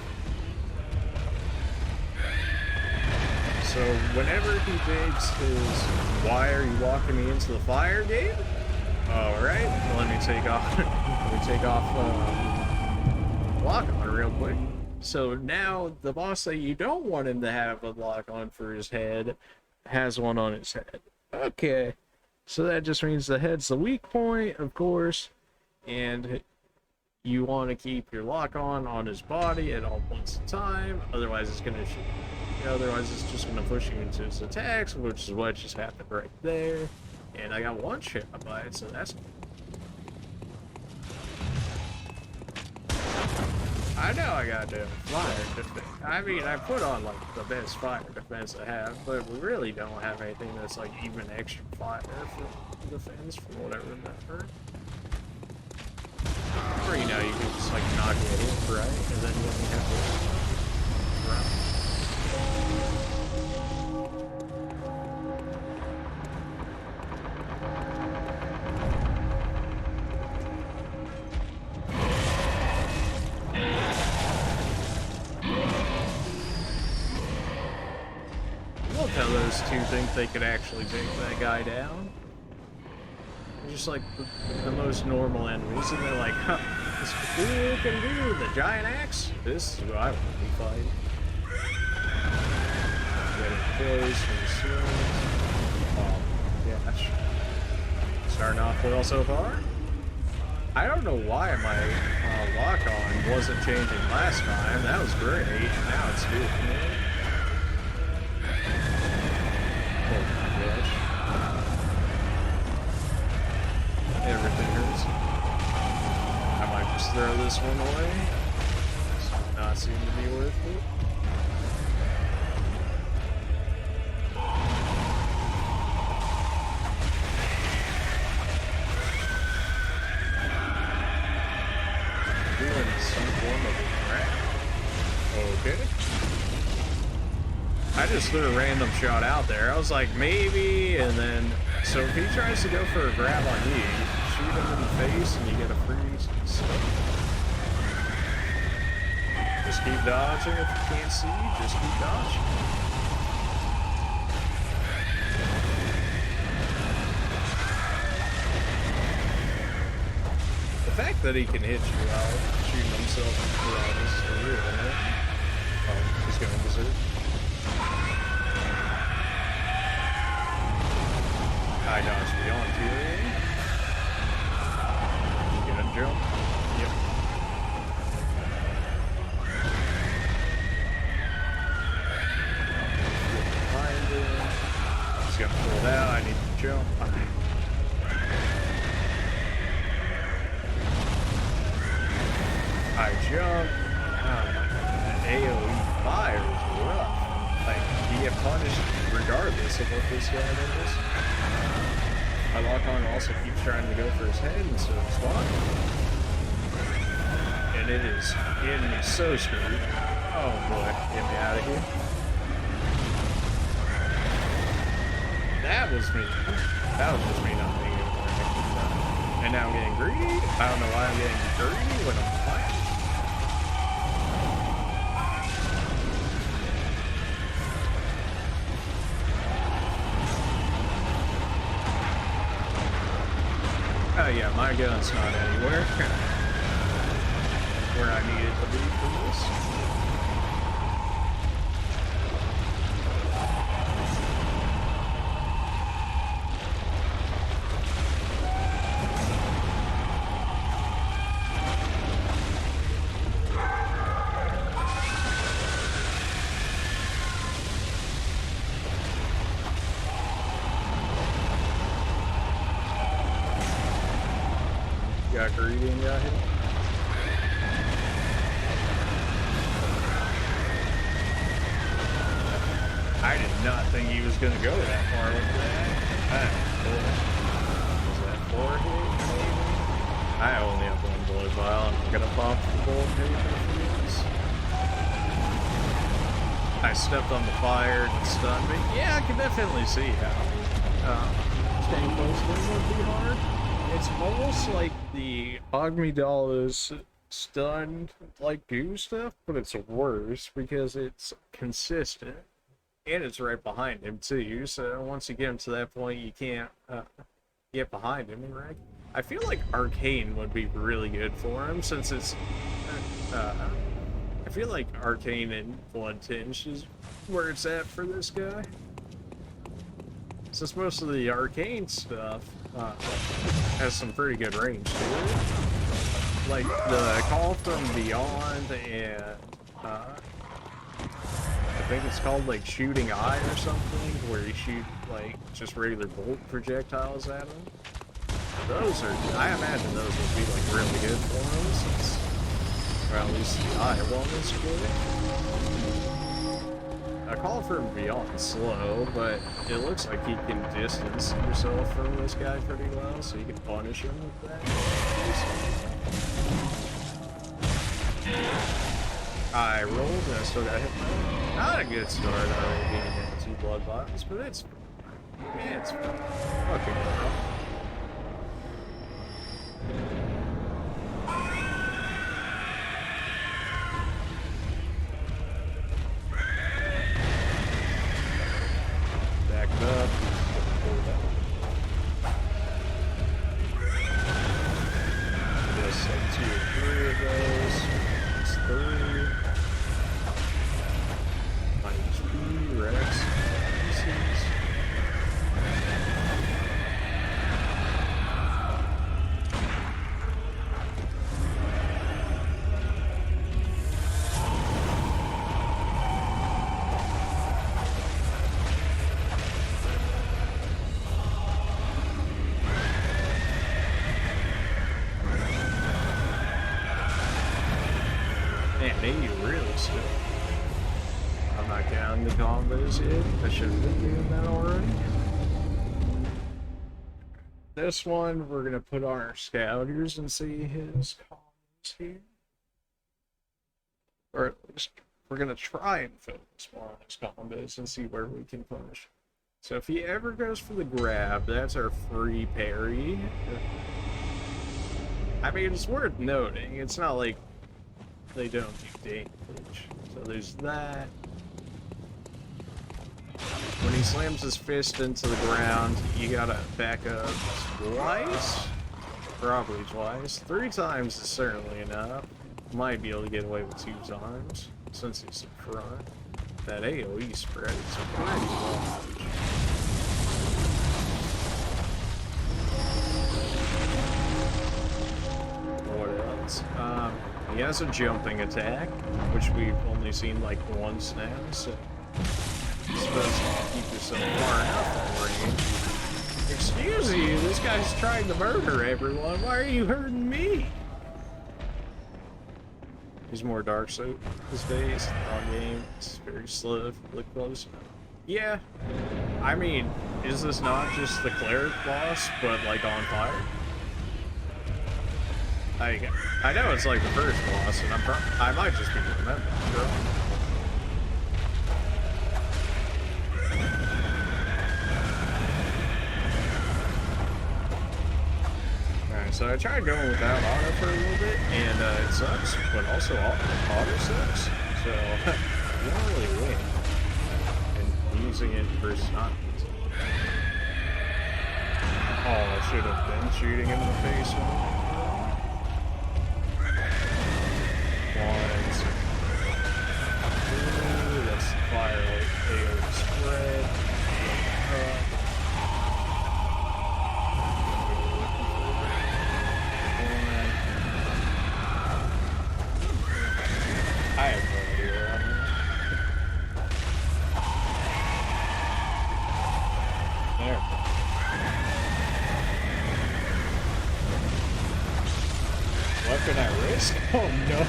So whenever he takes his "why are you walking me into the fire" game, alright, let me take off lock on real quick. So now the boss that you don't want him to have a lock on for his head has one on his head. Okay. So that just means the head's the weak point, of course, and you want to keep your lock on his body at all points in time. Otherwise, it's gonna just gonna push you into his attacks, which is what just happened right there. And I got one shot by it, so that's. I know I got to fire defense. I mean, I put on like the best fire defense I have, but we really don't have anything that's like even extra fire for defense for whatever that hurt. Or you know, you can just like knock it in, right? And then you only have to run. How those two think they could actually take that guy down. They're just like the most normal enemies, and they're like, huh, this fool can do the giant axe? This is what I want to be fighting. Getting close and slow. Oh, gosh. Starting off well so far. I don't know why my lock-on wasn't changing last time. That was great. Now it's doing it. Everything hurts. I might just throw this one away. This does not seem to be worth it. Doing some form of a crack. Okay. I just threw a random shot out there. I was like, maybe, and then, so if he tries to go for a grab on you, shoot him in the face and you get a freeze. So just keep dodging. If you can't see, just keep dodging. The fact that he can hit you while shooting himself in the ground is real, isn't it? Oh, he's going berserk. High dodge beyond Fury. You gonna jump? Yep. Behind him. He's gonna pull it out. I need to jump. I jump. Oh my god. That AoE fire is rough. Like, you get punished regardless of what this guy does. My lock-on also keeps trying to go for his head instead of his body. And it is getting me so screwed. Oh boy, get me out of here. That was me. That was just me not being able to connect with that. And now I'm getting greedy. I don't know why I'm getting greedy when I'm fighting. Oh yeah, my gun's not anywhere where I need it to be for this. Got greedy and got hit. did not think he was going to go that far with that. Was that 4 hits, maybe? I only have 1 blood vial. I'm going to pop the bullet paper for this. I stepped on the fire and stunned me. Yeah, I can definitely see how staying close to him would be hard. It's almost like the Amygdala's stunned like goo stuff, but it's worse because it's consistent and it's right behind him too. So once you get him to that point, you can't get behind him, right? I feel like Arcane would be really good for him since it's. I feel like Arcane and Blood Tinge is where it's at for this guy. Since most of the Arcane stuff has some pretty good range to it. Like the Call from Beyond and I think it's called like Shooting Eye or something, where you shoot like just regular bolt projectiles at them. Those are, I imagine those would be like really good for him since, or at least the eye wellness good. A Call from Beyond slow, but it looks like he can distance himself from this guy pretty well, so you can punish him with that. I rolled and I still got hit. Not a good start already being down 2 blood bottles, but it's fucking rough. Backed up. Just like 2 or 3 of those. It's 3. My HP, Rex, pieces. I should have been doing that already. This one, we're going to put on our scouters and see his combos here. Or at least, we're going to try and focus more on his combos and see where we can punish. So if he ever goes for the grab, that's our free parry. I mean, it's worth noting. It's not like they don't do damage. So there's that. When he slams his fist into the ground, you gotta back up twice? Probably twice. 3 times is certainly enough. Might be able to get away with 2 times, since he's in front. That AoE spread is pretty large. What else? He has a jumping attack, which we've only seen like once now, so... You're supposed to keep yourself far enough in range. Excuse you, this guy's trying to murder everyone. Why are you hurting me? He's more dark so his face on game. It's very slow if you look close enough. Yeah. I mean, is this not just the cleric boss, but like on fire? I know it's like the first boss, and I might just be remembering it wrong. So I tried going without auto for a little bit, and it sucks, but also auto sucks, so you don't really win. And using it versus not using it. Oh, I should have been shooting him in the face. Ones. Ooh, that's the fire AoE spread. I have no idea where I'm at. There. What can I risk? Oh no.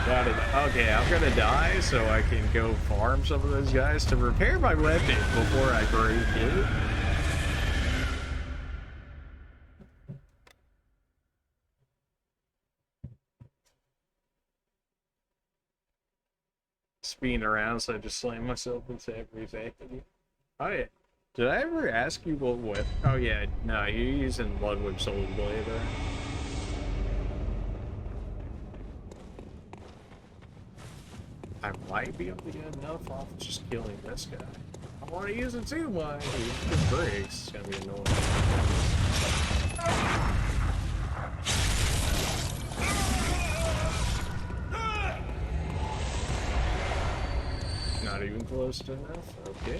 Okay, I'm gonna die so I can go farm some of those guys to repair my weapon before I break it. Spinning around, so I just slam myself into every vacuum. Oh yeah. Did I ever ask you what weapon? Oh yeah, no, you're using Ludwig's old blade, right? I might be able to get enough off just killing this guy. I want to use it too much. It breaks. It's gonna be annoying. Not even close to enough. Okay.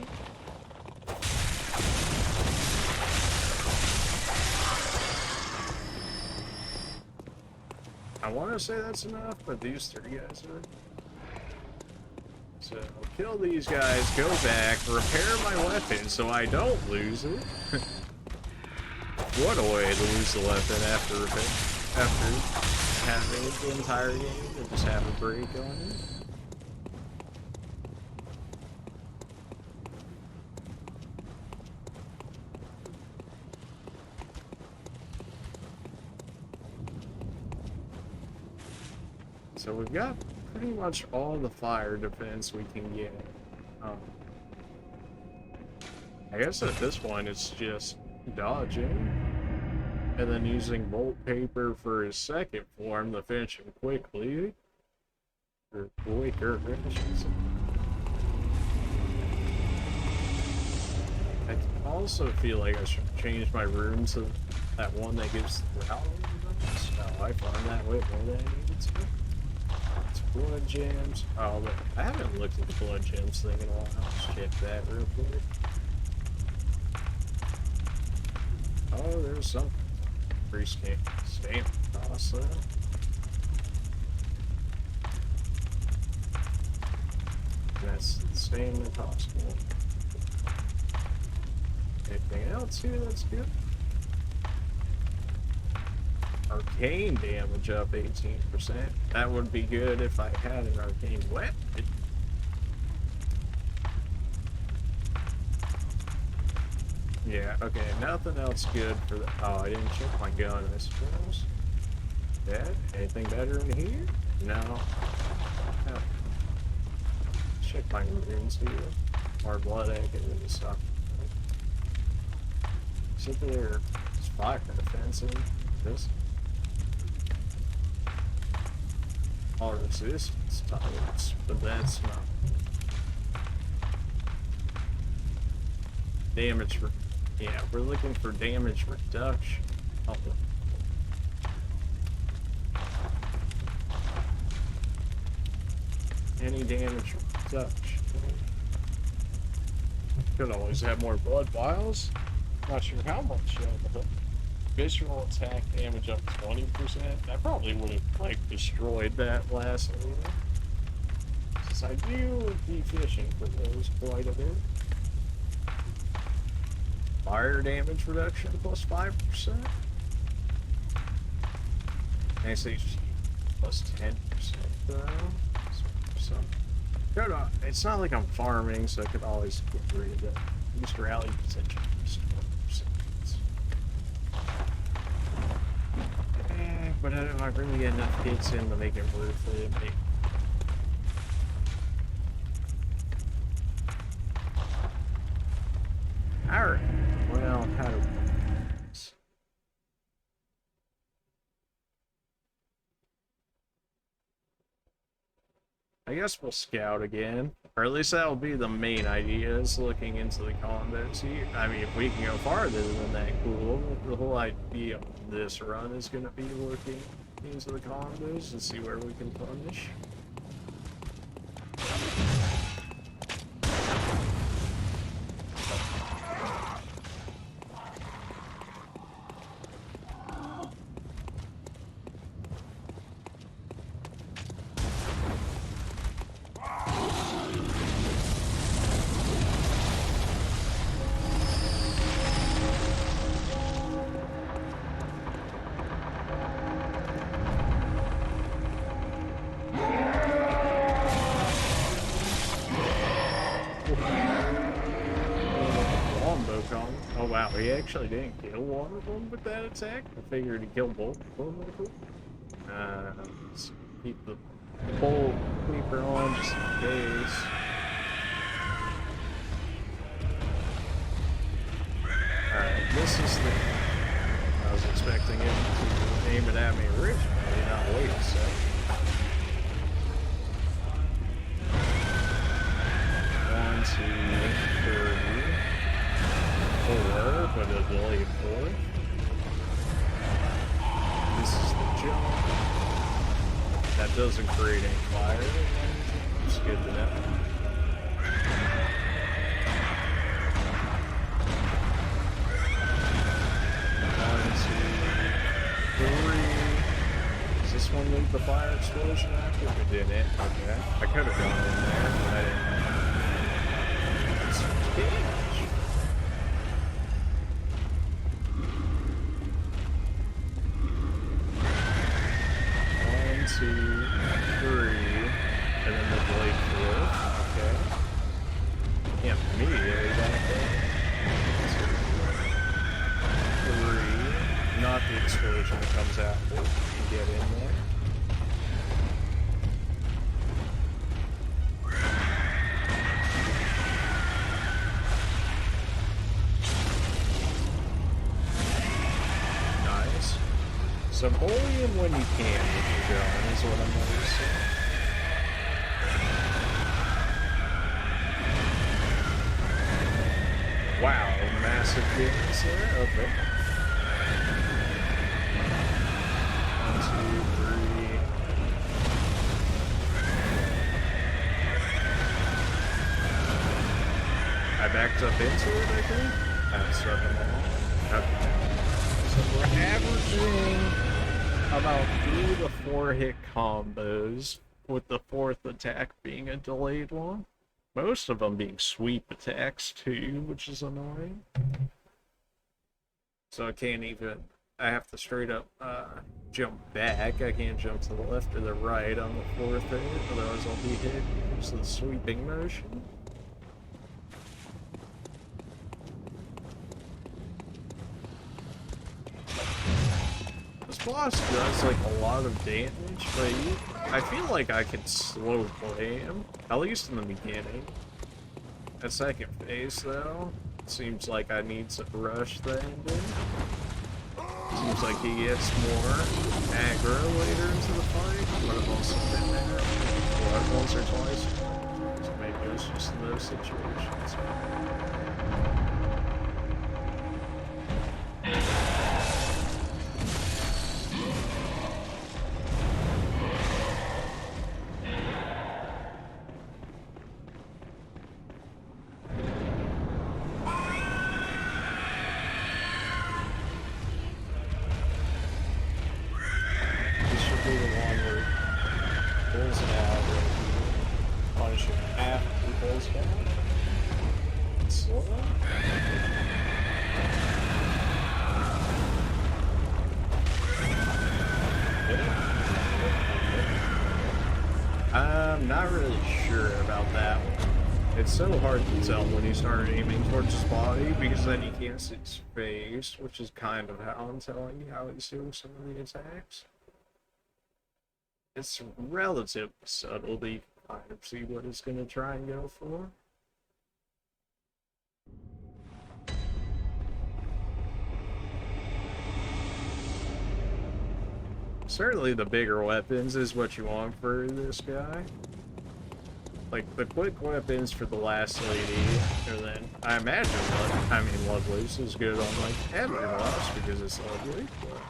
I want to say that's enough, but these three guys are. So, kill these guys, go back, repair my weapon so I don't lose it. What a way to lose the weapon after having it the entire game and just have a break on it. So we've got pretty much all the fire defense we can get. I guess at this point it's just dodging and then using bolt paper for his second form to finish him quickly. Or quicker, I should say. I also feel like I should change my room to that one that gives the rally. No, I found that way more than I needed to. Blood gems. Oh, but I haven't looked at the blood gems thing in a while. Let's check that real quick. Oh, there's some free stamp toss there. That's the stamina toss. Anything else here that's good? Arcane damage up 18%. That would be good if I had an arcane weapon. Yeah, okay, nothing else good for the. Oh, I didn't check my gun, I suppose. That? Anything better in here? No. No. Check my runes here. More blood egg and this stuff. Sit there. It's fire defensive. This. All resistance types, but that's not damage. Yeah, we're looking for damage reduction. Oh. Any damage reduction. Could always have more blood vials. Not sure how much. Visual attack damage up 20%. That probably would have like destroyed that last arena. Since I do be fishing for those quite a bit. Fire damage reduction plus 5%. Nice HP plus 10% though. So it's not like I'm farming, so I could always get rid of that. Boost rally potential. But I don't really get enough hits in to make it worth it. Alright. Well, how do we... I guess we'll scout again. Or at least that'll be the main idea, is looking into the combos here. I mean, if we can go farther than that, cool. The whole idea of this run is going to be looking into the combos and see where we can punish. Longbow column. Oh wow, he actually didn't kill one of them with that attack. I figured he killed both of them. Let's keep the bolt creeper on just in case. Alright, this is the... I was expecting him to aim it at me originally, not wait a second. 1, 2, 3, 4, but a delayed 4. This is the jump. That doesn't create any fire. It's good to know. 1, 2, 3. Does this one leave the fire explosion after? It didn't. Okay. I could have gone in there, but I didn't. Damage. 1, 2, 3, and then the blade 4. Okay. Can't immediately back there. 3, not the explosion that comes after. You can get in there. So bully him when you can with your gun is what I'm noticing. Wow, massive gains there? Okay. 1, 2, 3. I backed up into it, I think. I struck him all. Okay. So we're averaging about 3 to 4 hit combos, with the 4th attack being a delayed one. Most of them being sweep attacks too, which is annoying. So I can't even, I have to straight up jump back. I can't jump to the left or the right on the 4th hit, otherwise I'll be hit because of the sweeping motion. This boss does like a lot of damage, but I feel like I can slow play him, at least in the beginning. At second phase though, it seems like I need to rush the ending. Seems like he gets more aggro later into the fight, but I've also been there once or twice, so maybe it was just in those situations. I'm not really sure about that one. It's so hard to tell when you start aiming towards his body, because then you can't see his face, which is kind of how I'm telling you how he's doing some of the attacks. It's relatively subtle, but you can kind of see what he's going to try and go for. Certainly the bigger weapons is what you want for this guy. Like, the quick weapons for the last lady, or then, I imagine, Ludwig's is good on, like, every boss because it's Ludwig, but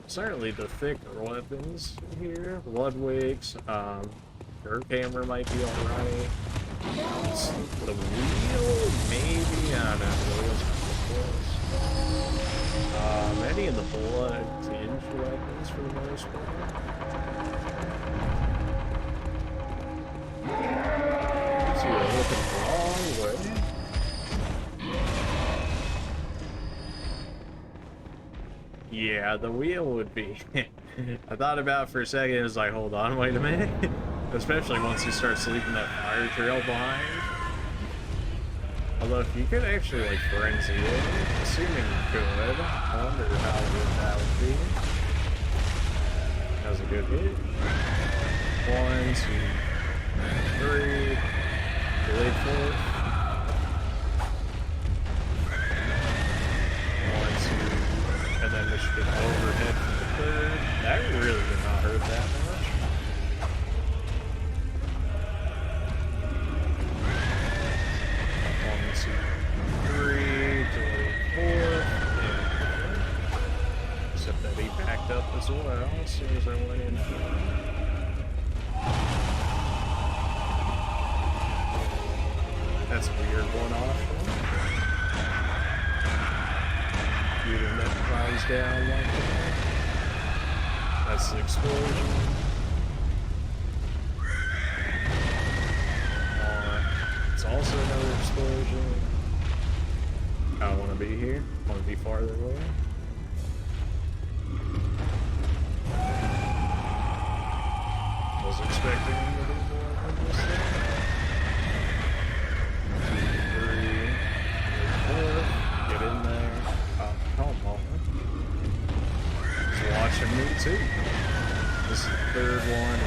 certainly the thicker weapons here, Ludwig's, her camera might be alright. The wheel, maybe, I don't know, the wheel's close. Any of the blood tinged weapons for the most part. So you're looking the wrong way. Yeah, the wheel would be. I thought about it for a second, it was like, hold on, wait a minute. Especially once you start leaving that fire trail behind. Although if you could actually like frenzy it, assuming you could, I wonder how good that would be. That was a good hit. 1, 2, 3. Delayed 4. 1, 2, and then we should get overhead for the third. That really did not hurt that much. 3, delay 4, and except that he backed up as well as soon as I went in. That's a weird one-off. Shooting that flies down like that. That's the explosion. It's also another explosion. I don't want to be here. I want to be farther away. Was expecting him to do more than this thing. 2, 3, 4. Get in there. Oh, come on. He's watching me too. This is the third one.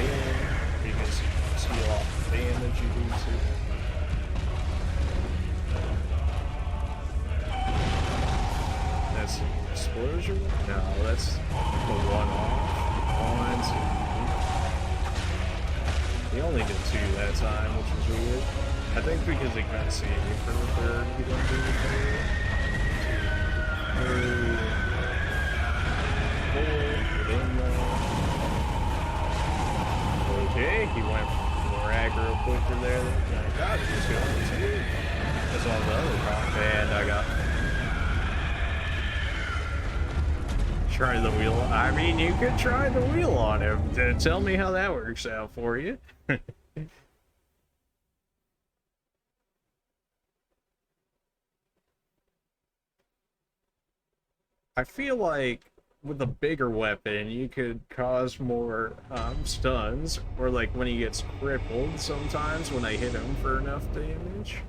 And you can steal off the damage you do too. That's the explosion? No, that's the one-off. 1, 2. He only did 2 that time, which was weird. I think because he couldn't see me for the third, he didn't do the third. 2, 3, 4, get in there. Okay, he went more aggro quicker there than I thought he was going to. That's all the other rock band I got. Try the wheel. I mean, you could try the wheel on him. Tell me how that works out for you. I feel like with a bigger weapon, you could cause more stuns, or like when he gets crippled sometimes when I hit him for enough damage.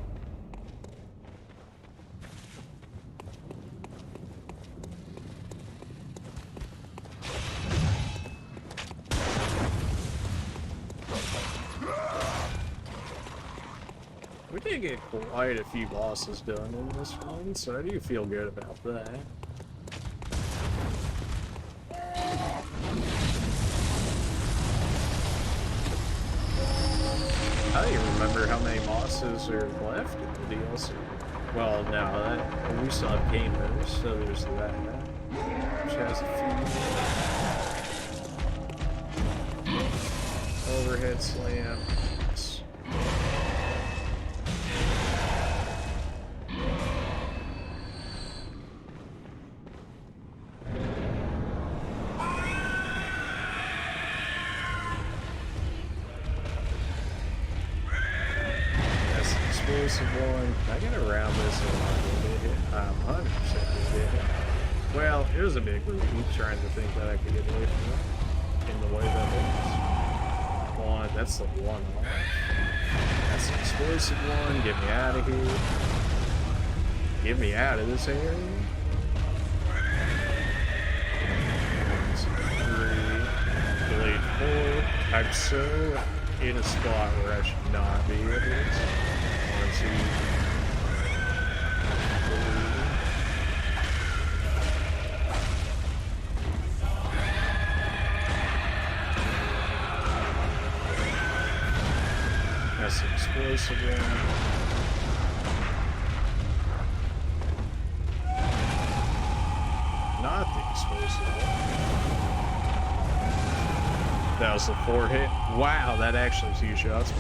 We did get quite a few bosses done in this one, so I do feel good about that. I don't even remember how many bosses are left in the DLC. Well, no, we still have gamers, so there's that. Which has a few. Overhead slam. One. I gotta round this in a bit. I'm 100% hit. Well, it was a big relief trying to think that I could get away from it in the way that was. One, that's the one off. That's the explosive one. Get me out of here. Get me out of this area. 1, 2, 3. Delayed 4. I'm so in a spot where I should not be with it. 1, 2, 3. That's the explosive one. Not the explosive one. That was the 4 hit. Wow, that actually 2 shots me.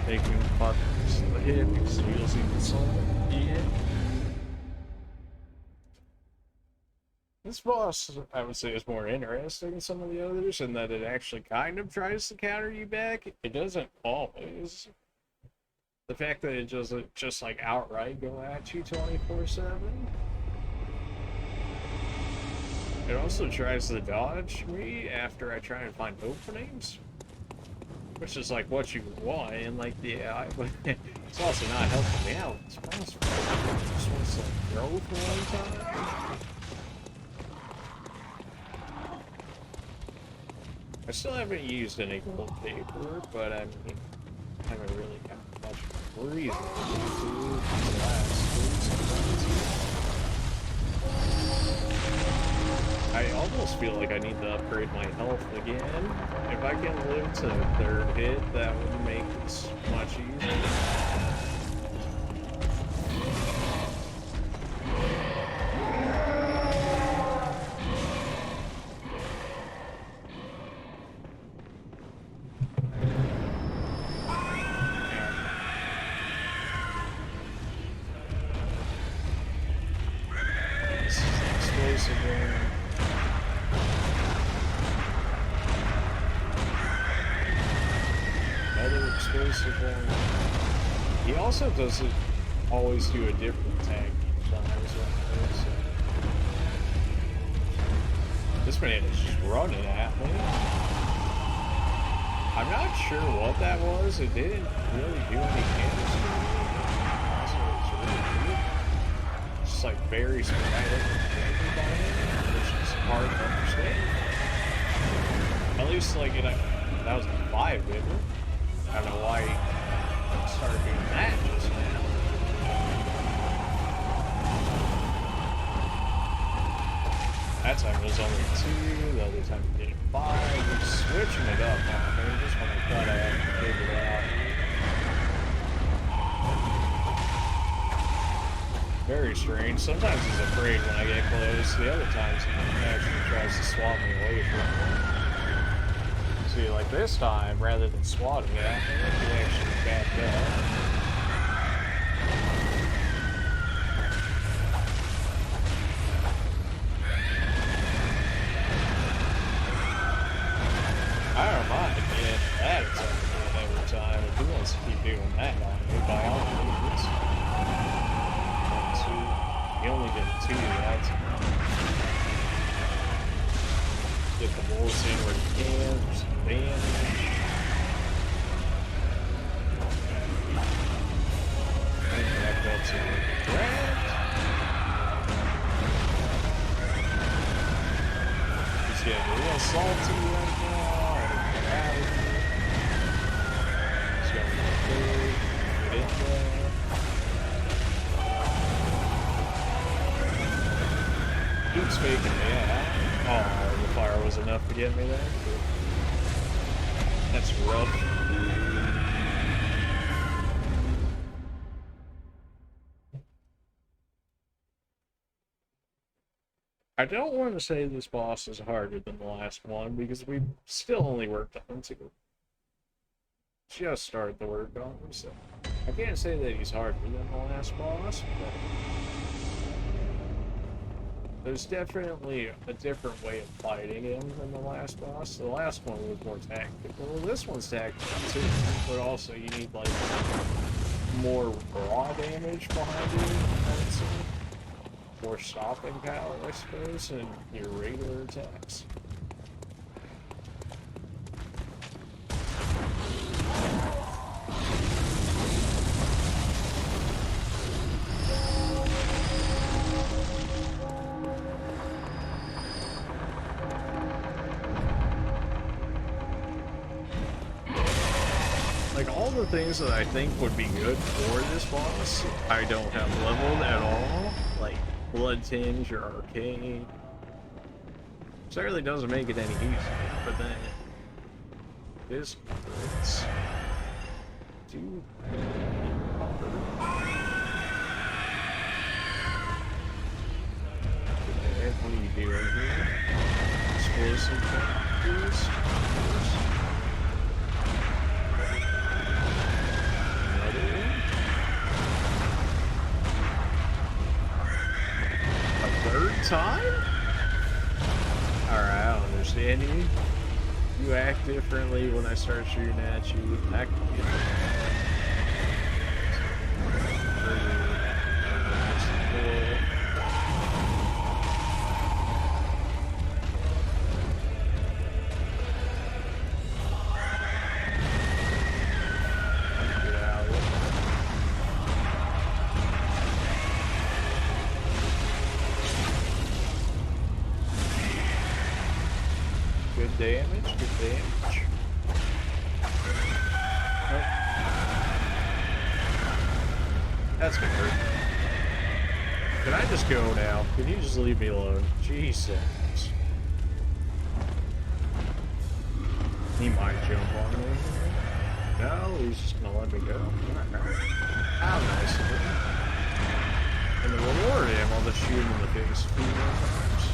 Making pop the hit because the wheels even solid. Yeah. This boss, I would say, is more interesting than some of the others in that it actually kind of tries to counter you back. It doesn't always. The fact that it doesn't just like outright go at you 24/7. It also tries to dodge me after I try and find openings. Which is like what you want, and like, yeah, it's also not helping me out. It's possible. Just wants to like grow for a long time. I still haven't used any gold paper, but I mean, I haven't really got much reason to these last 3 I almost feel like I need to upgrade my health again. If I can live to 3rd hit, that would make this much easier. This is the explosive one. Explosive one. He also doesn't always do a different tag each time as well. So. This man is just running at me. I'm not sure what that was. It didn't really do any damage to me. So it's really weird. It's just like very sporadic, which is hard to understand. At least like that was a 5, didn't it? I don't know why I started doing that just now. That time it was only 2, the other time it did 5. We're switching it up now. I just when I thought I had to figure it out. Very strange. Sometimes he's afraid when I get close. The other times he actually tries to swat me away from me. See, like this time, rather than swatting it, I think he actually backed up. I don't mind getting that attack every time. If he wants to keep doing that on me, by all means. 1, 2. He only did 2 that time. Get the bullets in where he can, for some damage. And back up to the draft. He's getting real salty right now. I don't get out of here. He's going to third. Get in there. Keeps faking me out. Oh, the fire was enough to get me there. That's rough. I don't want to say this boss is harder than the last one, because we still only worked on 2. Just started the work on him, so I can't say that he's harder than the last boss, but there's definitely a different way of fighting him than the last boss. The last one was more tactical. This one's tactical too, but also you need like more raw damage behind you, I would say. More stopping power, I suppose, and your regular attacks. Like, all the things that I think would be good for this boss, I don't have leveled at all. Like, Blood Tinge or Arcade. Certainly doesn't make it any easier, but then this hurts. Dude. What are you doing here? Explosive factors. Third time? Alright, I don't understand you. You act differently when I start shooting at you. I can get damage, good damage. Nope. That's gonna hurt. Can I just go now? Can you just leave me alone? Jesus. He might jump on me. No, he's just gonna let me go. How nice of him. And to reward him, I'll just shoot him in the face a few more times.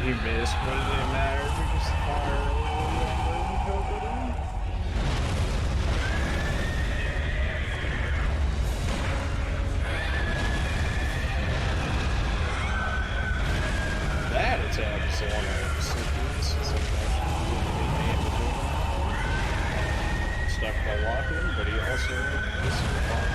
He missed, but it didn't matter because the fire covered him. That attack is the one I was stuck by locking, but he also missed the fire.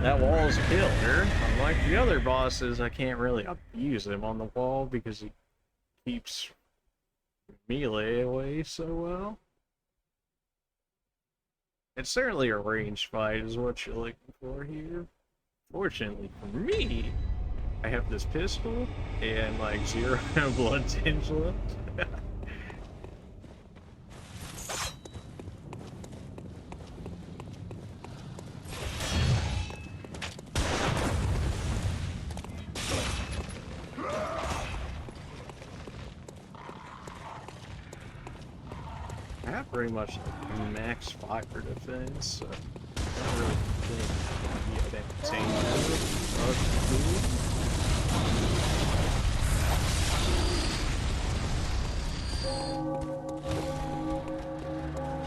That wall's a killer. Unlike the other bosses, I can't really abuse him on the wall because he keeps melee away so well. It's certainly a ranged fight is what you're looking for here. Fortunately for me, I have this pistol and like 0 blood tinge left. Pretty much like max fire defense, so I don't really think I'd entertain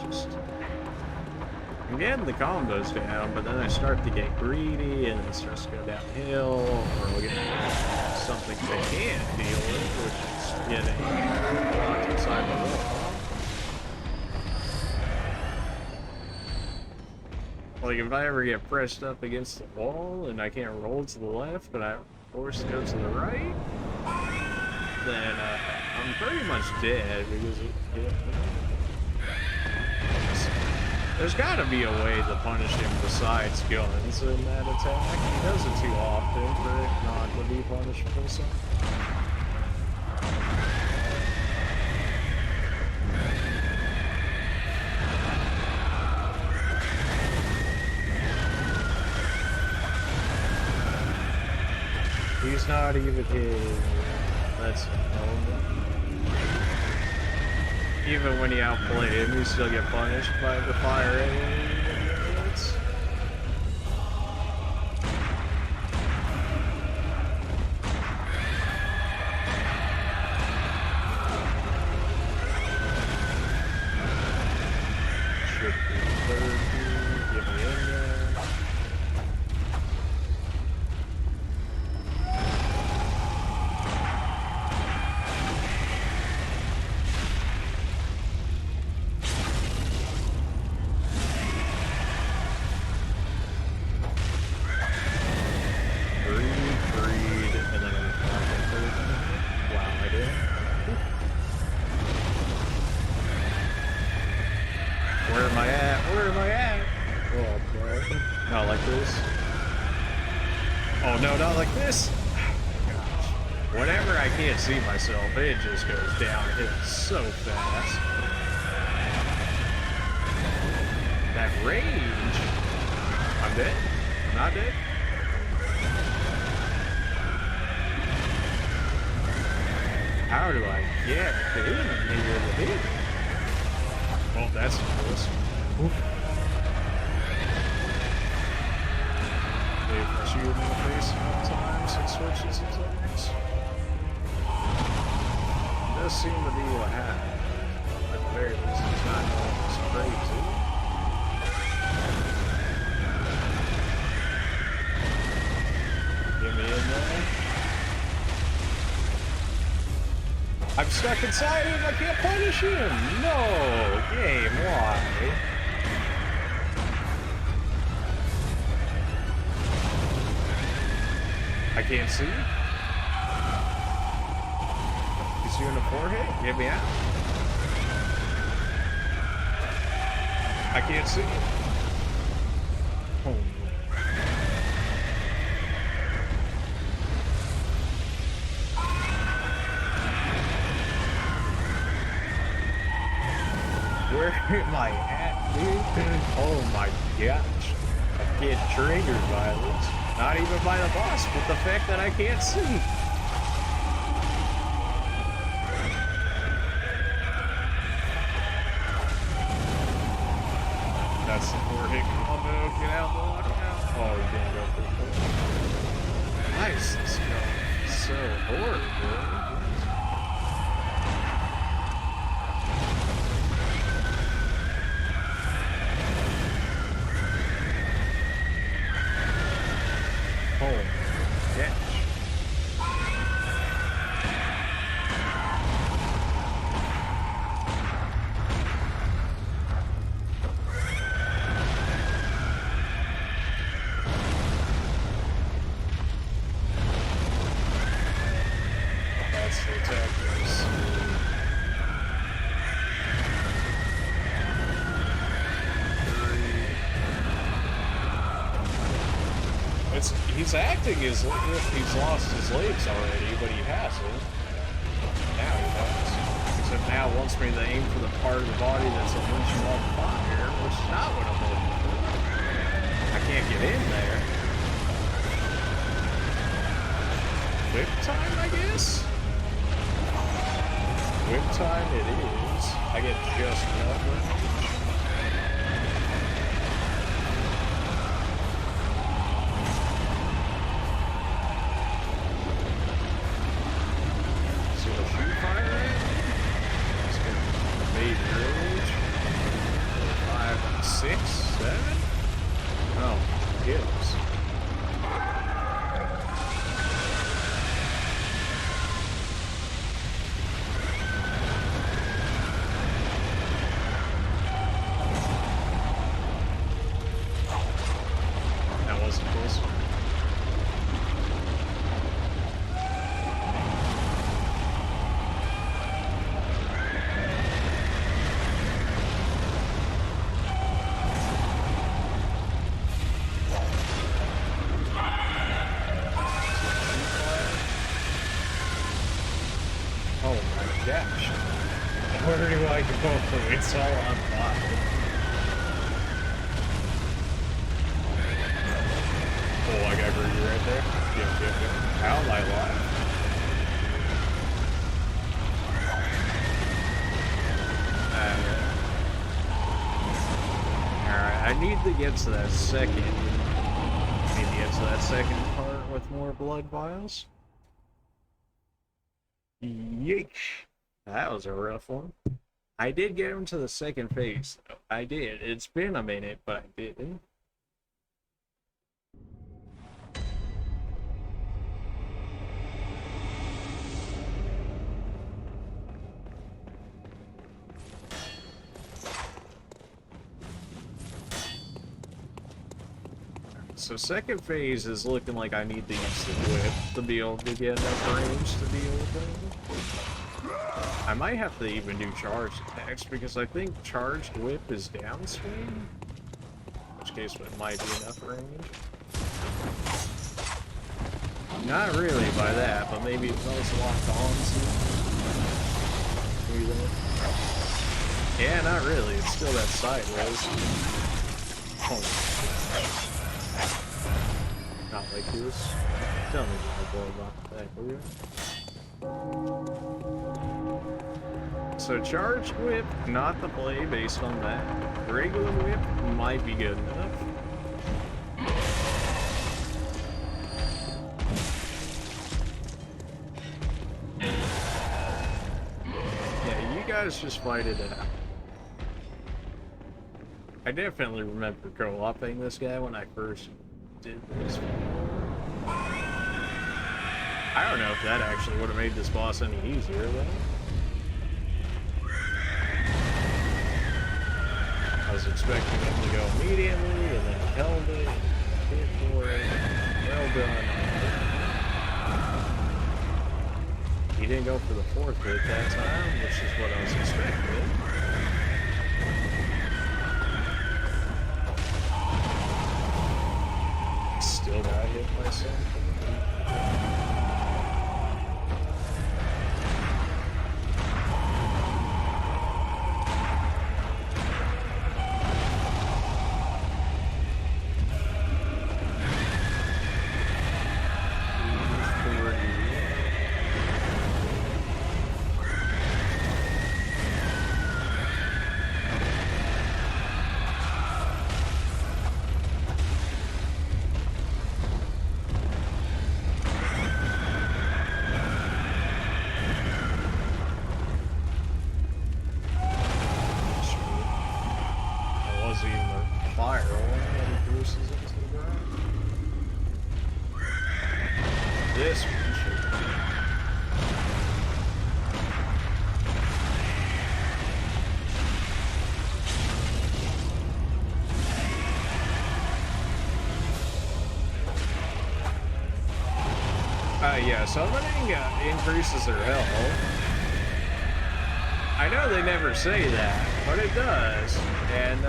Just I'm getting the combos down, but then I start to get greedy and it starts to go downhill, or we'll get something they can't deal with, which is getting locked inside the wall. Like, if I ever get pressed up against the wall and I can't roll to the left, but I'm forced to go to the right, then I'm pretty much dead because there's gotta be a way to punish him besides guns in that attack. He does it too often for it not to be punishable, so. He's not even his. That's even when you outplay him, you still get punished by the fire anyway. Should be 30. Get me in there. Whenever I can't see myself, it just goes downhill so fast. That range. I'm dead. I'm not dead. How do I get in here with it? Oh, that's close. Oof. If I shoot him in the face sometimes, it switches sometimes. does seem to be what happened. At the very least, it's not going as crazy. Get me in there. I'm stuck inside him. I can't punish him. No, game. Why? I can't see. He's doing a forehead. Get me out. I can't see. Oh. Where am I at, dude? Oh my gosh. I can't trigger violence. Not even by the boss, but the fact that I can't see. That's the four-hit combo. Get out, block out. Oh, you're gonna go for the four. Nice, this is so horrible. He's acting as if he's lost his legs already, but he hasn't. Now he does. Except now it wants me to aim for the part of the body that's unleashing on fire, which is not what I'm looking for. I can't get in there. Whip time, I guess? Whip time it is. I get just enough range. It's all on fire. Oh, I got Rudy right there. Yep. How am I alive? Alright, I need to get to that second. Part with more blood vials. Yeesh. That was a rough one. I did get him to the second phase, though. I did. It's been a minute, but I didn't. So second phase is looking like I need to use the whip to be able to get enough range to deal with it. I might have to even do charged attacks, because I think charged whip is downswing. In which case it might be enough range. Not really by that, but maybe if I was locked on to. Yeah, not really. It's still that sideways. Oh. Not like this. Tell me more about that, will you? So charged whip, not the play based on that. Regular whip might be good enough. guys just fight it out. I definitely remember co-oping this guy when I first did this. I don't know if that actually would have made this boss any easier, though. I was expecting him to go immediately, and then he held it, and hit for it. Well done. He didn't go for the fourth hit that time, which is what I was expecting. Still got hit by something. Yeah, summoning increases their health. I know they never say that, but it does. And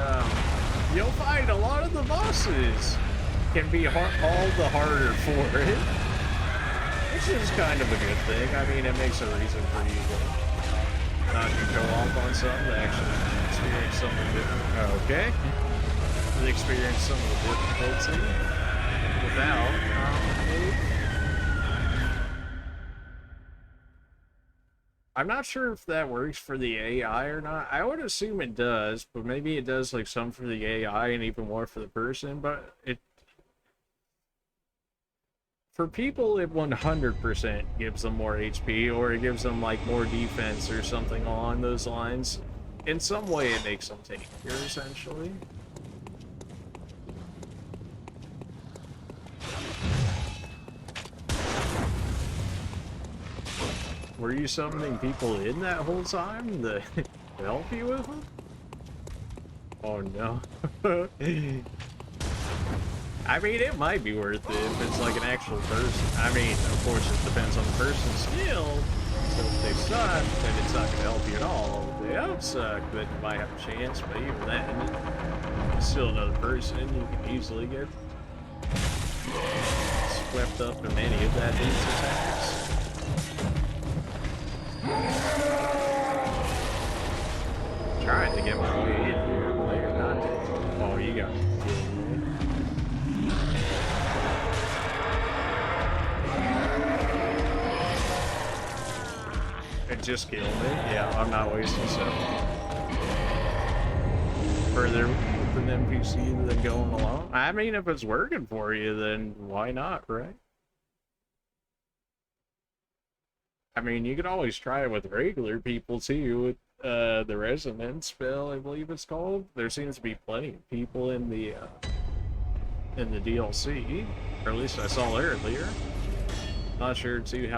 you'll find a lot of the bosses can be all the harder for it. Which is kind of a good thing. I mean, it makes a reason for you to not go off on something to actually experience something different. Okay. To experience some of the difficulty without I'm not sure if that works for the AI or not. I would assume it does, but maybe it does like some for the AI and even more for the person, but it for people it 100% gives them more HP, or it gives them like more defense or something along those lines. In some way it makes them tankier essentially. Were you summoning people in that whole time to help you with them? Oh no. I mean, it might be worth it if it's like an actual person. I mean, of course it depends on the person still. So if they suck, then it's not going to help you at all. If they don't suck, then you might have a chance, but even then, still another person, you can easily get swept up in any of that dude's attacks. Trying to get my way in here, but they're not. Oh, you got me. It just killed me. Yeah, I'm not wasting stuff. Further with an NPC than going alone. I mean, if it's working for you, then why not, right? I mean, you could always try it with regular people too, with the resonance spell, I believe it's called. There seems to be plenty of people in the DLC, or at least I saw earlier. Not sure too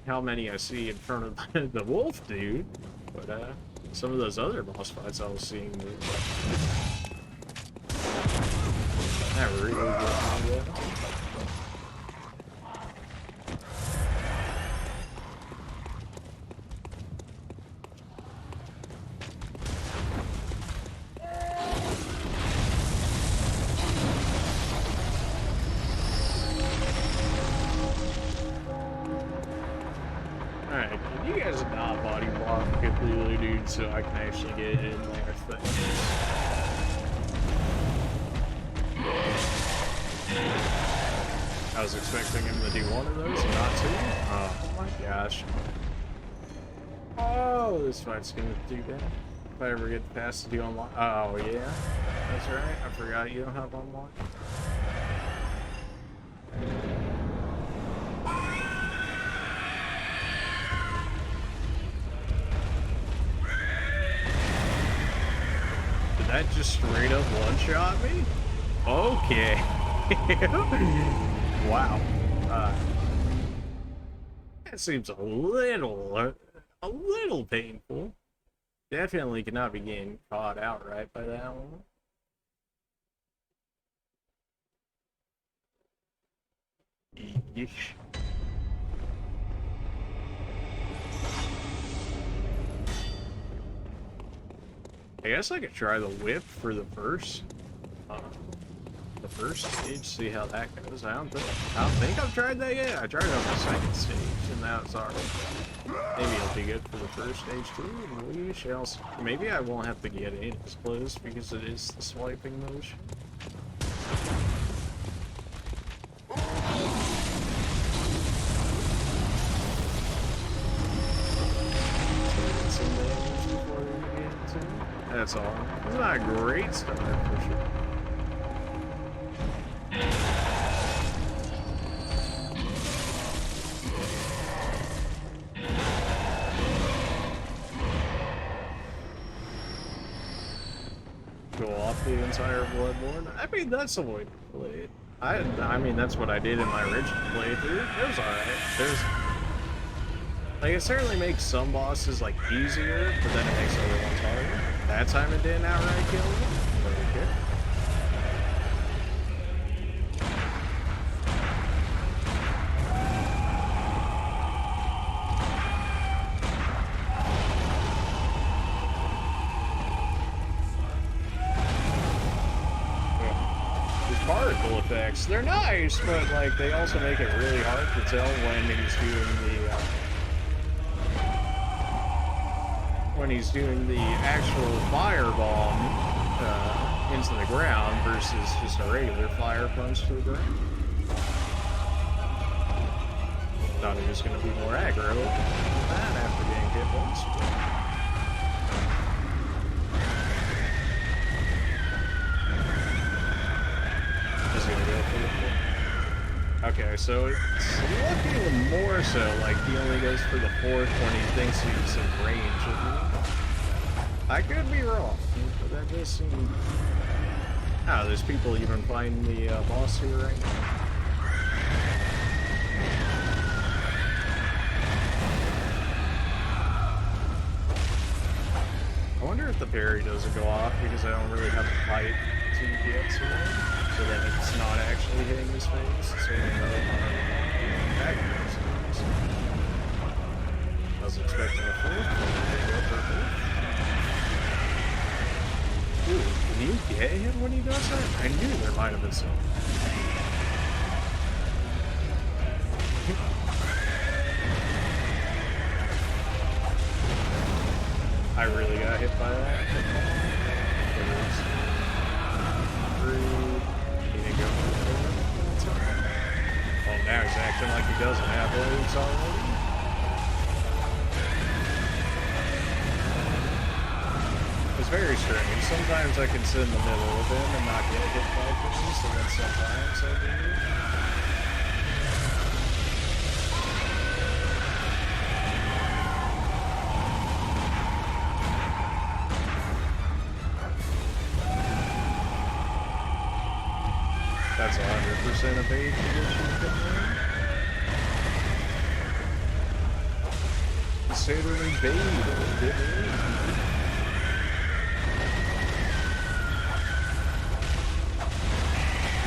how many I see in front of the wolf dude, but some of those other boss fights I was seeing. That really good. So I can actually get it in there. I was expecting him to do one of those and not two. Oh my gosh. Oh, this fight's gonna do that. If I ever get past to do unlock. Oh yeah, that's right. I forgot you don't have unlock. That just straight up one-shot me? Okay. Wow. That seems a little painful. Definitely cannot be getting caught outright by that one. Yeesh. I guess I could try the whip for the first stage, see how that goes. I don't think I've tried that yet. I tried it on the second stage, and now it's alright. Maybe it'll be good for the first stage too. We shall see. Maybe I won't have to get in as close because it is the swiping motion. That's all. It's not a great start for sure. Go off the entire Bloodborne. I mean, that's the way to play it. I mean, that's what I did in my original playthrough. It was alright. Like, it certainly makes some bosses, like, easier, but then it makes other ones harder. That time it didn't outright kill me. Okay. These particle effects, they're nice, but, like, they also make it really hard to tell when he's doing the actual firebomb into the ground versus just a regular fire punch to the ground. Thought he was going to be more aggro than that after getting hit once. Is he going to go for the fourth? Okay, so it's looking more so like he only goes for the fourth when he thinks he's in range of me. I could be wrong, but that does seem... Ah, there's people even fighting the boss here right now. I wonder if the parry doesn't go off because I don't really have the fight to get to him. So then it's not actually hitting his face. So I was expecting a fourth. Dude, can you get him when he does that? I knew there might have been some. I really got hit by that. Well, now he's acting like he doesn't have loads already. It's very strange. Sometimes I can sit in the middle of him and not get hit by things, and then sometimes I do. That's 100% of age considering Bane,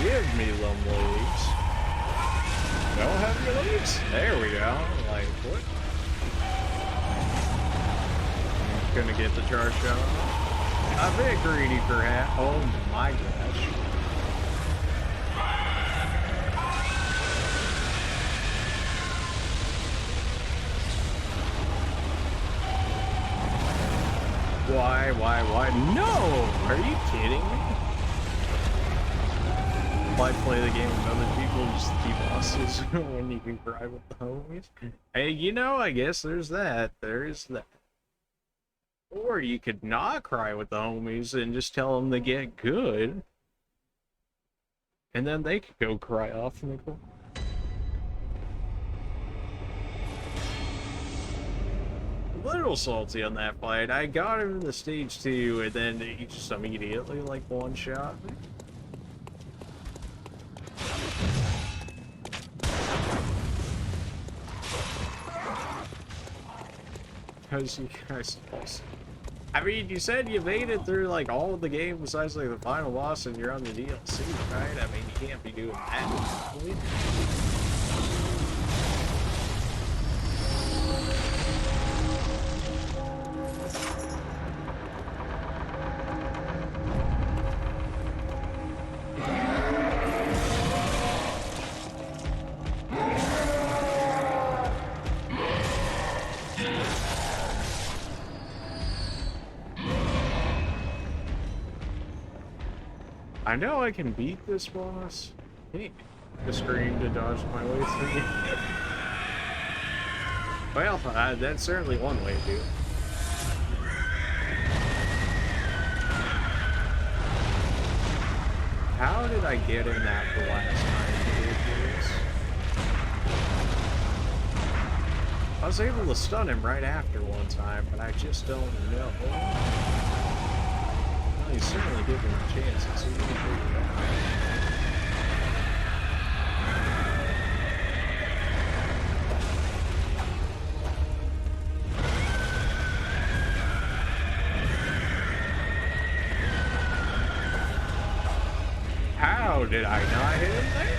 give me them legs. Don't have your legs? There we go. Like, what? Gonna get the charge shot. A bit greedy perhaps. Oh my gosh. Why? No! Are you kidding me? Why play the game with other people just to keep bosses when you can cry with the homies? Hey, you know, I guess there's that. There is that. Or you could not cry with the homies and just tell them to get good. And then they could go cry off in the corner. little salty on that fight. I got him in the stage 2, and then he just immediately, like, one-shot me. Because you guys... I mean, you said you made it through, like, all of the game besides, like, the final boss, and you're on the DLC, right? I mean, you can't be doing that. I know I can beat this boss. Hey, the scream to dodge my way through. Well, that's certainly one way to do it. How did I get in that the last time I did this? I was able to stun him right after one time, but I just don't know. Well, he's certainly giving him a chance. Let's see if we can figure it out. How did I not hit him there?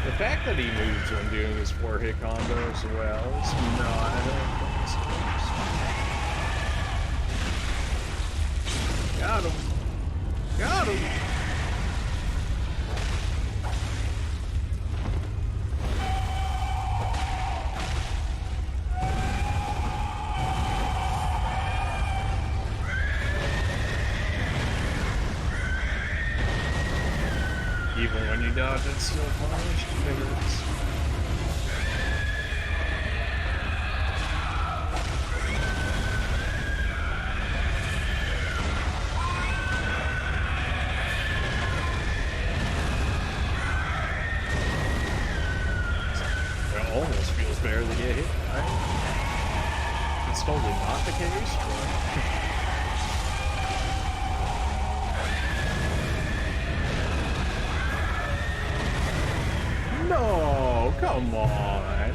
The fact that he moves when doing his 4-hit combo as well is not Got him. Got him. Even when you dodge, it's still punished. It hurts. It almost feels better to get hit, right? It's totally not the case, but... No, come on.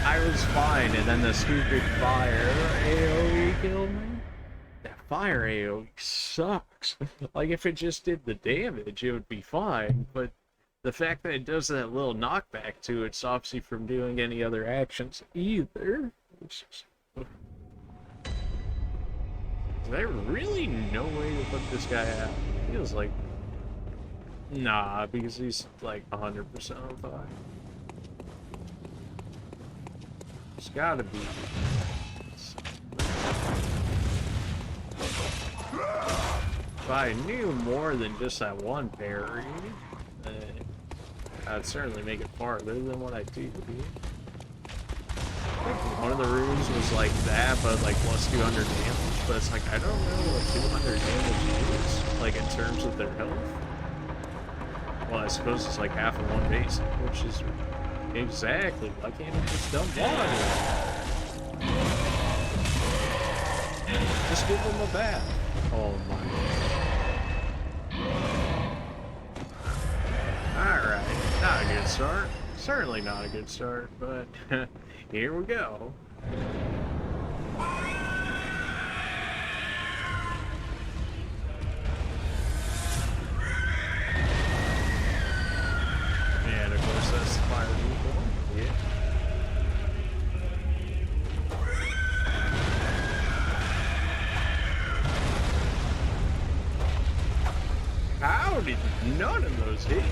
I was fine, and then the stupid fire AoE killed me. That fire AoE sucks. Like, if it just did the damage, it would be fine, but the fact that it does that little knockback to it stops you from doing any other actions either. Is there really no way to put this guy out? It feels like... Nah, because he's like 100% on fire. It's gotta be. If I knew more than just that one parry, I'd certainly make it farther than what I do. One of the runes was like that, but like plus 200 damage. But it's like, I don't know what 200 damage is, like in terms of their health. Well, I suppose it's like half of one basic, which is exactly, why can't it just dump one? Just give them a bath. Oh my god. Alright, not a good start. Certainly not a good start, but here we go. And of course that's the fire uniform. Yeah. How did none of those hit?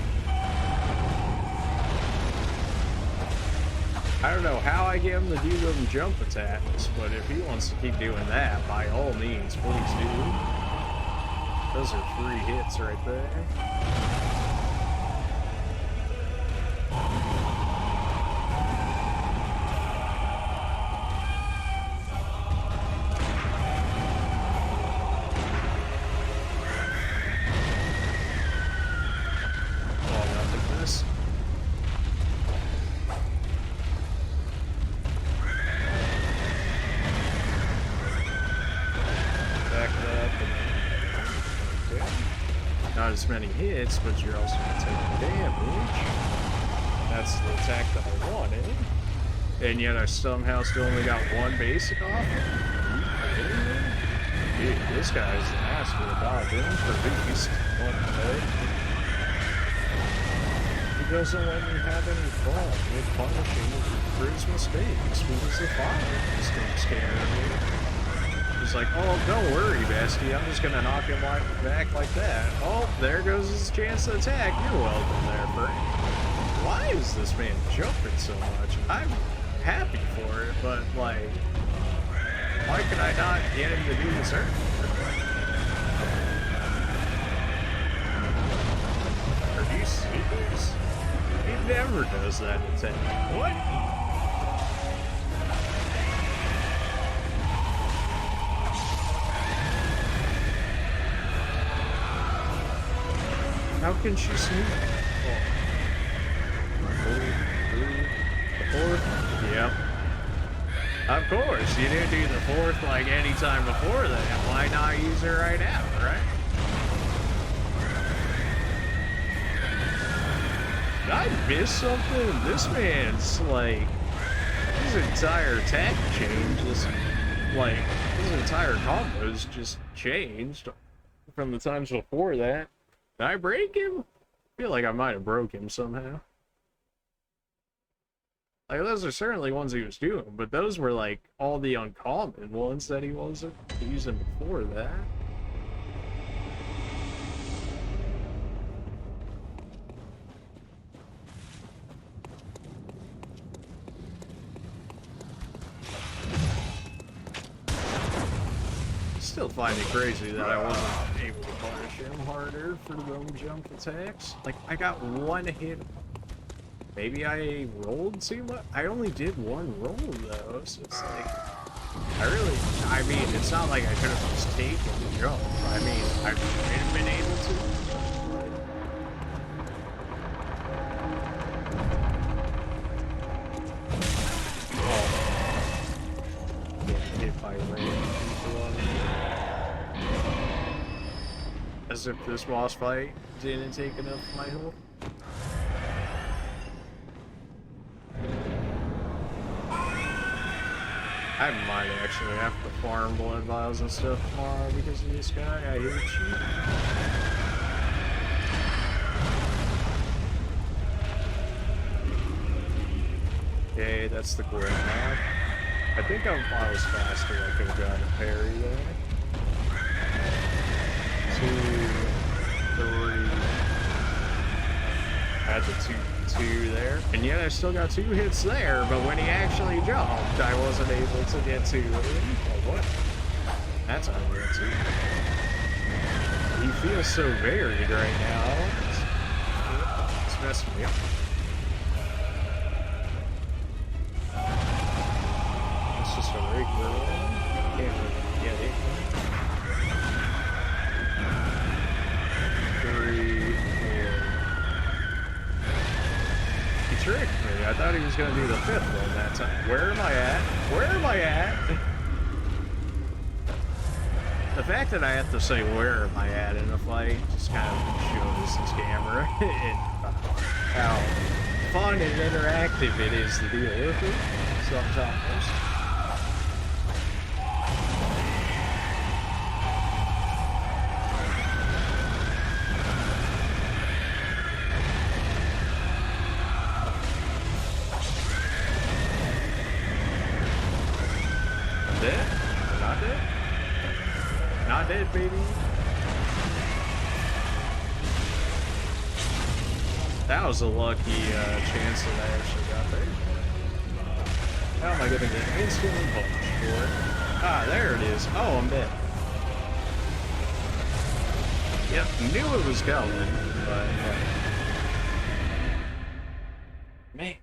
I don't know how I get him to do them jump attacks, but if he wants to keep doing that, by all means, please do. Those are 3 hits right there. as many hits, but you're also going to take damage. That's the attack that I wanted. And yet I somehow still only got one basic off. Dude, this guy's an ass for a dodger for beast. What the heck? He doesn't let me have any fun with punishing for his mistakes because the father mistakes scare me. He's like, oh, don't worry, bestie. I'm just gonna knock him back like that. Oh, there goes his chance to attack. You're welcome there, Frank. Why is this man jumping so much? I'm happy for it, but like, why can I not get him to do this earth? Are you serious? He never does that attack. What? How can she sneak? The fourth? Yep. Of course, you didn't do the fourth like any time before that. Why not use it right now, right? Did I miss something? This man's like, his entire attack changes. Like, his entire combo's just changed from the times before that. Did I break him? I feel like I might have broke him somehow. Like, those are certainly ones he was doing, but those were like all the uncommon ones that he wasn't using before that. Still find it crazy that I wasn't able to punish him harder for them jump attacks. Like, I got one hit. Maybe I rolled too much? I only did one roll though, so it's like, I mean, it's not like I could have just taken the jump. I mean, I might have been able to. Oh. Get hit by random people on me. As if this boss fight didn't take enough of my health. I might actually have to farm blood vials and stuff tomorrow because of this guy. I hate you. Okay, that's the grab. I think if I was faster, I could have gotten a parry there. 2, 3. I had the 2 there, and yet I still got 2 hits there, but when he actually jumped, I wasn't able to get 2 in. Oh, what? That's unreal too. He feels so varied right now. It's messing me up. It's just a regular one. Can't really get it. 3, 4. He tricked me. I thought he was going to do the 5th one that time. Where am I at? Where am I at? The fact that I have to say where am I at in a fight just kind of shows this camera and how fun and interactive it is to deal with it sometimes. Dead? Not dead? Not dead, baby. That was a lucky chance that I actually got there. How am I going to get instantly punished for it? Ah, there it is. Oh, I'm dead. Yep, knew it was coming, but man,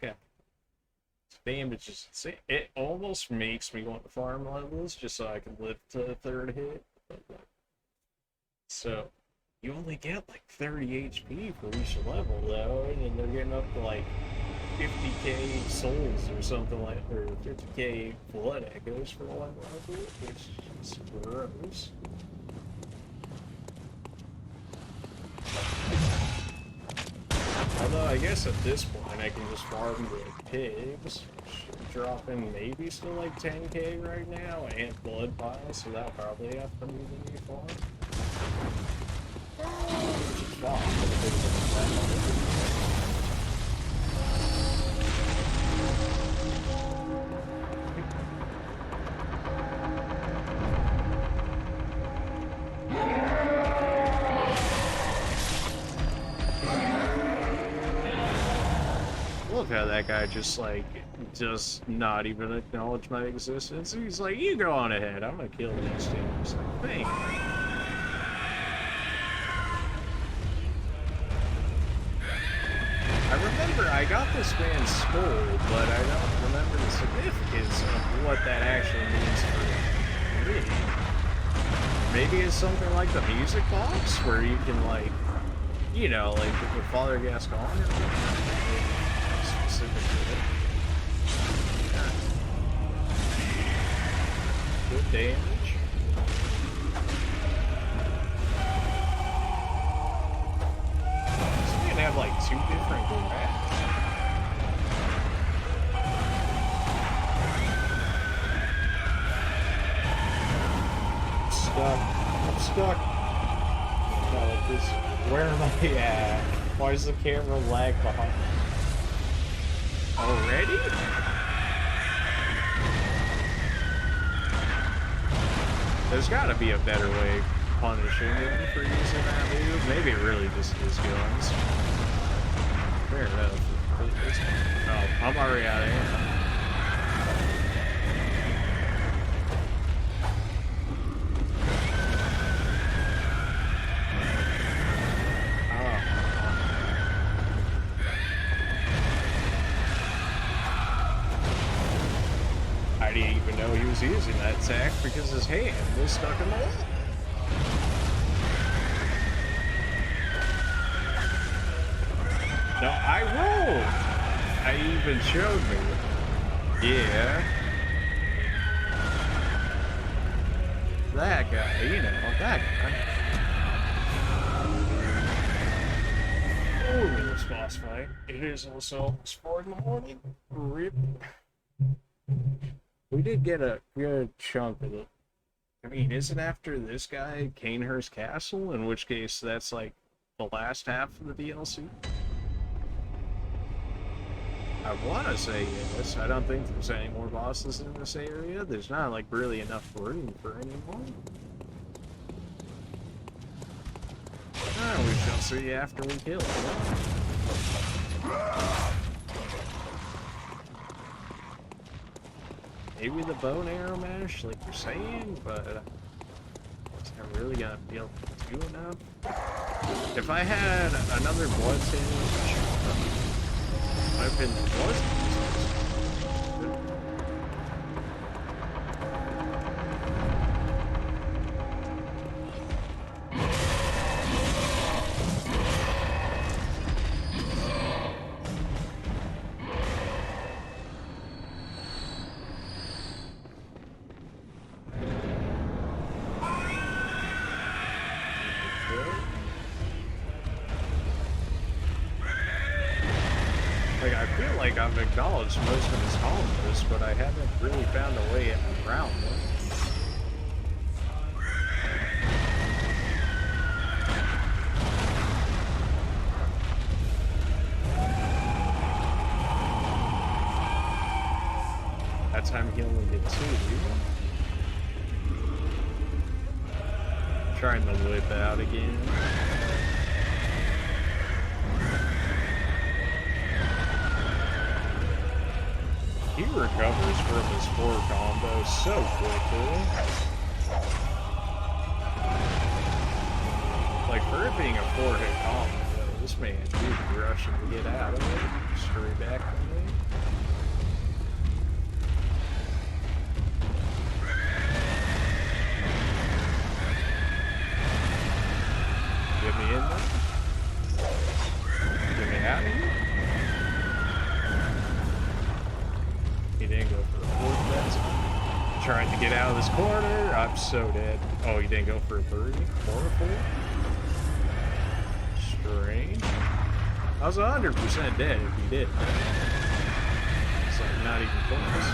yeah. Damage is insane. It almost makes me want to farm levels just so I can live to the 3rd hit. So you only get like 30 HP for each level though, and then they're getting up to like 50k souls or something like, or 50k blood echoes for one level, which is gross. Although I guess at this point I can just farm the pigs, dropping maybe still like 10k right now, and blood piles, so that'll probably have to move the new farm. Which is fine. Look how that guy just like does not even acknowledge my existence. He's like, you go on ahead, I'm gonna kill these things. Like, thank you. I remember I got this man's skull, but I don't remember the significance of what that actually means for me. Maybe it's something like the music box, where you can like, you know, like with Father Gascon or something. Yeah. Good damage. So we can have like 2 different grabs. I'm stuck. No, like this. Where am I at? Why does the camera lag behind? Already? There's gotta be a better way of punishing him for using that move. Maybe it really just is guns. Fair enough. Oh, I'm already out of here. I didn't even know he was using that attack because his hand was stuck in the wall. No, I rolled! I even showed me. Yeah. That guy, you know, that guy. Oh, this boss fight. It is also almost 4 in the morning. RIP. We did get a good chunk of it. I mean, isn't after this guy Canehurst Castle? In which case, that's like the last half of the DLC? I want to say yes. I don't think there's any more bosses in this area. There's not like really enough room for any more. We shall see after we kill him. Maybe the bow and arrow mash, like you're saying, but is that really gonna be able to do enough? If I had another blood sandwich, I've been I've acknowledged most of his combos, but I haven't really found a way around them. That time he only did 2. Trying to whip out again. He recovers from his 4 combos so quickly. Like, for it being a 4-hit combo, this man dude rushing to get out of it. Straight back to me. Get me in there. Get me out of here. He didn't go for the 4th best. Trying to get out of this corner. I'm so dead. Oh, he didn't go for a 3 or a 4? Strange. I was 100% dead if he did. It's like not even close.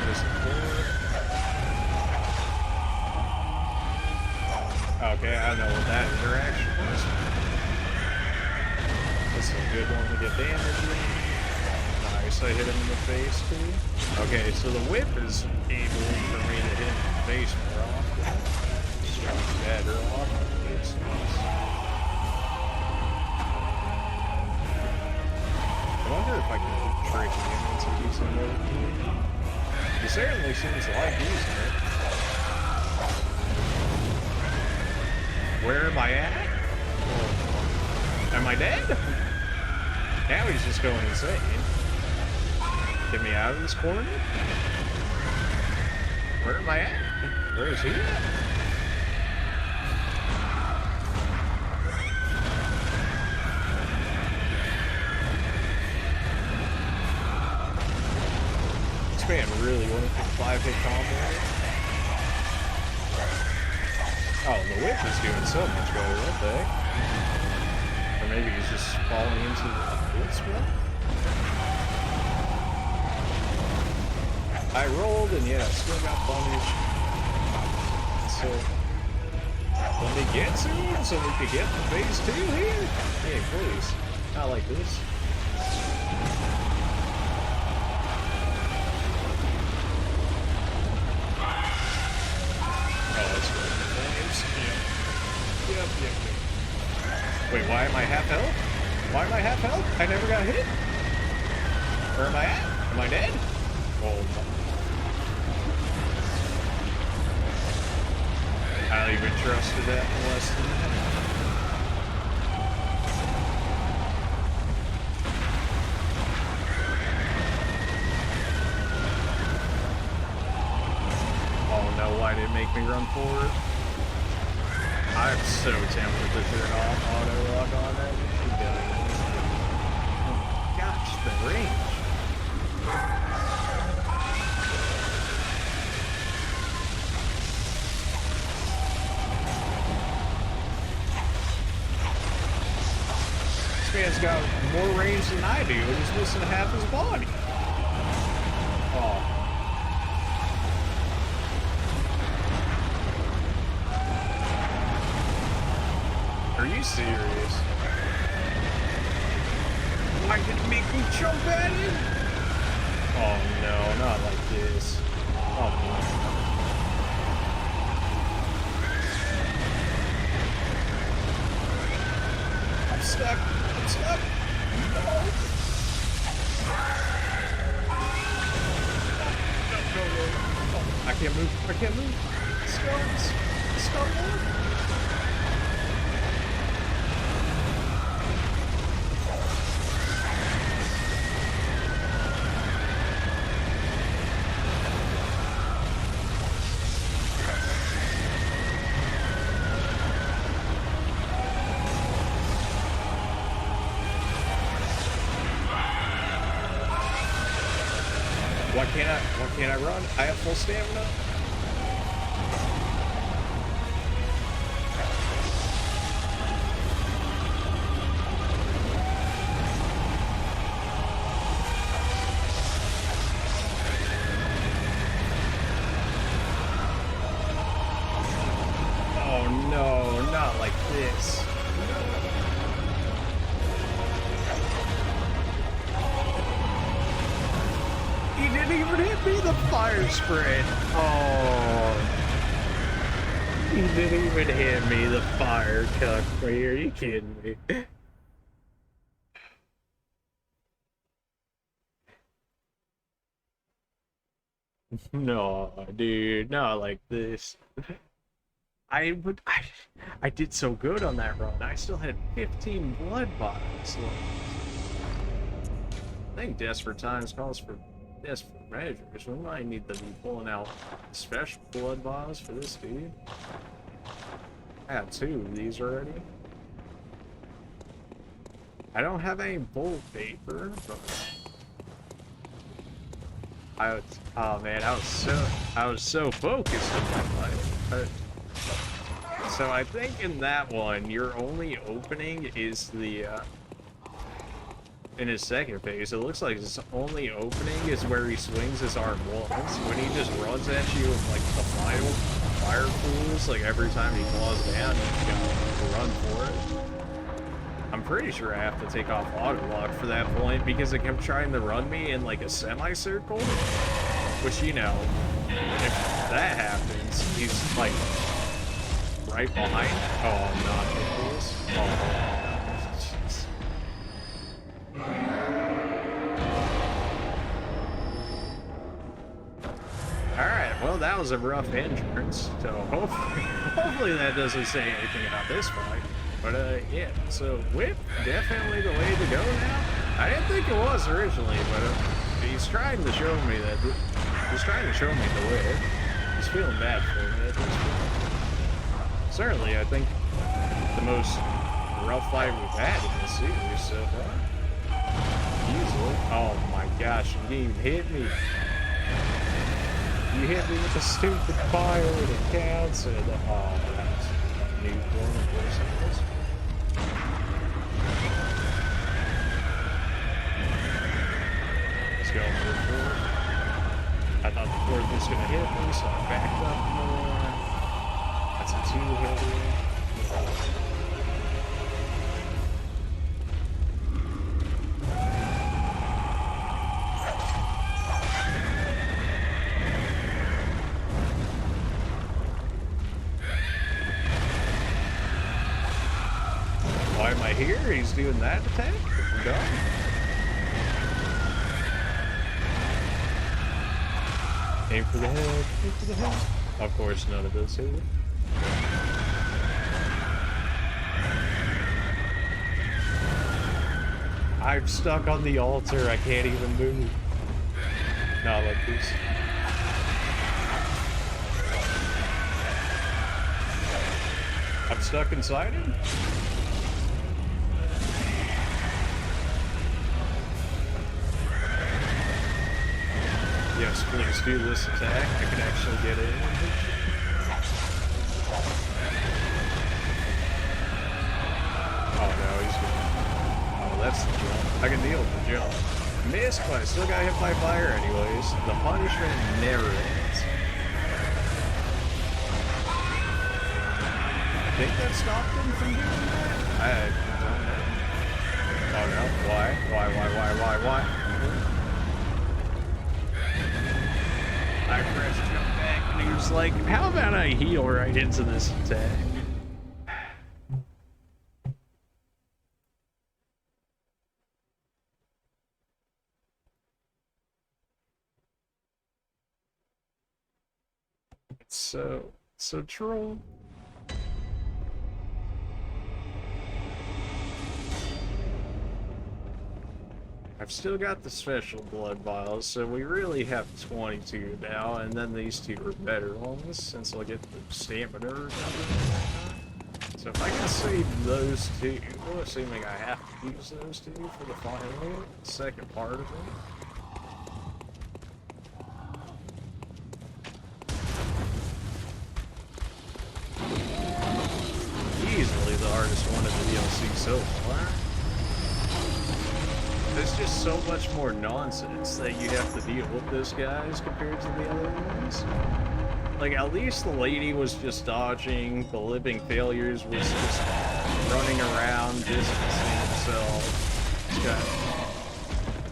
What is it for? Okay, I know what that interaction was. This is a good one to get damage in. Nice, I hit him in the face too. Okay, so the whip is able for me to hit him in the face more often. So better off. It's nice. I wonder if I can keep tricking him into using mode. He certainly seems to like using it. Where am I at? Am I dead? Now he's just going insane. Get me out of this corner? Where am I at? Where is he at? This man really went for 5-hit combo. Oh, the whip is doing so much better, what the heck? Or maybe he's just falling into the blitz spell? I rolled and yeah, still got punished. So, let me get to him so we could get the phase 2 here? Hey, please. Not like this. Yep. Wait, why am I half health? Why am I half health? I never got hit. Where am I at? Am I dead? Oh, I don't even trusted that less than that. Oh no, why did it make me run forward? I'm so tempted to turn off auto lock on that. Oh my gosh, the range. This man's got more range than I do, and he's missing half his body. Oh. Are you serious? Why did it make me jump at him? Oh no, not like this. Oh no. I'm stuck. I'm stuck. No. No. Oh, I can't move. I can't move. Stop. Why can't I run? I have full stamina. Oh no, not like this. He didn't even hit me, the fire spread. Oh. He didn't even hit me, the fire cuck. Are you kidding me? No, dude, not like this. I did so good on that run. I still had 15 blood bottles. I think desperate times calls for desperate measures. We might need to be pulling out special blood vials for this dude. I have 2 of these already. I don't have any bolt vapor, but oh man, I was so focused on my life. So I think in that one, your only opening is the, in his second phase, it looks like his only opening is where he swings his arm once, when he just runs at you with, like, the final fire pools, like, every time he falls down, you gotta run for it. I'm pretty sure I have to take off auto lock for that point, because it kept trying to run me in, like, a semicircle, which, you know, if that happens, he's, like, right behind. Oh, not the pools. Oh. Alright, well that was a rough entrance, so hopefully that doesn't say anything about this fight. But yeah, so whip, definitely the way to go now. I didn't think it was originally, but he's trying to show me that, he's trying to show me the way. He's feeling bad for me at this point. Certainly, I think the most rough fight we've had in this series so far. Easily. Oh my gosh, you didn't even hit me. You hit me with a stupid fire that counts, and oh, that's a new one, of course it is. Let's go for the fourth. I thought the fourth was gonna hit me, so I backed up more. That's a 2-hitter. Why am I here? He's doing that attack? I'm done. Aim for the head. Aim for the head. Of course, none of those hit it. I'm stuck on the altar. I can't even move. Not like this. I'm stuck inside him? Yes, please do this attack. I can actually get in. Oh no, he's good. Oh, that's the jump. I can deal with the jump. Missed, but I still got hit by fire anyways. The punishment never ends. I think that stopped him from doing that? I don't know. Oh no, why? Why? I pressed jump back and he was like, how about I heal right into this attack? It's so troll. I've still got the special blood vials, so we really have 22 now, and then these two are better ones, since I'll get the stamina or something. So if I can save those two, assuming I have to use those two for the final second part of it. Easily the hardest one of the DLC so far. There's just so much more nonsense that you have to deal with this guys compared to the other ones. Like, at least the lady was just dodging, the living failures was just running around, distancing themselves.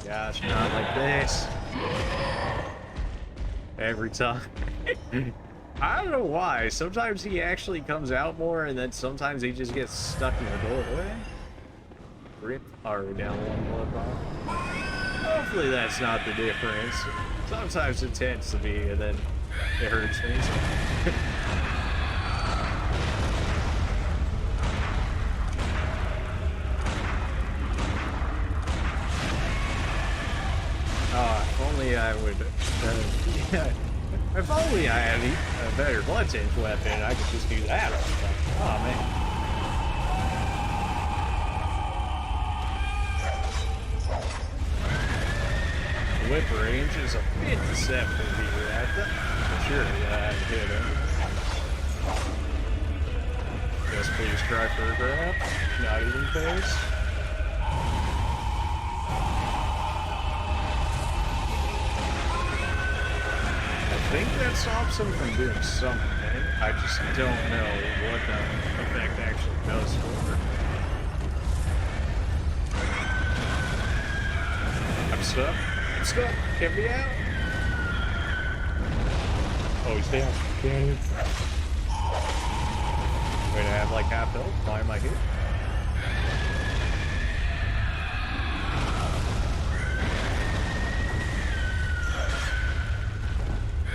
Gosh, not like this. Every time. I don't know why. Sometimes he actually comes out more, and then sometimes he just gets stuck in the doorway. Rip. Already down one blood bottle. Hopefully that's not the difference. Sometimes it tends to be, and then it hurts me. If only I would. If only I had a better blood tinge weapon, I could just do that all the time. Oh man. Whip range is a 57 meter at that. For sure, that hit him. Yes, please try for a grab. Not even phase. I think that stops him from doing something. I just don't know what the effect actually does for her. I'm stuck. I'm stuck. Get me out. Oh, he's down. Damn. Wait, I have like half health. Why am I here?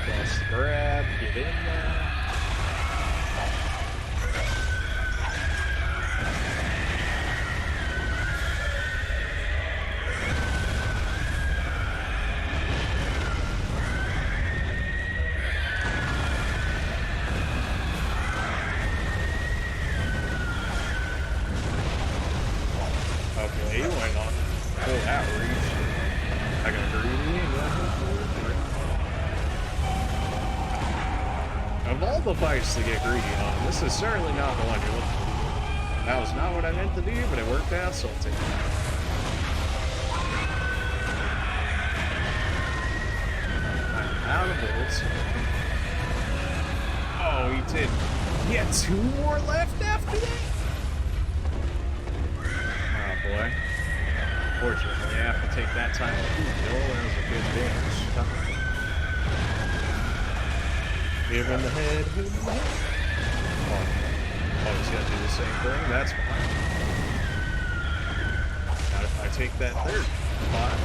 Just grab, get in there. Okay, he went on full outreach. I got greedy. Of all the fights to get greedy on, this is certainly not the one you're looking for. That was not what I meant to do, but it worked out, so I'll take it. I'm out of bullets. Oh, he did. He had 2 more left after that? Oh boy. Fortunately, I have to take that time to kill. That was a good damage. Hit him in the head, hit him in the head. Oh, he's gonna do the same thing? That's fine. Not if I take that third spot.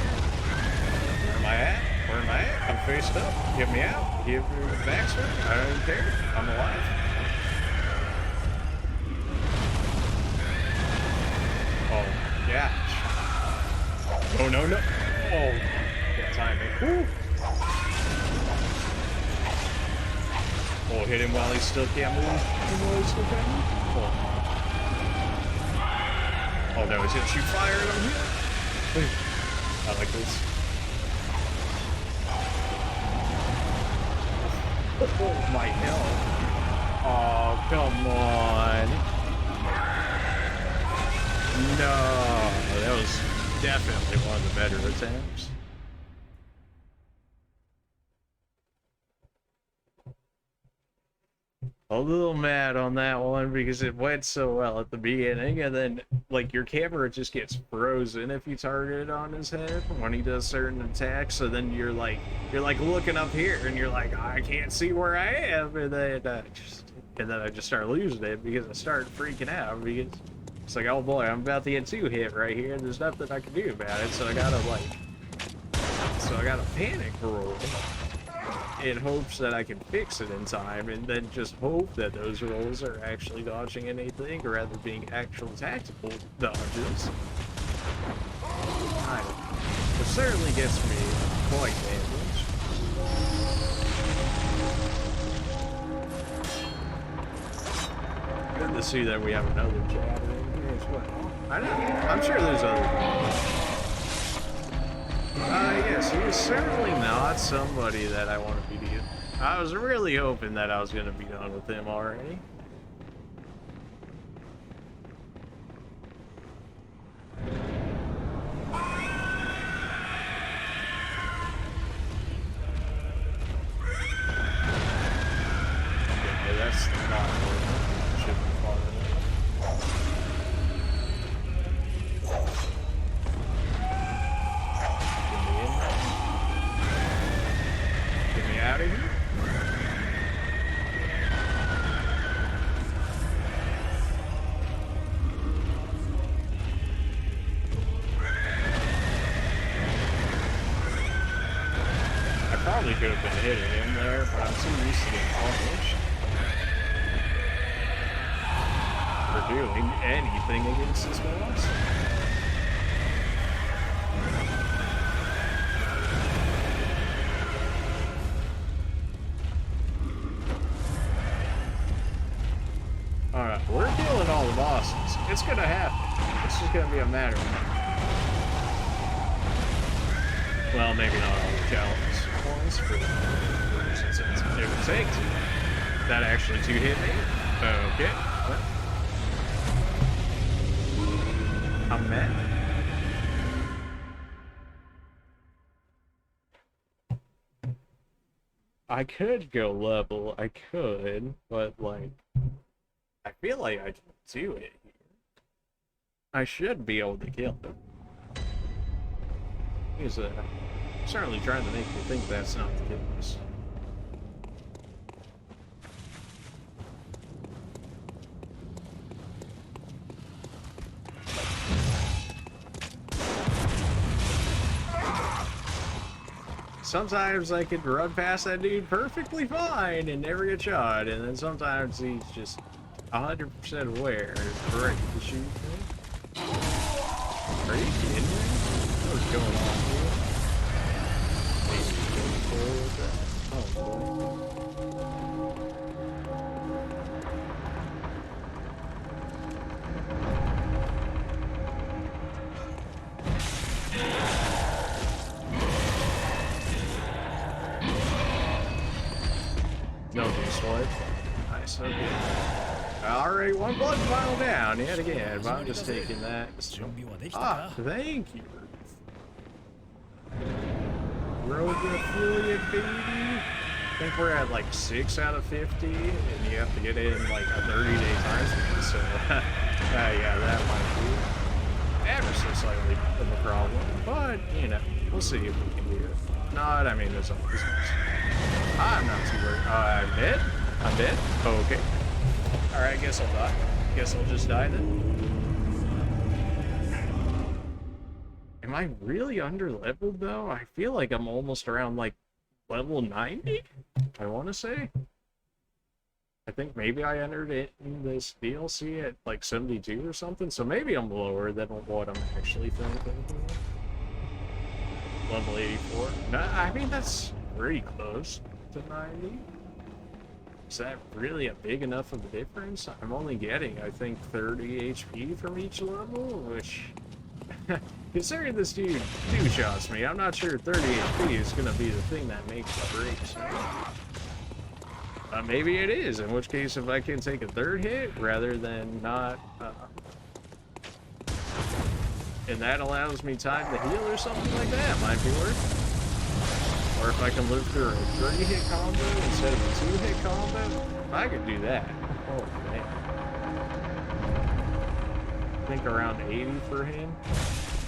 Where am I at? Where am I at? I'm faced up. Get me out. Give me the backswing. I don't even care. I'm alive. Oh, gosh. Oh, no, no. Oh, good timing. Woo. Oh, hit him while he still can't move. Oh no, he's gonna shoot fire at him here. I like this. Oh my hell. Oh, come on. No, that was definitely one of the better attempts. A little mad on that one because it went so well at the beginning, and then like your camera just gets frozen if you target it on his head when he does certain attacks. So then you're like looking up here and you're like, I can't see where I am, and then I just start losing it because I start freaking out because it's like, oh boy, I'm about to get 2 hit right here, and there's nothing I can do about it. So I gotta panic roll in hopes that I can fix it in time, and then just hope that those rolls are actually dodging anything rather than being actual tactical dodges. It certainly gets me quite damaged. Good to see that we have another chat in here as well. I'm sure there's other. Yes, he is certainly not somebody that I want to be dealing. I was really hoping that I was going to be done with him already. Okay, that's not working. Should be far enough. Out of here. I probably could have been hitting him there, but I'm too used to getting punished for doing anything against this boss. Alright, we're killing all the bosses. It's gonna happen. It's just gonna be a matter of time. Well, maybe not all the challenge points for reasons it would take to. That actually 2 hit me? Okay. Well, I'm mad. I could go level, I could, but like, I feel like I can do it here. I should be able to kill him. He's certainly trying to make me think that's not the case. Sometimes I could run past that dude perfectly fine and never get shot, and then sometimes he's just 100% aware and ready to shoot me. Are you kidding me? What's going on here? Oh, boy. No destroyed. Nice, okay. Alright, one blood vial down yet again, but I'm just taking that. Ah, thank you. Rogue affiliate, baby. I think we're at like 6 out of 50, and you have to get in like a 30-day time span, so yeah, that might be ever so slightly of a problem, but you know, we'll see if we can do it. Not, I mean, there's always I'm not too worried. I'm dead? I'm dead? Oh, okay. Alright, I guess I'll die. Guess I'll just die then. Am I really under-leveled, though? I feel like I'm almost around, like, level 90? I want to say. I think maybe I entered it in this DLC at, like, 72 or something, so maybe I'm lower than what I'm actually thinking. Level 84. No, I mean, that's pretty close to 90. Is that really a big enough of a difference? I'm only getting, I think, 30 HP from each level, which, considering this dude two-shots me, I'm not sure 30 HP is going to be the thing that makes or breaks me. Maybe it is, in which case if I can take a third hit rather than not, and that allows me time to heal or something like that, might be worth it. Or if I can live through a 3-hit combo instead of a 2-hit combo, I could do that. Oh man. I think around 80 for him.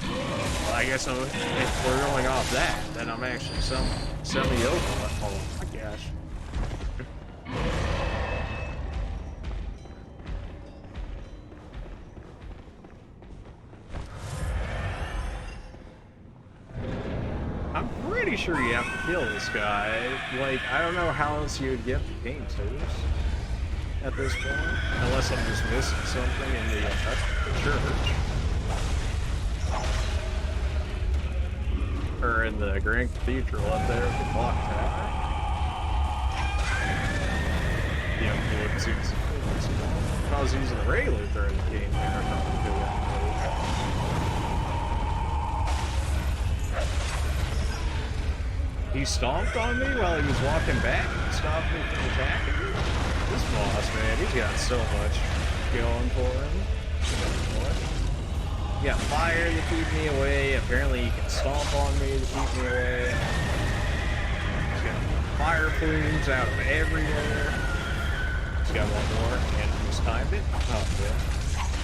Well, I guess if we're going off that, then I'm actually semi-open. Oh my gosh. I'm pretty sure you have to kill this guy. Like, I don't know how else you would get the game toes at this point. Unless I'm just missing something in the church. Or in the Grand Cathedral up there at the clock tower. Yeah, it seems if I was using the regular thread in the game, then I'd probably do that. He stomped on me while he was walking back and stopped me from attacking me. This boss, man, he's got so much going for him. You got fire to keep me away. Apparently, he can stomp on me to keep me away. He's got fire plumes out of everywhere. He's got one more, and he's timed it. Oh, yeah.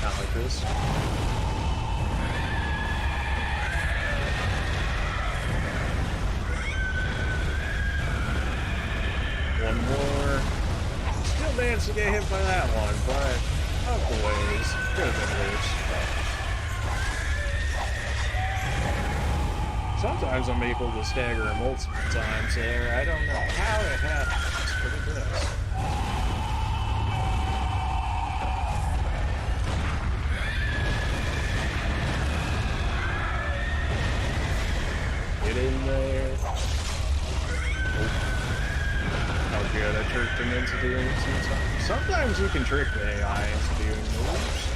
Not like this. One more. Still managed to get hit by that one, but up the ways. Could have been worse. Sometimes I'm able to stagger him multiple times there. I don't know how it happens, but it does. Get in there. Oh good, I tricked him into doing it 2 times. Sometimes you can trick the AI into doing moves.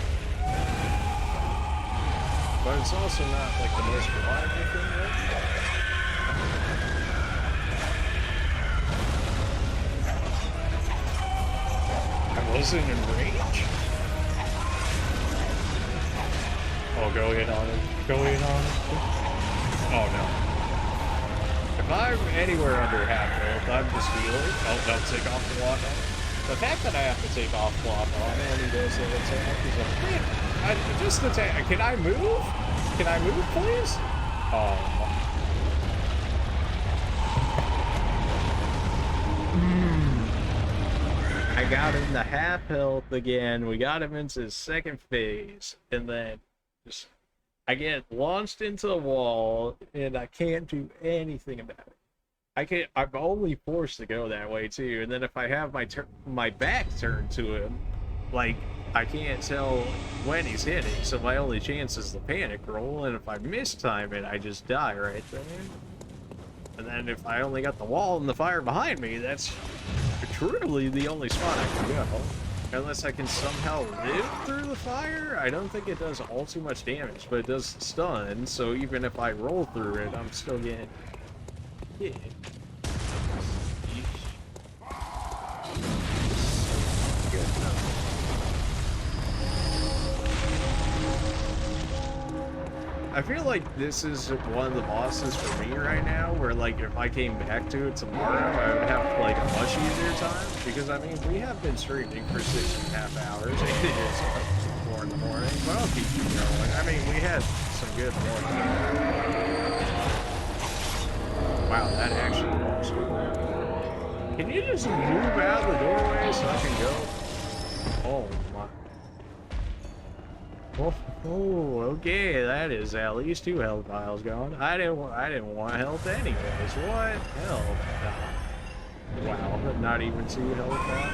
But it's also not like the most reliable thing, right? I wasn't in range? Oh, go in on it. Go in on it. Oh, no. If I'm anywhere under half health, I'm just healing. Oh, no, take off the lock on. The fact that I have to take off the lock on and he does the attack is like, man, just attack. Can I move? Can I move, please? Oh. I got him to half health again. We got him into his second phase. And then just I get launched into the wall and I can't do anything about it. I'm only forced to go that way too. And then if I have my back turned to him, like I can't tell when he's hitting, so my only chance is the panic roll, and if I mistime it, I just die right there. And then if I only got the wall and the fire behind me, that's truly the only spot I can go. Unless I can somehow live through the fire, I don't think it does all too much damage, but it does stun, so even if I roll through it, I'm still getting hit. I feel like this is one of the bosses for me right now, where like if I came back to it tomorrow, I would have like a much easier time, because I mean, we have been streaming for 6.5 hours. It is 4 in the morning, but I'll keep you going. I mean, we had some good morning. Wow, that actually works. Can you just move out of the doorway so I can go? Oh my. Oh, okay, that is at least 2 health vials gone. I didn't want health anyways. What health? Wow, not even 2 health vials.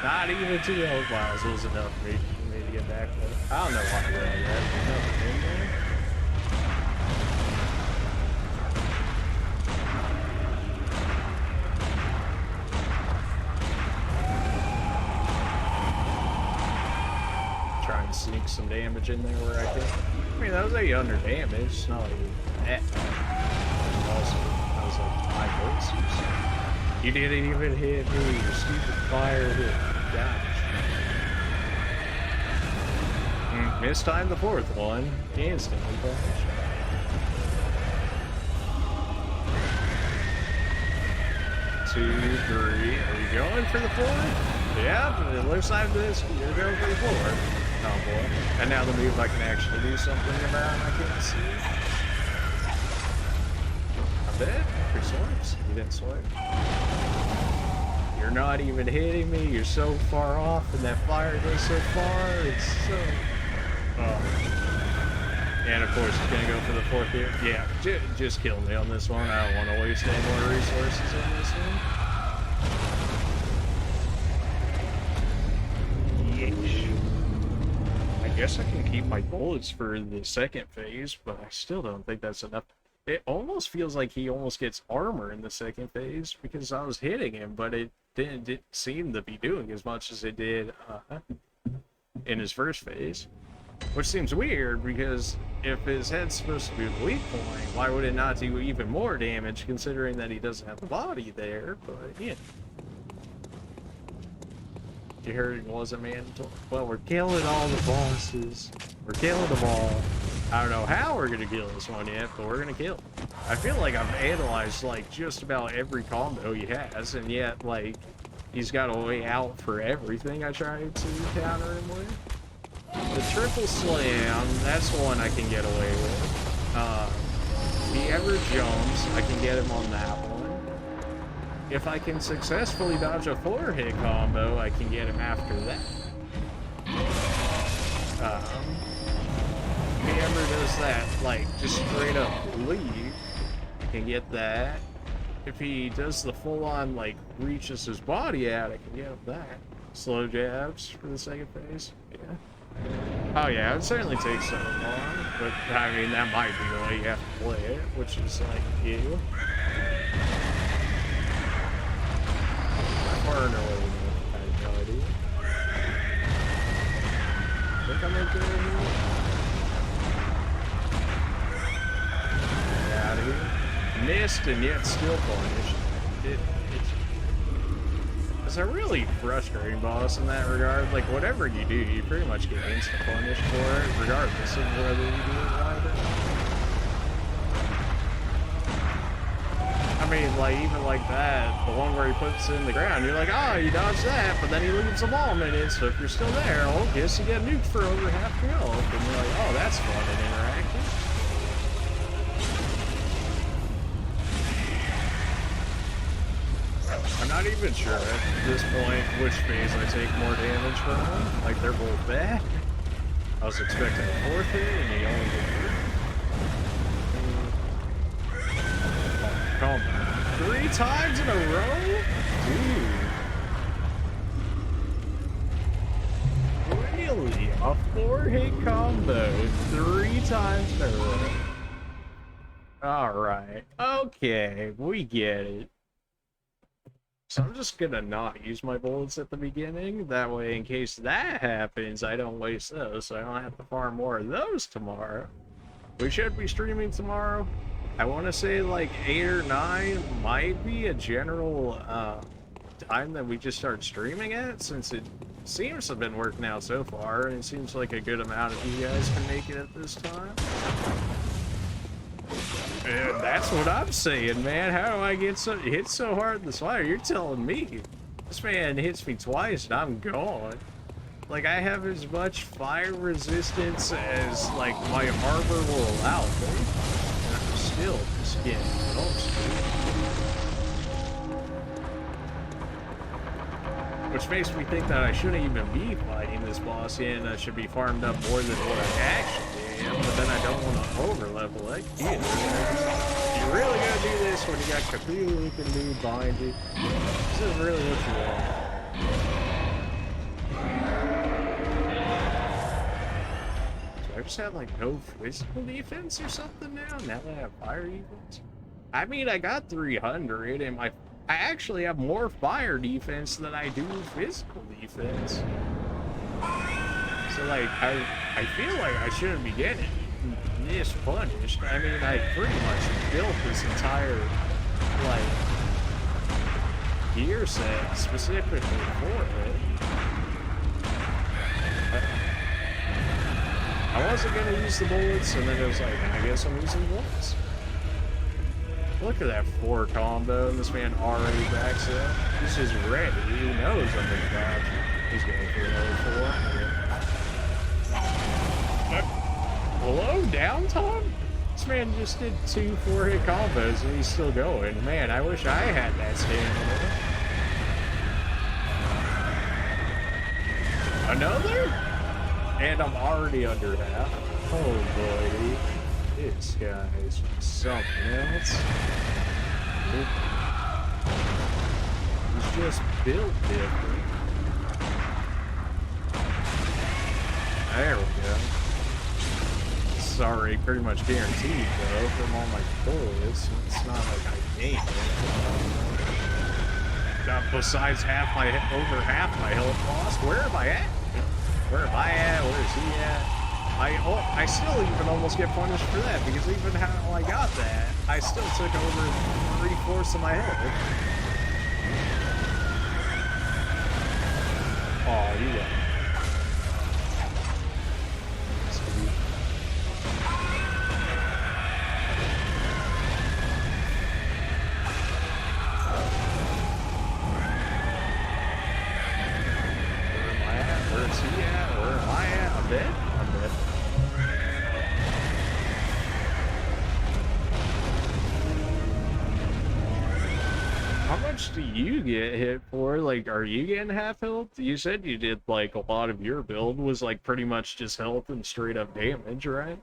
Not even 2 health vials was enough for me to get back there. I don't know why I read that. There's nothing in there. Sneak some damage in there where I can. I mean, that was a under damage. It's not like that bad. Also, that was like 5 volts. You didn't even hit me. Your stupid fire hit. Gosh. Mistimed the 4th one. Instantly punished. Two, 3. Are we going for the 4th? Yeah, it looks like this. You're going for the 4th. Oh boy. And now the move I can actually do something about, I can't see. I'm dead. Free swipes. You didn't swipe. You're not even hitting me. You're so far off, and that fire goes so far. It's so. Oh. And of course, it's gonna go for the 4th here. Yeah, just kill me on this one. I don't want to waste any more resources on this one. Yeesh. I guess I can keep my bullets for the 2nd phase, but I still don't think that's enough. It almost feels like he almost gets armor in the 2nd phase, because I was hitting him, but it didn't seem to be doing as much as it did in his 1st phase. Which seems weird, because if his head's supposed to be the weak point, why would it not do even more damage, considering that he doesn't have the body there? But yeah. You heard it wasn't mandatory. Well, we're killing all the bosses. We're killing them all. I don't know how we're gonna kill this one yet, but we're gonna kill him. I feel like I've analyzed like just about every combo he has, and yet like he's got a way out for everything I tried to counter him with. The triple slam, that's one I can get away with. If he ever jumps, I can get him on that one. If I can successfully dodge a 4-hit combo, I can get him after that. If he ever does that, like, just straight up leave, I can get that. If he does the full-on, like, reaches his body out, I can get him that. Slow jabs for the 2nd phase, yeah. Oh yeah, it certainly takes so long, but I mean, that might be the way you have to play it, which is like you. Far and away, I have no idea. I think I'm okay here. Get out of here. Missed and yet still punished. As a really frustrating boss in that regard. Like, whatever you do, you pretty much get insta-punished for it, regardless of whether you do it right or not. I mean, like, even like that, the one where he puts it in the ground, you're like, oh, you dodged that, but then he leaves a ball minute, so if you're still there, oh, guess you get nuked for over half your health, and you're like, oh, that's fun and interactive. I'm not even sure at this point which phase I take more damage from. Like, they're both bad. I was expecting a fourth hit, and he only did 3. Calm down. 3 times in a row? Dude. Really? A 4-hit combo 3 times in a row? Alright. Okay, we get it. So I'm just gonna not use my bullets at the beginning. That way, in case that happens, I don't waste those, so I don't have to farm more of those tomorrow. We should be streaming tomorrow. I want to say like 8 or 9 might be a general time that we just start streaming at, since it seems to have been working out so far, and it seems like a good amount of you guys can make it at this time. And that's what I'm saying, man. How do I get hit so hard in the fire? You're telling me. This man hits me twice and I'm gone. Like, I have as much fire resistance as, like, my armor will allow me. And I'm still just getting close. Which makes me think that I shouldn't even be fighting this boss yet, and I should be farmed up more than what I actually am, but then I don't want to over-level like you. You're really gonna do this when you got Kappa you can do behind you. This is really what you want. So I just have like no physical defense or something now that I have fire defense? I mean, I got 300 and I actually have more fire defense than I do physical defense. So like, I feel like I shouldn't be getting this punished. I mean, I pretty much built this entire, like, gear set specifically for it. I wasn't gonna use the bullets, and then it was like, I guess I'm using bullets. Look at that 4 combo, and this man already backs up. He's just ready. He knows I'm gonna dodge. He's going for another 4. Hello, downtime? This man just did 2 4-hit combos, and he's still going. Man, I wish I had that stamina. Another? And I'm already under half. Oh boy, dude. This guy is something else. He's just built different. There we go. Sorry, pretty much guaranteed though from all my bullets. It's not like I gained it. Got besides over half my health lost. Where am I at? Where am I at? Where is he at? I still even almost get punished for that, because even how I got that, I still took over 3/4 of my health. Oh, you got it. Where am I at? Where is he at? Where am I at? I'm dead? I'm dead. How much do you get hit for? Like, are you getting half health? You said you did, like, a lot of your build was, like, pretty much just health and straight up damage, right?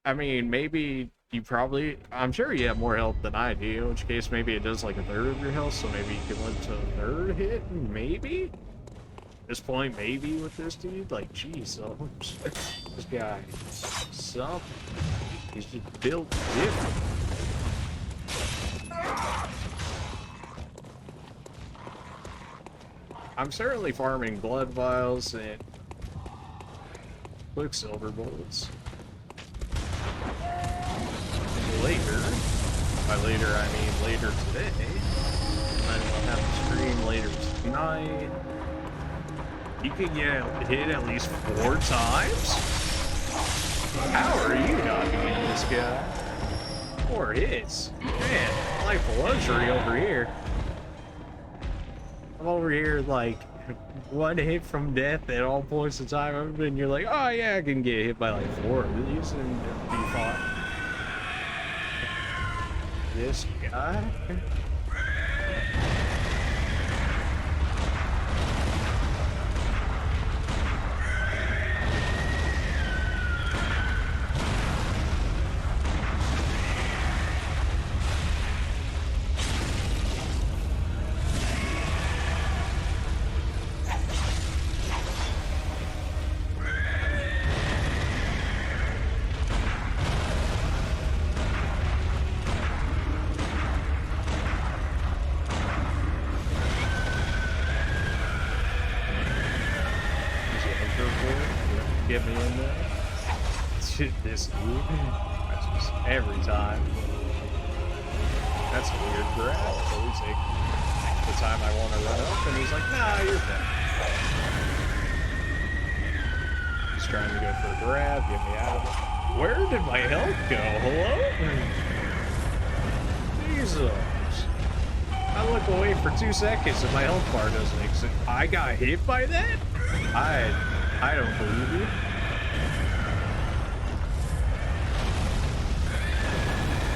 I mean, maybe you probably... I'm sure you have more health than I do, in which case maybe it does, like, 1/3 of your health, so maybe you can live to a 1/3 hit, maybe? At this point, maybe with this dude? Like, geez, this guy... something. He's just built different. I'm certainly farming blood vials and quicksilver bullets later. By later, I mean later today. And then we'll have to stream later tonight. You can get hit at least 4 times? How are you not beating this guy? 4 hits? Man, life of luxury over here. I'm over here like 1 hit from death at all points of time, and you're like, oh yeah, I can get hit by like 4 of these and be fine. This guy? Get me in there. This dude. That's just every time. That's a weird grab. So we take the time I want to run up, and he's like, nah, you're fine. He's trying to go for a grab, get me out of it. Where did my health go? Hello? Jesus. I look away for 2 seconds and my health bar doesn't exist. I got hit by that? I don't believe you.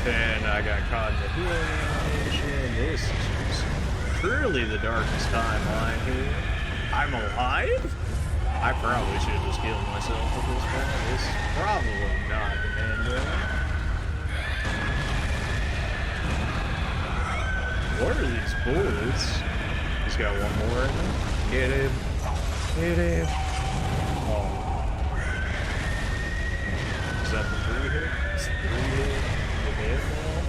And I got caught in the healing animation. This is just truly the darkest timeline here. I'm alive? I probably should have just killed myself at this point. This is probably not the end of it. What are these bullets? He's got 1 more in him. Get him. Get him. Oh. Is that the 3 hit? It's 3 hit. The hit now?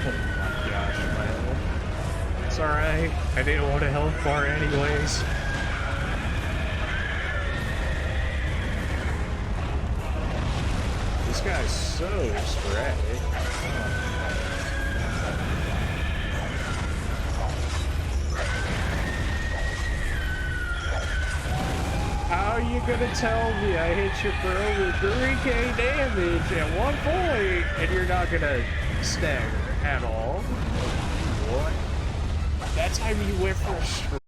Oh my gosh, my health. It's alright. I didn't want a health bar anyways. This guy's so sporadic. How are you gonna tell me I hit you for over 3k damage at one point and you're not gonna stagger at all? What? That time you went for a